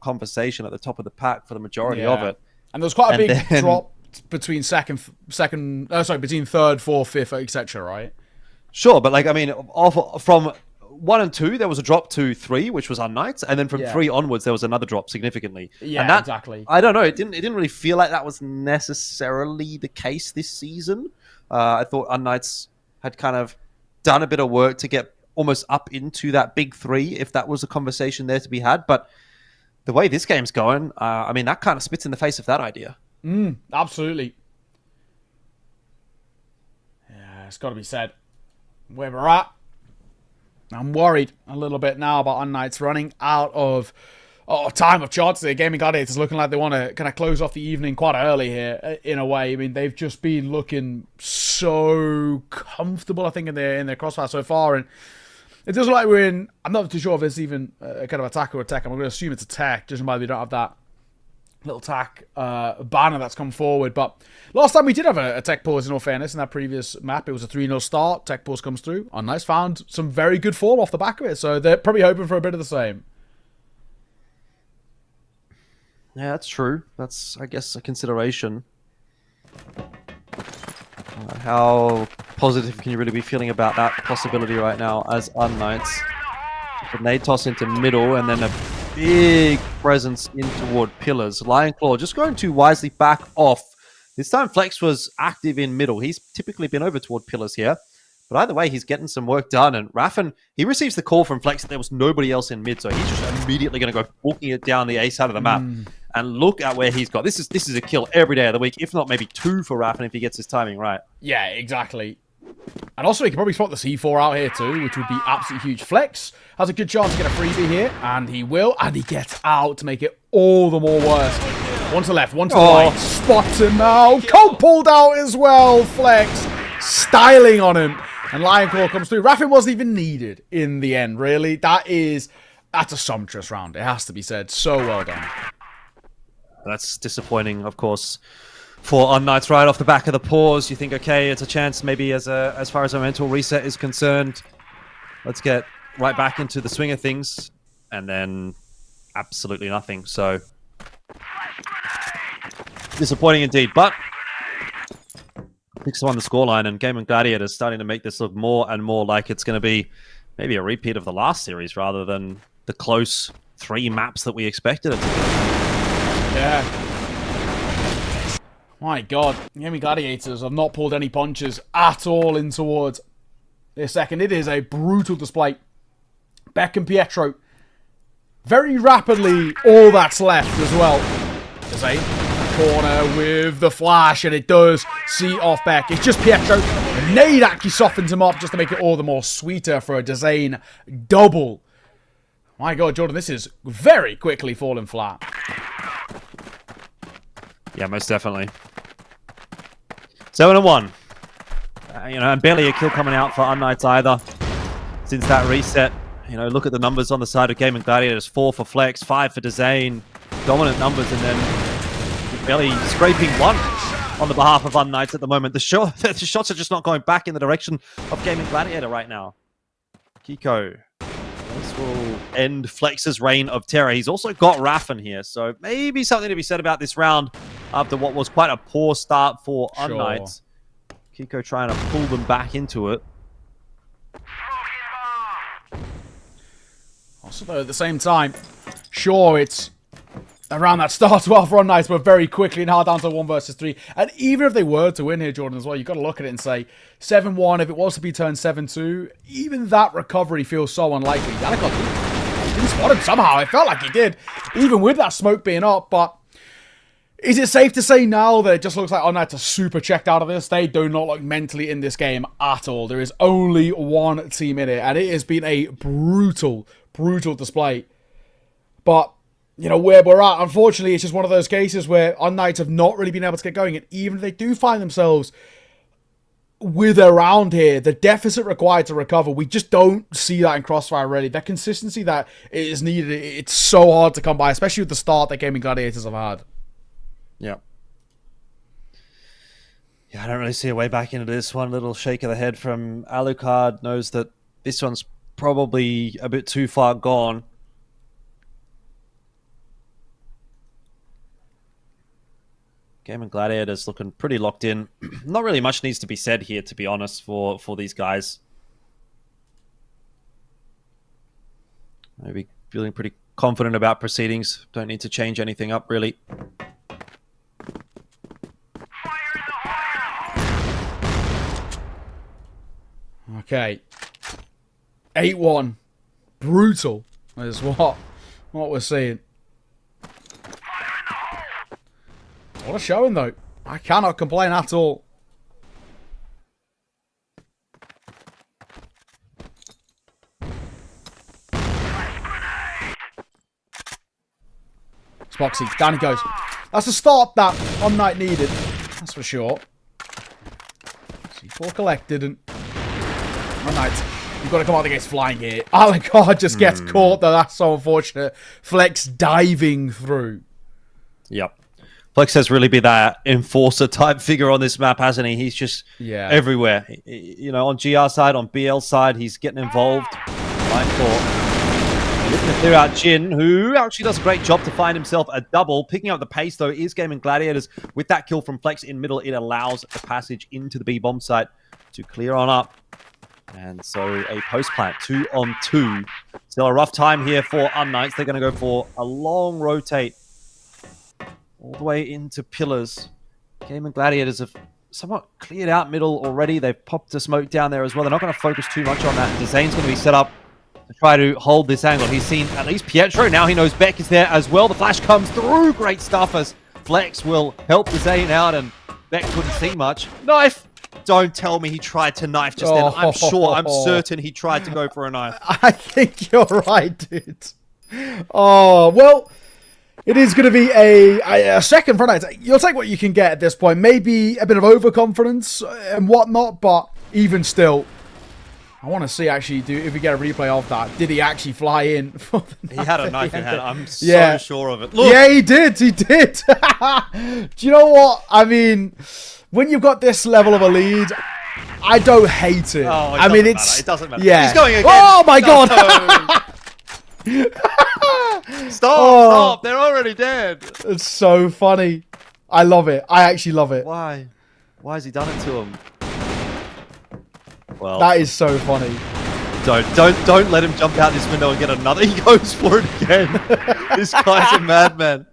conversation, at the top of the pack for the majority of it. And there was quite a big drop between between third, fourth, fifth, etc. Right? Sure, but like I mean, from 1 and 2, there was a drop to 3, which was unKnights, and then from 3 onwards, there was another drop significantly. Yeah, and that, exactly. I don't know. It didn't really feel like that was necessarily the case this season. I thought unKnights had kind of done a bit of work to get almost up into that big 3, if that was a conversation there to be had. But the way this game's going, I mean, that kind of spits in the face of that idea. Absolutely. Yeah, it's got to be said. Where we're at, I'm worried a little bit now about unKnights running out of time of charts here. Gaimin Gladiators looking like they want to kind of close off the evening quite early here, in a way. I mean, they've just been looking so comfortable, I think, in their crossfire so far. And it does look like we're in... I'm not too sure if it's even a kind of attack or a tech. I'm going to assume it's a tech, just by we don't have that little tech banner that's come forward. But last time we did have a tech pause, in all fairness, in that previous map. It was a 3-0 start. Tech pause comes through. unKnights found some very good form off the back of it. So they're probably hoping for a bit of the same. Yeah, that's true. That's, I guess, a consideration. How positive can you really be feeling about that possibility right now as unKnights? The nade toss into middle and then a big presence in toward pillars. Lionclaw just going too wisely back off. This time Flex was active in middle. He's typically been over toward pillars here. But either way, he's getting some work done. And Raffen, he receives the call from Flex that there was nobody else in mid. So he's just immediately going to go booking it down the A side of the map. And look at where he's got. This is a kill every day of the week, if not maybe 2 for Raffen if he gets his timing right. Yeah, exactly. And also, he can probably spot the C4 out here too, which would be absolutely huge. Flex has a good chance to get a freebie here, and he will, and he gets out to make it all the more worse. One to left, one to the right. Spots him now. Cold pulled out as well. Flex styling on him. And Lionclaw comes through. Raffen wasn't even needed in the end, really. That's a sumptuous round. It has to be said. So well done. That's disappointing, of course, for unKnights right off the back of the pause. You think, okay, it's a chance maybe as far as a mental reset is concerned. Let's get right back into the swing of things. And then absolutely nothing. So disappointing indeed. But 6-1 the scoreline, and Gaimin Gladiators starting to make this look more and more like it's going to be maybe a repeat of the last series rather than the close 3 maps that we expected it to be. Yeah. My God, Gaimin Gladiators have not pulled any punches at all in towards this second. It is a brutal display. Beck and Pietro, very rapidly, all that's left as well. There's a corner with the flash, and it does see off Beck. It's just Pietro. Nade actually softens him up just to make it all the more sweeter for a Dezane double. My God, Jordan, this is very quickly falling flat. Yeah, most definitely. 7-1. And barely a kill coming out for unKnights either since that reset. Look at the numbers on the side of Gaimin Gladiators. 4 for Flex, 5 for Dezane. Dominant numbers, and then barely scraping 1 on the behalf of unKnights at the moment. The shots are just not going back in the direction of Gaimin Gladiator right now. Kiko. This will end Flex's reign of terror. He's also got Raffen here, so maybe something to be said about this round after what was quite a poor start for unKnights. Kiko trying to pull them back into it. Also, though, at the same time, sure, it's around that start well for unKnights, but very quickly now down to 1 versus 3. And even if they were to win here, Jordan, as well, you've got to look at it and say 7-1, if it was to be turned 7-2, even that recovery feels so unlikely. Danikov didn't spot him somehow. It felt like he did, even with that smoke being up. But is it safe to say now that it just looks like unKnights are super checked out of this? They do not look mentally in this game at all. There is only one team in it, and it has been a brutal, brutal display. But you know, where we're at. Unfortunately, it's just one of those cases where unKnights have not really been able to get going. And even if they do find themselves with a round here, the deficit required to recover, we just don't see that in CrossFire really. That consistency that is needed, it's so hard to come by, especially with the start that Gaimin Gladiators have had. Yeah. Yeah, I don't really see a way back into this one. Little shake of the head from Alucard, knows that this one's probably a bit too far gone. Gaimin Gladiators looking pretty locked in. Not really much needs to be said here, to be honest, for these guys. Maybe feeling pretty confident about proceedings. Don't need to change anything up, really. Okay. 8-1. Brutal is what we're seeing. What a showing, though. I cannot complain at all. Spoxy, down he goes. That's the start that unKnight needed. That's for sure. C4 collected and unKnight, you've got to come out the gates flying here. Alucard just gets caught, though. That's so unfortunate. Flex diving through. Yep. Flex has really been that enforcer type figure on this map, hasn't he? He's just everywhere. You know, on GR side, on BL side, he's getting involved. Line 4. Looking to clear out Jin, who actually does a great job to find himself a double. Picking up the pace, though, is Gaimin Gladiators. With that kill from Flex in middle, it allows the passage into the B-bomb site to clear on up. And so a post plant, 2-on-2. Still a rough time here for unKnights. They're going to go for a long rotate all the way into pillars. Gaimin Gladiators have somewhat cleared out middle already. They've popped a smoke down there as well. They're not going to focus too much on that. Dezane's going to be set up to try to hold this angle. He's seen at least Pietro. Now he knows Beck is there as well. The flash comes through. Great stuff as Flex will help Dezane out, and Beck couldn't see much. Knife! Don't tell me he tried to knife just then. I'm sure, I'm certain he tried to go for a knife. I think you're right, dude. Oh, well, it is going to be a second front night. You'll take what you can get at this point. Maybe a bit of overconfidence and whatnot, but even still, I want to see actually if we get a replay of that. Did he actually fly in? For the he had a knife in hand. I'm so sure of it. Look. Yeah, he did. He did. Do you know what? I mean, when you've got this level of a lead, I don't hate it. Oh, I mean, it doesn't matter. Yeah. He's going again. Oh my god. Stop! They're already dead. It's so funny. I love it. I actually love it. Why? Why has he done it to him? Well, that is so funny. Don't let him jump out this window and get another. He goes for it again. This guy's a madman.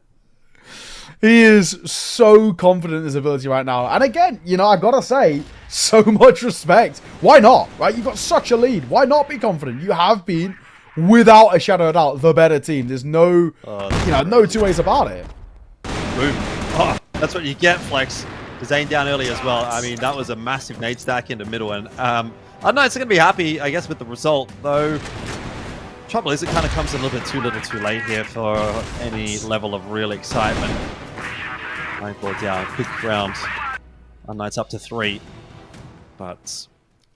He is so confident in his ability right now. And again, you know, I've got to say, so much respect. Why not? Right? You've got such a lead. Why not be confident? You have been, without a shadow of doubt, the better team. There's no, no two ways about it. Boom. Oh, that's what you get, Flex. Zane down early as well. I mean, that was a massive nade stack into middle. And unKnights are going to be happy, I guess, with the result. Though, trouble is, it kind of comes a little bit too little too late here for any level of real excitement. 9-4 down. Quick round. unKnights up to 3. But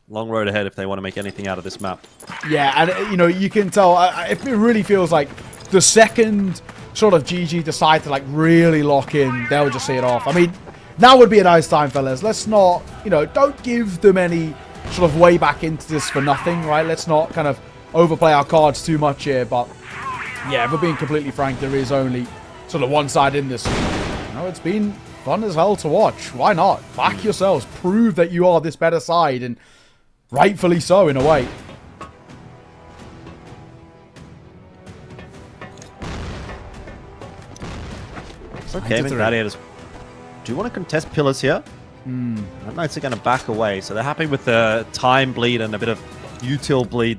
long road ahead if they want to make anything out of this map. Yeah, and, you know, you can tell, it really feels like the second sort of GG decide to, like, really lock in, they'll just see it off. I mean, now would be a nice time, fellas. Let's not, you know, don't give them any sort of way back into this for nothing, right? Let's not kind of overplay our cards too much here. But, yeah, if we're being completely frank, there is only sort of one side in this. You know, it's been fun as hell to watch. Why not? Back yourselves. Prove that you are this better side, and rightfully so, in a way. So Gaimin Gladiators do want to contest pillars here. unKnights are going to back away, so they're happy with the time bleed and a bit of util bleed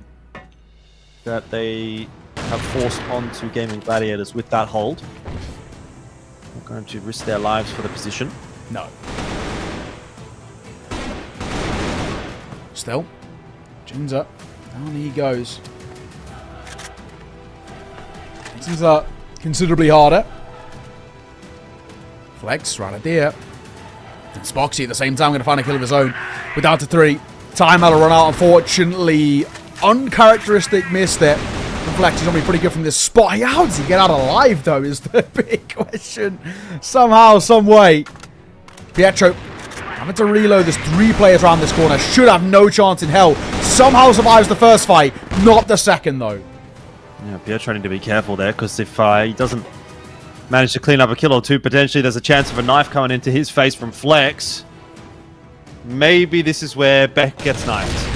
that they have forced onto Gaimin Gladiators with that hold. Not going to risk their lives for the position. No. Still. Jin's up. Down he goes. He's up. considerably harder. Flex, right idea. And Spoxy at the same time going to find a kill of his own. We're down to 3. Time out to run out, unfortunately. Uncharacteristic miss there. And Flex is going to be pretty good from this spot. How does he get out alive, though, is the big question. Somehow, some way. Pietro having to reload. There's 3 players around this corner. Should have no chance in hell. Somehow survives the first fight. Not the second, though. Yeah, Pietro need to be careful there, because if he doesn't manage to clean up a kill or 2, potentially there's a chance of a knife coming into his face from Flex. Maybe this is where Beck gets knifed.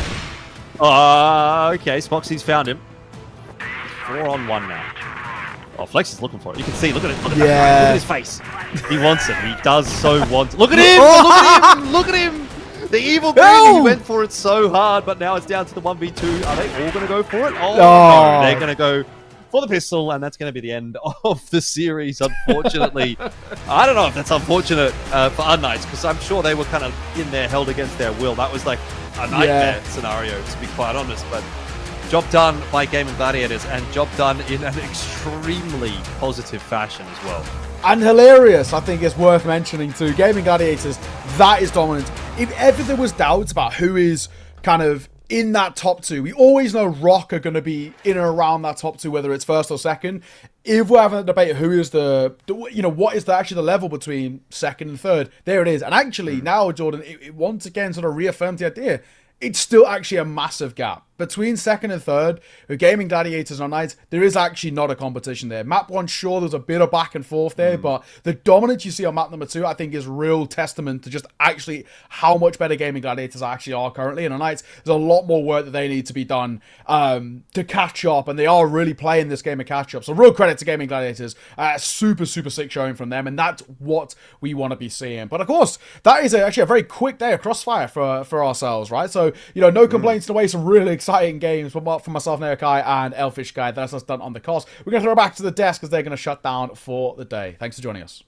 Okay, Spoxy's found him. 4-on-1 now. Oh, Flex is looking for it. You can see, look at it. Look at his face. He wants it. He does so want it. Look at him! Look at him! Look at him! The evil grin, he went for it so hard, but now it's down to the 1v2. Are they all going to go for it? Oh, no. They're going to go for the pistol, and that's going to be the end of the series, unfortunately. I don't know if that's unfortunate for unKnights, because I'm sure they were kind of in there, held against their will. That was like a nightmare scenario, to be quite honest. But job done by Gaimin Gladiators, and job done in an extremely positive fashion as well. And hilarious, I think it's worth mentioning too. Gaimin Gladiators, that is dominant. If ever there was doubts about who is kind of in that top 2, we always know ROC are going to be in and around that top 2, whether it's first or second. If we're having a debate who is what is actually the level between second and third, there it is. And actually now, Jordan, it once again sort of reaffirmed the idea. It's still actually a massive gap. Between second and third, with Gaimin Gladiators and unKnights, there is actually not a competition there. Map 1, sure, there's a bit of back and forth there, but the dominance you see on map number 2, I think is real testament to just actually how much better Gaimin Gladiators actually are currently. And unKnights, there's a lot more work that they need to be done to catch up, and they are really playing this game of catch up. So real credit to Gaimin Gladiators. Super, super sick showing from them, and that's what we want to be seeing. But of course, that is actually a very quick day of Crossfire for ourselves, right? So, no complaints in a way, some really exciting games from myself, Neokai, and Elfish Guy. That's us done on the cost. We're going to throw back to the desk as they're going to shut down for the day. Thanks for joining us.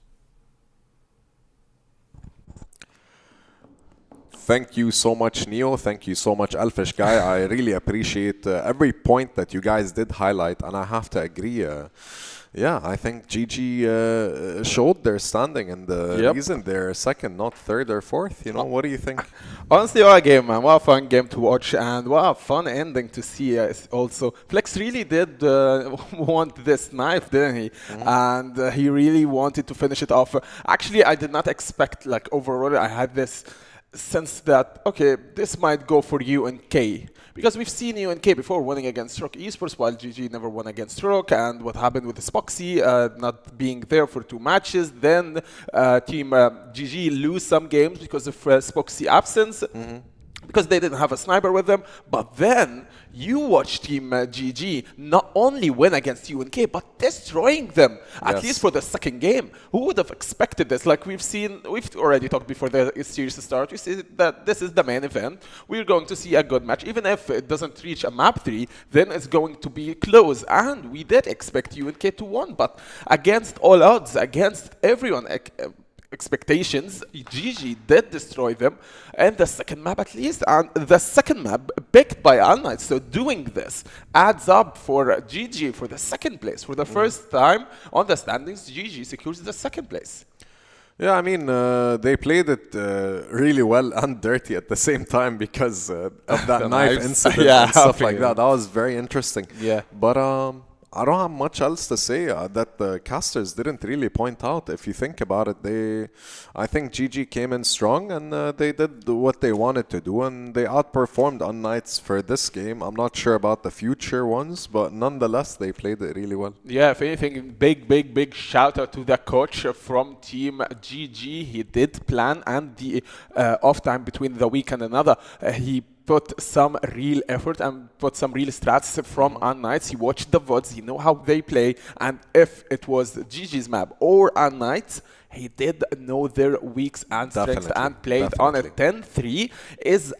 Thank you so much, Neo. Thank you so much, Elfish Guy. I really appreciate every point that you guys did highlight, and I have to agree. Yeah, I think GG showed their standing, and the reason they're second, not third or fourth. What do you think? Honestly, what a game, man. What a fun game to watch, and what a fun ending to see also. Flex really did want this knife, didn't he? And he really wanted to finish it off. Actually, I did not expect, overall, I had this sense that, okay, this might go for UNK. Because we've seen UNK before winning against ROC Esports, while GG never won against ROC, and what happened with Spoxy not being there for 2 matches. Then Team GG lose some games because of Spoxy absence. Because they didn't have a sniper with them. But then you watch Team GG not only win against UNK, but destroying them, at least for the second game. Who would have expected this? We've already talked before the series start. We see that this is the main event. We're going to see a good match. Even if it doesn't reach a map 3, then it's going to be close. And we did expect UNK to win, but against all odds, against everyone expectations, GG did destroy them, and the second map at least, and the second map picked by unKnights. So doing this adds up for GG for the second place. For the first time on the standings, GG secures the second place. Yeah, I mean, they played it really well and dirty at the same time because of that knife incident and stuff like that. That was very interesting. Yeah. But I don't have much else to say that the casters didn't really point out. If you think about it, I think GG came in strong, and they did what they wanted to do, and they outperformed unKnights for this game. I'm not sure about the future ones, but nonetheless, they played it really well. Yeah, if anything, big shout out to the coach from Team GG. He did plan, and the off time between the week and another, he put some real effort and put some real strats from unKnights. He watched the VODs, he know how they play, and if it was GG's map or unKnights, he did know their weaks and strengths Definitely, and played on it. 10-3 is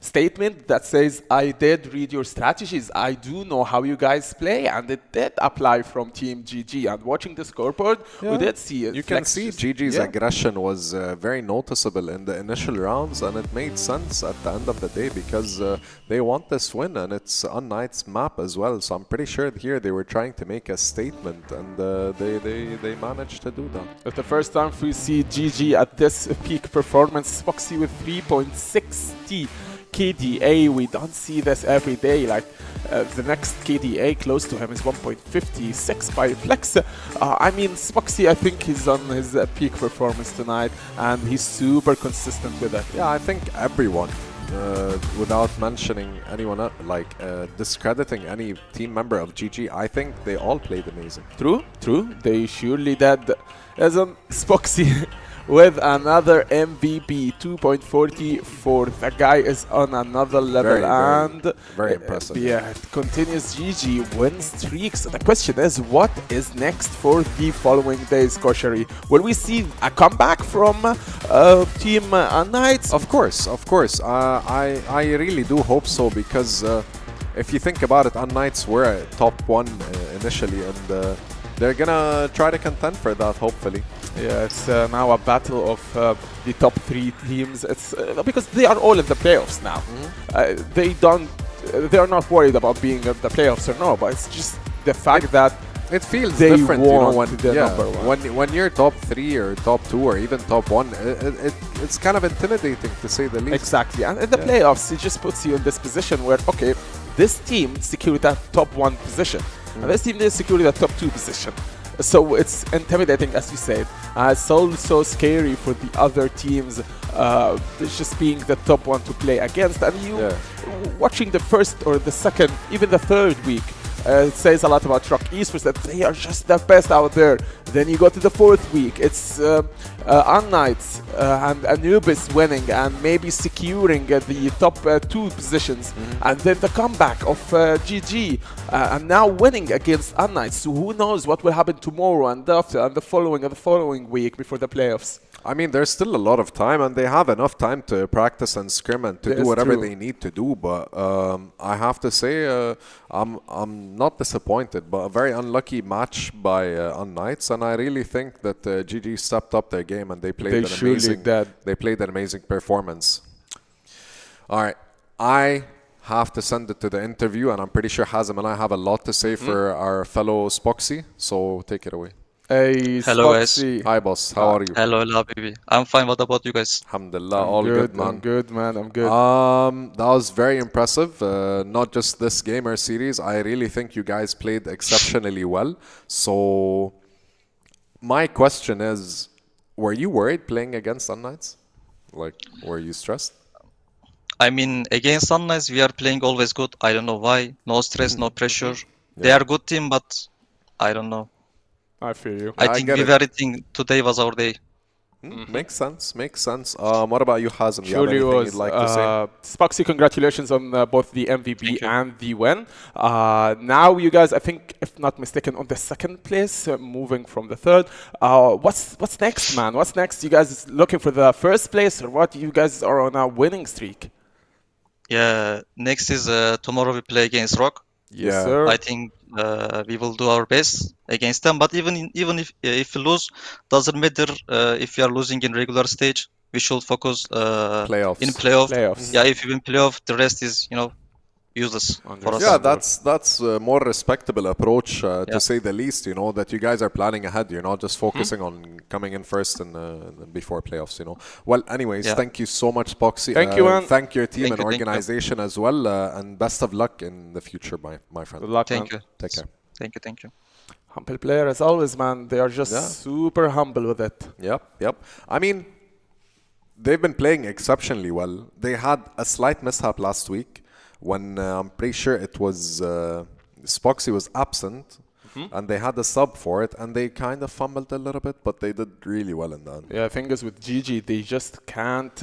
statement that says, I did read your strategies. I do know how you guys play, and it did apply from Team GG. And watching the scoreboard, we did see it. You can see GG's aggression was very noticeable in the initial rounds, and it made sense at the end of the day because they want this win, and it's unKnights map as well. So I'm pretty sure here they were trying to make a statement, and they managed to do that. It's the first time we see GG at this peak performance. Spoxy with 3.60 KDA. We don't see this every day. Like the next KDA close to him is 1.56 by Flex. I mean, Spoxy, I think he's on his peak performance tonight, and he's super consistent with it. Yeah, I think everyone, without mentioning anyone, discrediting any team member of GG, I think they all played amazing. True, they surely did. As Spoxy with another MVP, 2.44. The guy is on another level, very impressive. Yeah, it continues. GG win streaks. The question is, what is next for the following days, Koshari? Will we see a comeback from Team unKnights? Of course. I really do hope so, because if you think about it, unKnights were a top 1 initially, and they're gonna try to contend for that, hopefully. Yeah, it's now a battle of the top 3 teams. It's because they are all in the playoffs now. They are not worried about being in the playoffs or no, but it's just the fact that it feels they different, you know, when you're top 3 or top 2 or even top 1, it's kind of intimidating, to say the least. Exactly, and in the playoffs, it just puts you in this position where, okay, this team secured that top 1 position, and this team did secure that top 2 position. So it's intimidating, as you said. It's also scary for the other teams, just being the top 1 to play against. And you watching the first or the second, even the third week, it says a lot about ROC Esports, that they are just the best out there. Then you go to the 4th week, it's unKnights and Anubis winning and maybe securing the top 2 positions. And then the comeback of GG and now winning against unKnights. So who knows what will happen tomorrow and after and the following week before the playoffs. I mean, there's still a lot of time, and they have enough time to practice and scrim and to do whatever they need to do. But I have to say, I'm not disappointed, but a very unlucky match by unKnights, and I really think that GG stepped up their game and they played an amazing performance. All right, I have to send it to the interview, and I'm pretty sure Hazem and I have a lot to say for our fellow Spoxy, so take it away. Hey, hello guys. Hi boss, how are you? Hello baby. I'm fine. What about you guys? Alhamdulillah, all good, man. I'm good, man. I'm good. That was very impressive. Not just this gamer series. I really think you guys played exceptionally well. So my question is, were you worried playing against unKnights? Like, were you stressed? I mean, against unKnights, we are playing always good. I don't know why. No stress, no pressure. They are a good team, but I don't know. I feel you. I think everything today was our day. Makes sense. What about you, Hazem? Surely you have anything was. you'd like to say? Spoxy, congratulations on both the MVP and the win. Now you guys, I think, if not mistaken, on the 2nd place, moving from the 3rd. What's next, man? What's next? You guys looking for the 1st place, or what? You guys are on a winning streak. Yeah, next is tomorrow we play against ROC. Yes, sir. I think we will do our best against them. But even if we lose, doesn't matter. If we are losing in regular stage, we should focus playoffs. In playoffs. Yeah, if you win playoff, the rest is useless for us. Yeah, that's a more respectable approach, to say the least. You know, that you guys are planning ahead. You're not just focusing on coming in first and before playoffs. You know. Well, anyways, thank you so much, Spoxy. Thank you, man. Thank your team and organization as well, and best of luck in the future, my friend. Good luck, thank man. you. Take care. Thank you. Humble player as always, man. They are just super humble with it. Yep. I mean, they've been playing exceptionally well. They had a slight mishap last week, when I'm pretty sure it was Spoxy was absent, and they had a sub for it, and they kind of fumbled a little bit, but they did really well in that. Yeah, I think it's with GG, they just can't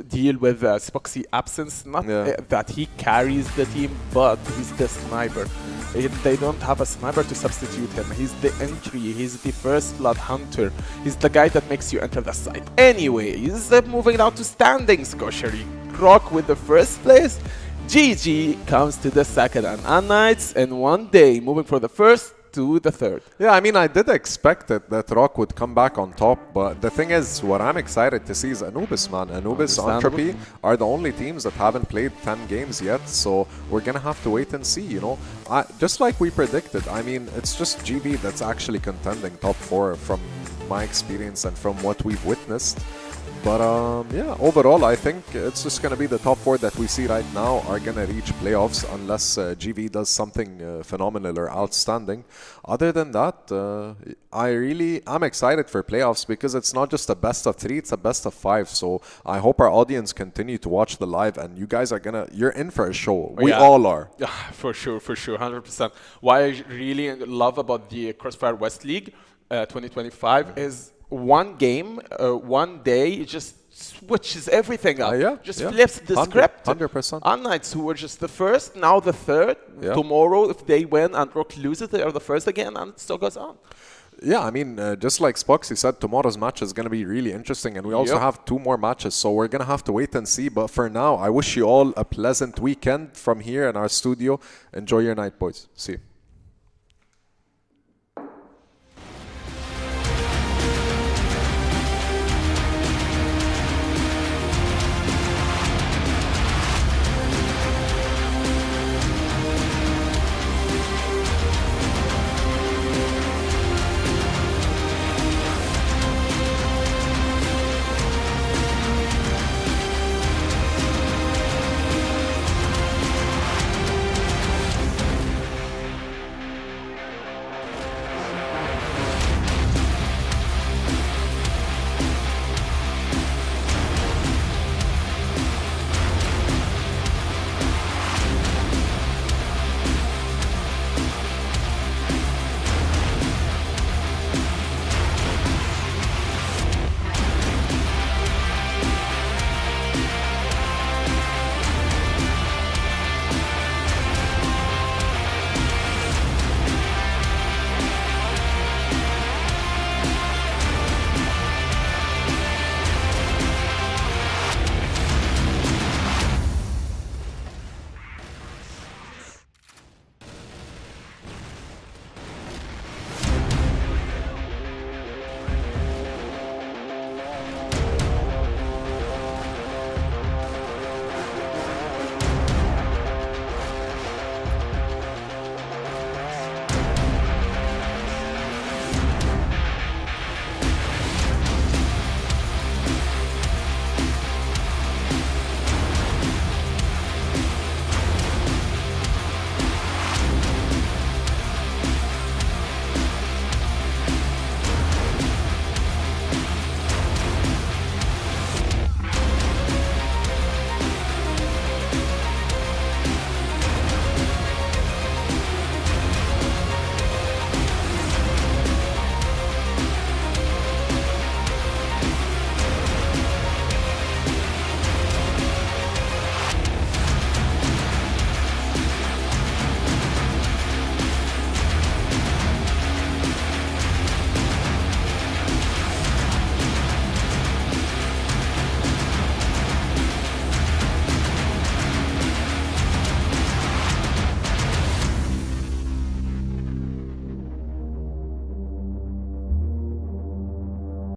deal with Spoxy absence. Not that he carries the team, but he's the sniper. They don't have a sniper to substitute him. He's the entry. He's the first blood hunter. He's the guy that makes you enter the site. Anyways, moving down to standings, Koshari. ROC with the first place. GG comes to the second, and unKnights in one day moving from the first to the third. Yeah, I mean, I did expect it that ROC would come back on top, but the thing is, what I'm excited to see is Anubis, man. Anubis, Entropy are the only teams that haven't played 10 games yet, so we're gonna have to wait and see, you know. Just like we predicted, I mean, it's just GB that's actually contending top 4 from my experience and from what we've witnessed. But yeah, overall, I think it's just going to be the top 4 that we see right now are going to reach playoffs unless GV does something phenomenal or outstanding. Other than that, I'm excited for playoffs because it's not just a best of 3, it's a best of 5. So I hope our audience continue to watch the live, and you guys are you're in for a show. We all are. Yeah, for sure, 100%. What I really love about the CrossFire West League 2025 is one game, one day, just switches everything up. Just flips the script. 100%. unKnights, who were just the first, now the third. Tomorrow, if they win and ROC loses, they are the first again, and it still goes on. Yeah, I mean, just like Spoxy said, tomorrow's match is going to be really interesting, and we also have 2 more matches, so we're going to have to wait and see. But for now, I wish you all a pleasant weekend from here in our studio. Enjoy your night, boys. See you.